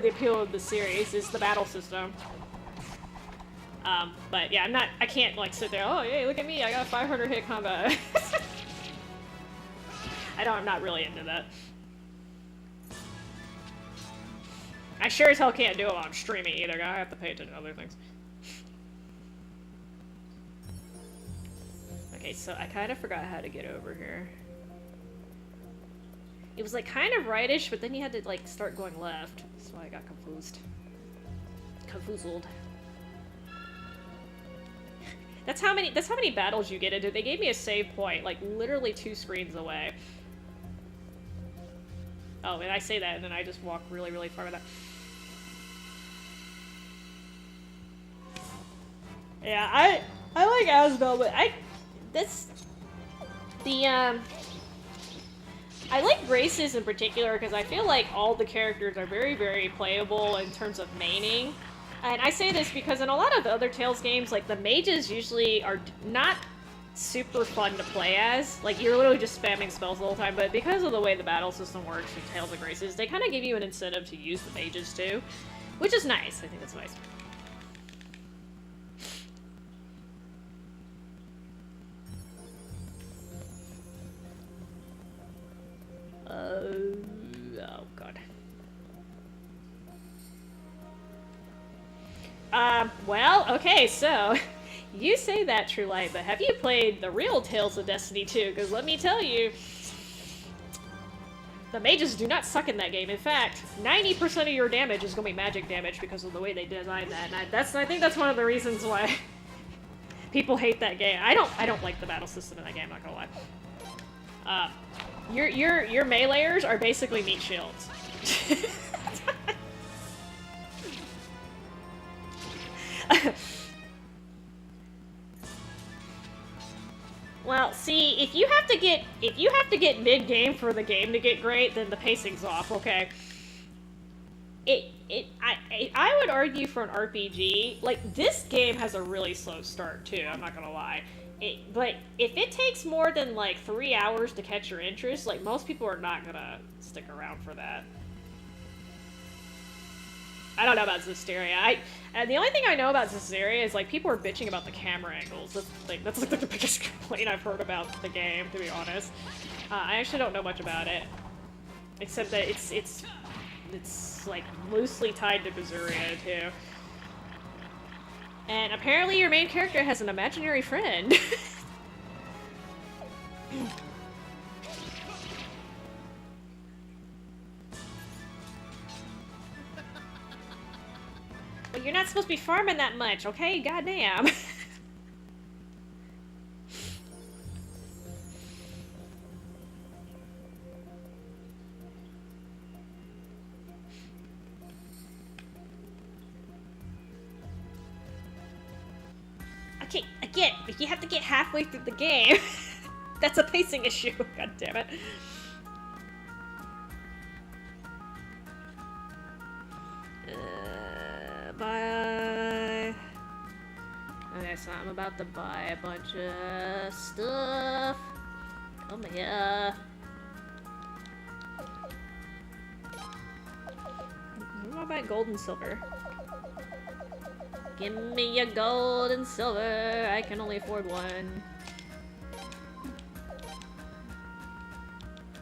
the appeal of the series is the battle system. But yeah, I can't like sit there, oh hey, look at me, I got 500 hit combat. I'm not really into that. I sure as hell can't do it while I'm streaming either, I have to pay attention to other things. Okay, so I kind of forgot how to get over here. It was like kind of rightish, but then you had to like start going left. That's why I got confused. Confuzzled. That's how many battles you get into. They gave me a save point, like literally 2 screens away. Oh, and I say that, and then I just walk really, really far with that. Yeah, I like Asbel, but I like Graces in particular because I feel like all the characters are very, very playable in terms of maining. And I say this because in a lot of the other Tales games, like, the mages usually are not super fun to play as. Like, you're literally just spamming spells the whole time, but because of the way the battle system works in Tales of Graces, they kind of give you an incentive to use the mages too, which is nice. I think that's nice. Oh god. Well, okay, so, you say that, True Light, but have you played the real Tales of Destiny 2? Because let me tell you, the mages do not suck in that game. In fact, 90% of your damage is going to be magic damage because of the way they designed that. And I think that's one of the reasons why people hate that game. I don't like the battle system in that game, I'm not gonna lie. Your meleeers are basically meat shields. Well, see, if you have to get mid-game for the game to get great, then the pacing's off, okay? I would argue for an RPG, like, this game has a really slow start, too, I'm not gonna lie. But if it takes more than, like, 3 hours to catch your interest, like, most people are not gonna stick around for that. I don't know about Zestiria. And the only thing I know about Zestiria is like people are bitching about the camera angles. That's like the biggest complaint I've heard about the game, to be honest. I actually don't know much about it, except that it's like loosely tied to Bazuria too. And apparently your main character has an imaginary friend. Well, you're not supposed to be farming that much, okay? Goddamn. Okay, again, if you have to get halfway through the game, that's a pacing issue. God damn it. Bye. Okay, so I'm about to buy a bunch of stuff. Come here. I'm gonna buy gold and silver. Give me your gold and silver. I can only afford one.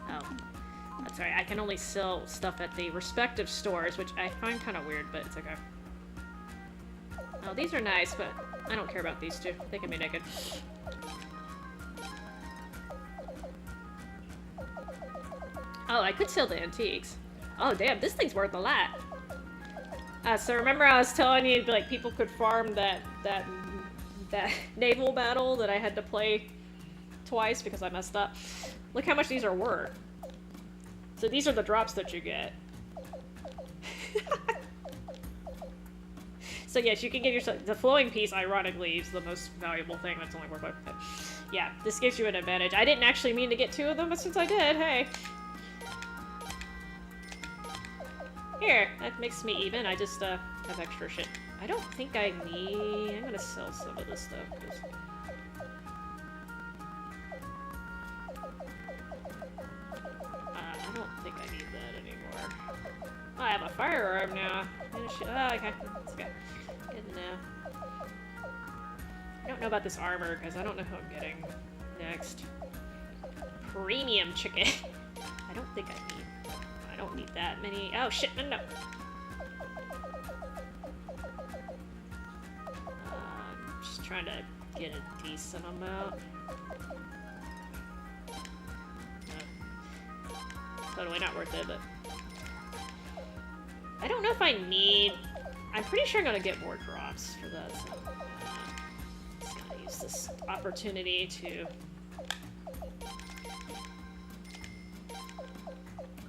Oh. That's right, I can only sell stuff at the respective stores, which I find kind of weird, but it's okay. Oh, these are nice, but I don't care about these two. They can be naked. Oh, I could sell the antiques. Oh, damn, this thing's worth a lot. So remember I was telling you, like, people could farm that naval battle that I had to play twice because I messed up? Look how much these are worth. So these are the drops that you get. So yes, you can get yourself... The flowing piece, ironically, is the most valuable thing that's only worth... But yeah, this gives you an advantage. I didn't actually mean to get two of them, but since I did, hey. Here, that makes me even. I just have extra shit. I don't think I need... I'm gonna sell some of this stuff, because... I don't think I need that anymore. Oh, I have a firearm now. Oh, okay. That's good. Good enough. I don't know about this armor, because I don't know who I'm getting next. Premium chicken. I don't think I don't need that many. Oh, shit, no. I'm just trying to get a decent amount. Totally not worth it, but... I don't know if I need... I'm pretty sure I'm gonna get more drops for that, so... just gonna use this opportunity to...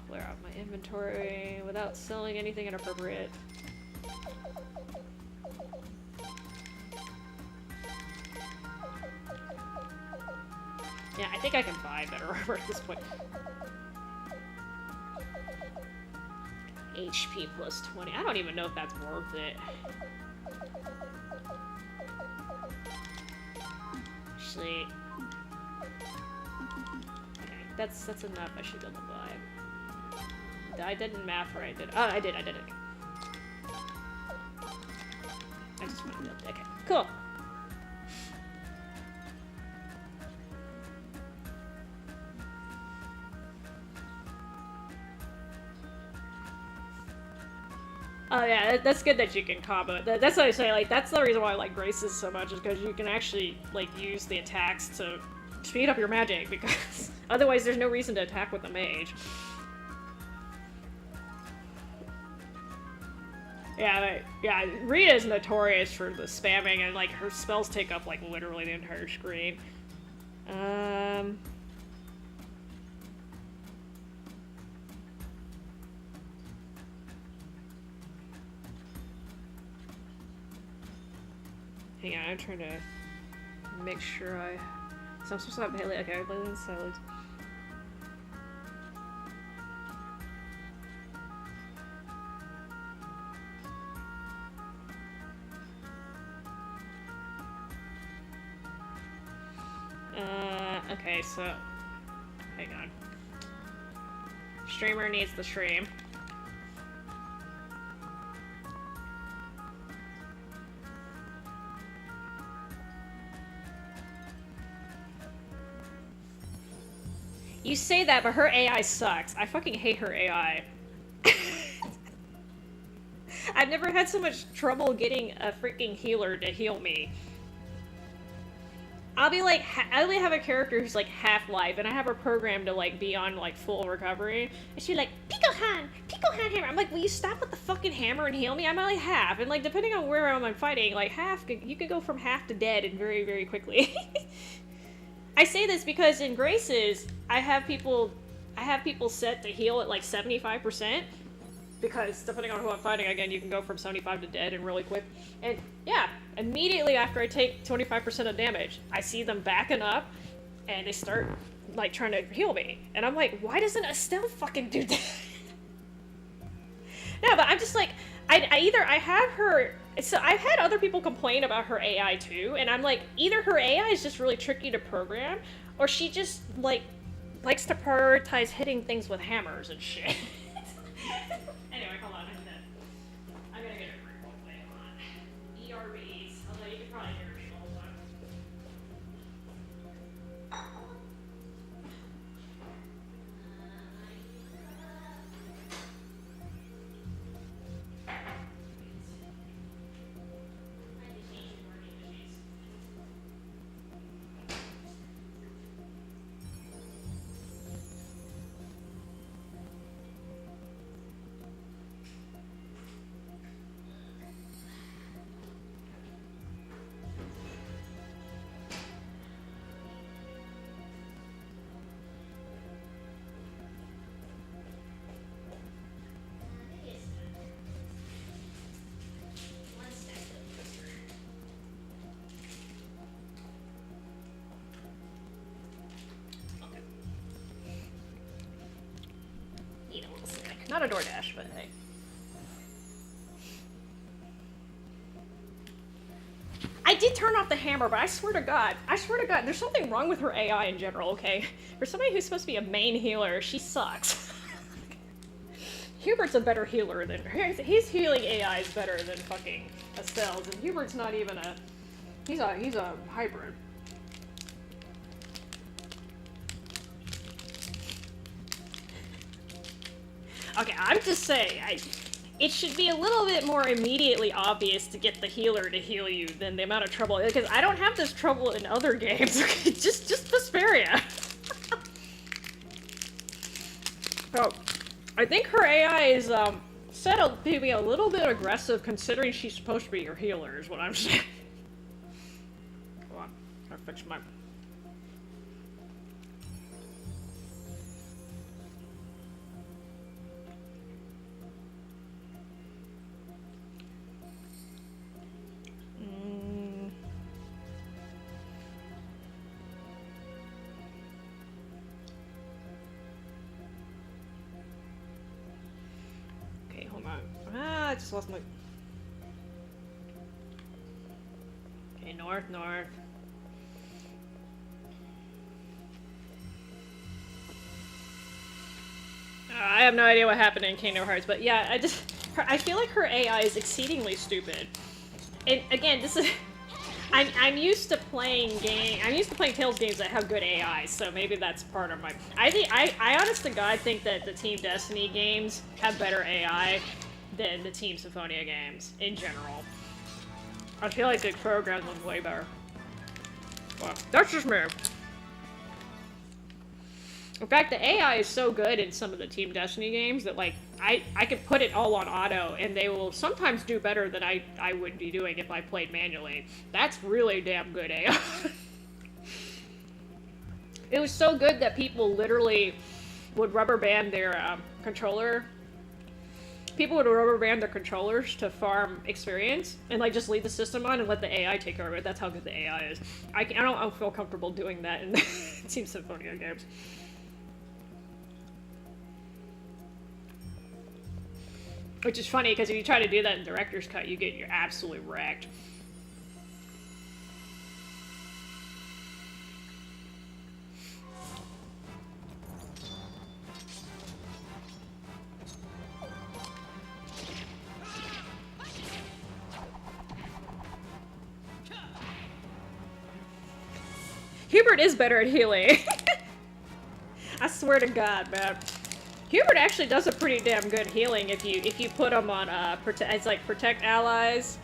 clear out my inventory without selling anything inappropriate. Yeah, I think I can buy better armor at this point. HP plus 20. I don't even know if that's worth it. Actually... okay, that's enough. I should be able to buy. I didn't math right, did I? Oh, I did. Okay. I just want to build. Okay, cool. Oh yeah, that's good that you can combo. That's what I say, like, that's the reason why I like Graces so much, is because you can actually, like, use the attacks to speed up your magic, because otherwise there's no reason to attack with the mage. Yeah, Rita is notorious for the spamming, and, like, her spells take up, like, literally the entire screen. Hang on, I'm trying to make sure I... So I'm supposed to have Haley... Okay, let's salads. Okay, so... hang on. Streamer needs the stream. You say that, but her AI sucks. I fucking hate her AI. I've never had so much trouble getting a freaking healer to heal me. I'll be like, I only have a character who's like half life, and I have her programmed to like be on like full recovery. And she's like, Pico hammer. I'm like, will you stop with the fucking hammer and heal me? I'm only half, and like depending on where I'm fighting, like half, you could go from half to dead and very, very quickly. I say this because in Graces, I have people set to heal at like 75%. Because depending on who I'm fighting, again, you can go from 75 to dead and really quick. And yeah, immediately after I take 25% of damage, I see them backing up and they start like trying to heal me. And I'm like, why doesn't Estelle fucking do that? No, but I'm just like, I have her, so I've had other people complain about her AI too, and I'm like, either her AI is just really tricky to program, or she just like likes to prioritize hitting things with hammers and shit. Anyway, hold on, I'm gonna get a quick one play on ERBs, although you can probably hear me the whole time. Not a DoorDash, but hey. I did turn off the hammer, but I swear to God, there's something wrong with her AI in general, okay? For somebody who's supposed to be a main healer, she sucks. Hubert's a better healer than her. His healing AI is better than fucking Estelle's, and Hubert's not even a... He's a hybrid. Okay, I'm just saying, it should be a little bit more immediately obvious to get the healer to heal you than the amount of trouble, because I don't have this trouble in other games, okay? Just Vesperia. So, I think her AI is, set up to be a little bit aggressive considering she's supposed to be your healer, is what I'm saying. Hold on, gotta fix my... Okay, hold on. I just lost my... Okay, north. I have no idea what happened in Kingdom Hearts, but yeah, I feel like her AI is exceedingly stupid. And again, this is... I'm used to playing Tales games that have good AI, so maybe that's part of my... I honest to God think that the Team Destiny games have better AI than the Team Symphonia games, in general. I feel like the programs was way better. Well, that's just me. In fact, the AI is so good in some of the Team Destiny games that, like, I could put it all on auto, and they will sometimes do better than I would be doing if I played manually. That's really damn good AI. It was so good that people literally would rubber band their controller. People would rubber band their controllers to farm experience, and like just leave the system on and let the AI take over it. That's how good the AI is. I don't feel comfortable doing that in Team Symphonia games. Which is funny, because if you try to do that in Director's Cut, you're absolutely wrecked. Hubert is better at healing. swear to God, man. Hubert actually does a pretty damn good healing if you put him on it's like protect allies,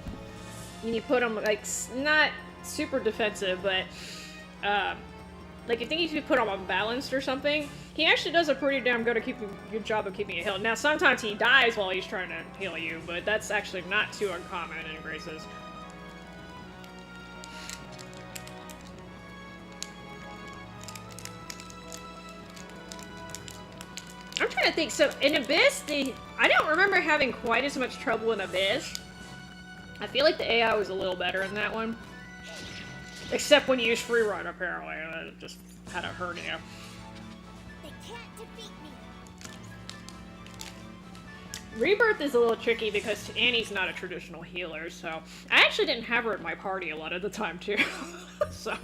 and you put him like not super defensive, but like I think if you put him on balanced or something, he actually does a pretty damn good job of keeping you healed. Now sometimes he dies while he's trying to heal you, but that's actually not too uncommon in Graces. I'm trying to think. So in Abyss, I don't remember having quite as much trouble in Abyss. I feel like the AI was a little better in that one. Except when you use free run, apparently. It just kind of hurt you. They can't defeat me. Rebirth is a little tricky because Annie's not a traditional healer, so... I actually didn't have her in my party a lot of the time, too. So...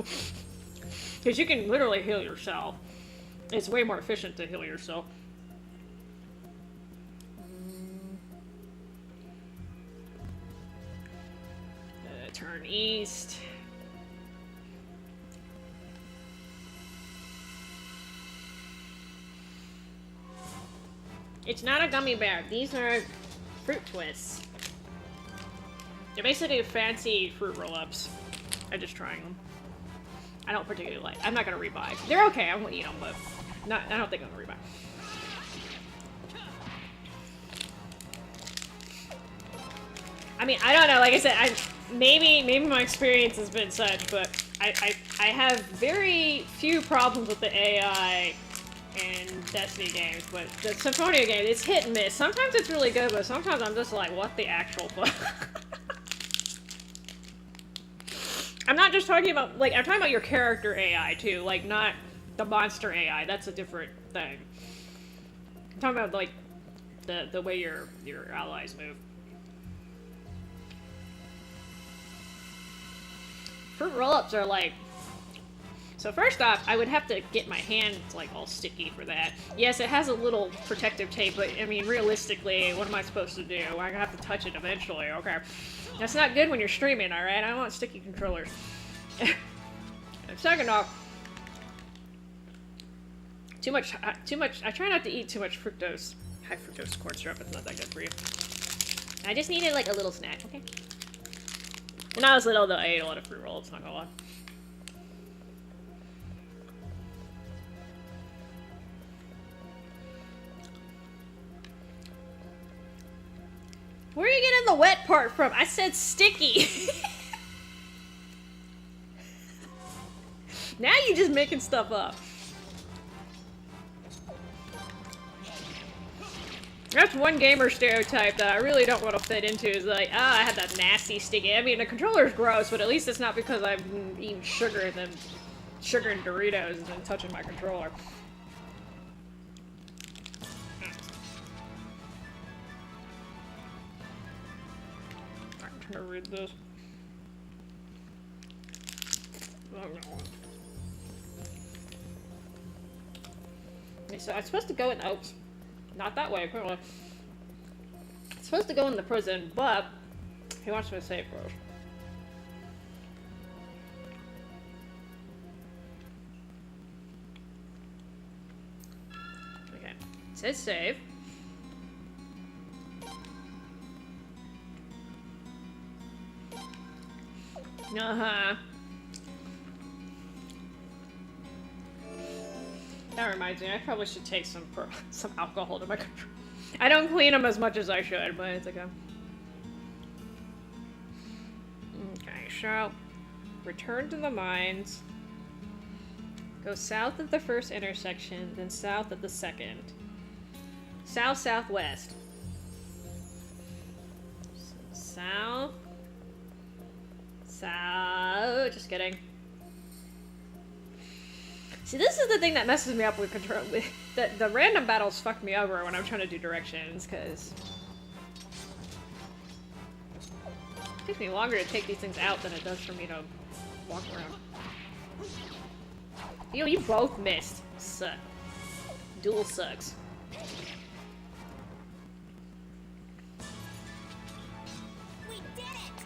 Because you can literally heal yourself. It's way more efficient to heal yourself. Turn east. It's not a gummy bear. These are fruit twists. They're basically fancy fruit roll-ups. I'm just trying them. I don't particularly like. I'm not gonna rebuy. They're okay. I won't eat them, but not. I don't think I'm gonna rebuy. I mean, I don't know. Like I said, maybe my experience has been such, but I have very few problems with the AI in Destiny games. But the Symphonia game, it's hit and miss. Sometimes it's really good, but sometimes I'm just like, what the actual fuck? I'm not just talking about, like, I'm talking about your character AI, too. Like, not the monster AI. That's a different thing. I'm talking about, like, the way your allies move. Fruit roll-ups are, like... So first off, I would have to get my hands, like, all sticky for that. Yes, it has a little protective tape, but, I mean, realistically, what am I supposed to do? I'm gonna have to touch it eventually, okay? That's not good when you're streaming, alright? I don't want sticky controllers. And second off, too much, I try not to eat too much fructose. High fructose corn syrup, it's not that good for you. I just needed, like, a little snack, okay? When I was little, though, I ate a lot of fruit rolls, not gonna lie. Where are you getting the wet part from? I said sticky. Now you're just making stuff up. That's one gamer stereotype that I really don't want to fit into, is like, I had that nasty sticky. I mean, the controller's gross, but at least it's not because I've been eating sugar and Doritos and then touching my controller. I'm trying to read this. Oh, no. Okay, so I'm supposed to go in. Oops. Not that way, apparently. It's supposed to go in the prison, but he wants me to save first. Okay. It says save. Uh-huh. That reminds me, I probably should take some alcohol to my control. I don't clean them as much as I should, but it's okay. Okay, so return to the mines. Go south of the first intersection, then south of the second. South-southwest. South. South. Just kidding. See, this is the thing that messes me up with control. The random battles fuck me over when I'm trying to do directions, because it takes me longer to take these things out than it does for me to walk around. Yo, you both missed. Suck. Duel sucks. We did it.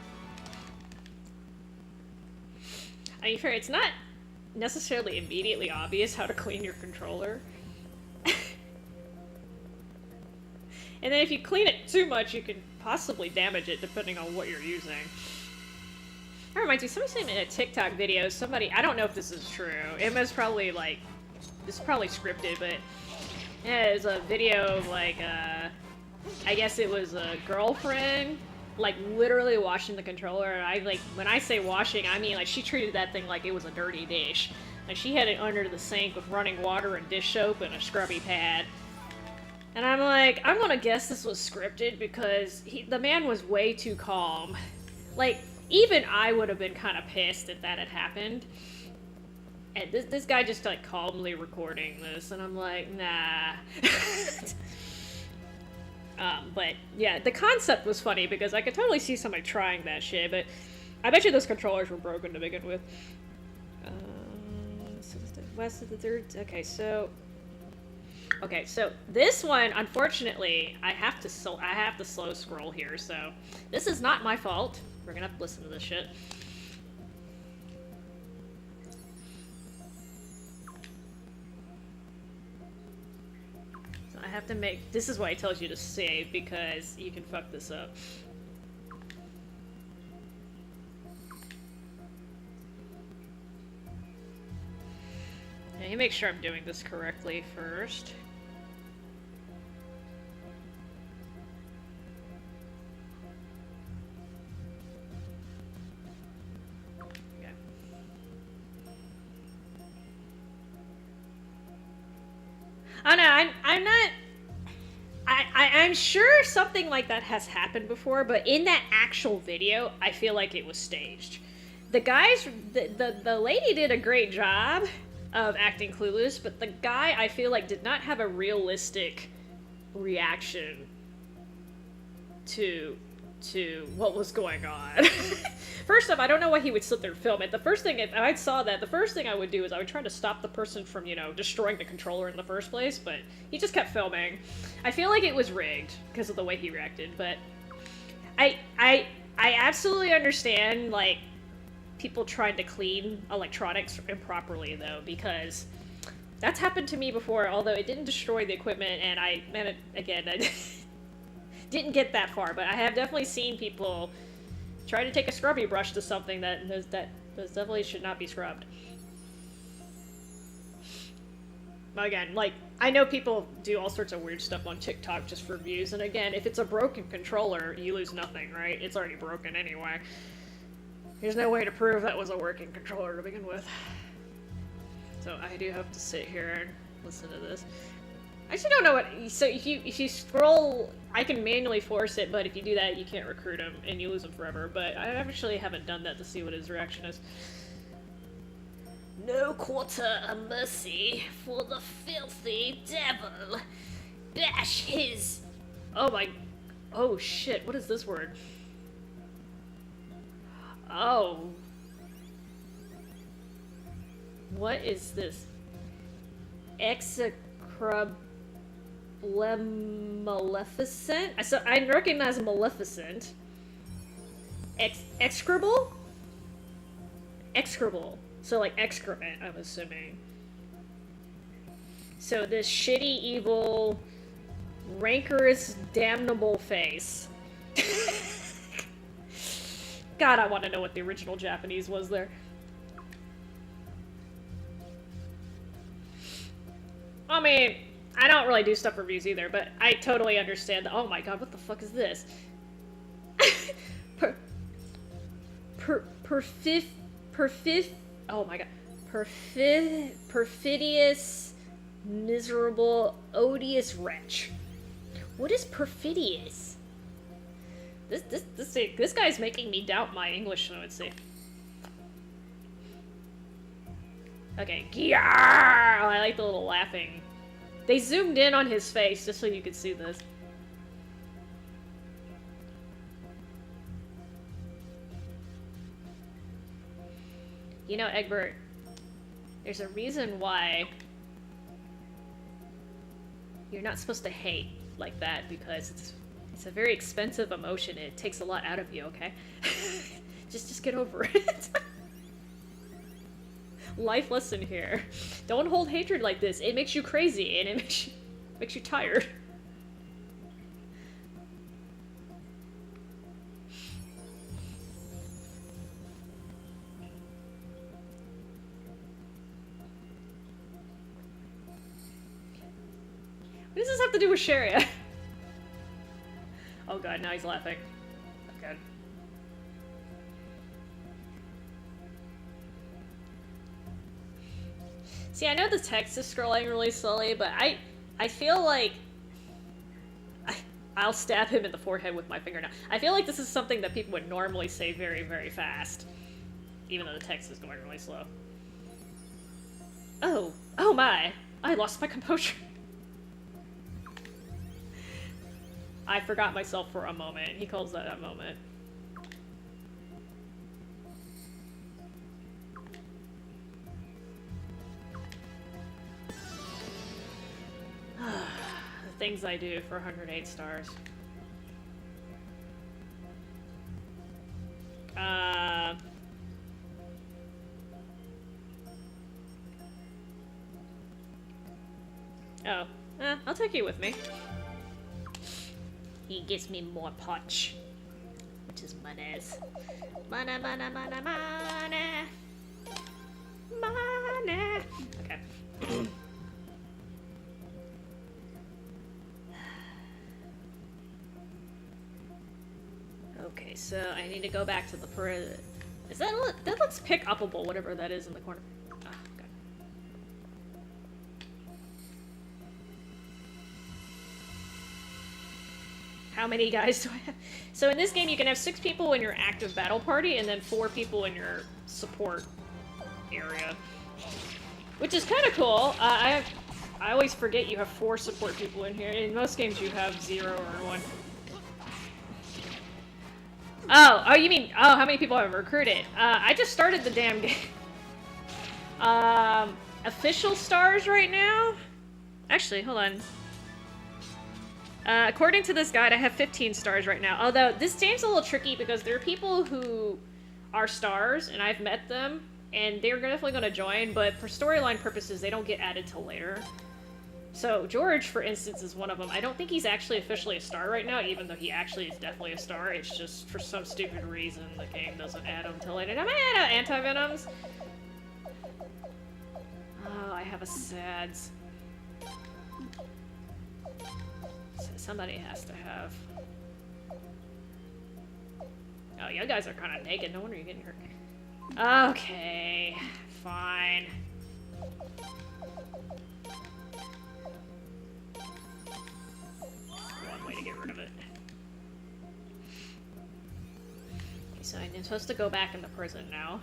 I mean, fair, it's not necessarily immediately obvious how to clean your controller, And then if you clean it too much, you can possibly damage it depending on what you're using. That reminds me, somebody sent me a TikTok video, somebody, I don't know if this is true, it was probably like, this is probably scripted, but yeah, it was a video of like, I guess it was a girlfriend, like literally washing the controller, and I like, when I say washing, I mean like she treated that thing like it was a dirty dish. Like she had it under the sink with running water and dish soap and a scrubby pad. And I'm like, I'm gonna guess this was scripted because the man was way too calm. Like, even I would have been kind of pissed if that had happened. And this guy just like calmly recording this, and I'm like, nah. But yeah, the concept was funny because I could totally see somebody trying that shit, but I bet you those controllers were broken to begin with. So the west of the third. Okay, so this one, unfortunately, I have to slow scroll here. So this is not my fault. We're gonna have to listen to this shit. So I have to make. This is why it tells you to save because you can fuck this up. Let me make sure I'm doing this correctly first. Okay. Oh no, I'm not. I'm sure something like that has happened before, but in that actual video, I feel like it was staged. The guys, the lady did a great job of acting clueless, but the guy, I feel like, did not have a realistic reaction to what was going on. First off, I don't know why he would sit there and film it. The first thing, if I saw that, the first thing I would do is I would try to stop the person from, you know, destroying the controller in the first place, but he just kept filming. I feel like it was rigged because of the way he reacted, but I absolutely understand, like, people trying to clean electronics improperly, though, because that's happened to me before, although it didn't destroy the equipment, and I didn't get that far, but I have definitely seen people try to take a scrubby brush to something that definitely should not be scrubbed. Again, like, I know people do all sorts of weird stuff on TikTok just for views, and again, if it's a broken controller, you lose nothing, right? It's already broken anyway. There's no way to prove that was a working controller to begin with. So I do have to sit here and listen to this. I actually don't know what. So if you scroll, I can manually force it, but if you do that, you can't recruit him and you lose him forever. But I actually haven't done that to see what his reaction is. No quarter of mercy for the filthy devil. Bash his. Oh my. Oh shit! What is this word? Oh. What is this? Maleficent? So I recognize Maleficent. Execrable? Execrable. So like excrement, I'm assuming. So this shitty, evil, rancorous, damnable face. God, I want to know what the original Japanese was there. I mean, I don't really do stuff reviews either, but I totally understand that. Oh my god, what the fuck is this? Oh my god. Perfidious, miserable, odious wretch. What is perfidious? This guy's making me doubt my English fluency. Okay, Gyar! I like the little laughing. They zoomed in on his face just so you could see this. You know, Egbert, there's a reason why you're not supposed to hate like that, because it's a very expensive emotion. It takes a lot out of you, okay? just get over it. Life lesson here. Don't hold hatred like this. It makes you crazy, and it makes you tired. to do with Sharia? Oh god, now he's laughing. Good. See, I know the text is scrolling really slowly, but I feel like I'll stab him in the forehead with my finger now. I feel like this is something that people would normally say very, very fast, even though the text is going really slow. Oh my! I lost my composure. I forgot myself for a moment. He calls that a moment. The things I do for 108 stars. I'll take you with me. He gives me more punch, which is monies. Mana, mana, mana, mana. Mana. Okay. Okay, so I need to go back to the prison. Is that that looks pick upable, whatever that is in the corner. Oh, okay. How many guys do I have? So in this game, you can have 6 people in your active battle party, and then 4 people in your support area, which is kind of cool. I always forget you have 4 support people in here. In most games, you have 0 or 1. Oh, you mean, how many people have recruited? I just started the damn game. Official stars right now? Actually, hold on. According to this guide, I have 15 stars right now. Although, this game's a little tricky because there are people who are stars, and I've met them, and they're definitely going to join, but for storyline purposes, they don't get added till later. So, George, for instance, is one of them. I don't think he's actually officially a star right now, even though he actually is definitely a star. It's just, for some stupid reason, the game doesn't add him till later. Am I out of anti-venoms? Oh, I have a SADS. So somebody has to have. Oh, you guys are kind of naked. No wonder you're getting hurt. Okay, fine. One way to get rid of it. Okay, so I'm supposed to go back into prison now.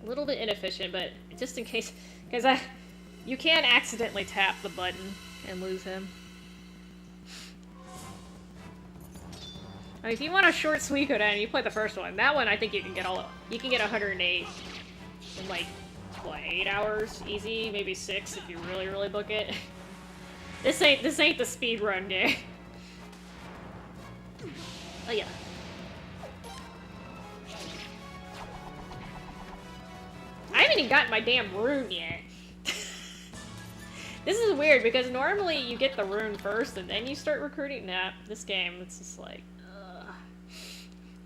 A little bit inefficient, but just in case, because you can accidentally tap the button and lose him. I mean, if you want a short Suikoden, you play the first one. That one, I think you can get you can get 108 in like what, 8 hours, easy, maybe 6 if you really book it. This ain't the speed run game. Oh yeah. I haven't even gotten my damn rune yet. This is weird because normally you get the rune first and then you start recruiting. Nah, this game, it's just like, ugh.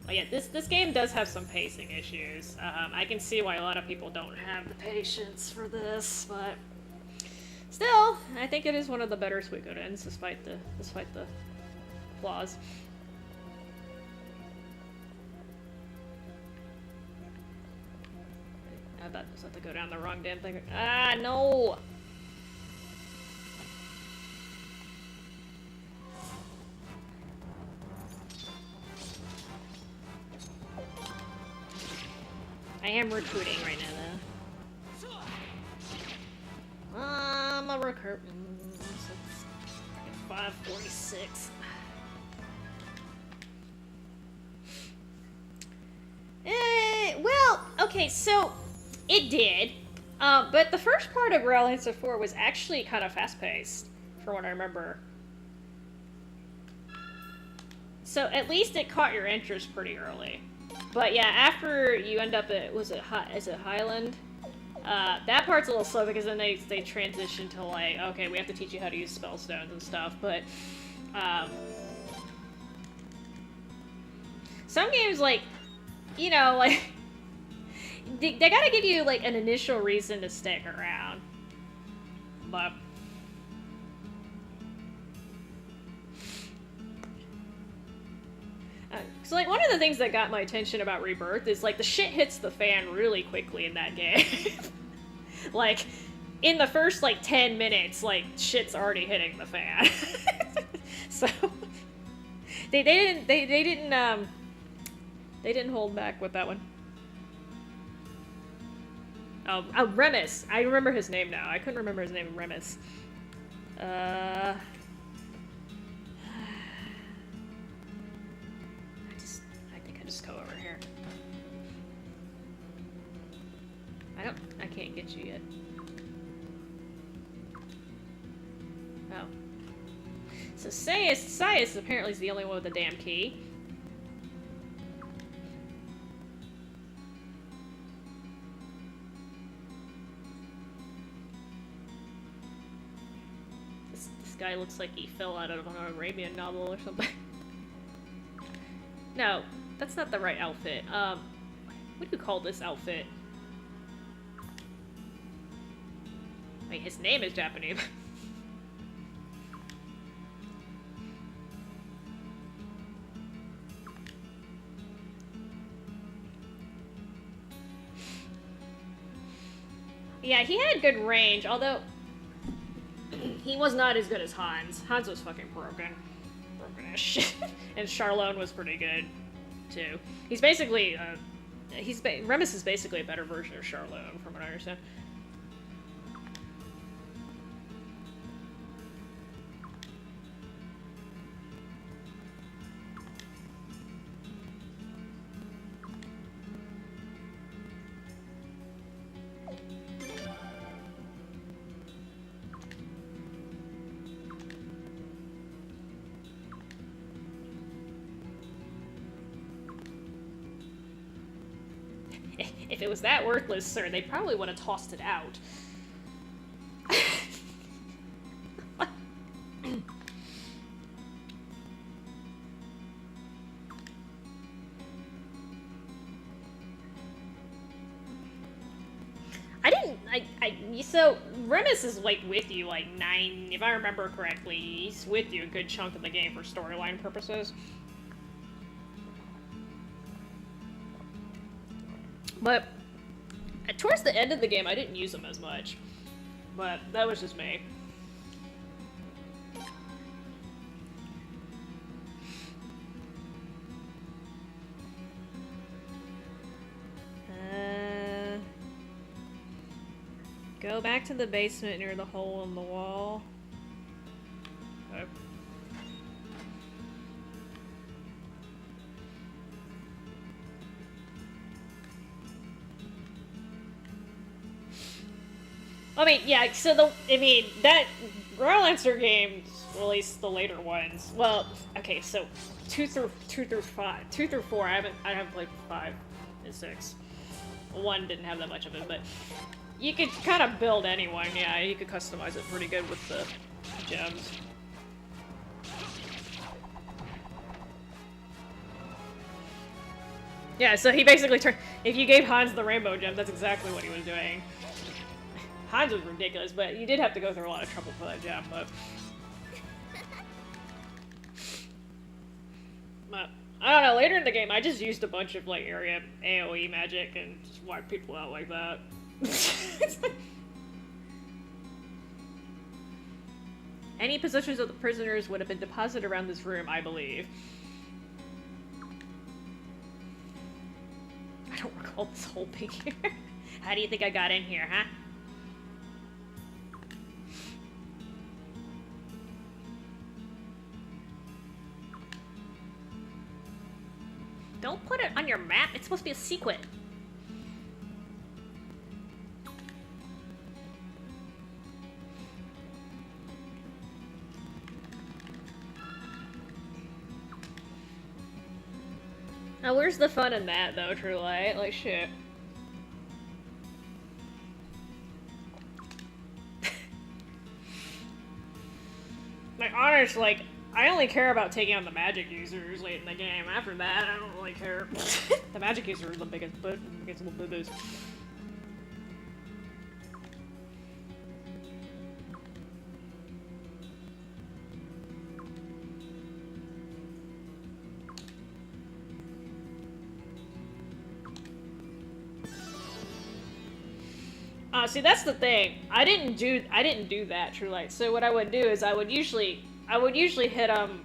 Oh yeah, this game does have some pacing issues. I can see why a lot of people don't have the patience for this, but still, I think it is one of the better Suikodens, despite the flaws. I about to have to go down the wrong damn thing. Ah, no! I am recruiting right now, though. I'm a recruit. 546. Well, okay, so it did. But the first part of Rail Answer 4 was actually kind of fast-paced, from what I remember. So at least it caught your interest pretty early. But yeah, after you end up at, is it Highland? That part's a little slow because then they transition to like, okay, we have to teach you how to use spell stones and stuff, but some games, like, you know, like, they gotta give you like an initial reason to stick around. But So, like, one of the things that got my attention about Rebirth is, like, the shit hits the fan really quickly in that game. Like, in the first, like, 10 minutes, like, shit's already hitting the fan. So, they didn't hold back with that one. Oh, Remus. I remember his name now. I couldn't remember his name, Remus. I think I just go over here. I can't get you yet. Oh. So Sias apparently is the only one with the damn key. This guy looks like he fell out of an Arabian novel or something. No, that's not the right outfit. What do you call this outfit? Wait, his name is Japanese. Yeah, he had good range, although he was not as good as Hans. Hans was fucking broken. Broken as shit. And Charlone was pretty good, too. He's basically, Remus is basically a better version of Charlone, from what I understand. If it was that worthless, sir, they probably would have tossed it out. So, Remus is, like, with you, like, 9, if I remember correctly, he's with you a good chunk of the game for storyline purposes. But towards the end of the game, I didn't use him as much. But that was just me. Go back to the basement near the hole in the wall. Okay. I mean, yeah, so that Royal Lancer games, or at least the later ones, well, okay, so 2 through 4, I haven't played 5 and 6. 1 didn't have that much of it, but you could kind of build anyone, yeah, you could customize it pretty good with the gems. Yeah, so he basically if you gave Hans the rainbow gem, that's exactly what he was doing. Hans was ridiculous, but you did have to go through a lot of trouble for that gem, but I don't know, later in the game, I just used a bunch of, like, area AoE magic and just wiped people out like that. Any possessions of the prisoners would have been deposited around this room, I believe. I don't recall this whole thing here. How do you think I got in here, huh? Don't put it on your map. It's supposed to be a secret. Now, where's the fun in that, though, True Light? Like, shit. Like, honestly, like, I only care about taking out the magic users late in the game. After that, I don't really care. The magic users are the biggest boo-boos. No, see that's the thing. I didn't do that, True Light. So what I would do is I would usually hit them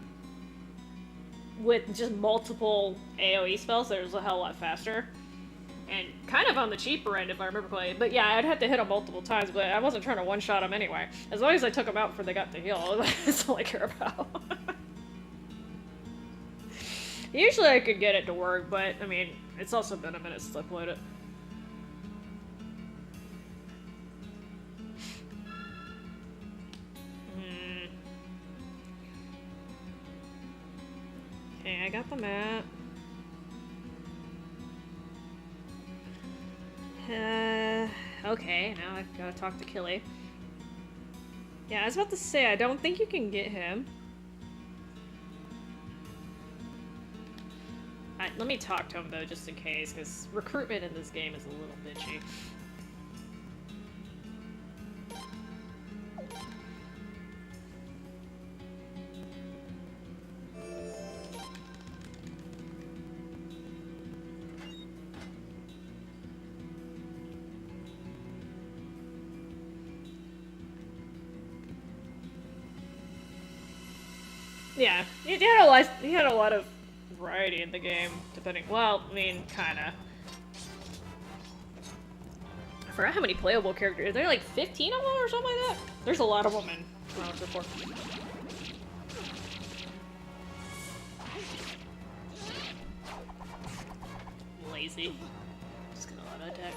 with just multiple AoE spells. That was a hell of a lot faster. And kind of on the cheaper end, if I remember correctly. But yeah, I'd have to hit them multiple times, but I wasn't trying to one-shot them anyway. As long as I took them out before they got to heal, that's all I care about. Usually I could get it to work, but, I mean, it's also been a minute since I played it. Okay, I got the map. Okay, now I've got to talk to Killy. Yeah, I was about to say, I don't think you can get him. Let me talk to him, though, just in case, because recruitment in this game is a little bitchy. Yeah, he had a lot of variety in the game, depending. Well, I mean, kinda. I forgot how many playable characters. Are there like 15 of them or something like that? There's a lot of them in Round 4. Lazy. Just gonna auto attack.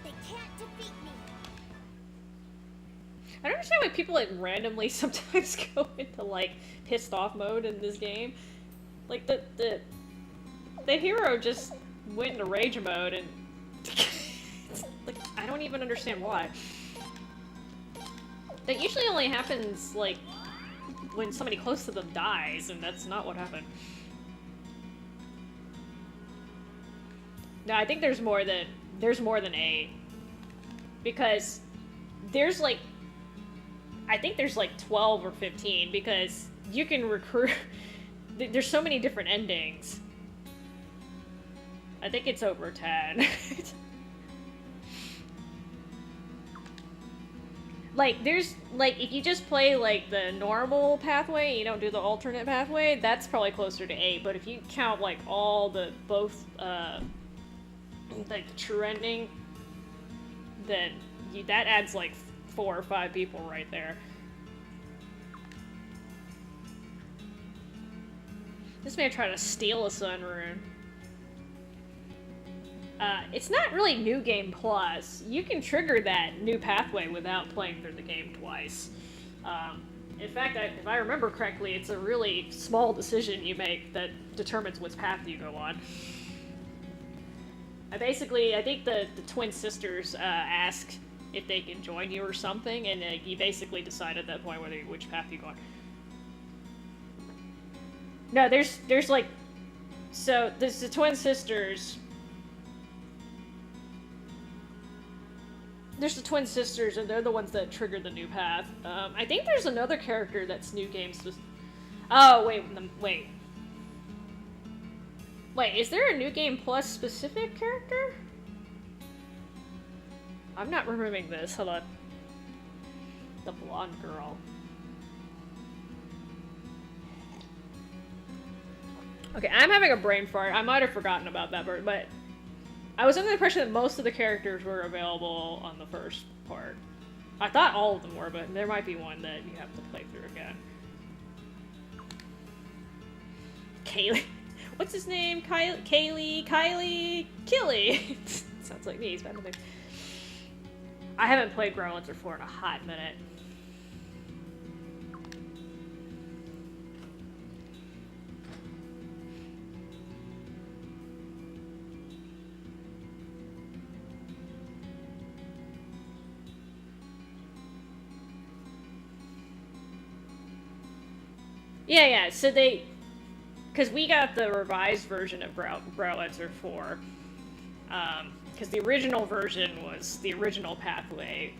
They can't defeat me. I don't understand why people like randomly sometimes go into like pissed off mode in this game. Like the hero just went into rage mode and like I don't even understand why. That usually only happens like when somebody close to them dies, and that's not what happened. No, I think there's more than 8. Because there's like I think there's like 12 or 15 because you can recruit. There's so many different endings. I think it's over 10. Like, there's, like, if you just play, like, the normal pathway, you don't do the alternate pathway, that's probably closer to 8. But if you count, like, all the, both, like, the true ending, then that adds, like, 4 or 5 people right there. This man tried to steal a Sun Rune. It's not really New Game Plus. You can trigger that new pathway without playing through the game twice. In fact, if I remember correctly, it's a really small decision you make that determines which path you go on. I think the twin sisters ask if they can join you or something, and you basically decide at that point which path you go on. No, there's like, so there's the twin sisters. There's the twin sisters, and they're the ones that trigger the new path. I think there's another character that's new game Oh, wait. Wait, is there a New Game Plus specific character? I'm not remembering this. Hold on. The blonde girl. Okay, I'm having a brain fart. I might have forgotten about that part, but I was under the impression that most of the characters were available on the first part. I thought all of them were, but there might be one that you have to play through again. Kaylee. What's his name? Kylie? Killy! Sounds like me, he's bad with me. I haven't played Growlitzer 4 in a hot minute. Yeah, so because we got the revised version of Growlitzer 4, because the original version was the original pathway,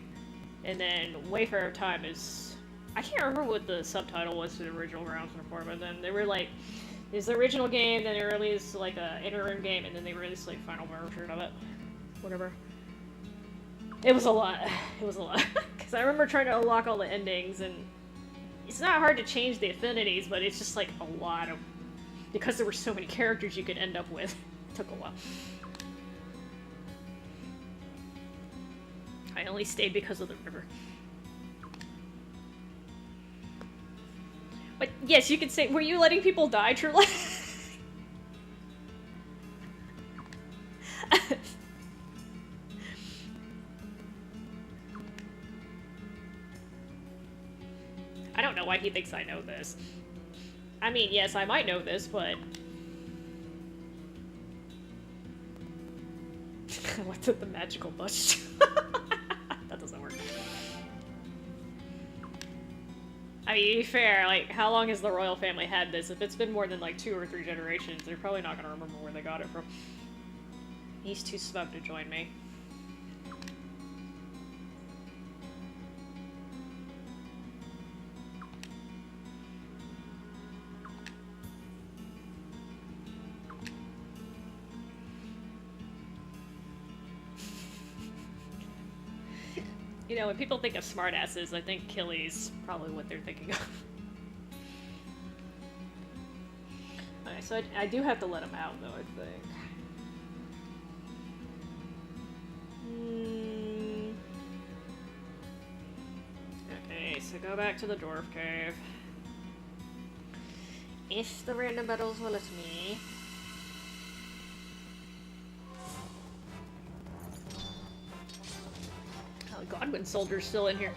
and then Wayfarer of Time is, I can't remember what the subtitle was to the original Growlitzer 4, but then they were like, There's the original game, then they released like a interim game, and then they released like final version of it. Whatever. It was a lot. It was a lot. Because I remember trying to unlock all the endings, and it's not hard to change the affinities, but it's just like a lot of... Because there were so many characters you could end up with. It took a while. I only stayed because of the river. But yes, you could say, were you letting people die, truly? I don't know why he thinks I know this. I mean, yes, I might know this, but... I looked at the magical bush. That doesn't work. I mean, to be fair, like, how long has the royal family had this? If it's been more than, like, 2 or 3 generations, they're probably not gonna remember where they got it from. He's too smug to join me. You know, when people think of smartasses, I think Killy's probably what they're thinking of. Okay, so I do have to let him out, though, I think. Okay, so go back to the dwarf cave. If the random battles will let me. Oh, Godwin soldier's still in here.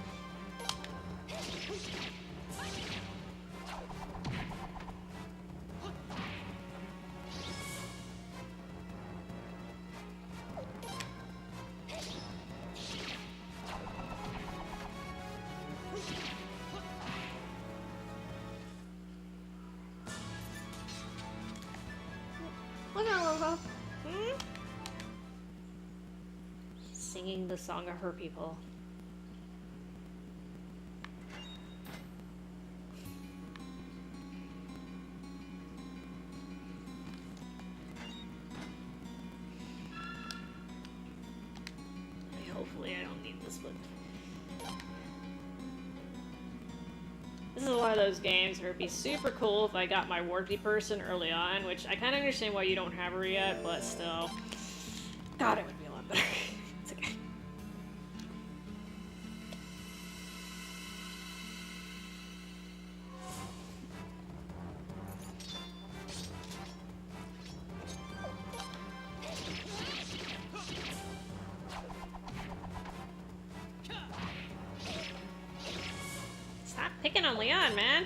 Singing the song of her people. Hopefully I don't need this one. This is one of those games where it'd be super cool if I got my warpy person early on, which I kind of understand why you don't have her yet, but still. God, it would be a lot better. It's okay. Stop picking on Leon, man.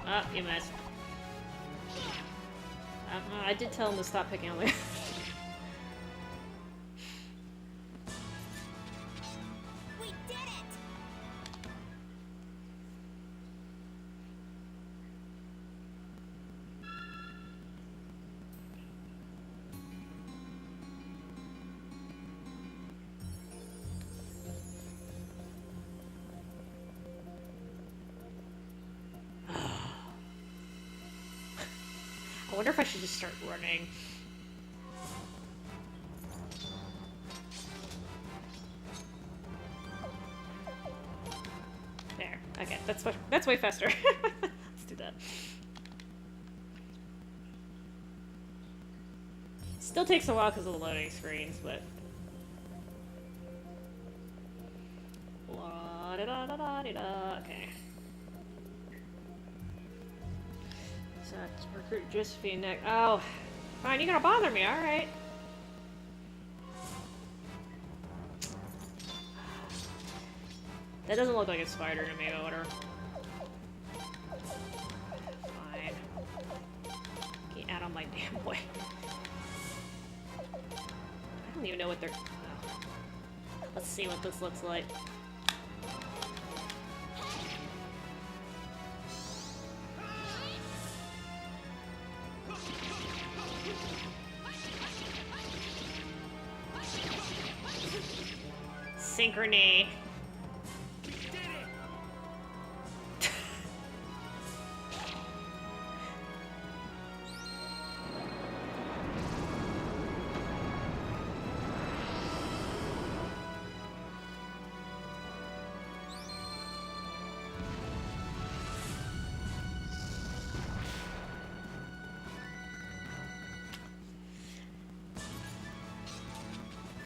Oh, you missed. I did tell him to stop picking on Leon. We did it! I wonder if I should just start running. There. Okay, that's way faster. Let's do that. Still takes a while because of the loading screens, but... La-da-da-da-da-da. Okay. So, recruit Josephine next. Oh, fine, you're gonna bother me, alright. That doesn't look like a spider to me, but whatever. Fine. Get out of my damn way. I don't even know what they're... Oh. Let's see what this looks like. Synchrony.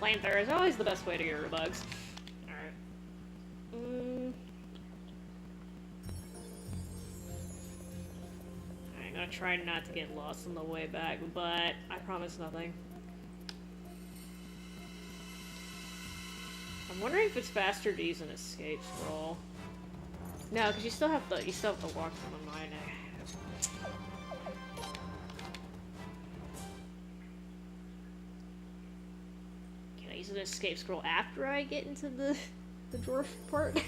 flamethrower is always the best way to get rid of bugs. Alright. I'm gonna try not to get lost on the way back, but I promise nothing. I'm wondering if it's faster to use an escape scroll. No, because you still have to walk from the mine. Can I use an escape scroll after I get into the dwarf part?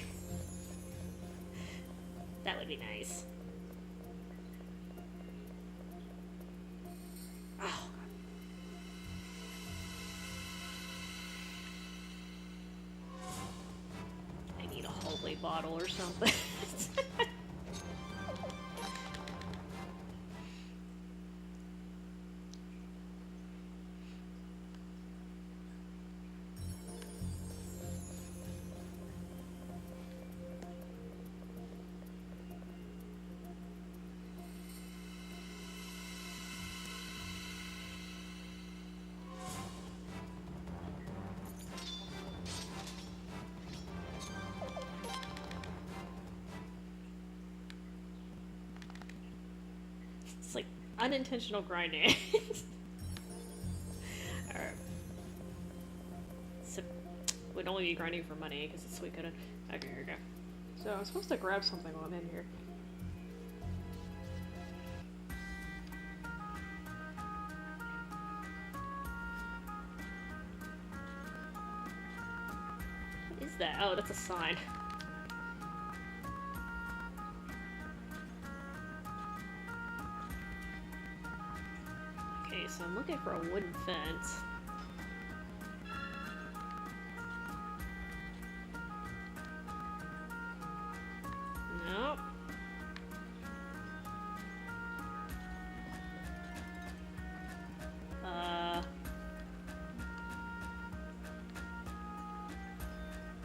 That would be nice. Oh. I need a holy bottle or something. It's like unintentional grinding. Alright. So, would only be grinding for money because it's Suikoden. Okay, here we go. So I'm supposed to grab something while I'm in here. What is that? Oh, that's a sign. Okay, so I'm looking for a wooden fence. Nope.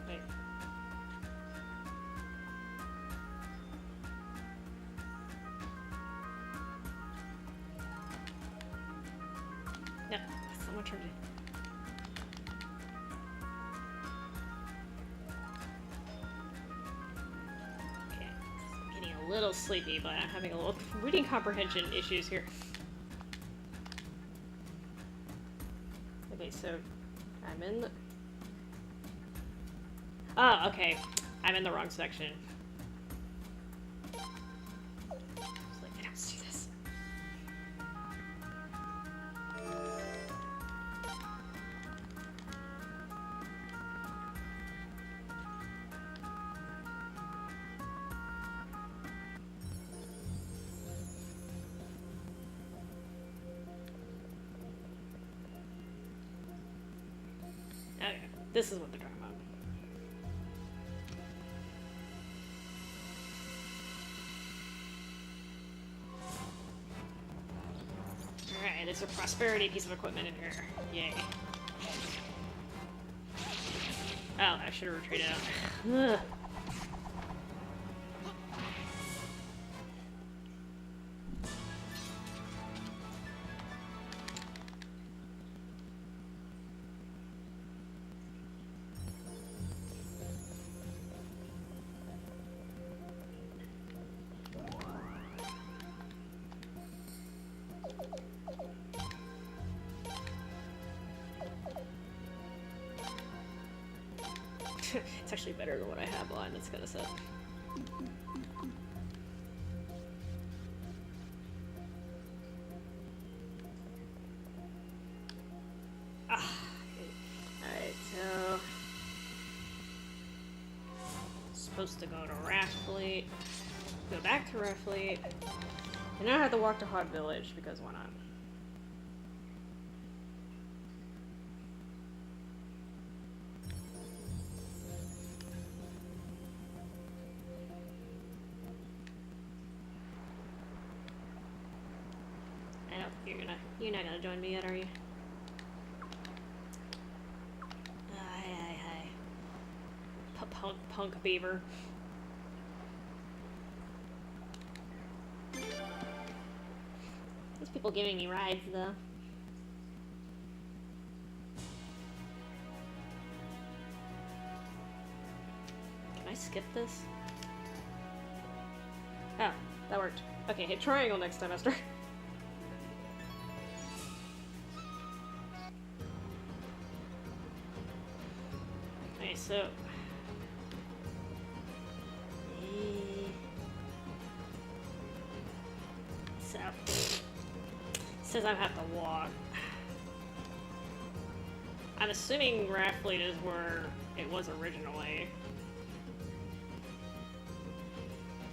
Wait. No, that's not what I'm trying to do. Okay, I'm getting a little sleepy, but I'm having a little reading comprehension issues here. Okay, so I'm in the... Oh, okay. I'm in the wrong section. I was like, I don't see this. Okay, this is what they're talking about. Alright, there's a prosperity piece of equipment in here. Yay. Oh, I should have retreated out. Ugh. It's actually better than what I have on. That's kind of sad. Alright, so... Supposed to go to Raft Fleet, go back to Raft Fleet, and now I have to walk to Hot Village, because why not? I don't think you're not gonna join me yet, are you? Hi. Punk beaver. These people giving me rides, though. I skip this? Oh, that worked. Okay, hit triangle next time, Esther. Okay, so... So... Says I have to walk. I'm assuming Raffleet is where it was originally.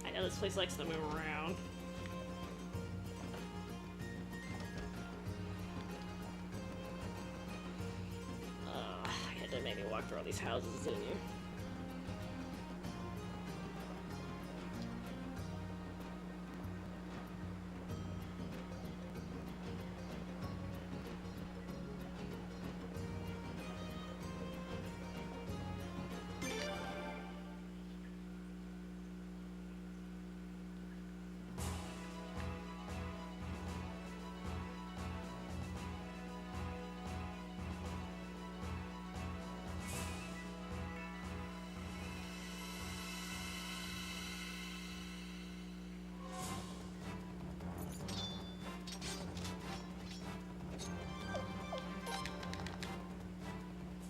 I know this place likes to move around. You had to make me walk through all these houses, didn't you?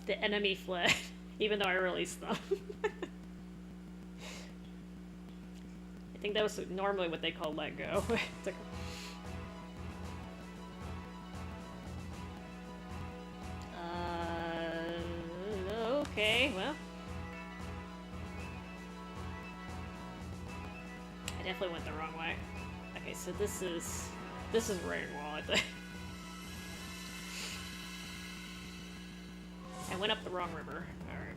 The enemy fled, even though I released them. I think that was normally what they call let go. It's like... Okay, well. I definitely went the wrong way. Okay, so this is Rainwall, I think. I went up the wrong river. Alright.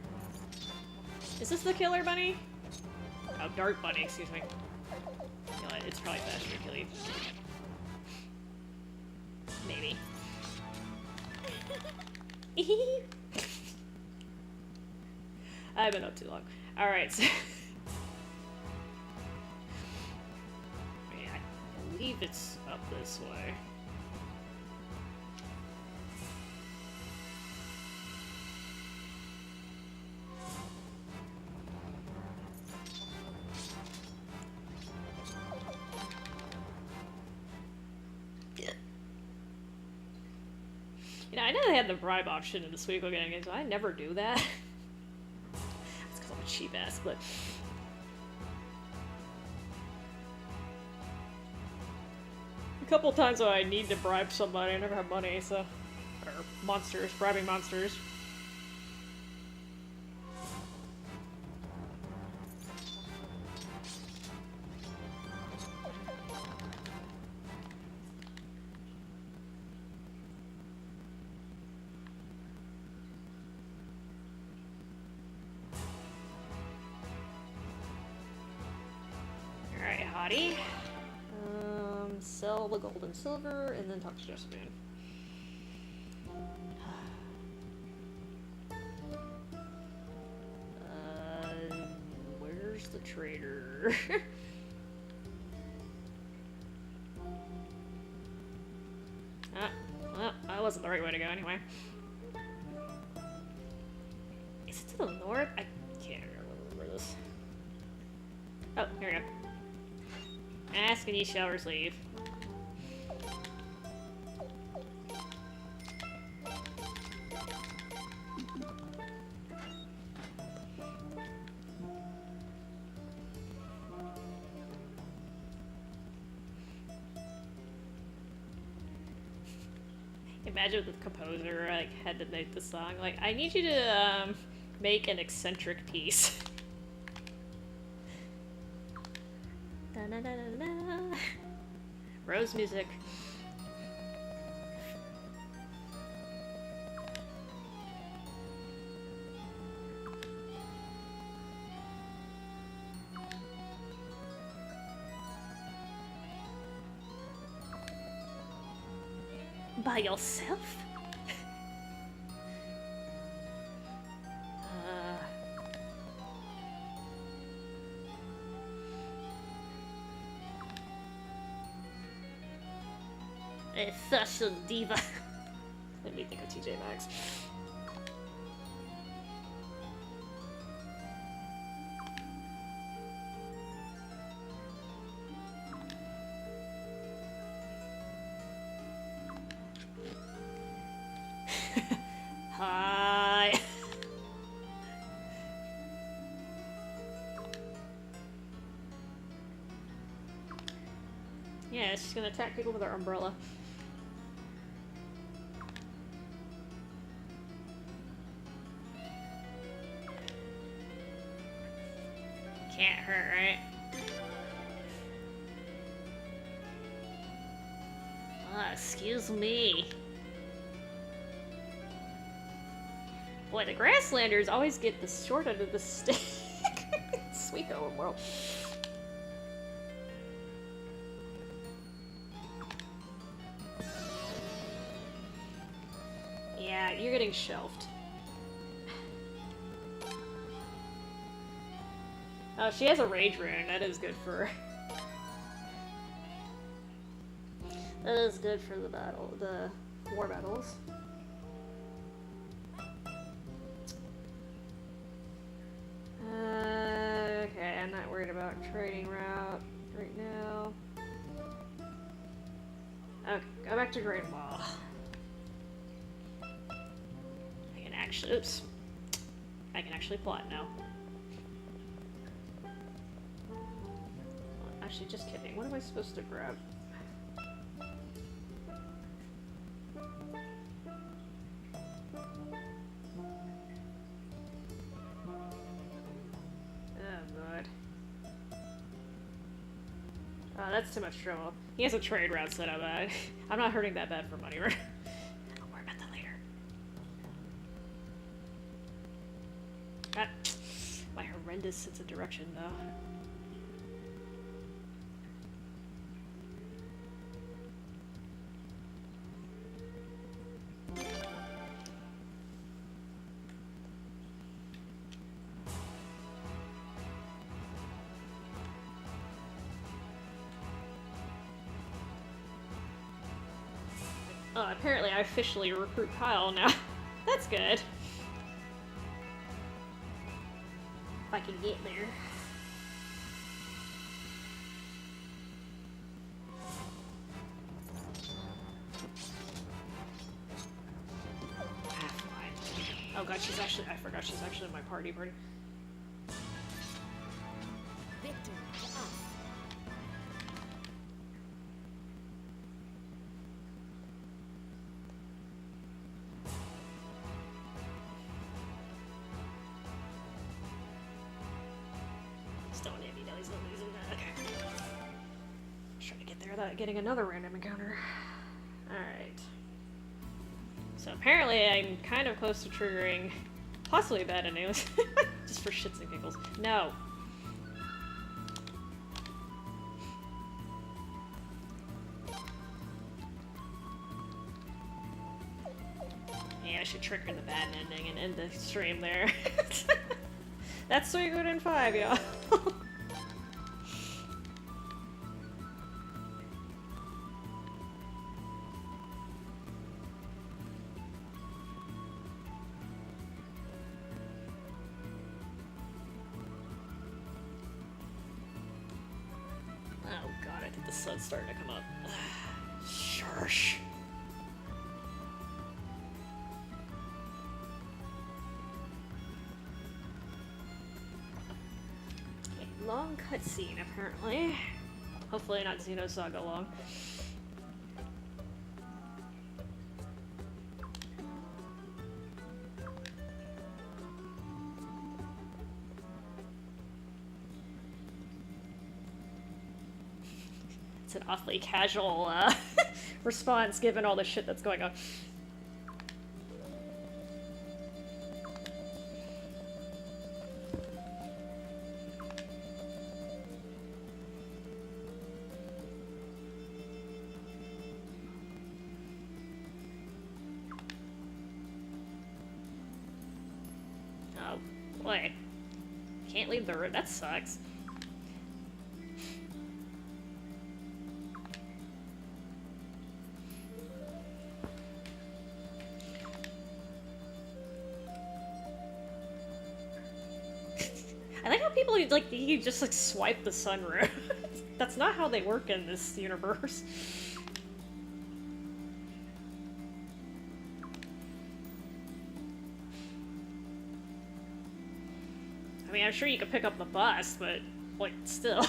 Is this the killer bunny? Oh, Dart Bunny, excuse me. You know, it's probably faster to kill you. Maybe. I've been up too long. Alright, so... I believe it's up this way. You know, I know they had the bribe option in the Suikoden games, but I never do that. That's because I'm a cheap ass, but... A couple times when I need to bribe somebody, I never have money, so... Or monsters, bribing monsters. Alright, hottie. Sell the gold and silver, and then talk to Josephine. Where's the trader? Well, that wasn't the right way to go anyway. Is it to the north? I can't remember this. Oh, here we go. Ask and ye shall receive. Imagine if the composer like had to make the song like, I need you to make an eccentric piece. Da-na-na-na-na. Rose music. By yourself? A fashion diva. Let me think of TJ Maxx. Hi. Yeah, she's gonna attack people with her umbrella. Can't hurt, right? Excuse me. Boy, the Grasslanders always get the short end of the stick. Suikoden world. Yeah, you're getting shelved. Oh, she has a rage rune. That is good for her. That is good for the war battles. Okay, I'm not worried about trading route right now. Okay, go back to Great Wall. I can actually, oops. I can actually plot now. Actually, just kidding. What am I supposed to grab? That's too much trouble. He has a trade route set up. I'm not hurting that bad for money, right? I'll worry about that later. My horrendous sense of direction, though. Apparently I officially recruit Kyle now. That's good. If I can get there. Fine. Oh god, she's actually, I forgot she's actually in my party. Victory to us. Without getting another random encounter. Alright. So apparently I'm kind of close to triggering possibly bad news. Just for shits and giggles. No. Yeah, I should trigger the bad ending and end the stream there. That's Suikoden 5, y'all. Sun's starting to come up. Shush. A long cutscene, apparently. Hopefully not Xenosaga long. An awfully casual response given all the shit that's going on. Oh, boy. Can't leave the room. That sucks. Like, you just like swipe the sunroof. That's not how they work in this universe. mean, I'm sure you could pick up the bus, but, like, still.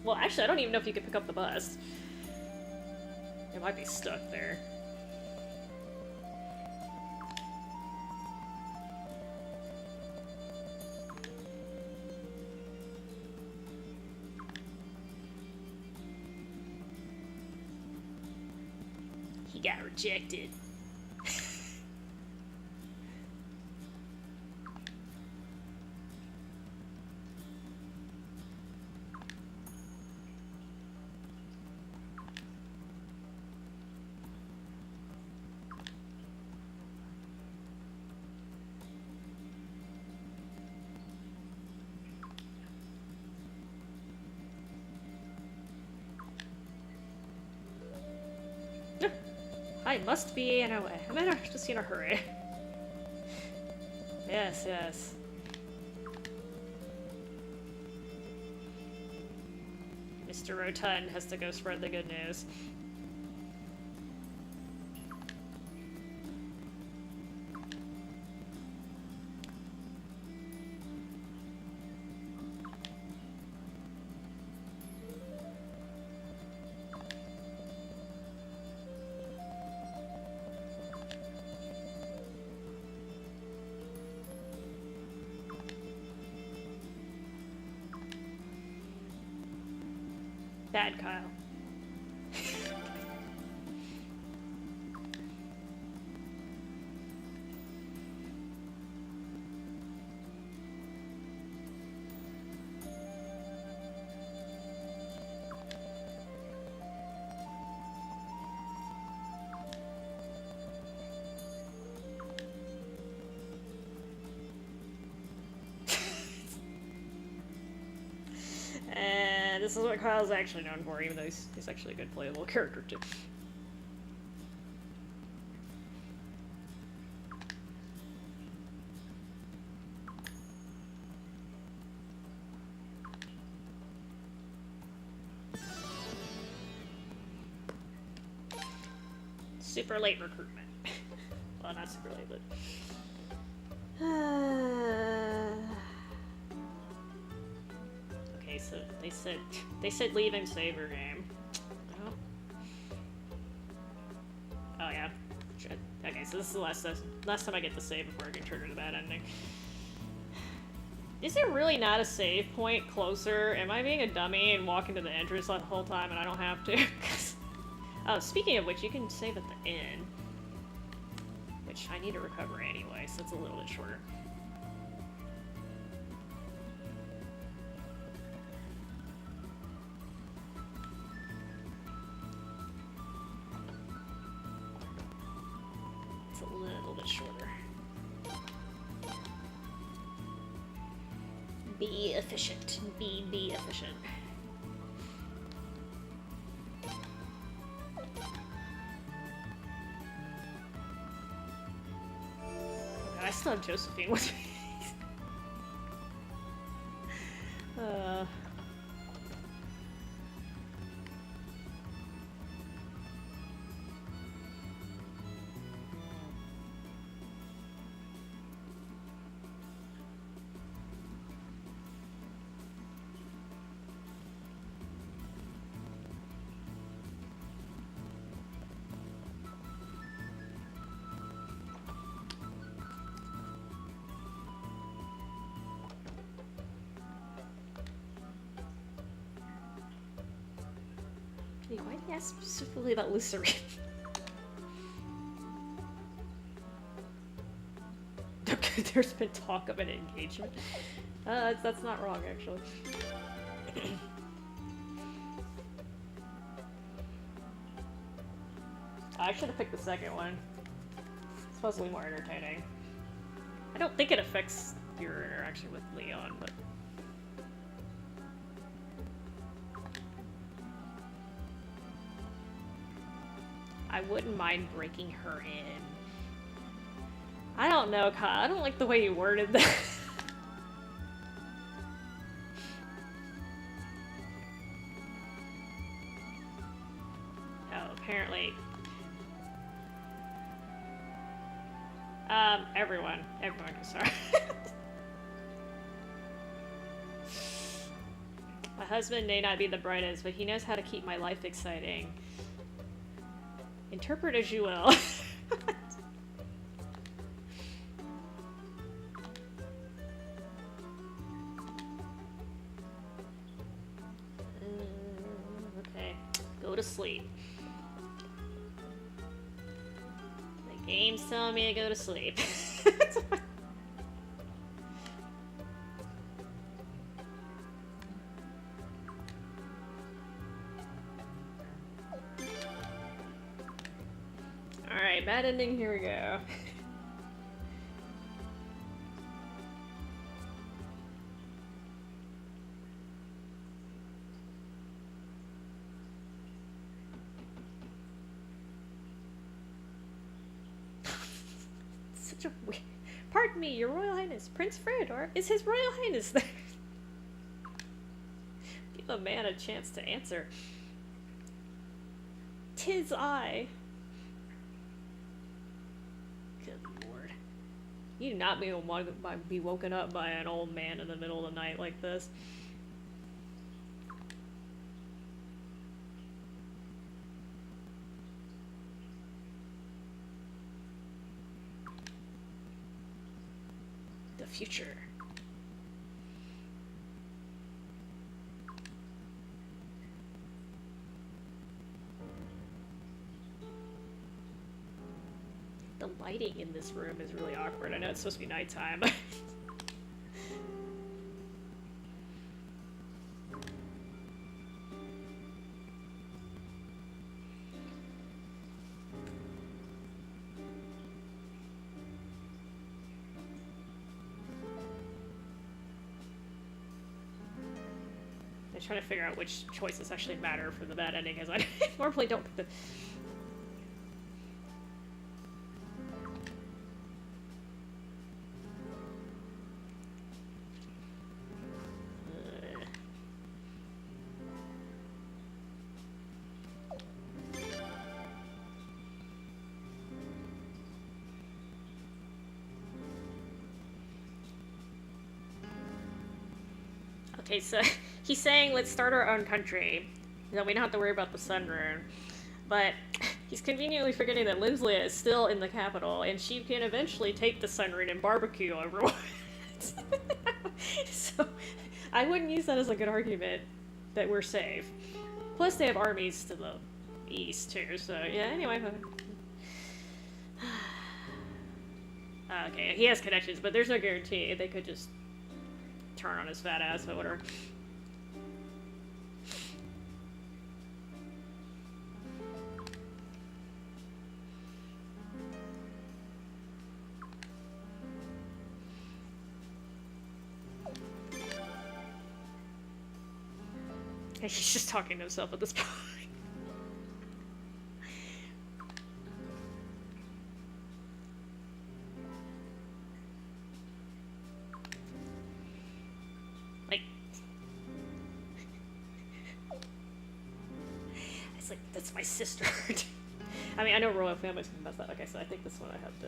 Well, actually, I don't even know if you could pick up the bus. It might be stuck there. He got rejected. I must be in a way. I'm just in a hurry. Yes, yes. Mr. Rotund has to go spread the good news. Bad Kyle. And this is what Kyle's actually known for, even though he's actually a good playable character too. Super late recruitment. Well, not super late, but... Okay, so they said leave and save your game. Oh. Oh yeah. Shit. Okay, so this is the last time I get to save before I get triggered to that ending. Is there really not a save point closer? Am I being a dummy and walking to the entrance the whole time and I don't have to? Oh, speaking of which, you can save at the inn. Which I need to recover anyway, so it's a little bit shorter. It's a little bit shorter. Be efficient. Be efficient. I still have Josephine with me. Why did you ask specifically about Lucerne? Okay, there's been talk of an engagement. That's not wrong, actually. I should have picked the second one. It's supposedly more entertaining. I don't think it affects your interaction with Leon, but... I wouldn't mind breaking her in. I don't know, Kyle. I don't like the way you worded that. Oh, apparently. Everyone. I'm sorry. husband may not be the brightest, but he knows how to keep my life exciting. Interpret as you will. Okay, go to sleep. The game's telling me to go to sleep. Alright, bad ending, here we go. Such a weird... Pardon me, your Royal Highness, Prince Feodor, is His Royal Highness there? Give a man a chance to answer. 'Tis I. Good lord. You do not be woken up by an old man in the middle of the night like this. The future. The lighting in this room is really awkward. I know it's supposed to be nighttime. I'm trying to figure out which choices actually matter for the bad ending, as I normally don't pick the... Okay, so he's saying let's start our own country. Then we don't have to worry about the sun rune. But he's conveniently forgetting that Linslia is still in the capital, and she can eventually take the sun rune and barbecue everyone. So I wouldn't use that as a good argument that we're safe. Plus they have armies to the east too, so yeah, anyway. Okay, he has connections, but there's no guarantee. They could just turn on his fat ass, but whatever. He's just talking to himself at this point. Like, it's like, that's my sister. I mean, I know royal families can mess that. Like I said, I think this one I have to.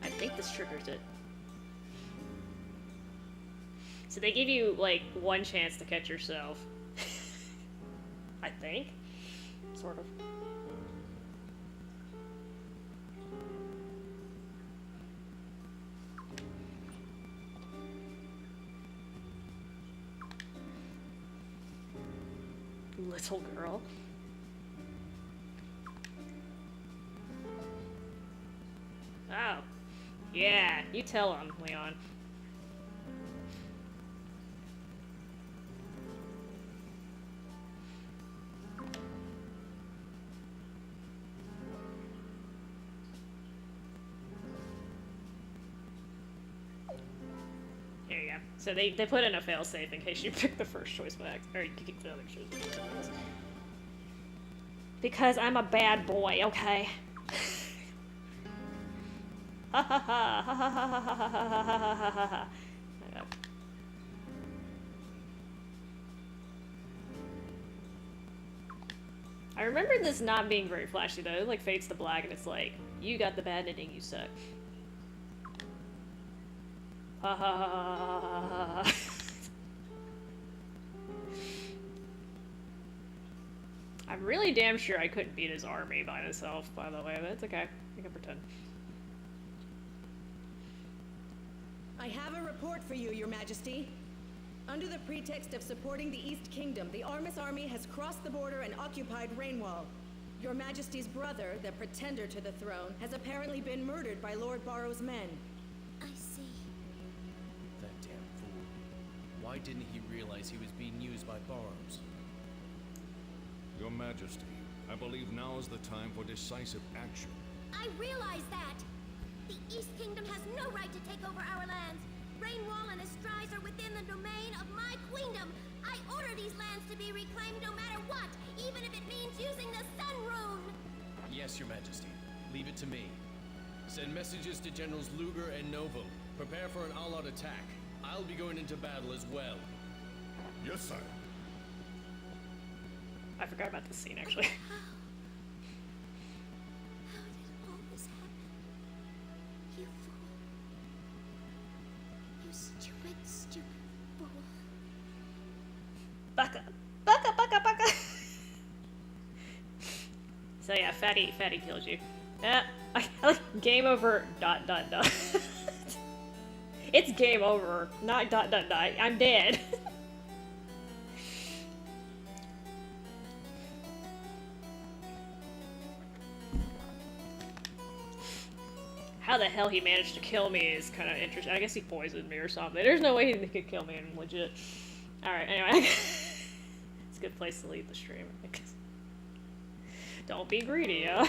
I think this triggers it. So they give you, like, one chance to catch yourself. I think. Sort of. Little girl. Oh. Yeah, you tell him, Leon. There you go. So they put in a failsafe in case you pick the first choice back, or you keep the other choice. Because I'm a bad boy, okay? Ha ha ha ha ha ha ha ha ha ha ha ha ha. I remember this not being very flashy though. It like fades to black and it's like, you got the bad ending, you suck. I'm really damn sure I couldn't beat his army by myself, by the way, but it's okay. I can pretend. I have a report for you, Your Majesty. Under the pretext of supporting the East Kingdom, the Armis army has crossed the border and occupied Rainwall. Your Majesty's brother, the pretender to the throne, has apparently been murdered by Lord Barrow's men. I see. That damn fool. Why didn't he realize he was being used by Barrows? Your Majesty, I believe now is the time for decisive action. I realize that. The East Kingdom has no right to take over our lands. Rainwall and Estrise are within the domain of my queendom. I order these lands to be reclaimed no matter what, even if it means using the Sun Rune. Yes, Your Majesty. Leave it to me. Send messages to Generals Luger and Novo. Prepare for an all-out attack. I'll be going into battle as well. Yes, sir. I forgot about this scene, actually. How did all this happen? You fool. You stupid, stupid fool. Baka! Baka, baka, baka! So yeah, Fatty kills you. I like game over, dot, dot, dot. It's game over, not dot, dot, dot. I'm dead. How the hell he managed to kill me is kind of interesting. I guess he poisoned me or something. There's no way he could kill me in legit. Alright, anyway. It's a good place to leave the stream, I think. Don't be greedy, yeah?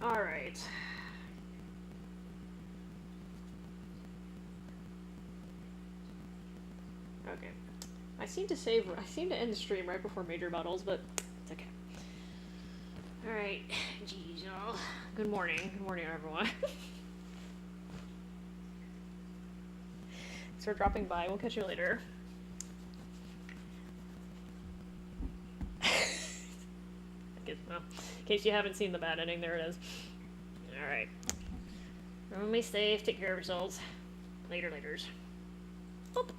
Alright. Okay. I seem to end the stream right before major battles, but it's okay. Alright. Jeez, y'all. Good morning. Good morning, everyone. Thanks for dropping by. We'll catch you later. Well, in case you haven't seen the bad ending, there it is. Alright. Everyone be safe. Take care of yourselves. Later, laters. Boop.